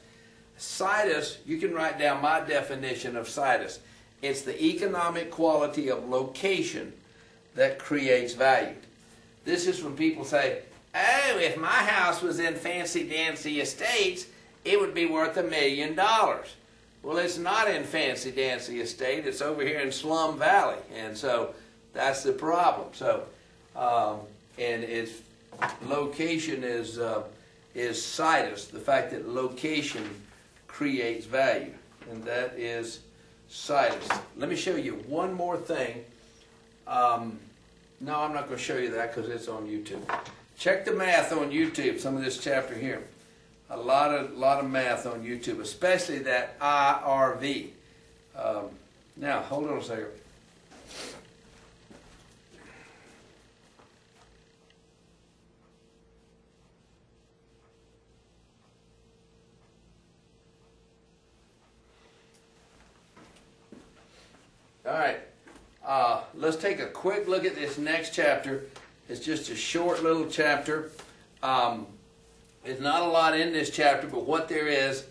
Speaker 1: Situs, you can write down my definition of situs. It's the economic quality of location that creates value. This is when people say, oh, if my house was in fancy-dancy estates, it would be worth $1 million. Well, it's not in fancy-dancy estate. It's over here in Slum Valley. And so that's the problem. So, and its location is situs, the fact that location creates value. And that is situs. Let me show you one more thing. No, I'm not going to show you that because it's on YouTube. Check the math on YouTube, some of this chapter here. A lot of math on YouTube, especially that IRV. Now, hold on a second. All right. Let's take a quick look at this next chapter. It's just a short little chapter. There's not a lot in this chapter, but what there is,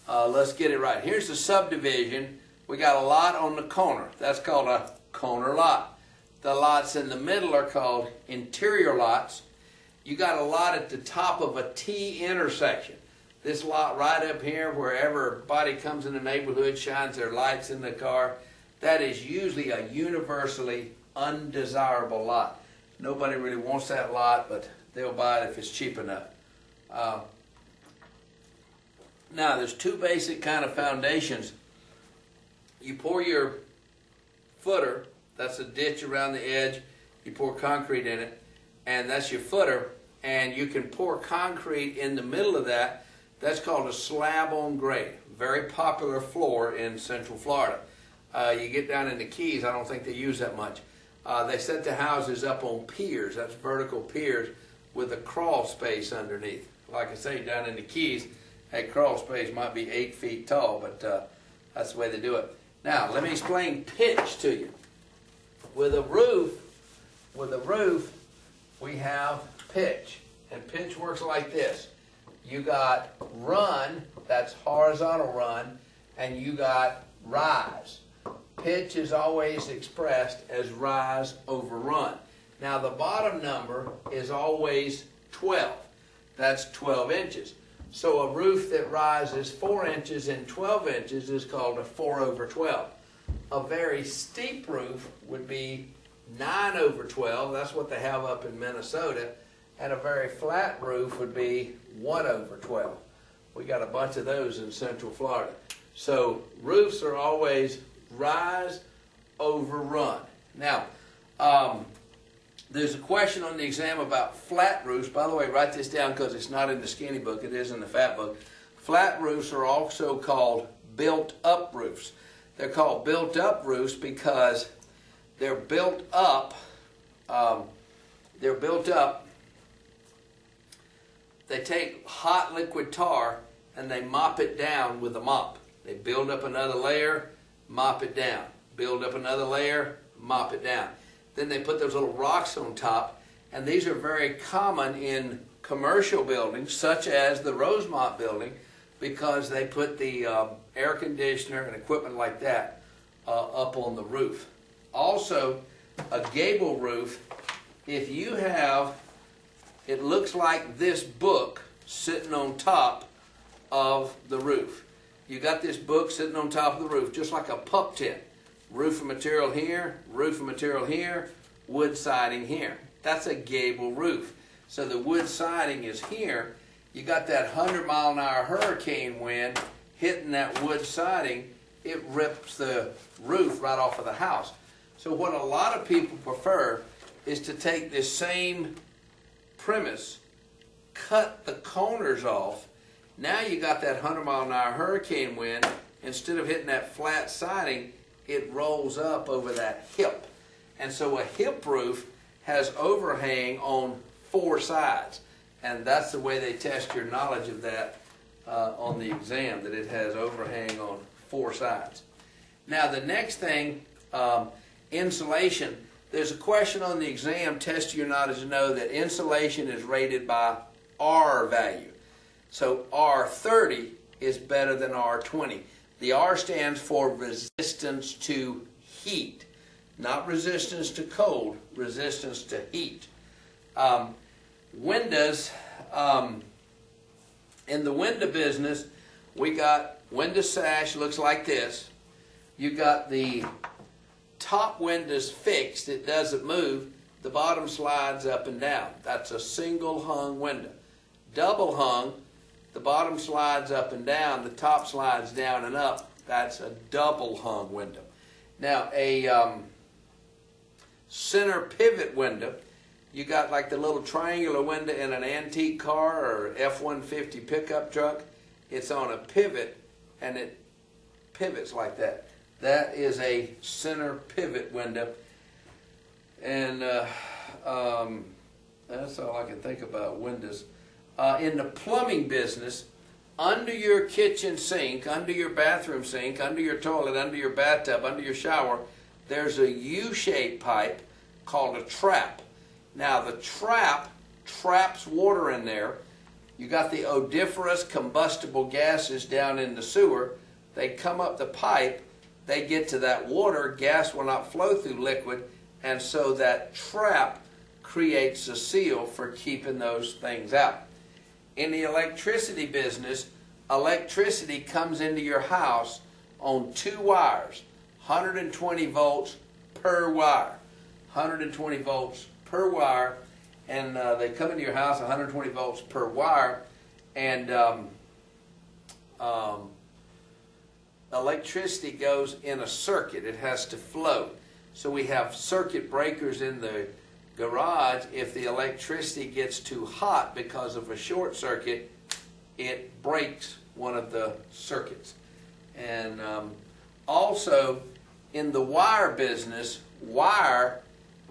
Speaker 1: let's get it right. Here's the subdivision. We got a lot on the corner. That's called a corner lot. The lots in the middle are called interior lots. You got a lot at the top of a T intersection. This lot right up here, where everybody comes in the neighborhood, shines their lights in the car, that is usually a universally undesirable lot. Nobody really wants that lot, but they'll buy it if it's cheap enough. Now, there's two basic kind of foundations. You pour your footer, that's a ditch around the edge, you pour concrete in it, and that's your footer, and you can pour concrete in the middle of that. That's called a slab on grade. Very popular floor in Central Florida. You get down in the Keys, I don't think they use that much. They set the houses up on piers, that's vertical piers, with a crawl space underneath. Like I say, down in the Keys, that crawl space might be 8 feet tall, but that's the way they do it. Now, let me explain pitch to you. With a roof, we have pitch, and pitch works like this. You got run, that's horizontal run, and you got rise. Pitch is always expressed as rise over run. Now the bottom number is always 12. That's 12 inches. So a roof that rises 4 inches and 12 inches is called a 4 over 12. A very steep roof would be 9 over 12. That's what they have up in Minnesota. And a very flat roof would be 1 over 12. We got a bunch of those in Central Florida. So roofs are always rise over run. Now, there's a question on the exam about flat roofs. By the way, write this down because it's not in the skinny book. It is in the fat book. Flat roofs are also called built-up roofs. They're called built-up roofs because they're built up. They take hot liquid tar and they mop it down with a mop. They build up another layer, mop it down. Build up another layer, mop it down. Then they put those little rocks on top, and these are very common in commercial buildings, such as the Rosemont building, because they put the air conditioner and equipment like that up on the roof. Also, a gable roof, if you have, it looks like this book sitting on top of the roof. You got this book sitting on top of the roof, just like a pup tent. Roofing material here, roofing material here, wood siding here. That's a gable roof. So the wood siding is here. You got that 100-mile-an-hour hurricane wind hitting that wood siding. It rips the roof right off of the house. So what a lot of people prefer is to take this same premise, cut the corners off. Now you got that 100-mile-an-hour hurricane wind. Instead of hitting that flat siding, it rolls up over that hip. And so a hip roof has overhang on 4 sides. And that's the way they test your knowledge of that on the exam, that it has overhang on 4 sides. Now the next thing, insulation. There's a question on the exam, test your knowledge to know that insulation is rated by R value. So R30 is better than R20. The R stands for resistance to heat, not resistance to cold, resistance to heat. Windows, in the window business, we got window sash, looks like this. You got the top windows fixed, it doesn't move, the bottom slides up and down. That's a single hung window. Double hung, the bottom slides up and down, the top slides down and up. That's a double hung window. Now a center pivot window, you got like the little triangular window in an antique car or F-150 pickup truck. It's on a pivot and it pivots like that. That is a center pivot window. And that's all I can think about windows. In the plumbing business, under your kitchen sink, under your bathroom sink, under your toilet, under your bathtub, under your shower, there's a U-shaped pipe called a trap. Now the trap traps water in there. You got the odoriferous combustible gases down in the sewer. They come up the pipe, they get to that water, gas will not flow through liquid, and so that trap creates a seal for keeping those things out. In the electricity business, electricity comes into your house on 2 wires, 120 volts per wire. 120 volts per wire, and they come into your house 120 volts per wire, and electricity goes in a circuit. It has to flow. So we have circuit breakers in the garage. If the electricity gets too hot because of a short circuit, it breaks one of the circuits. And also in the wire business, wire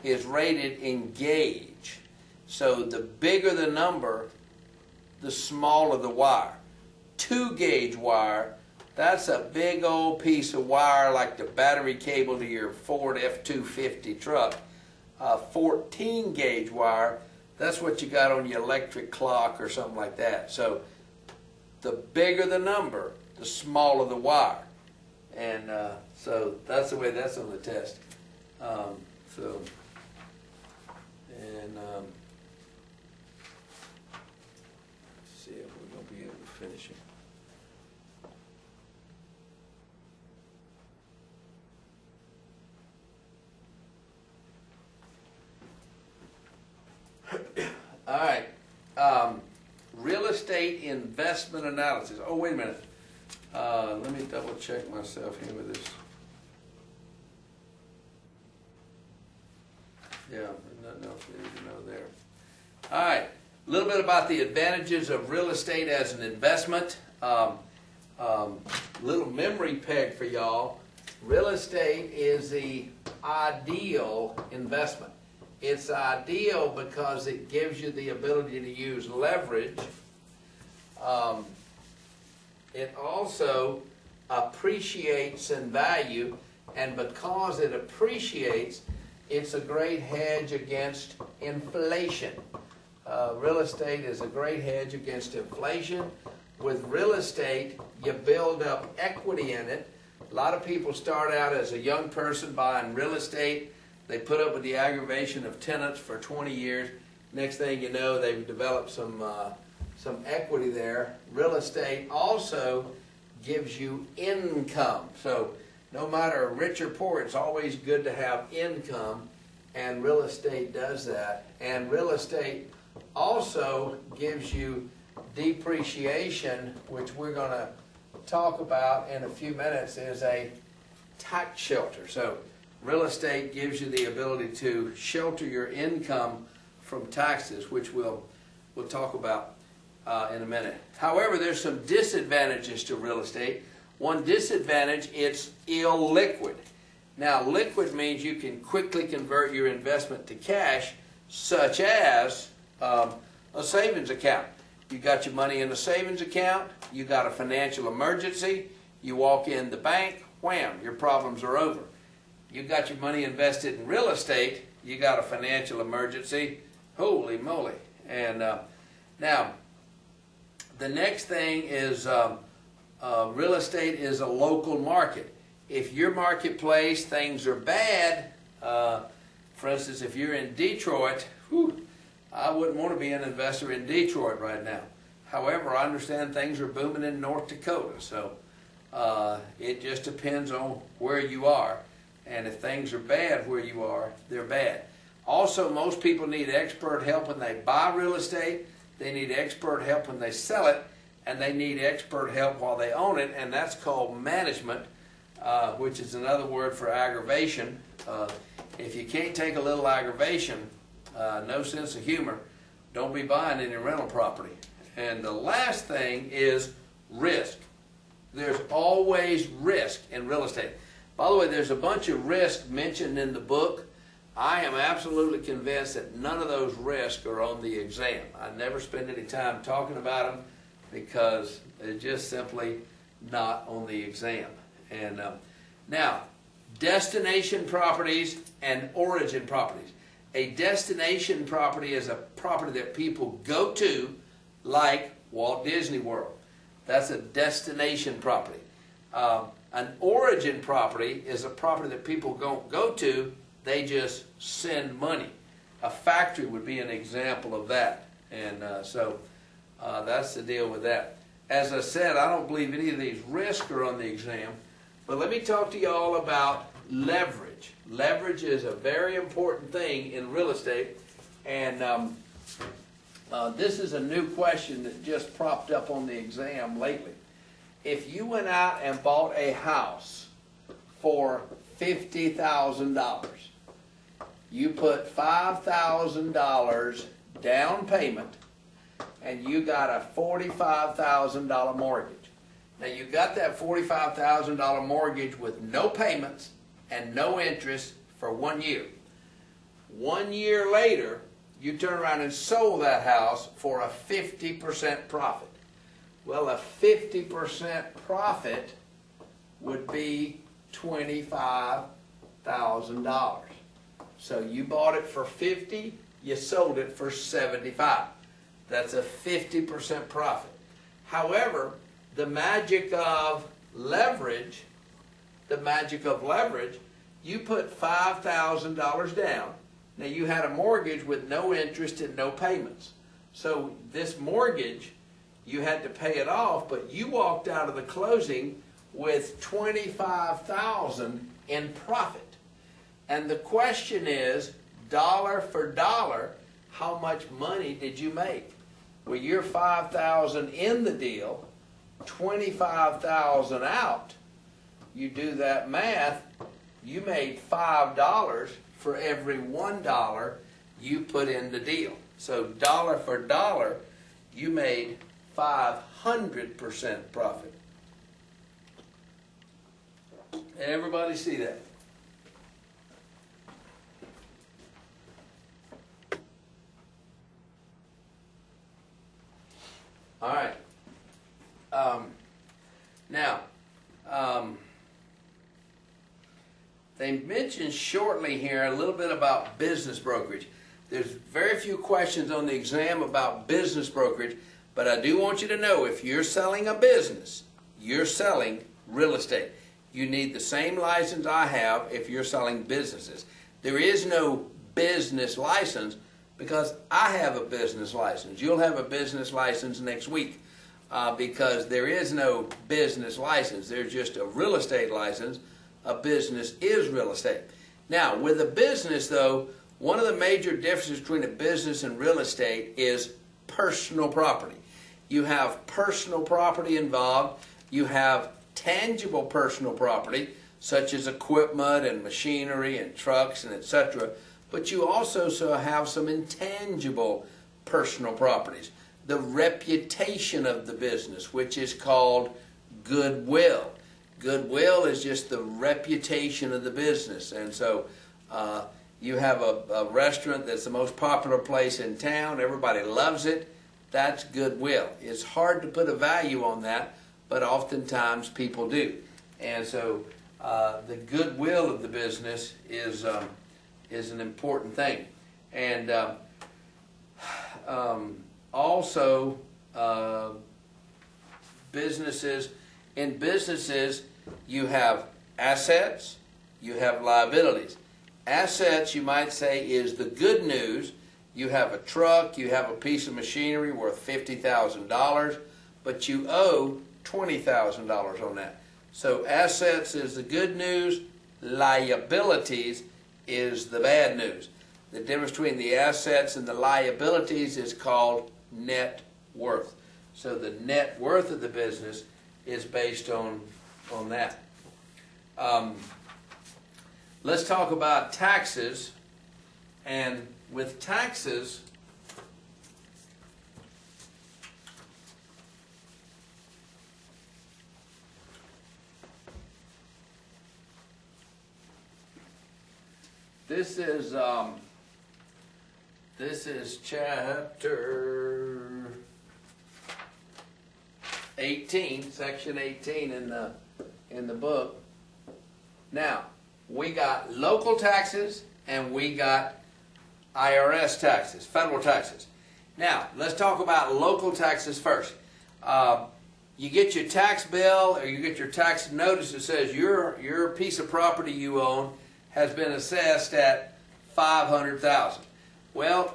Speaker 1: is rated in gauge. So the bigger the number, the smaller the wire. 2 gauge wire, that's a big old piece of wire like the battery cable to your Ford F-250 truck. 14 gauge wire, that's what you got on your electric clock or something like that. So the bigger the number, the smaller the wire. And so that's the way that's on the test. See if we're going to be able to finish it. All right. Real estate investment analysis. Oh, wait a minute. Let me double check myself here with this. Yeah, there's nothing else we need to know there. All right. A little bit about the advantages of real estate as an investment. Little memory peg for y'all. Real estate is the ideal investment. It's ideal because it gives you the ability to use leverage. It also appreciates in value, and because it appreciates, it's a great hedge against inflation. Real estate is a great hedge against inflation. With real estate, you build up equity in it. A lot of people start out as a young person buying real estate. They put up with the aggravation of tenants for 20 years. Next thing you know, they've developed some equity there. Real estate also gives you income. So no matter rich or poor, it's always good to have income, and real estate does that. And real estate also gives you depreciation, which we're going to talk about in a few minutes, is a tax shelter. So real estate gives you the ability to shelter your income from taxes, which we'll talk about in a minute. However, there's some disadvantages to real estate. One disadvantage, it's illiquid. Now, liquid means you can quickly convert your investment to cash, such as a savings account. You got your money in a savings account, you got a financial emergency, you walk in the bank, wham, your problems are over. You got your money invested in real estate, you got a financial emergency, holy moly. And now, the next thing is real estate is a local market. If your marketplace, things are bad, for instance, if you're in Detroit, I wouldn't want to be an investor in Detroit right now. However, I understand things are booming in North Dakota, so it just depends on where you are. And if things are bad where you are, they're bad. Also, most people need expert help when they buy real estate. They need expert help when they sell it, and they need expert help while they own it, and that's called management, which is another word for aggravation. If you can't take a little aggravation, no sense of humor, don't be buying any rental property. And the last thing is risk. There's always risk in real estate. By the way, there's a bunch of risk mentioned in the book. I am absolutely convinced that none of those risks are on the exam. I never spend any time talking about them because they're just simply not on the exam. And now, destination properties and origin properties. A destination property is a property that people go to, like Walt Disney World. That's a destination property. An origin property is a property that people don't go to, They just send money. A factory would be an example of that. And so that's the deal with that. As I said, I don't believe any of these risks are on the exam. But let me talk to you all about leverage. Leverage is a very important thing in real estate. And this is a new question that just propped up on the exam lately. If you went out and bought a house for $50,000, you put $5,000 down payment, and you got a $45,000 mortgage. Now you got that $45,000 mortgage with no payments and no interest for 1 year. 1 year later, you turn around and sold that house for a 50% profit. Well, a 50% profit would be $25,000. So you bought it for 50, you sold it for 75. That's a 50% profit. However, the magic of leverage, you put $5,000 down. Now you had a mortgage with no interest and no payments. So this mortgage, you had to pay it off, but you walked out of the closing with $25,000 in profit. And the question is, dollar for dollar, how much money did you make? Well, you're $5,000 in the deal, $25,000 out. You do that math, you made $5 for every $1 you put in the deal. So dollar for dollar, you made 500% profit. Everybody see that? All right. Now, they mentioned shortly here a little bit about business brokerage. There's very few questions on the exam about business brokerage, but I do want you to know if you're selling a business, you're selling real estate. You need the same license I have if you're selling businesses. There is no business license because I have a business license. You'll have a business license next week because there is no business license. There's just a real estate license. A business is real estate. Now, with a business, though, one of the major differences between a business and real estate is personal property. You have personal property involved. You have tangible personal property, such as equipment and machinery and trucks and etc. But you also have some intangible personal properties. The reputation of the business, which is called goodwill. Goodwill is just the reputation of the business. And so you have a restaurant that's the most popular place in town. Everybody loves it. That's goodwill. It's hard to put a value on that, but oftentimes people do. And so the goodwill of the business is an important thing. And also businesses. In businesses, you have assets, you have liabilities. Assets, you might say, is the good news. You have a truck, you have a piece of machinery worth $50,000, but you owe $20,000 on that. So assets is the good news, liabilities is the bad news. The difference between the assets and the liabilities is called net worth. So the net worth of the business is based on that. Let's talk about taxes. And with taxes, this is chapter 18, section 18 in the book. Now, we got local taxes and we got IRS taxes, federal taxes. Now, let's talk about local taxes first. You get your tax bill or you get your tax notice that says your piece of property you own has been assessed at $500,000. Well,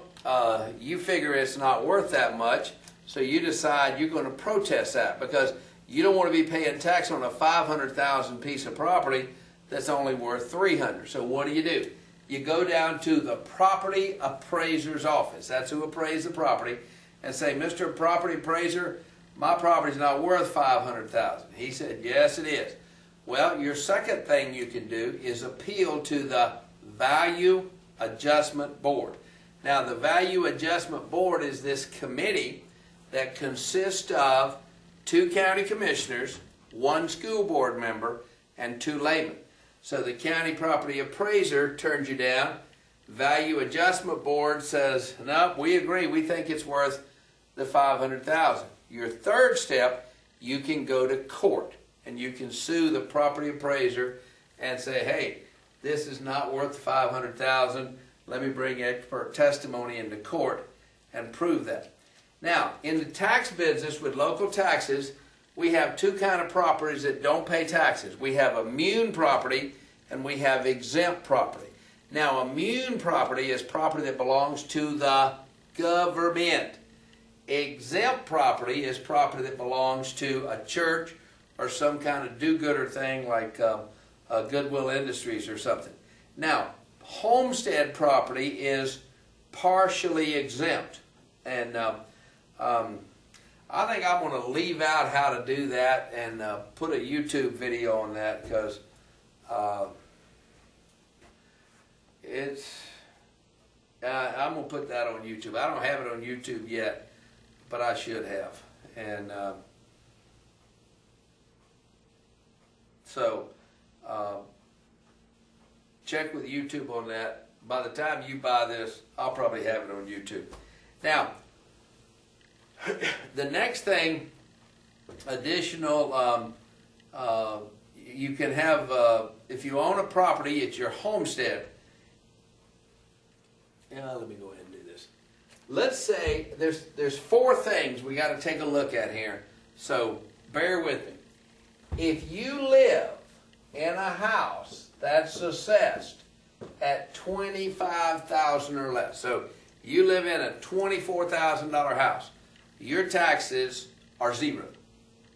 Speaker 1: you figure it's not worth that much, so you decide you're going to protest that because you don't want to be paying tax on a $500,000 piece of property that's only worth $300,000. So what do? You go down to the property appraiser's office. That's who appraised the property, and say, Mr. Property Appraiser, my property's not worth $500,000. He said, yes, it is. Well, your second thing you can do is appeal to the Value Adjustment Board. Now, the Value Adjustment Board is this committee that consists of 2 county commissioners, 1 school board member, and 2 laymen. So the county property appraiser turns you down. Value Adjustment Board says, no, we agree. We think it's worth the $500,000. Your third step, you can go to court and you can sue the property appraiser and say, hey, this is not worth $500,000. Let me bring expert testimony into court and prove that. Now, in the tax business with local taxes, we have 2 kind of properties that don't pay taxes. We have immune property and we have exempt property. Now, immune property is property that belongs to the government. Exempt property is property that belongs to a church or some kind of do-gooder thing like Goodwill Industries or something. Now, homestead property is partially exempt. And I think I'm going to leave out how to do that and put a YouTube video on that because I'm going to put that on YouTube. I don't have it on YouTube yet, but I should have. And so check with YouTube on that. By the time you buy this, I'll probably have it on YouTube. Now, the next thing, additional, you can have, if you own a property, it's your homestead. Let me go ahead and do this. Let's say there's 4 things we got to take a look at here, so bear with me. If you live in a house that's assessed at $25,000 or less, so you live in a $24,000 house, your taxes are 0,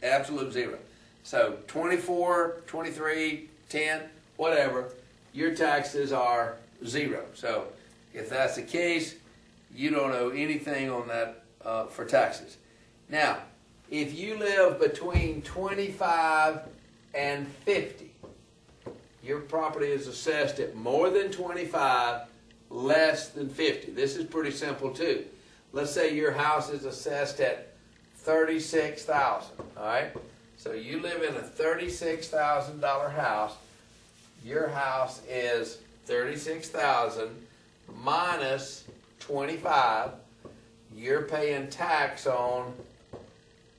Speaker 1: absolute 0. So 24, 23, 10, whatever, your taxes are 0. So if that's the case, you don't owe anything on that for taxes. Now, if you live between 25 and 50, your property is assessed at more than 25, less than 50. This is pretty simple too. Let's say your house is assessed at $36,000, all right? So you live in a $36,000 house. Your house is $36,000 minus 25. You're paying tax on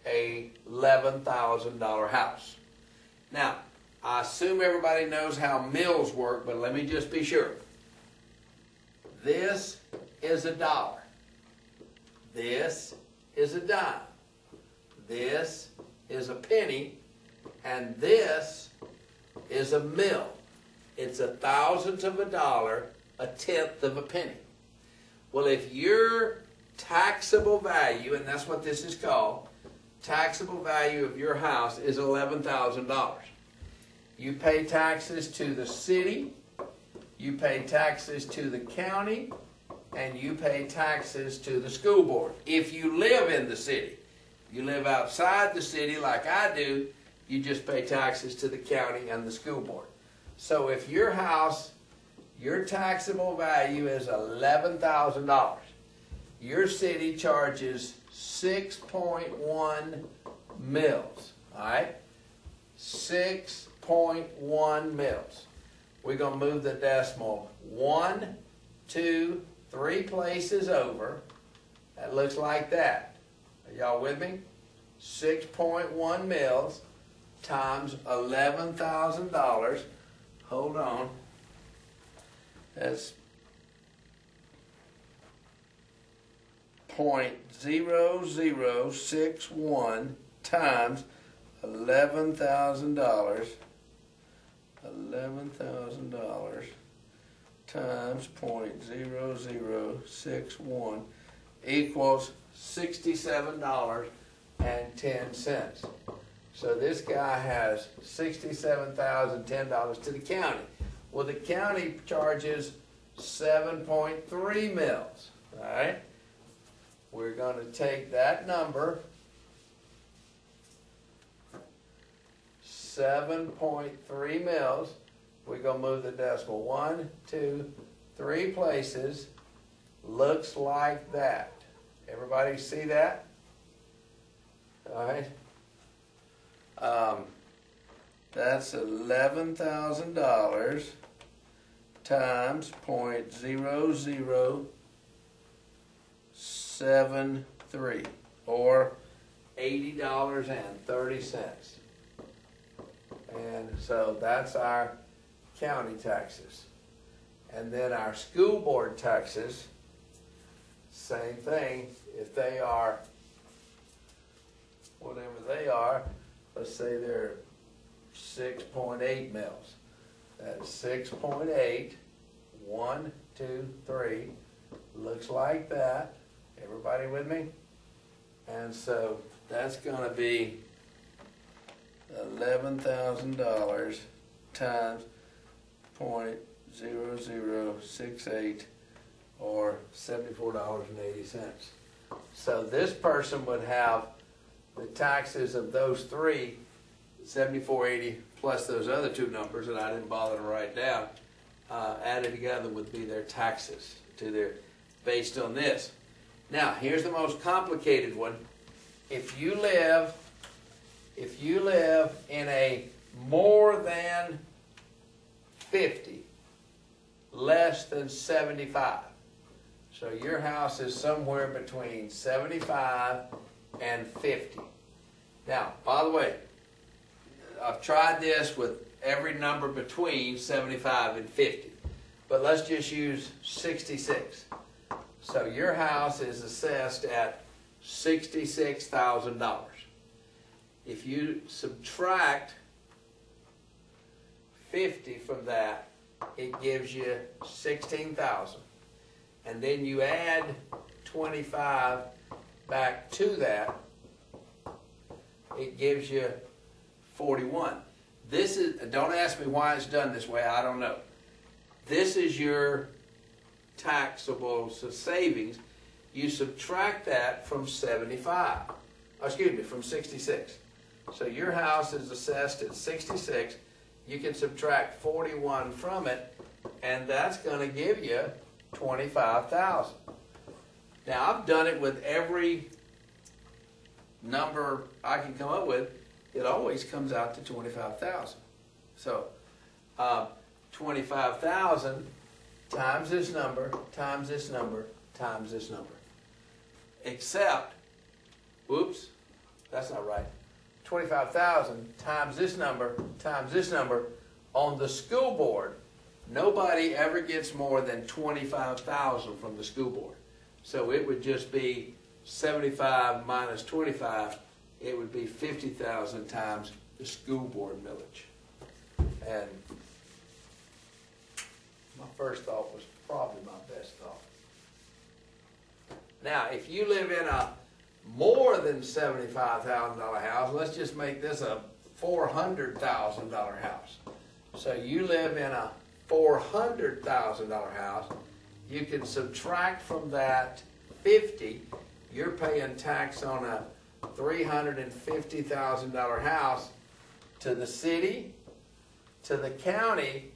Speaker 1: a $11,000 house. Now, I assume everybody knows how mills work, but let me just be sure. This is $1. This is a dime. This is a penny. And this is a mill. It's a thousandth of a dollar, a tenth of a penny. Well, if your taxable value, and that's what this is called, taxable value of your house is $11,000. You pay taxes to the city, you pay taxes to the county, and you pay taxes to the school board. If you live in the city, you live outside the city like I do, you just pay taxes to the county and the school board. So if your house, your taxable value is $11,000, your city charges 6.1 mills, all right? 6.1 mills. We're going to move the decimal 1, 2, 3 places over. That looks like that. Are y'all with me? 6.1 mills times $11,000. Hold on. That's 0.0061 times $11,000. $11,000 times 0.0061 equals $67.10. So this guy has $67,010 to the county. Well, the county charges 7.3 mils. All right. We're going to take that number, 7.3 mils. We're going to move the decimal 1, 2, 3 places. Looks like that. Everybody see that? All right. That's $11,000 times 0.0073, or $80.30. And so that's our county taxes. And then our school board taxes, same thing. If they are whatever they are, let's say they're 6.8 mils. That's 6.8, 1, 2, 3. Looks like that. Everybody with me? And so that's going to be $11,000 times 0.0068, or $74.80. So this person would have the taxes of those three, $74.80, plus those other two numbers that I didn't bother to write down, added together would be their taxes to their, based on this. Now, here's the most complicated one. If you live in a more than 50, less than 75, so your house is somewhere between 75 and 50. Now, by the way, I've tried this with every number between 75 and 50, but let's just use 66. So your house is assessed at $66,000. If you subtract 50 from that, it gives you 16,000. And then you add 25 back to that, it gives you 41. This is, don't ask me why it's done this way, I don't know. This is your taxable savings. You subtract that from 75, from 66. So your house is assessed at 66. You can subtract 41 from it, and that's going to give you 25,000. Now, I've done it with every number I can come up with. It always comes out to 25,000. So 25,000 times this number, times this number, times this number. Except, whoops, that's not right. 25,000 times this number, times this number. On the school board, nobody ever gets more than 25,000 from the school board. So it would just be 75 minus 25. It would be 50,000 times the school board millage. And my first thought was probably my best thought. Now, if you live in a more than $75,000 house, let's just make this a $400,000 house. So you live in a $400,000 house, you can subtract from that 50. You're paying tax on a $350,000 house to the city, to the county.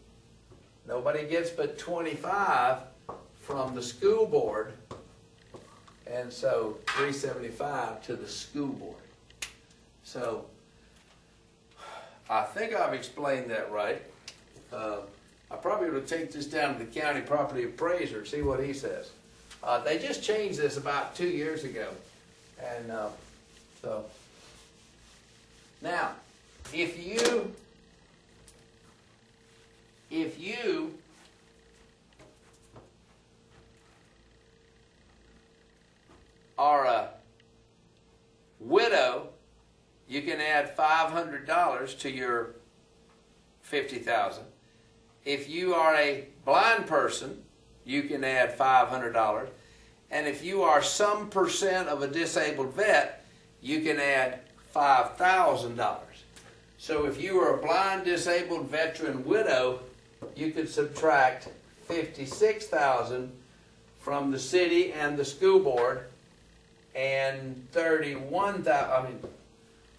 Speaker 1: Nobody gets but 25 from the school board, and so $375 to the school board. So I think I've explained that right. I probably would take this down to the county property appraiser and see what he says. They just changed this about 2 years ago, and so now if you are a widow, you can add $500 to your $50,000. If you are a blind person, you can add $500. And if you are some percent of a disabled vet, you can add $5,000. So if you are a blind, disabled, veteran, widow, you could subtract $56,000 from the city and the school board, and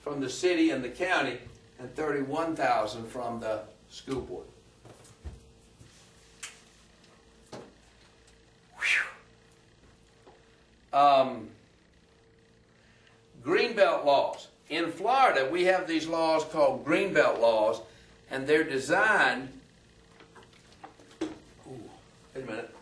Speaker 1: from the city and the county, and $31,000 from the school board. Greenbelt laws. In Florida, we have these laws called Greenbelt laws, and they're designed. Wait a minute.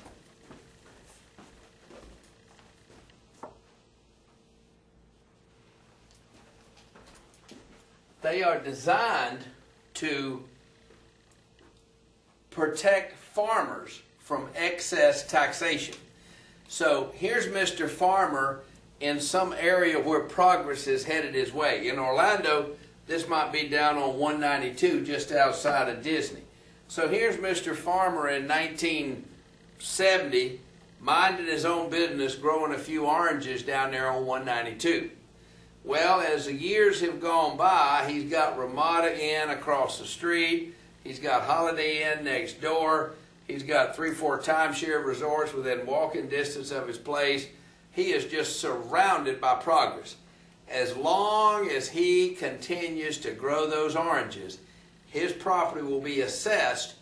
Speaker 1: They are designed to protect farmers from excess taxation. So here's Mr. Farmer in some area where progress is headed his way. In Orlando, this might be down on 192 just outside of Disney. So here's Mr. Farmer in 1970, minding his own business, growing a few oranges down there on 192. Well, as the years have gone by, he's got Ramada Inn across the street. He's got Holiday Inn next door. He's got 3-4 timeshare resorts within walking distance of his place. He is just surrounded by progress. As long as he continues to grow those oranges, his property will be assessed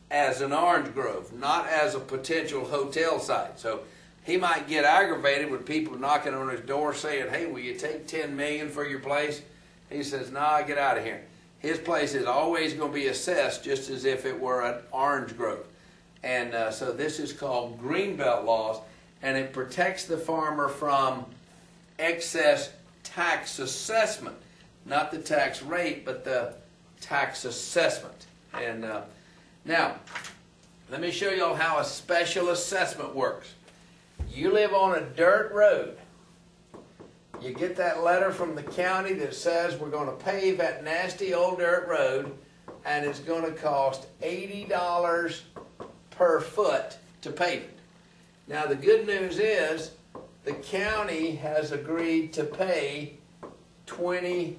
Speaker 1: as an orange grove, not as a potential hotel site. So he might get aggravated with people knocking on his door saying, hey, will you take $10 million for your place? He says, nah, get out of here. His place is always going to be assessed just as if it were an orange grove. And so this is called Greenbelt laws, and it protects the farmer from excess tax assessment. Not the tax rate, but the tax assessment. And now, let me show you all how a special assessment works. You live on a dirt road. You get that letter from the county that says we're going to pave that nasty old dirt road, and it's going to cost $80 per foot to pave it. Now the good news is the county has agreed to pay 20%.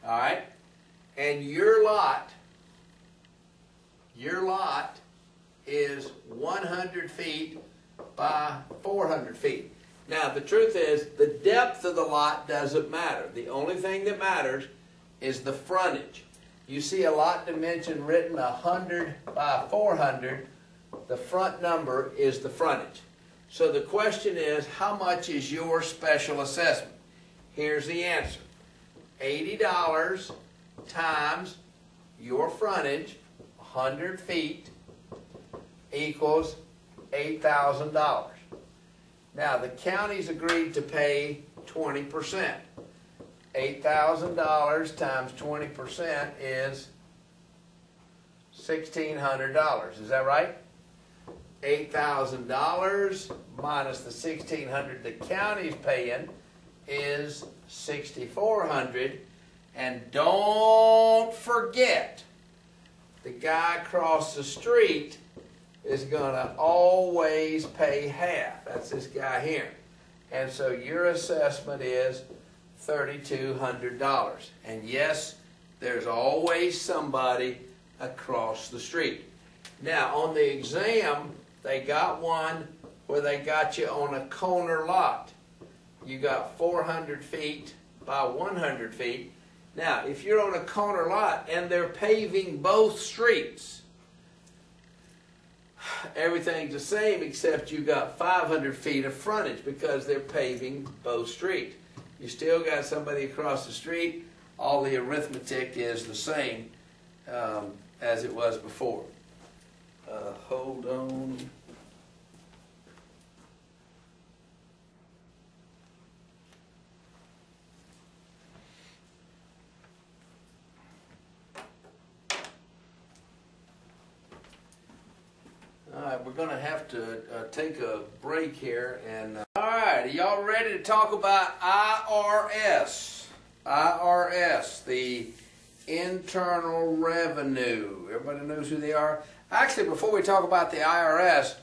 Speaker 1: All right? And your lot is 100 feet by 400 feet. Now the truth is the depth of the lot doesn't matter. The only thing that matters is the frontage. You see a lot dimension written 100 by 400. The front number is the frontage. So the question is, how much is your special assessment? Here's the answer. $80 times your frontage, 100 feet, equals $8,000. Now the county's agreed to pay 20%. $8,000 times 20% is $1,600. Is that right? $8,000 minus the $1,600 the county's paying is $6,400. And don't forget, the guy across the street is going to always pay half. That's this guy here. And so your assessment is $3,200. And yes, there's always somebody across the street. Now, on the exam, they got one where they got you on a corner lot. You got 400 feet by 100 feet. Now, if you're on a corner lot and they're paving both streets, everything's the same except you got 500 feet of frontage because they're paving both streets. You still got somebody across the street. All the arithmetic is the same as it was before. Hold on. All right, we're going to have to take a break here. And all right, are y'all ready to talk about IRS? IRS, the Internal Revenue. Everybody knows who they are? Actually, before we talk about the IRS,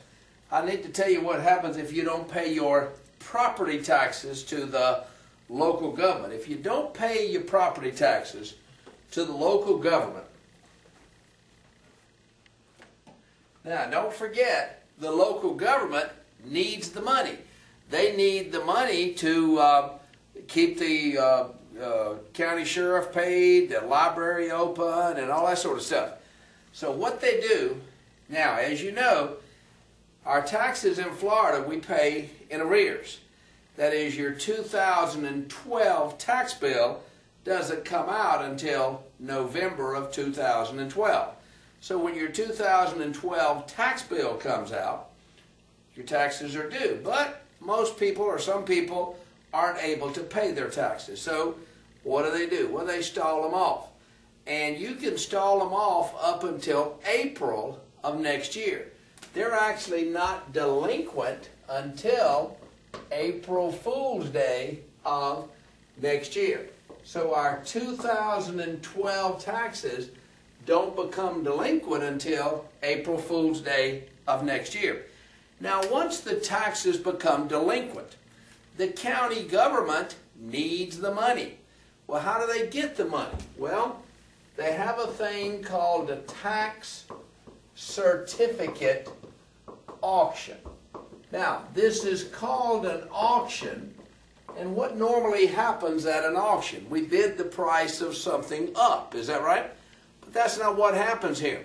Speaker 1: I need to tell you what happens if you don't pay your property taxes to the local government. If you don't pay your property taxes to the local government, now don't forget, the local government needs the money. They need the money to keep the county sheriff paid, the library open, and all that sort of stuff. So what they do, now as you know, our taxes in Florida we pay in arrears. That is, your 2012 tax bill doesn't come out until November of 2012. So when your 2012 tax bill comes out, your taxes are due. But most people, or some people, aren't able to pay their taxes. So what do? Well, they stall them off. And you can stall them off up until April of next year. They're actually not delinquent until April Fool's Day of next year. So our 2012 taxes don't become delinquent until April Fool's Day of next year. Now, once the taxes become delinquent, the county government needs the money. Well, how do they get the money? Well, they have a thing called a tax certificate auction. Now, this is called an auction, and what normally happens at an auction? We bid the price of something up, is that right? But that's not what happens here.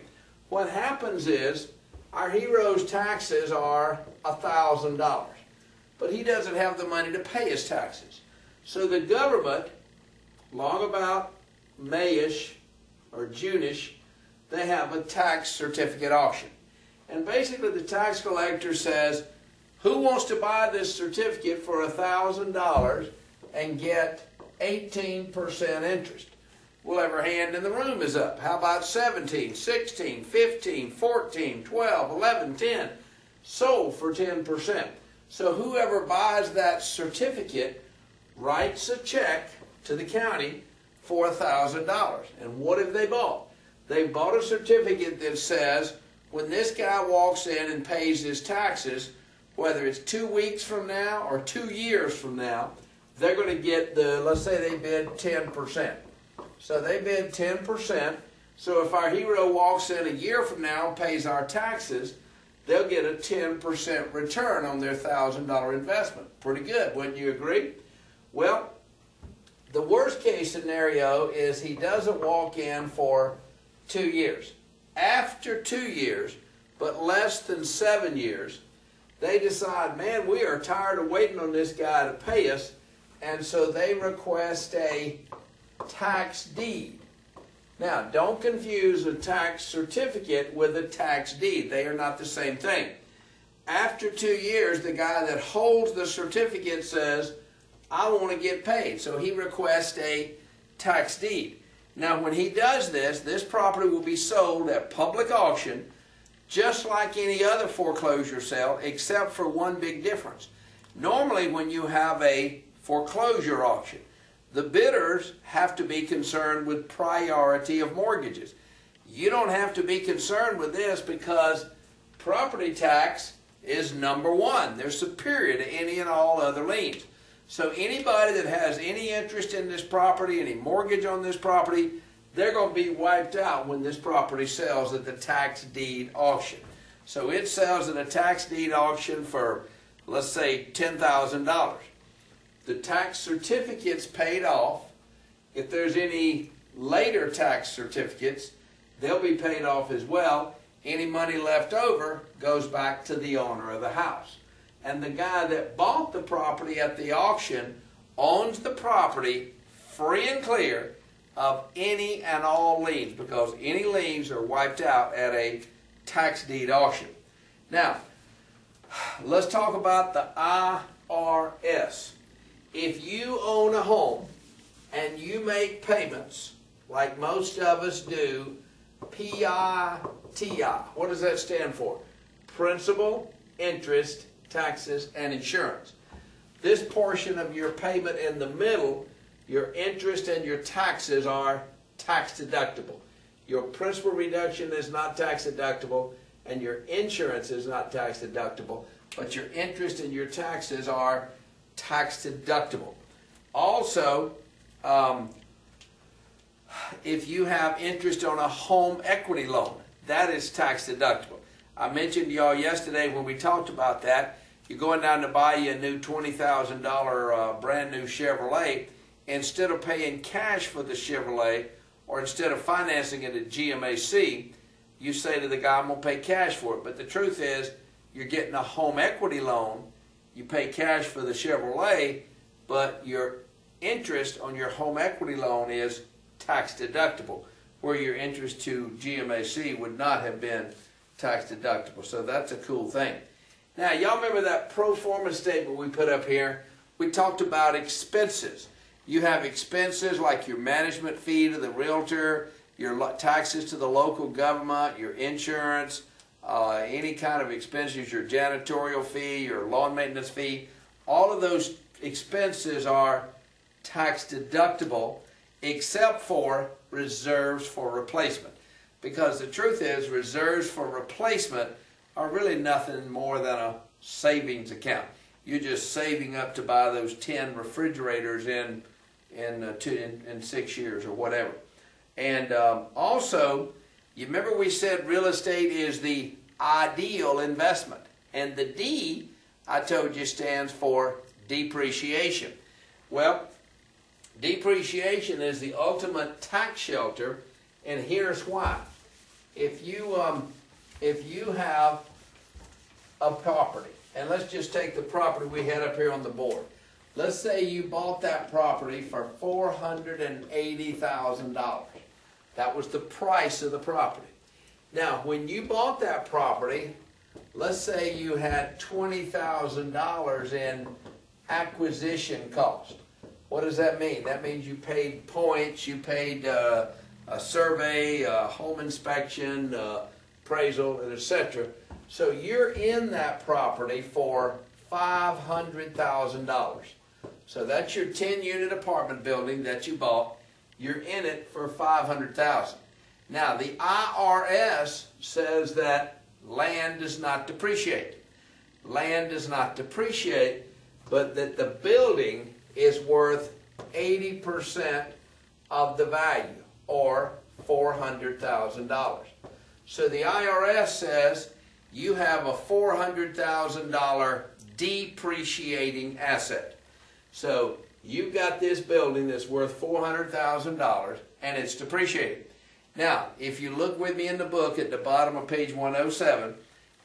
Speaker 1: What happens is, our hero's taxes are $1,000, but he doesn't have the money to pay his taxes. So the government, long about May-ish or June-ish, they have a tax certificate auction. And basically the tax collector says, who wants to buy this certificate for $1,000 and get 18% interest? Well, every hand in the room is up. How about 17, 16, 15, 14, 12, 11, 10? Sold for 10%. So whoever buys that certificate writes a check to the county for $1,000. And what have they bought? They bought a certificate that says when this guy walks in and pays his taxes, whether it's 2 weeks from now or 2 years from now, they're going to get the, let's say they bid 10%. So they bid 10%. So if our hero walks in a year from now and pays our taxes, they'll get a 10% return on their $1,000 investment. Pretty good, wouldn't you agree? Well, the worst case scenario is he doesn't walk in for 2 years. After 2 years, but less than 7 years, they decide, man, we are tired of waiting on this guy to pay us, and so they request a tax deed. Now, don't confuse a tax certificate with a tax deed. They are not the same thing. After 2 years, the guy that holds the certificate says, I want to get paid. So he requests a tax deed. Now, when he does this, this property will be sold at public auction just like any other foreclosure sale, except for one big difference. Normally, when you have a foreclosure auction, the bidders have to be concerned with priority of mortgages. You don't have to be concerned with this because property tax is number one. They're superior to any and all other liens. So anybody that has any interest in this property, any mortgage on this property, they're going to be wiped out when this property sells at the tax deed auction. So it sells at a tax deed auction for, let's say, $10,000. The tax certificate's paid off. If there's any later tax certificates, they'll be paid off as well. Any money left over goes back to the owner of the house. And the guy that bought the property at the auction owns the property free and clear of any and all liens, because any liens are wiped out at a tax deed auction. Now, let's talk about the IRS. If you own a home and you make payments, like most of us do, PITI, what does that stand for? Principal, interest, taxes, and insurance. This portion of your payment in the middle, your interest and your taxes are tax deductible. Your principal reduction is not tax deductible, and your insurance is not tax deductible, but your interest and your taxes are tax deductible. Also, if you have interest on a home equity loan, that is tax deductible. I mentioned to y'all yesterday when we talked about that, you're going down to buy you a new $20,000 brand new Chevrolet. Instead of paying cash for the Chevrolet, or instead of financing it at GMAC, you say to the guy, I'm going to pay cash for it. But the truth is, you're getting a home equity loan. You pay cash for the Chevrolet, but your interest on your home equity loan is tax deductible, where your interest to GMAC would not have been tax deductible. So that's a cool thing. Now, y'all remember that pro forma statement we put up here? We talked about expenses. You have expenses like your management fee to the realtor, your taxes to the local government, your insurance, any kind of expenses, your janitorial fee, your lawn maintenance fee. All of those expenses are tax deductible, except for reserves for replacement. Because the truth is, reserves for replacement are really nothing more than a savings account. You're just saving up to buy those 10 refrigerators in 6 years or whatever. And also, you remember we said real estate is the ideal investment. And the D, I told you, stands for depreciation. Well, depreciation is the ultimate tax shelter, and here's why. If you have a property, and let's just take the property we had up here on the board. Let's say you bought that property for $480,000. That was the price of the property. Now, when you bought that property, let's say you had $20,000 in acquisition cost. What does that mean? That means you paid points, you paid a survey, a home inspection, appraisal, etc. So you're in that property for $500,000. So that's your 10-unit apartment building that you bought. You're in it for $500,000. Now the IRS says that land does not depreciate. Land does not depreciate, but that the building is worth 80% of the value, or $400,000. So the IRS says you have a $400,000 depreciating asset. So you've got this building that's worth $400,000 and it's depreciating. Now, if you look with me in the book at the bottom of page 107,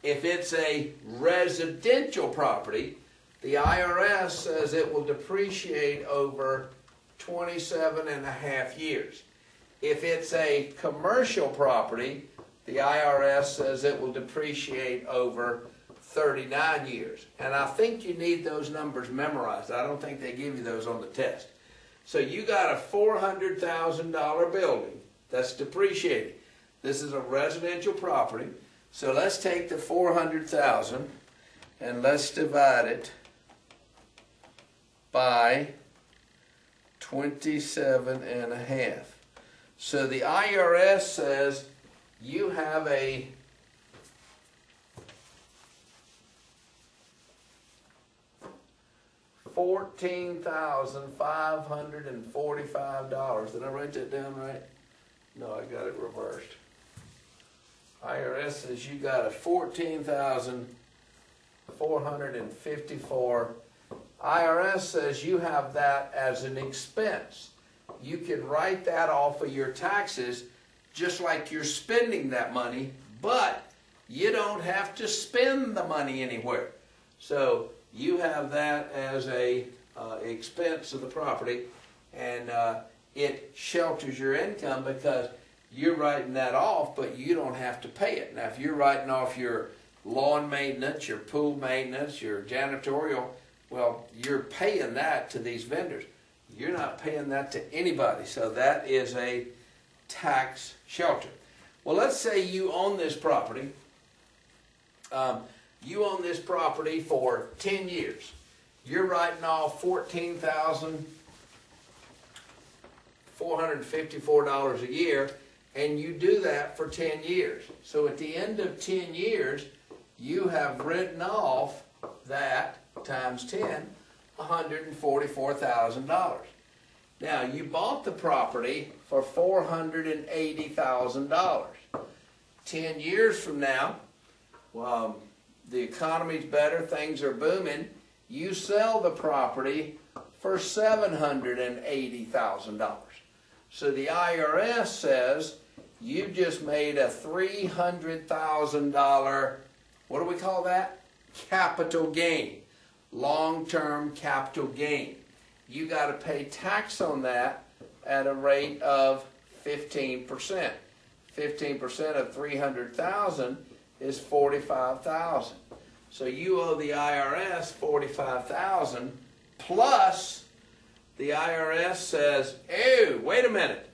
Speaker 1: if it's a residential property, the IRS says it will depreciate over 27 and a half years. If it's a commercial property, the IRS says it will depreciate over 39 years. And I think you need those numbers memorized. I don't think they give you those on the test. So you got a $400,000 building that's depreciating. This is a residential property. So let's take the $400,000 and let's divide it by 27 and a half. So the IRS says you have a $14,545. Did I write that down right? No, I got it reversed. IRS says you got a $14,454. IRS says you have that as an expense. You can write that off of your taxes just like you're spending that money, but you don't have to spend the money anywhere. So you have that as a expense of the property, and it shelters your income because you're writing that off, but you don't have to pay it. Now, if you're writing off your lawn maintenance, your pool maintenance, your janitorial, well, you're paying that to these vendors. You're not paying that to anybody, so that is a tax shelter. Well, let's say you own this property. You own this property for 10 years. You're writing off $14,454 $454 a year, and you do that for 10 years. So at the end of 10 years, you have written off that times 10, $144,000. Now, you bought the property for $480,000. 10 years from now, the economy's better, things are booming, you sell the property for $780,000. So the IRS says you just made a $300,000, what do we call that? Capital gain, long-term capital gain. You got to pay tax on that at a rate of 15%. 15% of 300,000 is 45,000. So you owe the IRS 45,000 plus the IRS says, "Oh, wait a minute.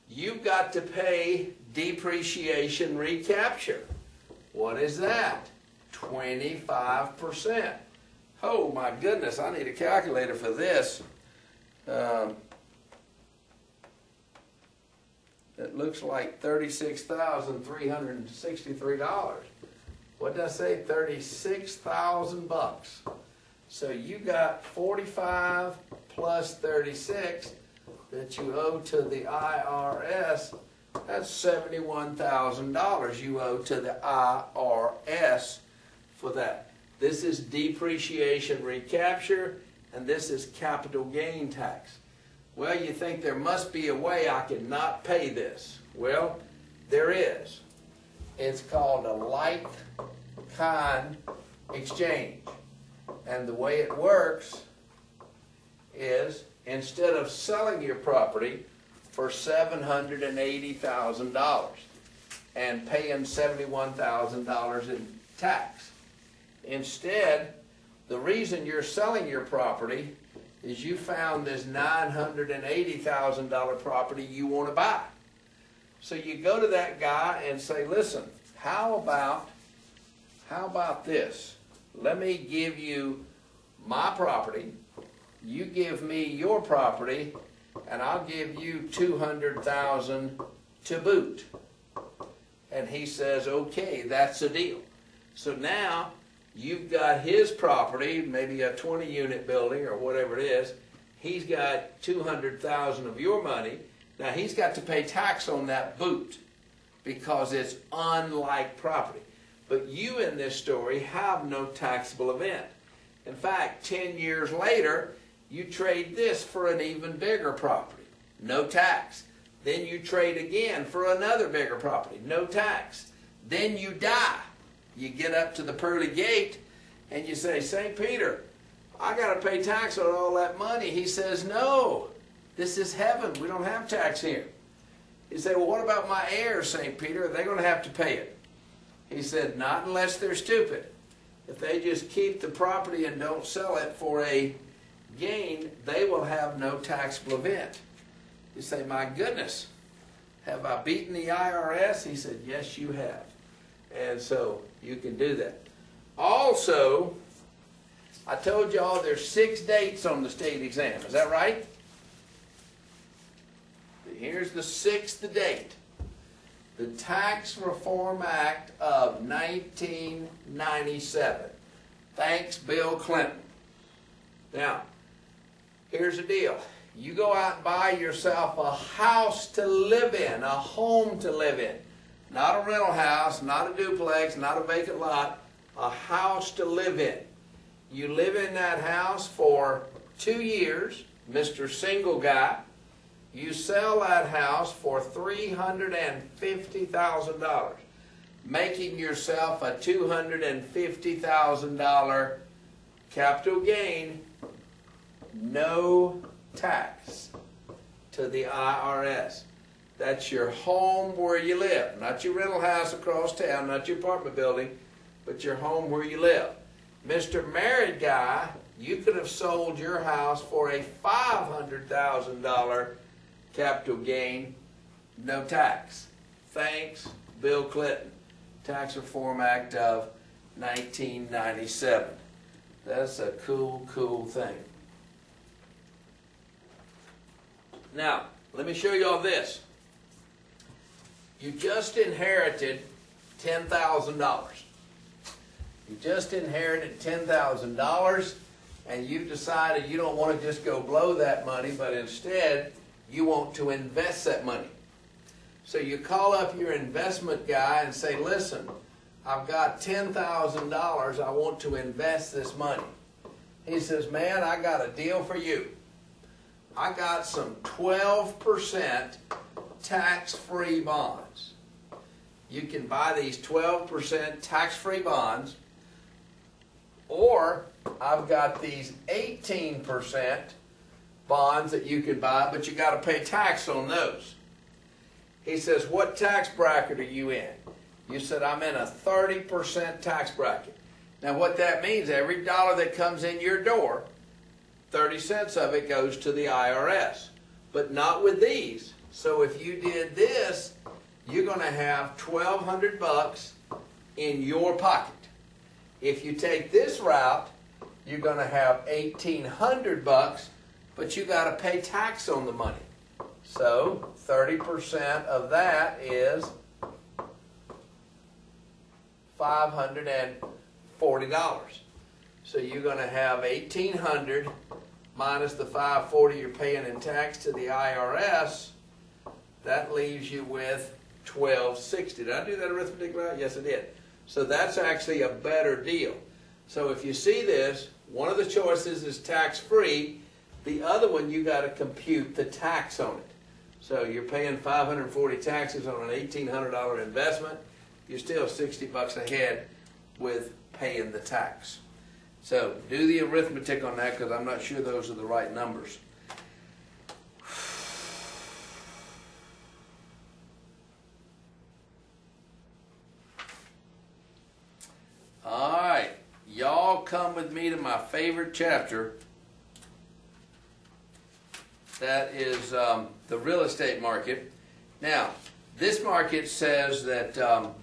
Speaker 1: You've got to pay depreciation recapture." What is that? 25%. Oh my goodness, I need a calculator for this. It looks like $36,363. What did I say? 36,000 bucks. So you got 45 plus 36 that you owe to the IRS. That's $71,000 you owe to the IRS for that. This is depreciation recapture, and this is capital gain tax. Well, you think there must be a way I can not pay this. Well, there is. It's called a like-kind exchange. And the way it works is, instead of selling your property for $780,000 and paying $71,000 in tax, instead, the reason you're selling your property is you found this $980,000 property you want to buy. So you go to that guy and say, "Listen, how about this? Let me give you my property, you give me your property, and I'll give you $200,000 to boot." And he says, "Okay, that's a deal." So now you've got his property, maybe a 20-unit building or whatever it is. He's got $200,000 of your money. Now he's got to pay tax on that boot because it's unlike property. But you in this story have no taxable event. In fact, 10 years later, you trade this for an even bigger property. No tax. Then you trade again for another bigger property. No tax. Then you die. You get up to the pearly gate and you say, "St. Peter, I got to pay tax on all that money." He says, "No, this is heaven. We don't have tax here." You say, "Well, what about my heirs, St. Peter? Are they going to have to pay it?" He said, "Not unless they're stupid. If they just keep the property and don't sell it for a gain, they will have no taxable event." You say, "My goodness, have I beaten the IRS?" He said, "Yes, you have." And so you can do that. Also, I told y'all there's 6 dates on the state exam. Is that right? Here's the 6th date. The Tax Reform Act of 1997. Thanks, Bill Clinton. Now, here's the deal. You go out and buy yourself a house to live in, a home to live in. Not a rental house, not a duplex, not a vacant lot, a house to live in. You live in that house for 2 years, Mr. Single Guy. You sell that house for $350,000, making yourself a $250,000 capital gain, no tax to the IRS. That's your home where you live, not your rental house across town, not your apartment building, but your home where you live. Mr. Married Guy, you could have sold your house for a $500,000 capital gain, no tax. Thanks, Bill Clinton. Tax Reform Act of 1997. That's a cool, cool thing. Now, let me show you all this. You just inherited $10,000. You just inherited $10,000, and you've decided you don't want to just go blow that money, but instead you want to invest that money. So you call up your investment guy and say, listen, I've got $10,000, I want to invest this money. He says, man, I got a deal for you. I got some 12% tax-free bonds. You can buy these 12% tax-free bonds, or I've got these 18% bonds that you can buy, but you got to pay tax on those. He says, what tax bracket are you in? You said, I'm in a 30% tax bracket. Now what that means, every dollar that comes in your door, 30 cents of it goes to the IRS, but not with these. So if you did this, you're going to have $1,200 in your pocket. If you take this route, you're going to have $1,800, but you got to pay tax on the money. So 30% of that is $540. So you're going to have $1,800 minus the $540 you're paying in tax to the IRS. That leaves you with $1,260. Did I do that arithmetic right? Yes, I did. So that's actually a better deal. So if you see this, one of the choices is tax-free. The other one, you got to compute the tax on it. So you're paying $540 taxes on an $1,800 investment. You're still $60 ahead with paying the tax. So do the arithmetic on that, because I'm not sure those are the right numbers. All right, y'all come with me to my favorite chapter. That is the real estate market. Now, this market says that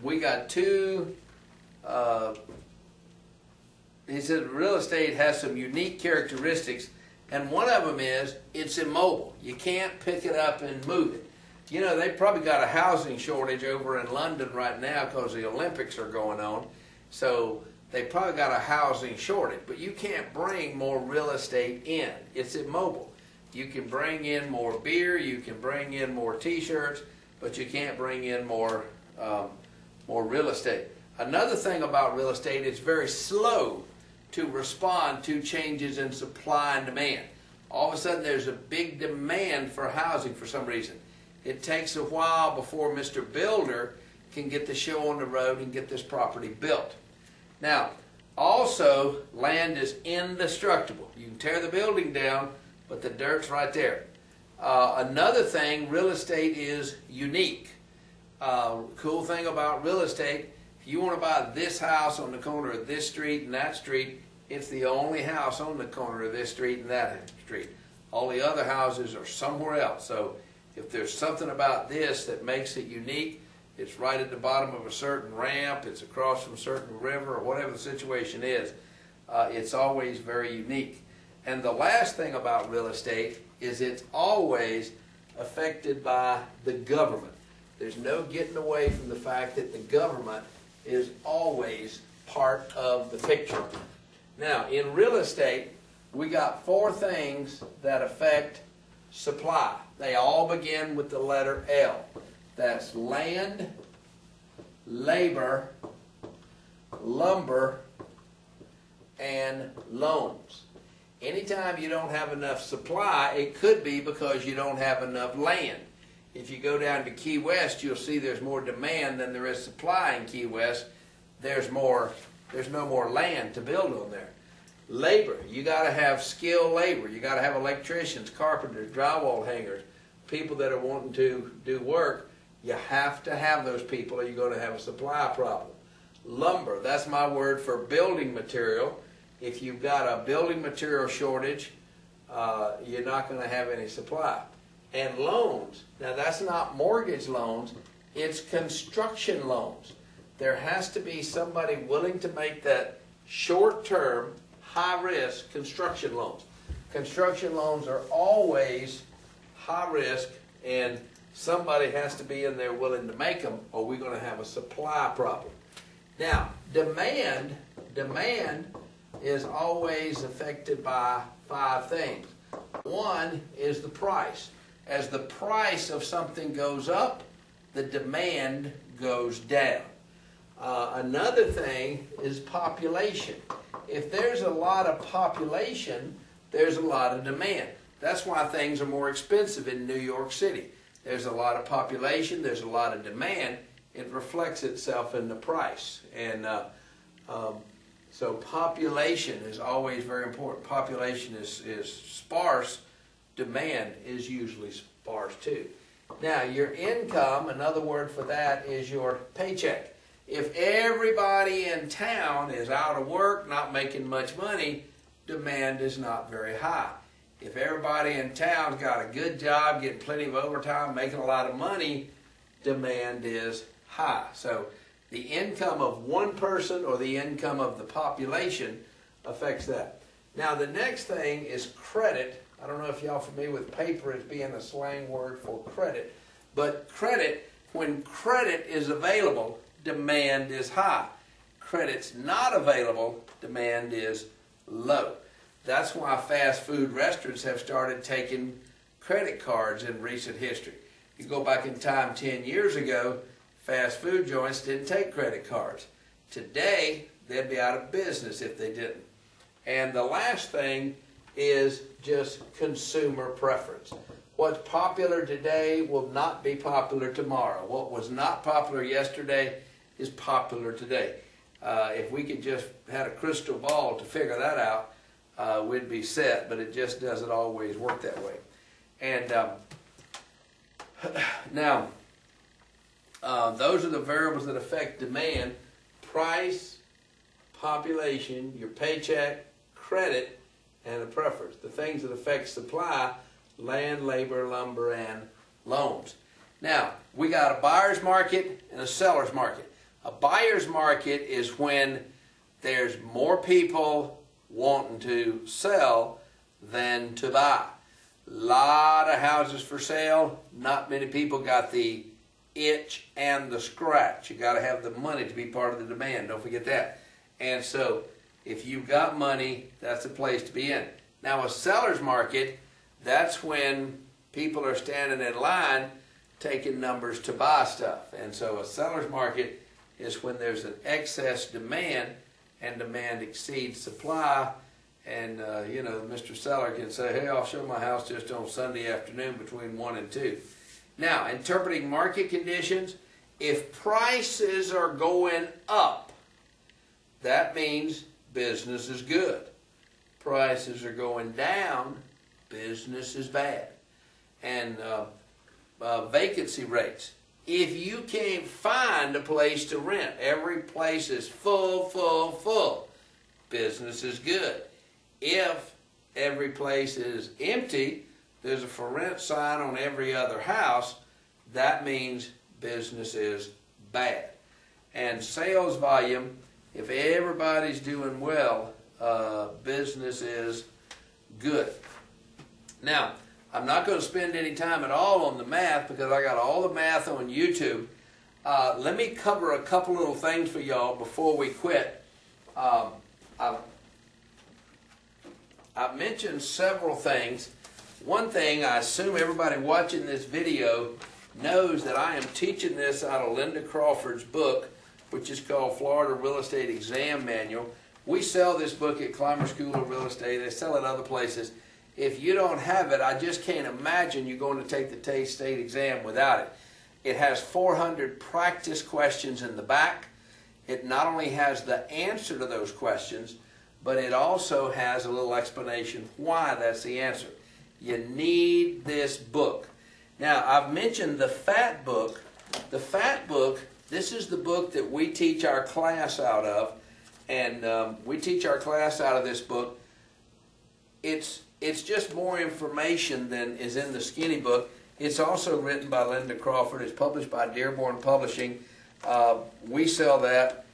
Speaker 1: we got two, he said real estate has some unique characteristics, and one of them is it's immobile. You can't pick it up and move it. You know, they probably got a housing shortage over in London right now because the Olympics are going on. So they probably got a housing shortage, but you can't bring more real estate in. It's immobile. You can bring in more beer, you can bring in more t-shirts, but you can't bring in more real estate. Another thing about real estate, it's very slow to respond to changes in supply and demand. All of a sudden there's a big demand for housing for some reason. It takes a while before Mr. Builder can get the show on the road and get this property built. Now, also, land is indestructible. You can tear the building down, but the dirt's right there. Another thing, real estate is unique. Cool thing about real estate, if you want to buy this house on the corner of this street and that street, it's the only house on the corner of this street and that street. All the other houses are somewhere else. So if there's something about this that makes it unique, it's right at the bottom of a certain ramp, it's across from a certain river, or whatever the situation is, it's always very unique. And the last thing about real estate is it's always affected by the government. There's no getting away from the fact that the government is always part of the picture. Now, in real estate, we got 4 things that affect supply. They all begin with the letter L. That's land, labor, lumber, and loans. Anytime you don't have enough supply, it could be because you don't have enough land. If you go down to Key West, you'll see there's more demand than there is supply in Key West. There's no more land to build on there. Labor, you got to have skilled labor. You got to have electricians, carpenters, drywall hangers, people that are wanting to do work. You have to have those people or you're going to have a supply problem. Lumber, that's my word for building material. If you've got a building material shortage, you're not going to have any supply. And loans, now that's not mortgage loans, it's construction loans. There has to be somebody willing to make that short-term, high-risk construction loans. construction loans are always high risk, and somebody has to be in there willing to make them, or we're going to have a supply problem. Now, demand is always affected by 5 things. One is the price. As the price of something goes up, the demand goes down. Another thing is population. If there's a lot of population, there's a lot of demand. That's why things are more expensive in New York City. There's a lot of population, there's a lot of demand. It reflects itself in the price. And so population is always very important. Population is sparse. Demand is usually sparse too. Now, your income, another word for that is your paycheck. If everybody in town is out of work, not making much money, demand is not very high. If everybody in town's got a good job, getting plenty of overtime, making a lot of money, demand is high. So the income of one person or the income of the population affects that. Now, the next thing is credit. I don't know if y'all are familiar with paper as being a slang word for credit, but credit, when credit is available, demand is high. Credit's not available, demand is low. That's why fast food restaurants have started taking credit cards in recent history. You go back in time 10 years ago, fast food joints didn't take credit cards. Today, they'd be out of business if they didn't. And the last thing is just consumer preference. What's popular today will not be popular tomorrow. What was not popular yesterday is popular today. If we could just had a crystal ball to figure that out, we'd be set, but it just doesn't always work that way. And now, those are the variables that affect demand: price, population, your paycheck, credit, and a preference. The things that affect supply: land, labor, lumber, and loans. Now, we got a buyer's market and a seller's market. A buyer's market is when there's more people wanting to sell than to buy. A lot of houses for sale, not many people got the itch and the scratch. You got to have the money to be part of the demand, don't forget that. And so, if you've got money, that's the place to be in. Now, a seller's market, that's when people are standing in line taking numbers to buy stuff. And so a seller's market is when there's an excess demand and demand exceeds supply. And, you know, Mr. Seller can say, hey, I'll show my house just on Sunday afternoon between 1 and 2. Now, interpreting market conditions, if prices are going up, that means business is good. Prices are going down, business is bad. And vacancy rates. If you can't find a place to rent, every place is full, business is good. If every place is empty, there's a for rent sign on every other house, that means business is bad. And sales volume, if everybody's doing well, business is good. Now, I'm not going to spend any time at all on the math because I got all the math on YouTube. Let me cover a couple little things for y'all before we quit. I've mentioned several things. One thing, I assume everybody watching this video knows that I am teaching this out of Linda Crawford's book, which is called Florida Real Estate Exam Manual. We sell this book at Clymer School of Real Estate. They sell it other places. If you don't have it, I just can't imagine you're going to take the state exam without it. It has 400 practice questions in the back. It not only has the answer to those questions, but it also has a little explanation why that's the answer. You need this book. Now, I've mentioned the Fat Book. The Fat Book, this is the book that we teach our class out of, and we teach our class out of this book. It's just more information than is in the skinny book. It's also written by Linda Crawford. It's published by Dearborn Publishing. We sell that.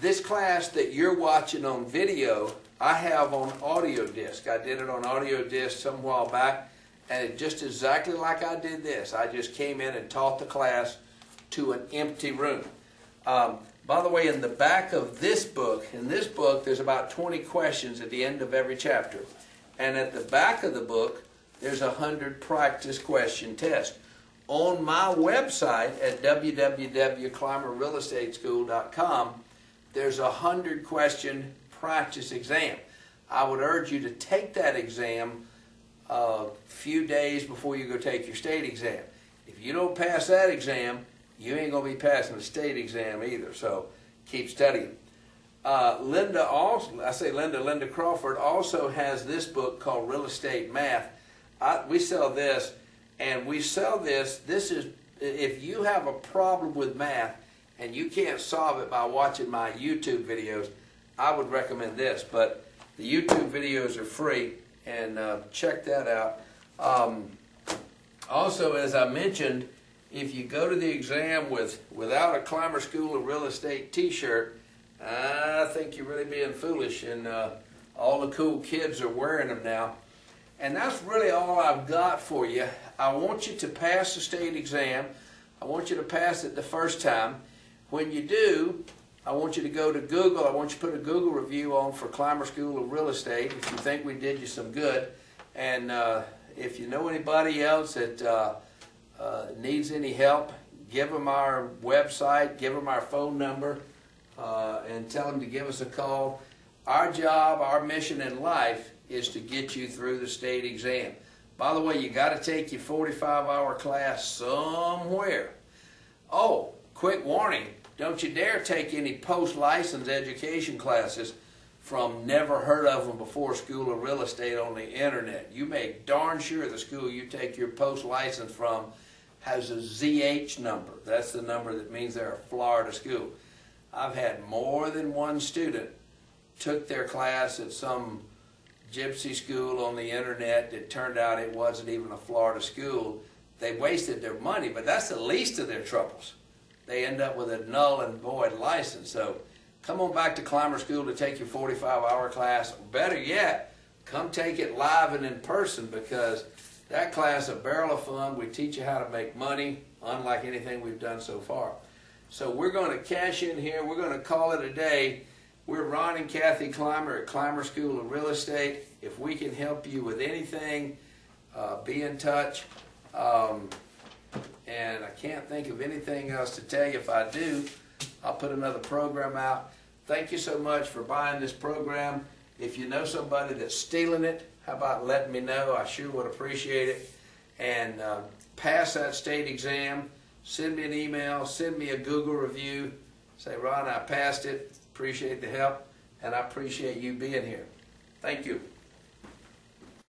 Speaker 1: This class that you're watching on video I have on audio disc. I did it on audio disc some while back, and it just exactly like I did this. I just came in and taught the class to an empty room. By the way, in the back of this book, there's about 20 questions at the end of every chapter. And at the back of the book, there's 100 practice question tests. On my website at www.clymerrealestateschool.com, there's a 100 question practice exam. I would urge you to take that exam a few days before you go take your state exam. If you don't pass that exam, you ain't going to be passing the state exam either, so keep studying. Linda Crawford also has this book called Real Estate Math. We sell this, and we sell this. This is, if you have a problem with math and you can't solve it by watching my YouTube videos, I would recommend this. But the YouTube videos are free, and check that out. Also, as I mentioned, if you go to the exam without a Clymer School of Real Estate t-shirt, I think you're really being foolish, and all the cool kids are wearing them now. And that's really all I've got for you. I want you to pass the state exam. I want you to pass it the first time. When you do, I want you to go to Google. I want you to put a Google review on for Clymer School of Real Estate if you think we did you some good. And if you know anybody else that needs any help, give them our website, give them our phone number, and tell them to give us a call. Our job, our mission in life is to get you through the state exam. By the way, you got to take your 45-hour class somewhere. Oh, quick warning, don't you dare take any post-license education classes from never heard of them before School of Real Estate on the internet. You make darn sure the school you take your post-license from has a ZH number. That's the number that means they're a Florida school. I've had more than one student took their class at some gypsy school on the internet that turned out it wasn't even a Florida school. They wasted their money, but that's the least of their troubles. They end up with a null and void license. So come on back to Clymer School to take your 45-hour class. Better yet, come take it live and in person, because that class is a barrel of fun. We teach you how to make money, unlike anything we've done so far. So we're going to cash in here. We're going to call it a day. We're Ron and Kathy Clymer at Clymer School of Real Estate. If we can help you with anything, be in touch. And I can't think of anything else to tell you. If I do, I'll put another program out. Thank you so much for buying this program. If you know somebody that's stealing it, how about letting me know? I sure would appreciate it. And pass that state exam. Send me an email. Send me a Google review. Say, Ron, I passed it. Appreciate the help. And I appreciate you being here. Thank you.